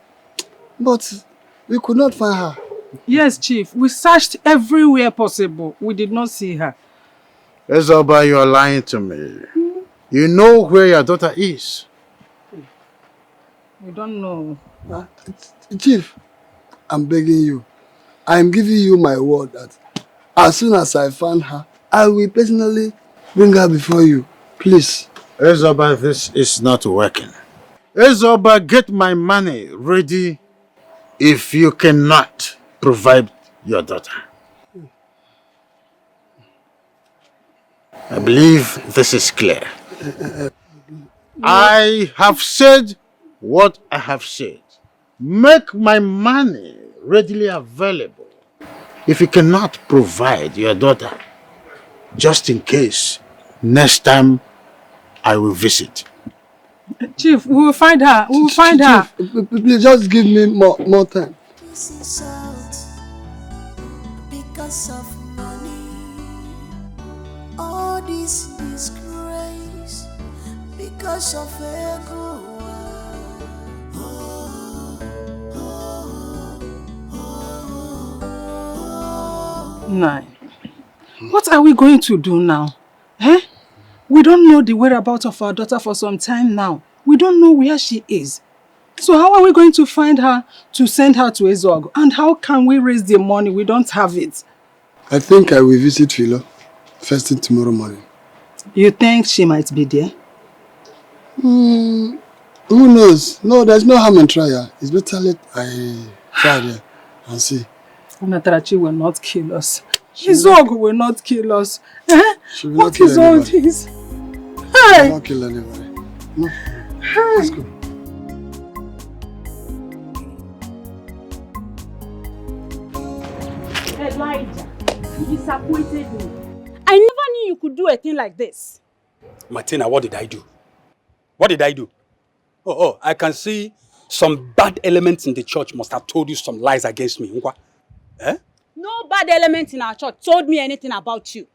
but we could not find her. Yes, Chief. We searched everywhere possible. We did not see her. Ezoba, you are lying to me. You know where your daughter is. We don't know. Chief, I'm begging you. I'm giving you my word that as soon as I find her, I will personally bring her before you. Please. Ezoba, this is not working. Ezoba, get my money ready if you cannot provide your daughter. I believe this is clear. I have said what I have said. Make my money readily available if you cannot provide your daughter, just in case next time I will visit. Chief, we will find her. We will find her. Please just give me more time. This is out because of money. All this disgrace because of ego. Nine. What are we going to do now? Eh? We don't know the whereabouts of our daughter for some time now. We don't know where she is. So how are we going to find her to send her to Ezog? And how can we raise the money? We don't have it. I think I will visit Philo first thing tomorrow morning. You think she might be there? Who knows? No, there's no harm in trying. It's better let I try there and see. Onatarachi will not kill us. Ezog will not kill us. Eh? She will What not kill is all anybody. this? She will Hey! not kill anybody. No. Hey! Let's go. Elijah, you disappointed me. I never knew you could do a thing like this. Martina, what did I do? What did I do? Oh, I can see some bad elements in the church must have told you some lies against me. Eh? No bad element in our church told me anything about you.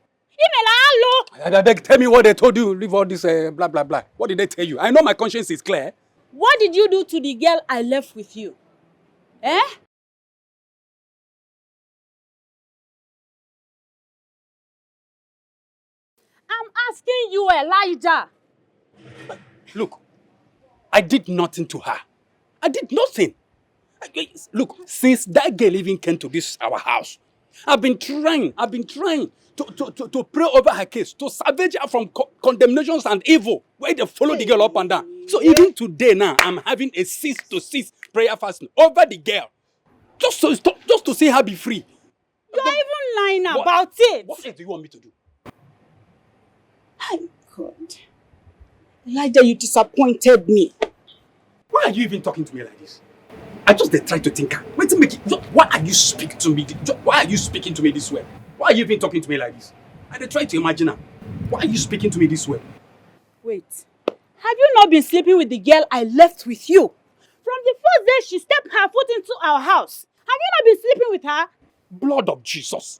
I beg, tell me what they told you. Leave all this blah, blah, blah. What did they tell you? I know my conscience is clear. What did you do to the girl I left with you? Eh? I'm asking you, Elijah. Look, I did nothing to her. I did nothing. Look, since that girl even came to this our house, I've been trying to pray over her case, to salvage her from condemnations and evil, where they follow the girl up and down. So even today now, I'm having a 6-to-6 prayer fasting over the girl. Just to see her be free. You're even lying about it. What else do you want me to do? My God. Elijah, you disappointed me. Why are you even talking to me like this? I just try to think. Wait to make it. Why are you speaking to me? Why are you speaking to me this way? Why are you even talking to me like this? I try to imagine her. Why are you speaking to me this way? Wait. Have you not been sleeping with the girl I left with you? From the first day she stepped her foot into our house. Have you not been sleeping with her? Blood of Jesus.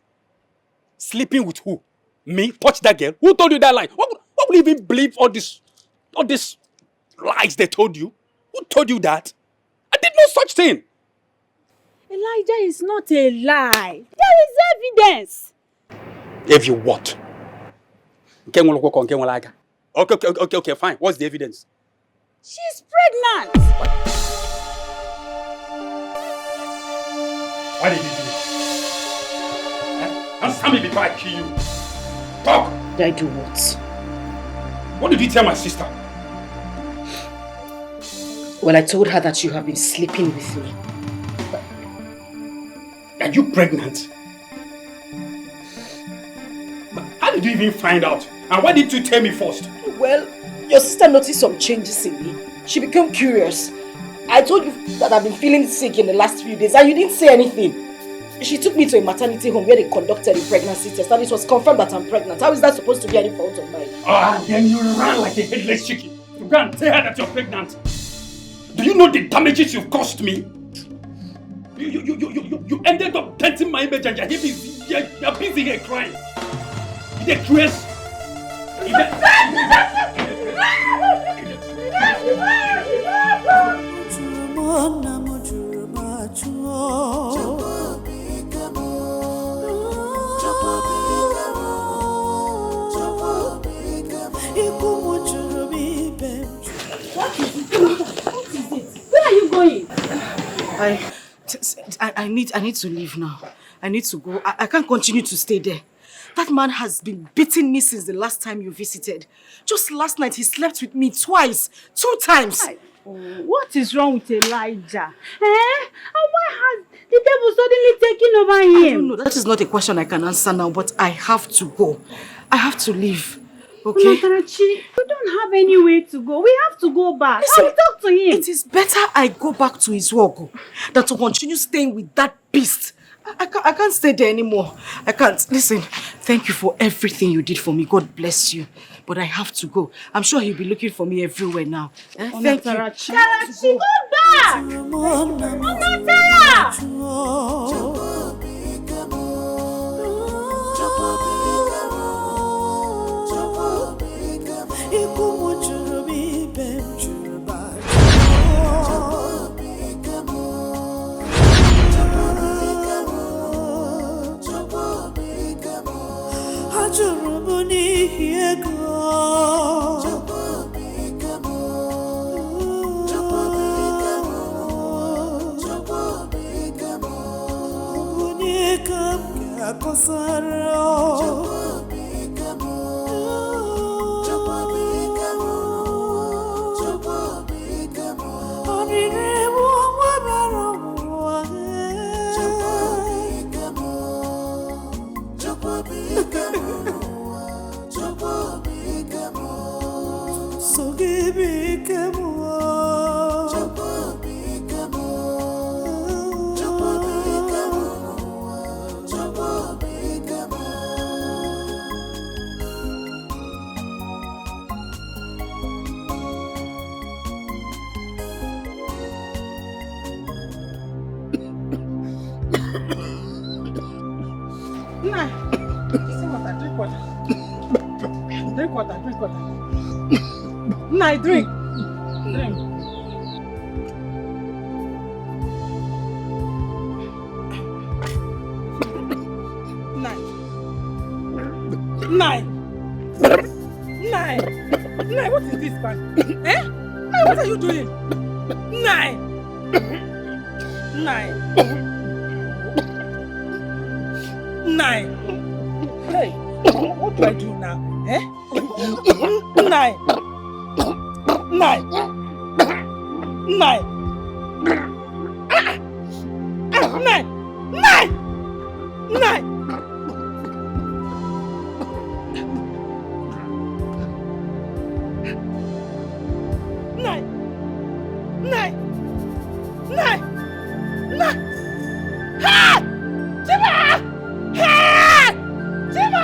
Sleeping with who? Me? Touch that girl? Who told you that lie? What would you even believe all this lies they told you? Who told you that? I did no such thing. Elijah is not a lie. There is evidence. If you what? Okay, fine. What's the evidence? She's pregnant. Why did you do it? Answer me before I kill you. Talk! Did I do what? What did you tell my sister? Well, I told her that you have been sleeping with me. Are you pregnant? How did you even find out? And why didn't you tell me first? Well, your sister noticed some changes in me. She became curious. I told you that I've been feeling sick in the last few days and you didn't say anything. She took me to a maternity home where they conducted a pregnancy test and it was confirmed that I'm pregnant. How is that supposed to be any fault of mine? And then you ran like a headless chicken to go and tell her that you're pregnant. Do you know the damages you've caused me? You ended up denting my image and you're busy here crying. You're crazy. Where are you going? I need to leave now. I need to go. I can't continue to stay there. That man has been beating me since the last time you visited. Just last night, he slept with me twice. 2 times. What is wrong with Elijah? And why has the devil suddenly taken over him? I don't know. That is not a question I can answer now, but I have to go. I have to leave. Okay? Matarachi, we don't have any way to go. We have to go back. Listen, I will talk to him. It is better I go back to his work than to continue staying with that beast. I can't stay there anymore. I can't. Listen, thank you for everything you did for me. God bless you. But I have to go. I'm sure he'll be looking for me everywhere now. Thank you. Matarachi, go back! Matara! Drink water. Nah, drink. Nine, what is this, man? Nine, what are you doing? Nine. Nine. Hey, what do I do now? Eh? Nine. Nine. Nine. Nine. Nine. Nine. Nine. Nine. Nine. Nine. Ha! Chima! Ha! Chima! Chima!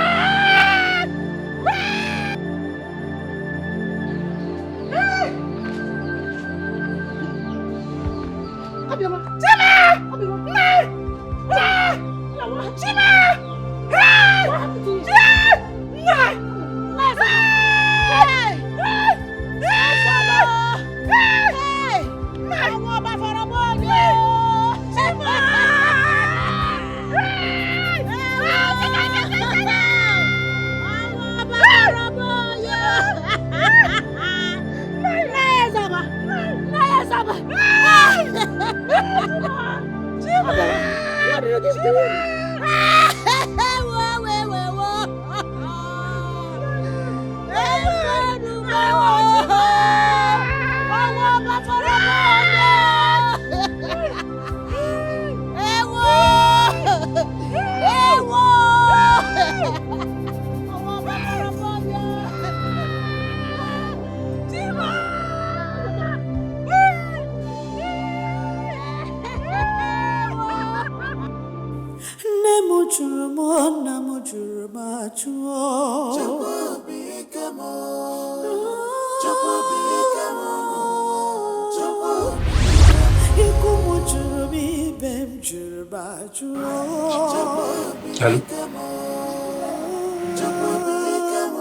Hello?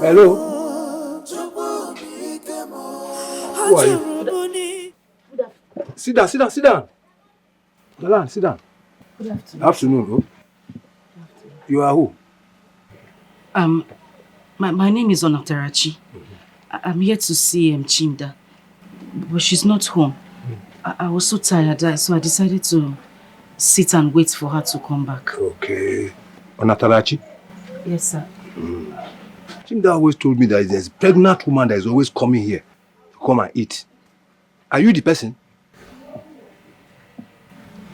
Hello? Who are you? Sit down, sit down, sit down. Galan, sit down. Good afternoon. Afternoon, oh. You are who? My name is Onatarachi. I'm here to see Chimda, but she's not home. I was so tired, so I decided to sit and wait for her to come back. Okay. Onatarachi? Yes, sir. Chimda always told me that there's a pregnant woman that is always coming here to come and eat. Are you the person?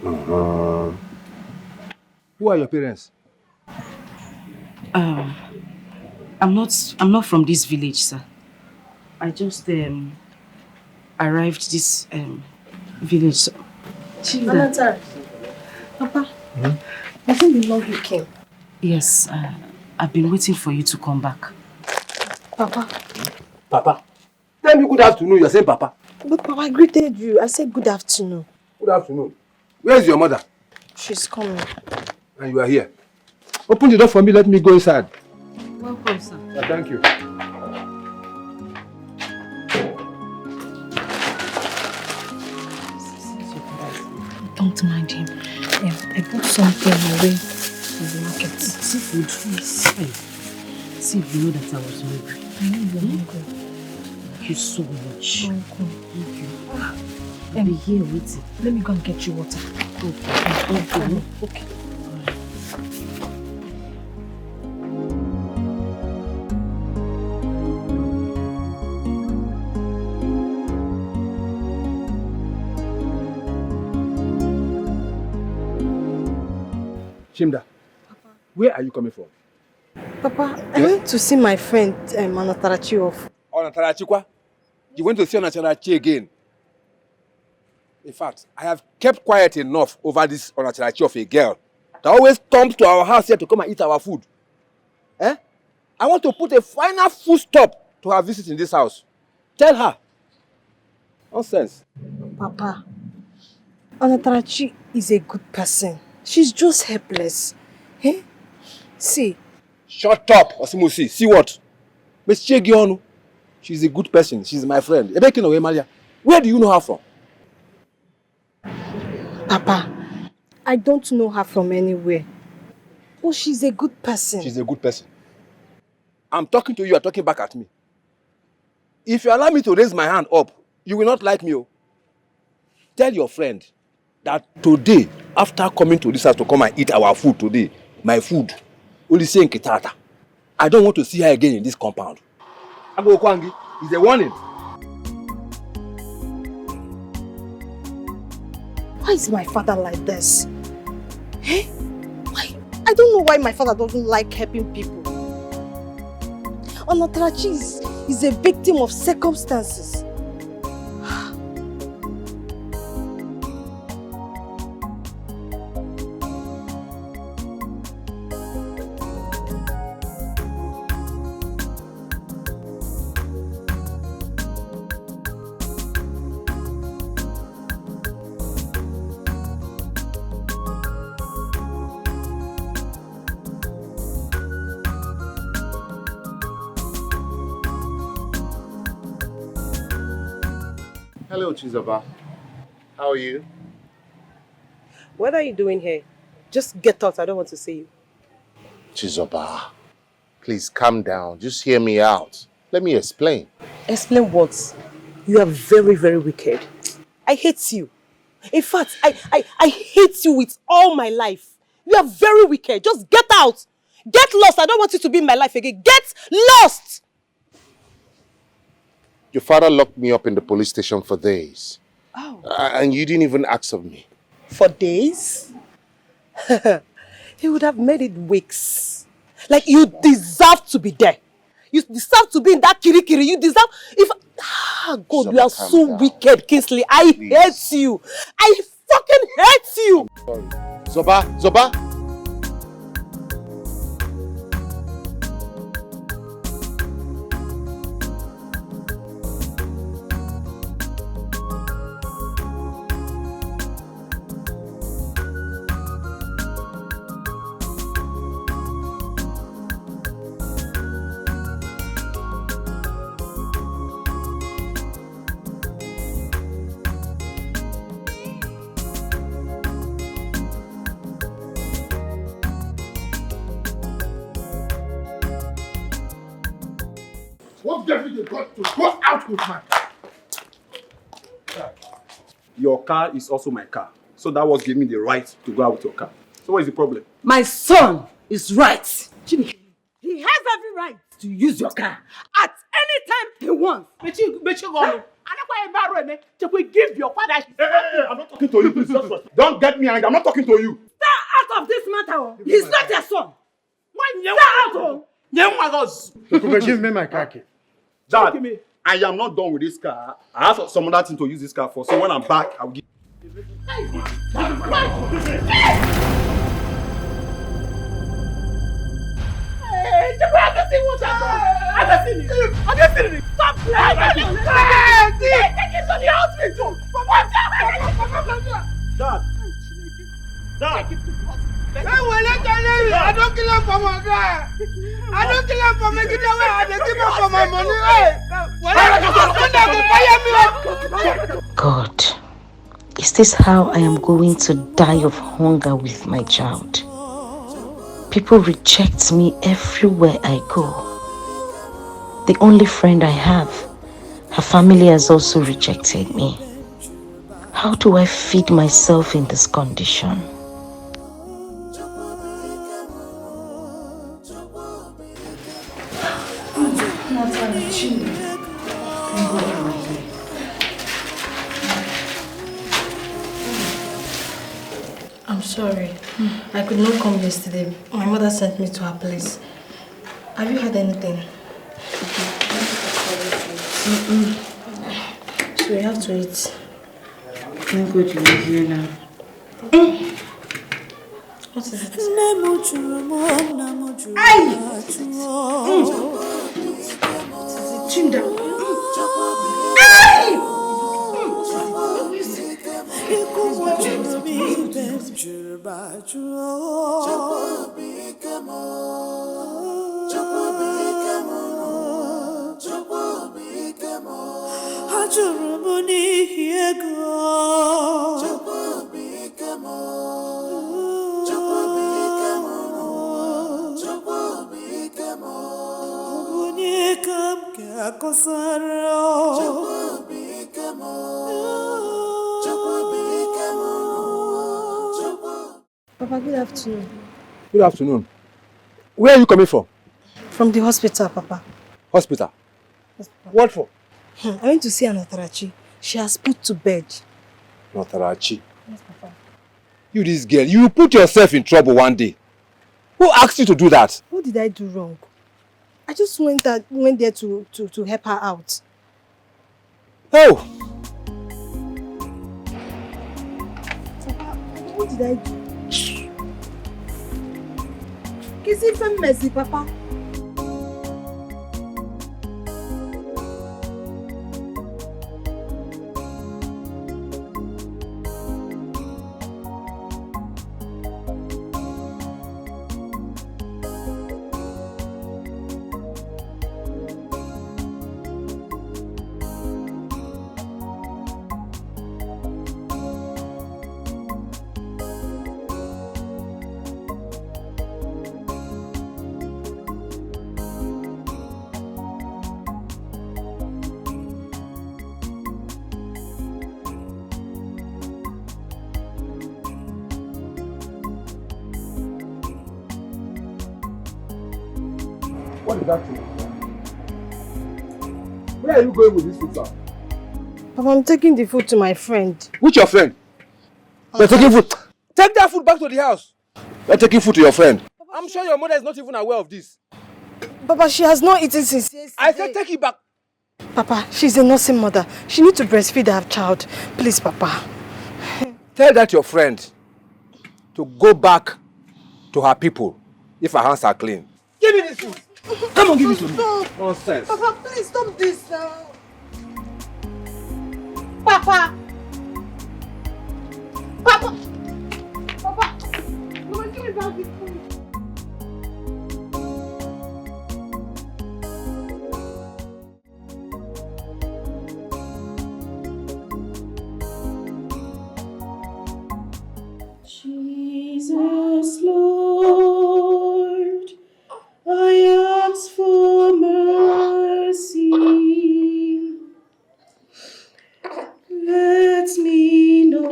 Who are your parents? I'm not from this village, sir. I just arrived this village. So. Anata, Papa, hasn't been long you came. Yes, I've been waiting for you to come back. Papa. Papa. Tell me good afternoon, you're saying Papa. But Papa, I greeted you. I said good afternoon. Good afternoon. Where is your mother? She's coming. And you are here. Open the door for me, let me go inside. Welcome, sir. Yeah, thank you. Don't mind him. I bought something away from the market. Seafood. Yes. See if you know that I was hungry. I know you're hungry. Thank you so much. Welcome. Thank you. I'll be here waiting. Let me go and get you water. Okay. Okay. Chimda, where are you coming from? Papa, I went to see my friend Onatarachi off. Onatarachi kwa? You went to see Onatarachi again? In fact, I have kept quiet enough over this Onatarachi of a girl that always comes to our house here to come and eat our food. Eh? I want to put a final full stop to her visit in this house. Tell her. Nonsense. Papa, Onatarachi is a good person. She's just helpless. Eh? See. Shut up, Osimusi. See what? Miss Chegionu. She's a good person. She's my friend. Where do you know her from? Papa, I don't know her from anywhere. But she's a good person. She's a good person. I'm talking to you, you're talking back at me. If you allow me to raise my hand up, you will not like me. Oh. Tell your friend that today, after coming to this house to come and eat our food today, my food, Olise Nkitata. I don't want to see her again in this compound. Ago Kwangi is a warning. Why is my father like this? Eh? Why? I don't know why my father doesn't like helping people. Onatarachi is a victim of circumstances. Hello, Chizzy. How are you? What are you doing here? Just get out. I don't want to see you. Chizzy, please calm down. Just hear me out. Let me explain. Explain what? You are very, very wicked. I hate you. In fact, I hate you with all my life. You are very wicked. Just get out. Get lost. I don't want you to be in my life again. Get lost! Your father locked me up in the police station for days. Oh. And you didn't even ask of me. For days? He would have made it weeks. Like, you deserve to be there. You deserve to be in that kirikiri. You deserve... God, you are so wicked, Kingsley. I hate you. I fucking hate you. I'm sorry. Zoba. What gave you the guts to go out with my car? Your car is also my car. So that was giving me the right to go out with your car. So what is the problem? My son is right. Jimmy, he has every right to use your car at any time he wants. But you go. We give your father. Hey, I'm not talking to you, please. Don't get me angry. I'm not talking to you. Stay out of this matter. He's not your son. Stay out. Give me my car key. Dad, I am not done with this car. I have some other thing to use this car for. So when I'm back, I'll give. Stop playing! Take it to the hospital! Dad! I don't kill him for my guy! I don't kill him for making the way I give him for my money! God, is this how I am going to die of hunger with my child? People reject me everywhere I go. The only friend I have, her family has also rejected me. How do I feed myself in this condition? I'm sorry. I could not come yesterday. My mother sent me to her place. Have you had anything? So you have to eat. Thank God you're here now. What is it? Chinda. Papa, good afternoon. Good afternoon. Where are you coming from? From the hospital, Papa. Hospital? Yes, Papa. What for? I went to see Anatarachi. She has put to bed. Anatarachi? Yes, Papa. You this girl, you put yourself in trouble one day. Who asked you to do that? What did I do wrong? I just went there to help her out. Oh! Papa, what did I do? Is it for messy, Papa? What is that thing? Where are you going with this food, sir? Papa, I'm taking the food to my friend. Which your friend? You're taking food. Take that food back to the house. You're taking food to your friend. I'm sure your mother is not even aware of this. Papa, she has not eaten since yesterday. I said take it back. Papa, she's a nursing mother. She needs to breastfeed her child. Please, Papa. Tell that your friend to go back to her people if her hands are clean. Give me this food. Come on, give it to me. Nonsense. Papa, please stop this now. Papa! Papa! Papa! Mama, give me back the food. Jesus, Lord, I ask for mercy. Let me not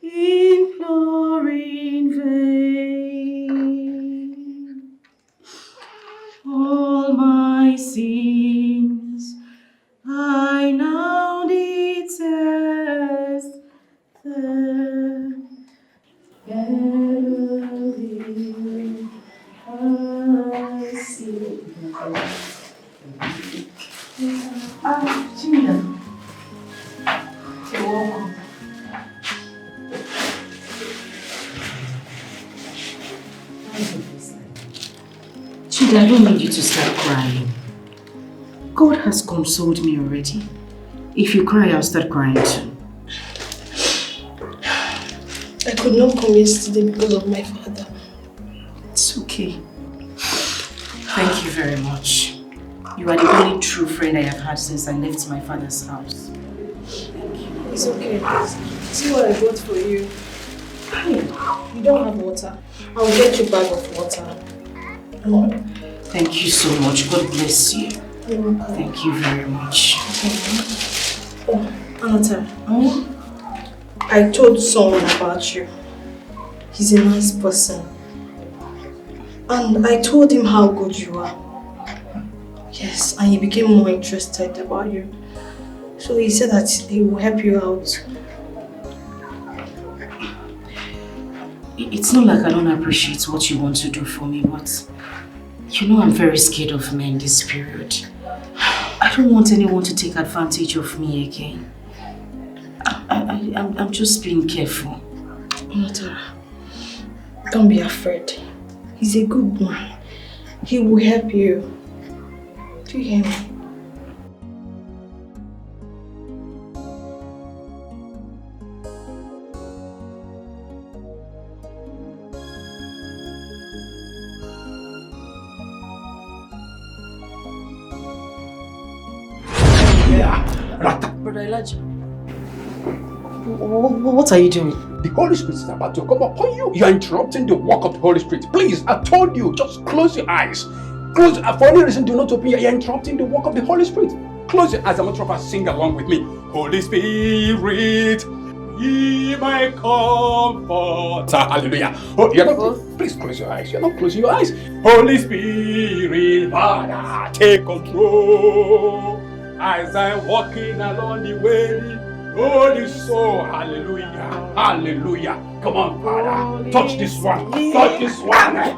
implore in vain. All my sins I now detest. Chinda, you're welcome. Chinda, I don't need you to start crying. God has consoled me already. If you cry, I'll start crying too. I could not come yesterday because of my father. It's okay. Thank you very much. You are the only true friend I have had since I left my father's house. Thank you. It's okay. See what I bought for you. You don't have water. I'll get you a bag of water. Thank you so much. God bless you. You're welcome. Thank you very much. Oh, Anata. I told someone about you. He's a nice person. And I told him how good you are. Yes, and he became more interested about you. So he said that he will help you out. It's not like I don't appreciate what you want to do for me, but you know I'm very scared of men this period. I don't want anyone to take advantage of me again. I'm just being careful. Notara, don't be afraid. He's a good man. He will help you. Do you hear me? Brother Elijah, what are you doing? The Holy Spirit is about to come upon you. You are interrupting the work of the Holy Spirit. Please, I told you, just close your eyes. Close. For any reason, do not open your. You are interrupting the work of the Holy Spirit. Close your eyes. I'm going to sing along with me. Holy Spirit, Ye my comforter. Hallelujah. Oh, you're not, please close your eyes. You're not closing your eyes. Holy Spirit, Father, take control. As I'm walking along the way, Holy soul, hallelujah, hallelujah. Come on, Father, touch this one, touch this one.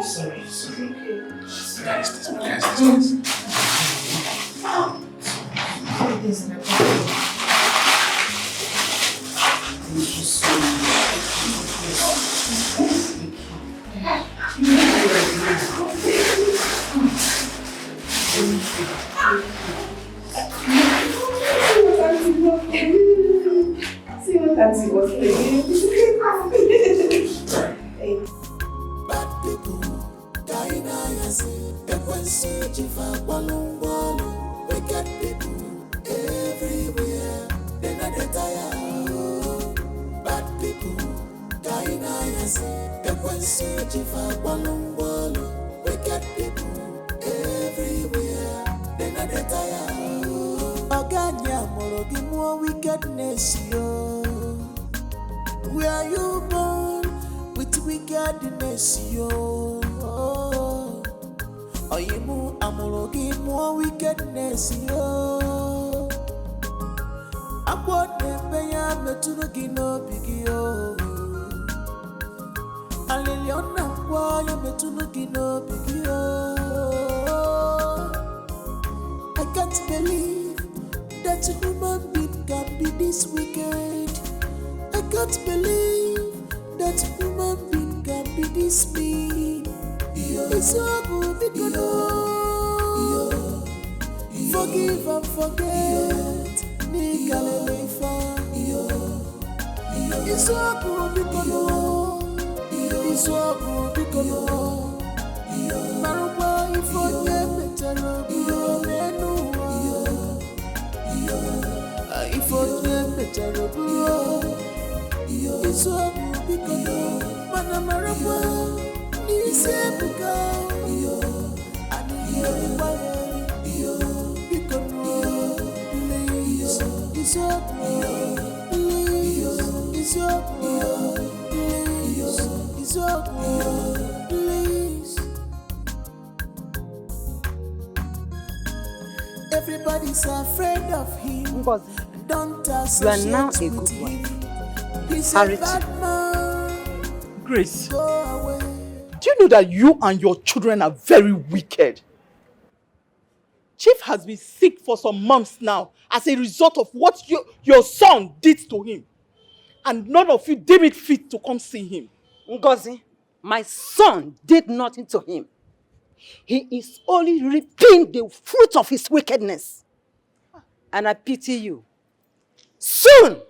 Sorry. Guys, this. Thank you so much. See what Auntie was saying. Bad people, dying wicked people everywhere. They're not tired. Bad people, dying wicked people everywhere. They're not tired. Oganya morogi more wickedness, yo. Where you born with wickedness, yo. Oyimu amorogi more wickedness, yo. Akwane beya metunugi no bigio. Aliliona kwa metunugi no bigio. I can't believe that a human being can be this wicked. I can't believe that a human being can be this mean. It's so good because forgive and forget. It's so good because it's so good because Marwa if you better if you better it's so good because Mana Marwa is ebuka and you it's so good it's so good it's so good please. Everybody's afraid of him. Don't associate now a with good him. wife. He's a Alichi. bad man. Grace, Go away. do you know that you and your children are very wicked? Chief has been sick for some months now as a result of what your son did to him. And none of you deem it fit to come see him. Ngozi, my son did nothing to him. He is only reaping the fruit of his wickedness. And I pity you. Soon,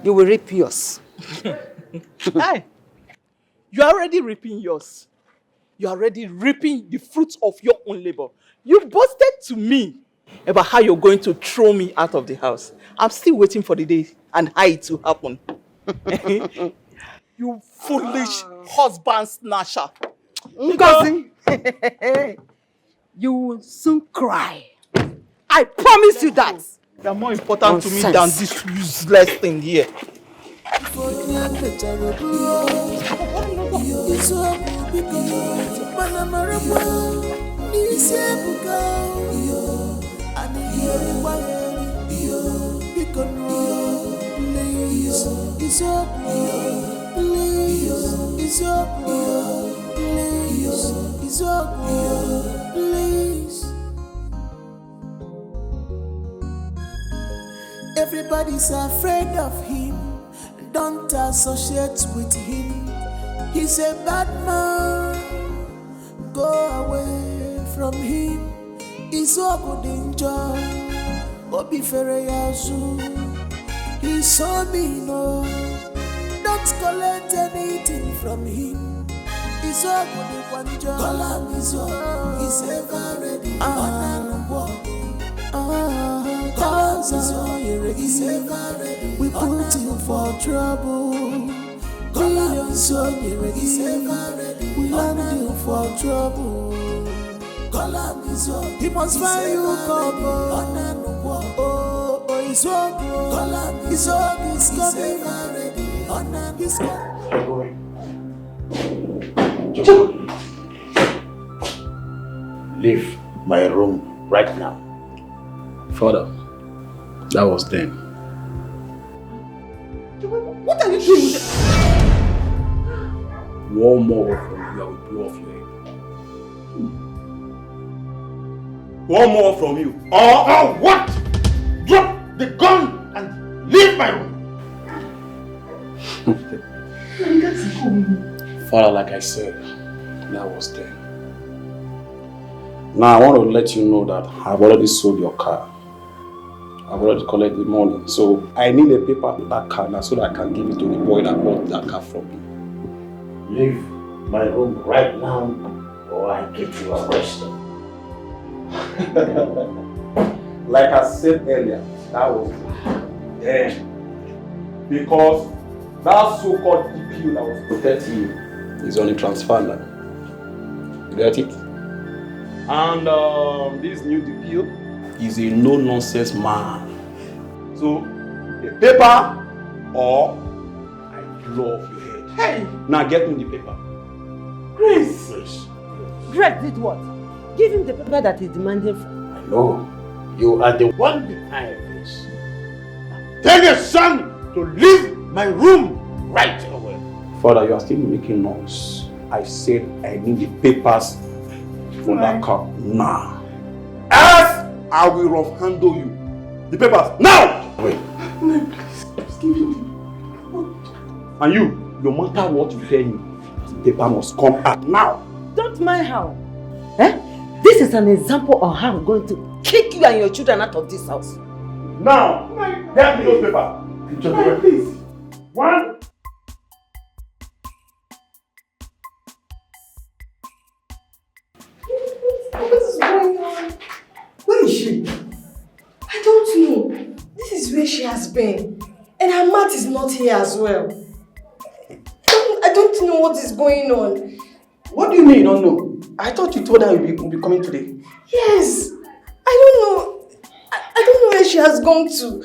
you will reap yours. Hey, you are already reaping yours. You are already reaping the fruits of your own labor. You boasted to me about how you're going to throw me out of the house. I'm still waiting for the day and how it will happen. You foolish husband snatcher. Ngozi, you will soon cry. I promise you that. You are more important to me than this useless thing here. Please. Everybody's afraid of him. Don't associate with him. He's a bad man. Go away from him. He's so good in joy. Obi Fereyazu. He's so mean. Don't collect anything from him. He's so good in one joy. He's ever ready. We put you for trouble. We land you for trouble. He must find you couple. Oh, Izogo. Izogo is coming. He's coming. Leave my room right now. Father, that was then. What are you doing? One more from you, I will blow off your head. One more from you. Or what? Drop the gun and leave my room. Father, like I said, that was then. Now I want to let you know that I've already sold your car. I've already collected the money. So I need a paper to that car now so that I can give it to the boy that bought that car from me. Leave my room right now or I get you arrested. Like I said earlier, that was then. Because that so-called DPO that was protecting you is on a transfer line. You get it? And this new DPO is a no-nonsense man. So, a paper or I blow off your head. Hey! Now get me the paper. Grace! Greg did what? Give him the paper that he's demanding for. I know. You are the one behind this. Tell your son to leave my room right away. Father, you are still making noise. I said I need the papers for that car now. Else, I will rough handle you. The papers now! Wait. No, please give him. And you, no matter what you tell me, the paper must come out now. Don't mind how. This is an example of how I'm going to kick you and your children out of this house. Now, get me those papers. Please. One. What is going on? Where is she? I don't know. This is where she has been. And her mat is not here as well. I don't know what is going on. What do you mean you don't know? I thought you told her you'll be coming today. Yes. I don't know. I don't know where she has gone to.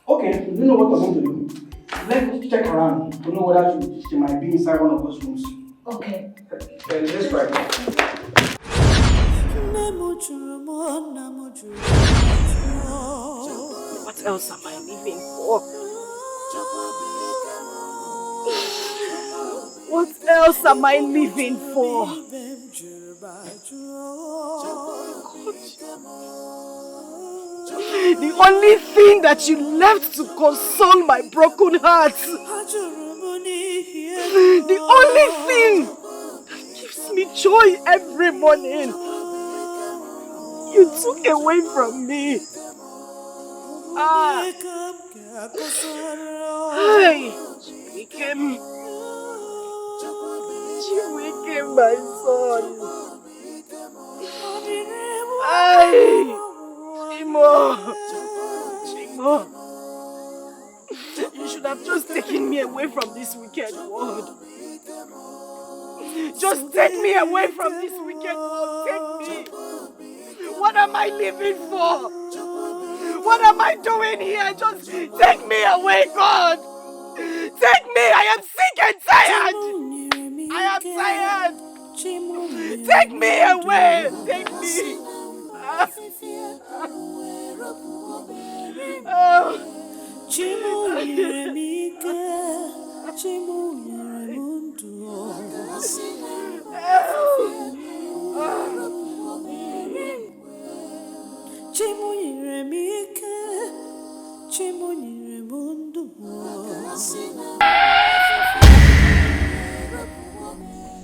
Okay, you know what I'm going to do. Let's check around to know whether she might be inside one of those rooms. Okay. Let's try. What else am I living for? What else am I living for? The only thing that you left to console my broken heart. The only thing that gives me joy every morning. You took away from me. Hey, Chiwike, my son. Hey, Chimo. You should have just taken me away from this wicked world. Just take me away from this wicked world. Take me. What am I living for? What am I doing here? Just take me away, God. Take me. I am sick and tired. I am tired. Take me away. Take me.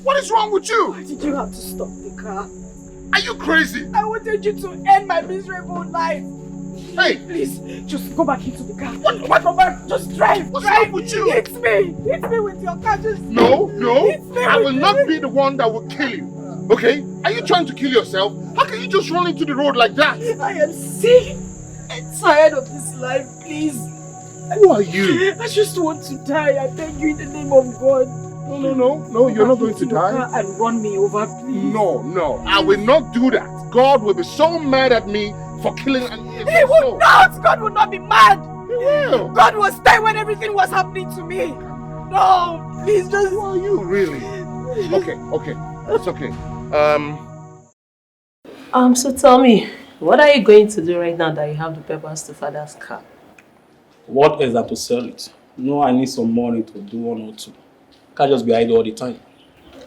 What is wrong with you? Why did you have to stop the car? Are you crazy? I wanted you to end my miserable life. Hey! Please, just go back into the car. What? Go back. Just drive. What's drive. wrong with you? It's me. It's me with your car. Just... No. I will with not me. be the one that will kill you. Okay? Are you trying to kill yourself? How can you just run into the road like that? I am sick and tired of this life. Please. Who are you? I just want to die. I beg you in the name of God. No, you're not going to die. And run me over, please. No, I will not do that. God will be so mad at me for killing an innocent He soul. will not! God will not be mad! He will! God was there when everything was happening to me! No! Please just... Who are you, really? Okay. It's okay. So tell me, what are you going to do right now that you have the papers to father's car? What else than to sell it? No, I need some money to do one or two. Can't just be idle all the time.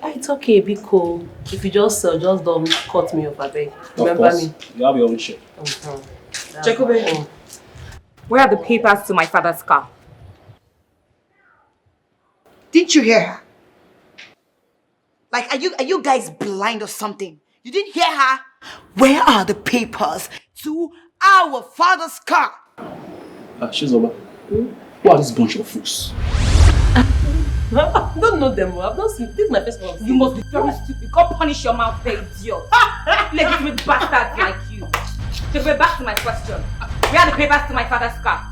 It's okay, be cool. If you just sell, just don't cut me off, I beg. Remember me? You have your own share. Jacobe, where are the papers to my father's car? Didn't you hear her? Like, are you guys blind or something? You didn't hear her? Where are the papers to our father's car? Shizoba, who are this bunch of fools? I don't know them. I've not seen. This is my first one. You must be very stupid. Go punish your mouth, idiot. Legitimate bastards like you. To go back to my question. Where are the papers to my father's car?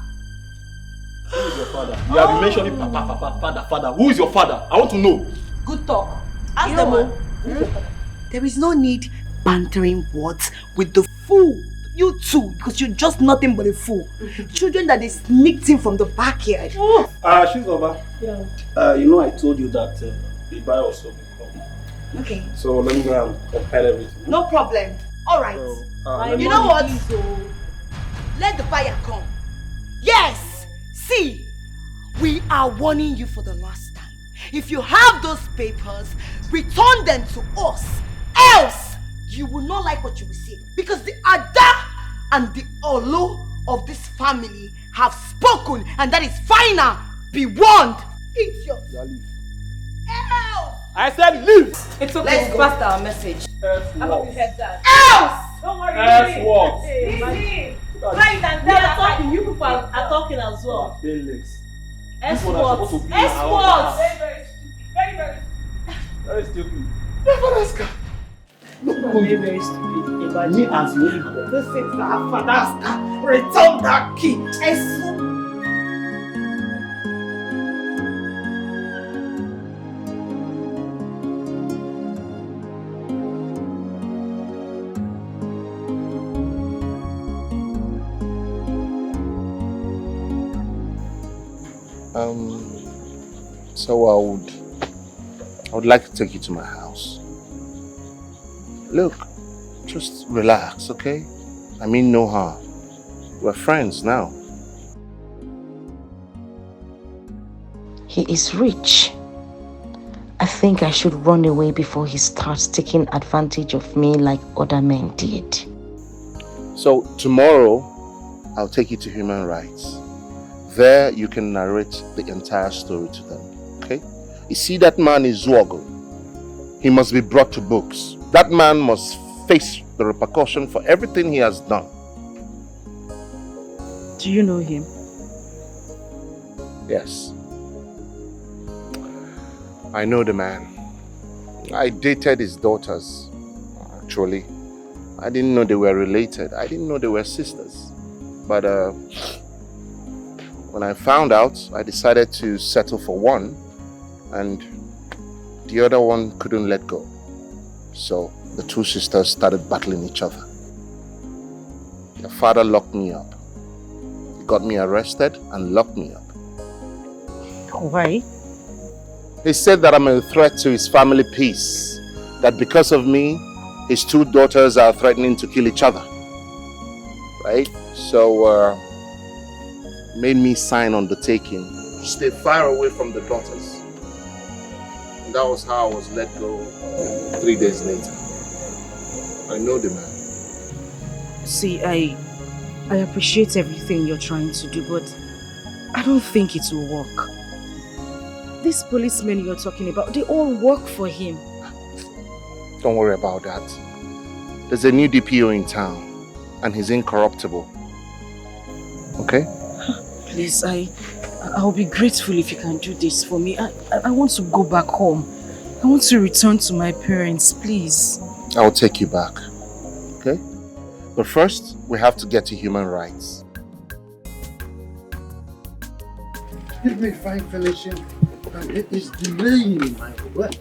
Who is your father? You have been mentioning father. Who is your father? I want to know. Good talk. Ask them all. There is no need bantering words with the fool. You too, because you're just nothing but a fool. Children that they sneaked in from the backyard. Shizoba. Yeah. You know I told you that the buyer was so big. Okay. So let me go and compile everything. No problem. All right. You know what? Let the buyer come. Yes. See, we are warning you for the last time. If you have those papers, return them to us. Else, you will not like what you will see. Because the Ada and the Olo of this family have spoken, and that is final. Be warned. Idiot. I said leave. It's okay. Let's We'll pass our message. I hope you heard that. Else! Don't worry. What? We are talking. You people are talking as well. Exports. Very stupid. Very stupid. Me as you. This is our father's car. Return that key. So I would like to take you to my house. Look, just relax, okay? I mean no harm. We're friends now. He is rich. I think I should run away before he starts taking advantage of me like other men did. So tomorrow, I'll take you to Human Rights. There you can narrate the entire story to them, okay? You see, that man is Zwogo. He must be brought to books. That man must face the repercussion for everything he has done. Do you know him? Yes. I know the man. I dated his daughters, actually. I didn't know they were related. I didn't know they were sisters. But when I found out, I decided to settle for one, and the other one couldn't let go. So the two sisters started battling each other. Their father locked me up. He got me arrested and locked me up. Why? He said that I'm a threat to his family peace. That because of me, his two daughters are threatening to kill each other. Right? So, made me sign undertaking to stay far away from the daughters. And that was how I was let go 3 days later. I know the man. See, I appreciate everything you're trying to do, but I don't think it will work. These policemen you're talking about, they all work for him. don't worry about that. There's a new DPO in town, and he's incorruptible. Okay? Please, I'll be grateful if you can do this for me. I want to go back home. I want to return to my parents, please. I'll take you back. Okay? But first, we have to get to human rights. Give me fine finishing. It is delaying my work.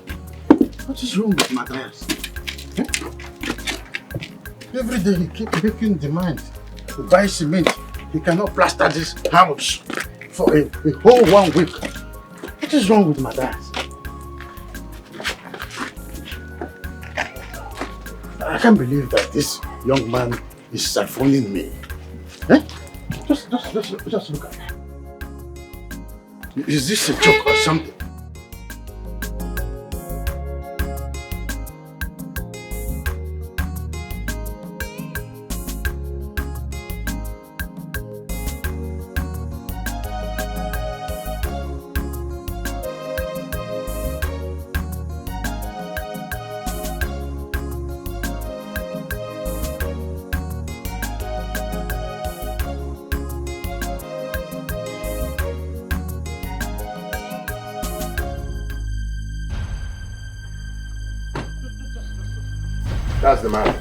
What is wrong with Matthias? Every day he keeps making demand to buy cement. He cannot plaster this house for a whole 1 week. What is wrong with Matthias? I can't believe that this young man is siphoning me. Eh? Just look at me. Is this a joke or something? That's the man.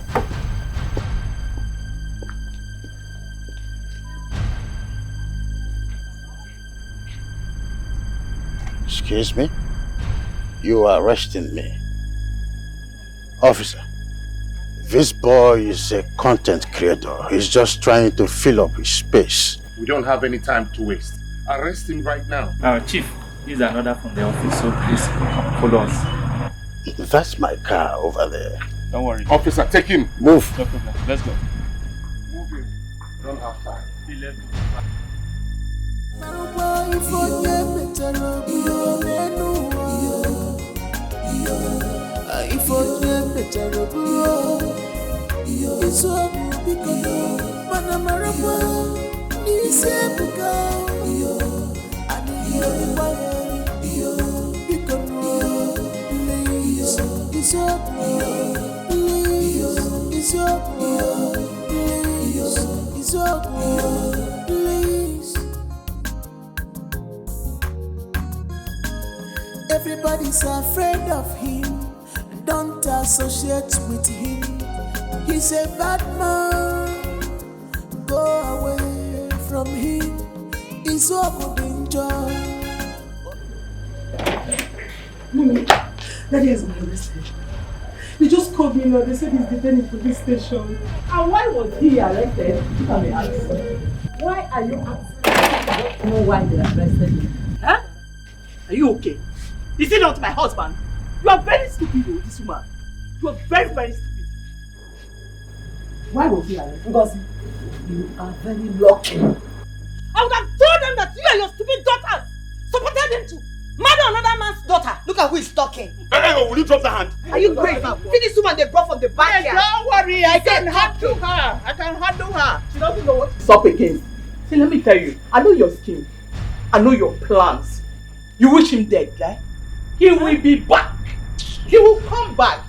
Excuse me? You are arresting me. Officer, this boy is a content creator. He's just trying to fill up his space. We don't have any time to waste. Arrest him right now. Chief, here's an order from the office, so please follow us. That's my car over there. Don't worry. Officer, take him. Move. No problem. Let's go. Move him. Don't have time. Everybody's afraid of him. Don't associate with him. He's a bad man. Go away from him. He's so good danger. Mommy, Daddy has been arrested. They just called me now. They said he's detained in police station. And why was he arrested? You can be asked. Why are you asking? I don't know why they arrested him. Huh? Are you okay? Is he not my husband? You are very stupid, this woman. You are very, very stupid. Why was he arrested? Because you are very lucky. I would have told them that you and your stupid daughters supported them to marry another man's daughter. Look at who is talking. Hey, will you drop the hand? Are you crazy? See this woman they brought from the backyard. Don't worry, I can handle her. I can handle her. She doesn't know what she's up against. See, let me tell you, I know your scheme. I know your plans. You wish him dead, right? He will be back. He will come back.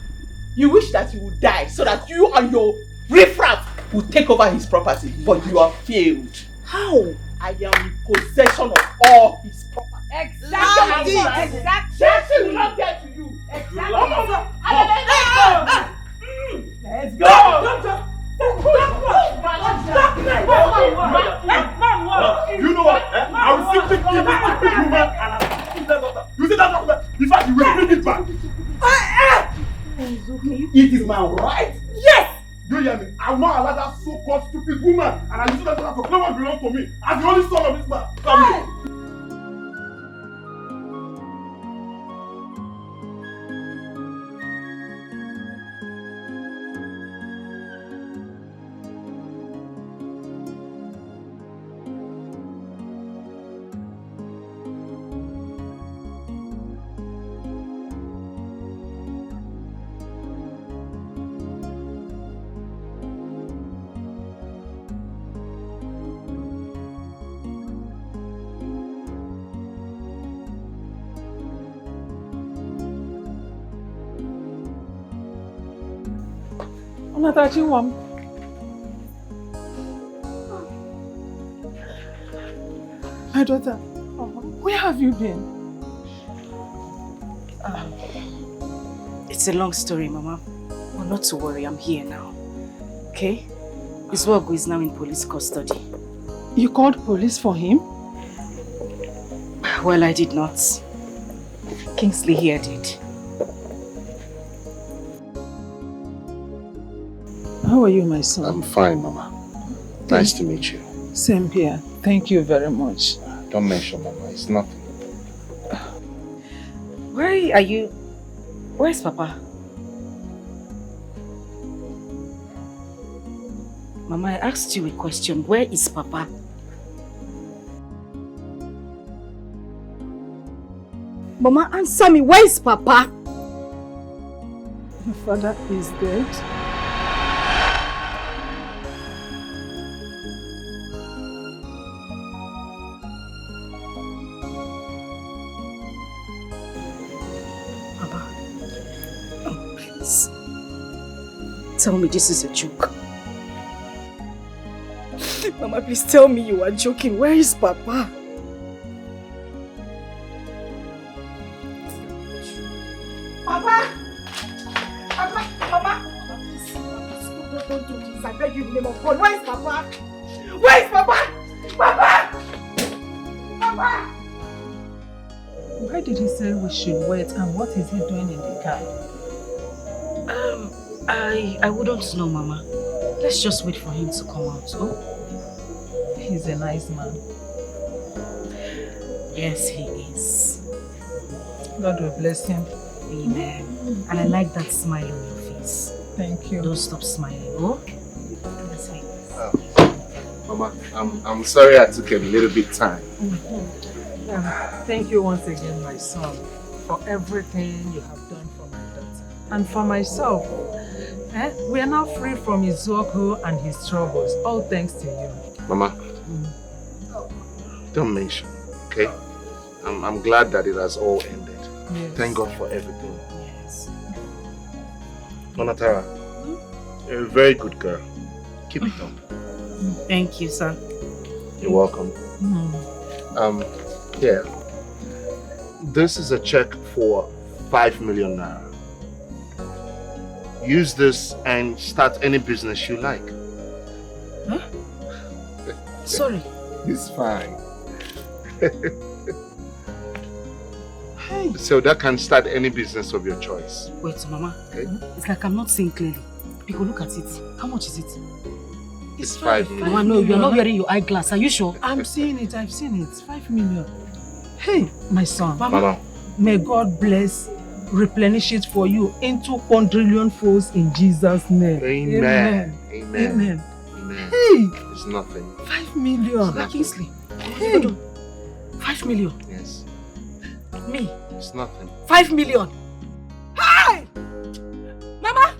You wish that he would die so that you and your riffraff will take over his property, but you have failed. How? I am in possession of all his property. Exactly. That will not get to you. Exactly. Let's go. You know what? I will simply kill this stupid woman and I will kill that daughter. You see that daughter? In fact, you will bring it back. It is my right. Yes. You hear me? I will not allow that so-called stupid woman and I use that daughter to claim what belongs to me as the only son of this man. Family. Onatarachi Wam. My daughter, where have you been? It's a long story, Mama. But not to worry, I'm here now. Okay? Izuogo is now in police custody. You called police for him? Well, I did not. Kingsley here did. How are you, my son? I'm fine, Mama. Nice to meet you. Same here. Thank you very much. Don't mention Mama, it's nothing. Where are you? Where's Papa? Mama, I asked you a question. Where is Papa? Mama, answer me. Where is Papa? Your father is dead. Please. Tell me this is a joke. Mama, please tell me you are joking. Where is Papa? Papa! Papa! Mama! Don't do this. I beg you in the name of God. Where is Papa? Where is Papa? Papa! Papa! Why did he say we should wait, and what is he doing in the car? I wouldn't know, Mama. Let's just wait for him to come out, oh? He's a nice man. Yes, he is. God will bless him. Amen. And I like that smile on your face. Thank you. Don't stop smiling, oh? Mama, I'm sorry I took a little bit time. Thank you once again, my son, for everything you have done for my daughter. And for myself. We are now free from Izuogo and his troubles, all thanks to you. Mama, don't mention, okay? I'm glad that it has all ended. Yes. Thank God for everything. Yes. Onatara, you're a very good girl. Keep it up. Thank you, sir. You're welcome. Here. This is a check for 5 million naira. Use this and start any business you like. Huh? Sorry. It's fine. So that can start any business of your choice. Wait, Mama. Okay. It's like I'm not seeing clearly. Because look at it. How much is it? It's 5 million. Mama, no, you're not wearing your eyeglass. Are you sure? I'm seeing it. I've seen it. 5 million. Hey, my son. Mama. May God bless, replenish it for you into quadrillion folds in Jesus' name. Amen. Amen. Amen. Amen. Hey! It's nothing. 5 million. Kingsley. Hey! 5 million. Yes. Me. It's nothing. 5 million. Hi! Mama!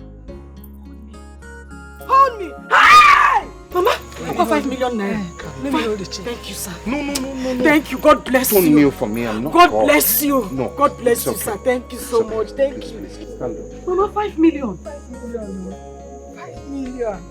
Hold me! Hi! Mama, I've got 5 million naira. Let me hold the check. Thank you, sir. No. Thank you. God bless Don't you. kneel for me. I'm not God God. bless you. No. God bless you, okay. sir. Thank you so much. Thank you. Please, stand up. Mama, 5 million. 5 million. 5 million.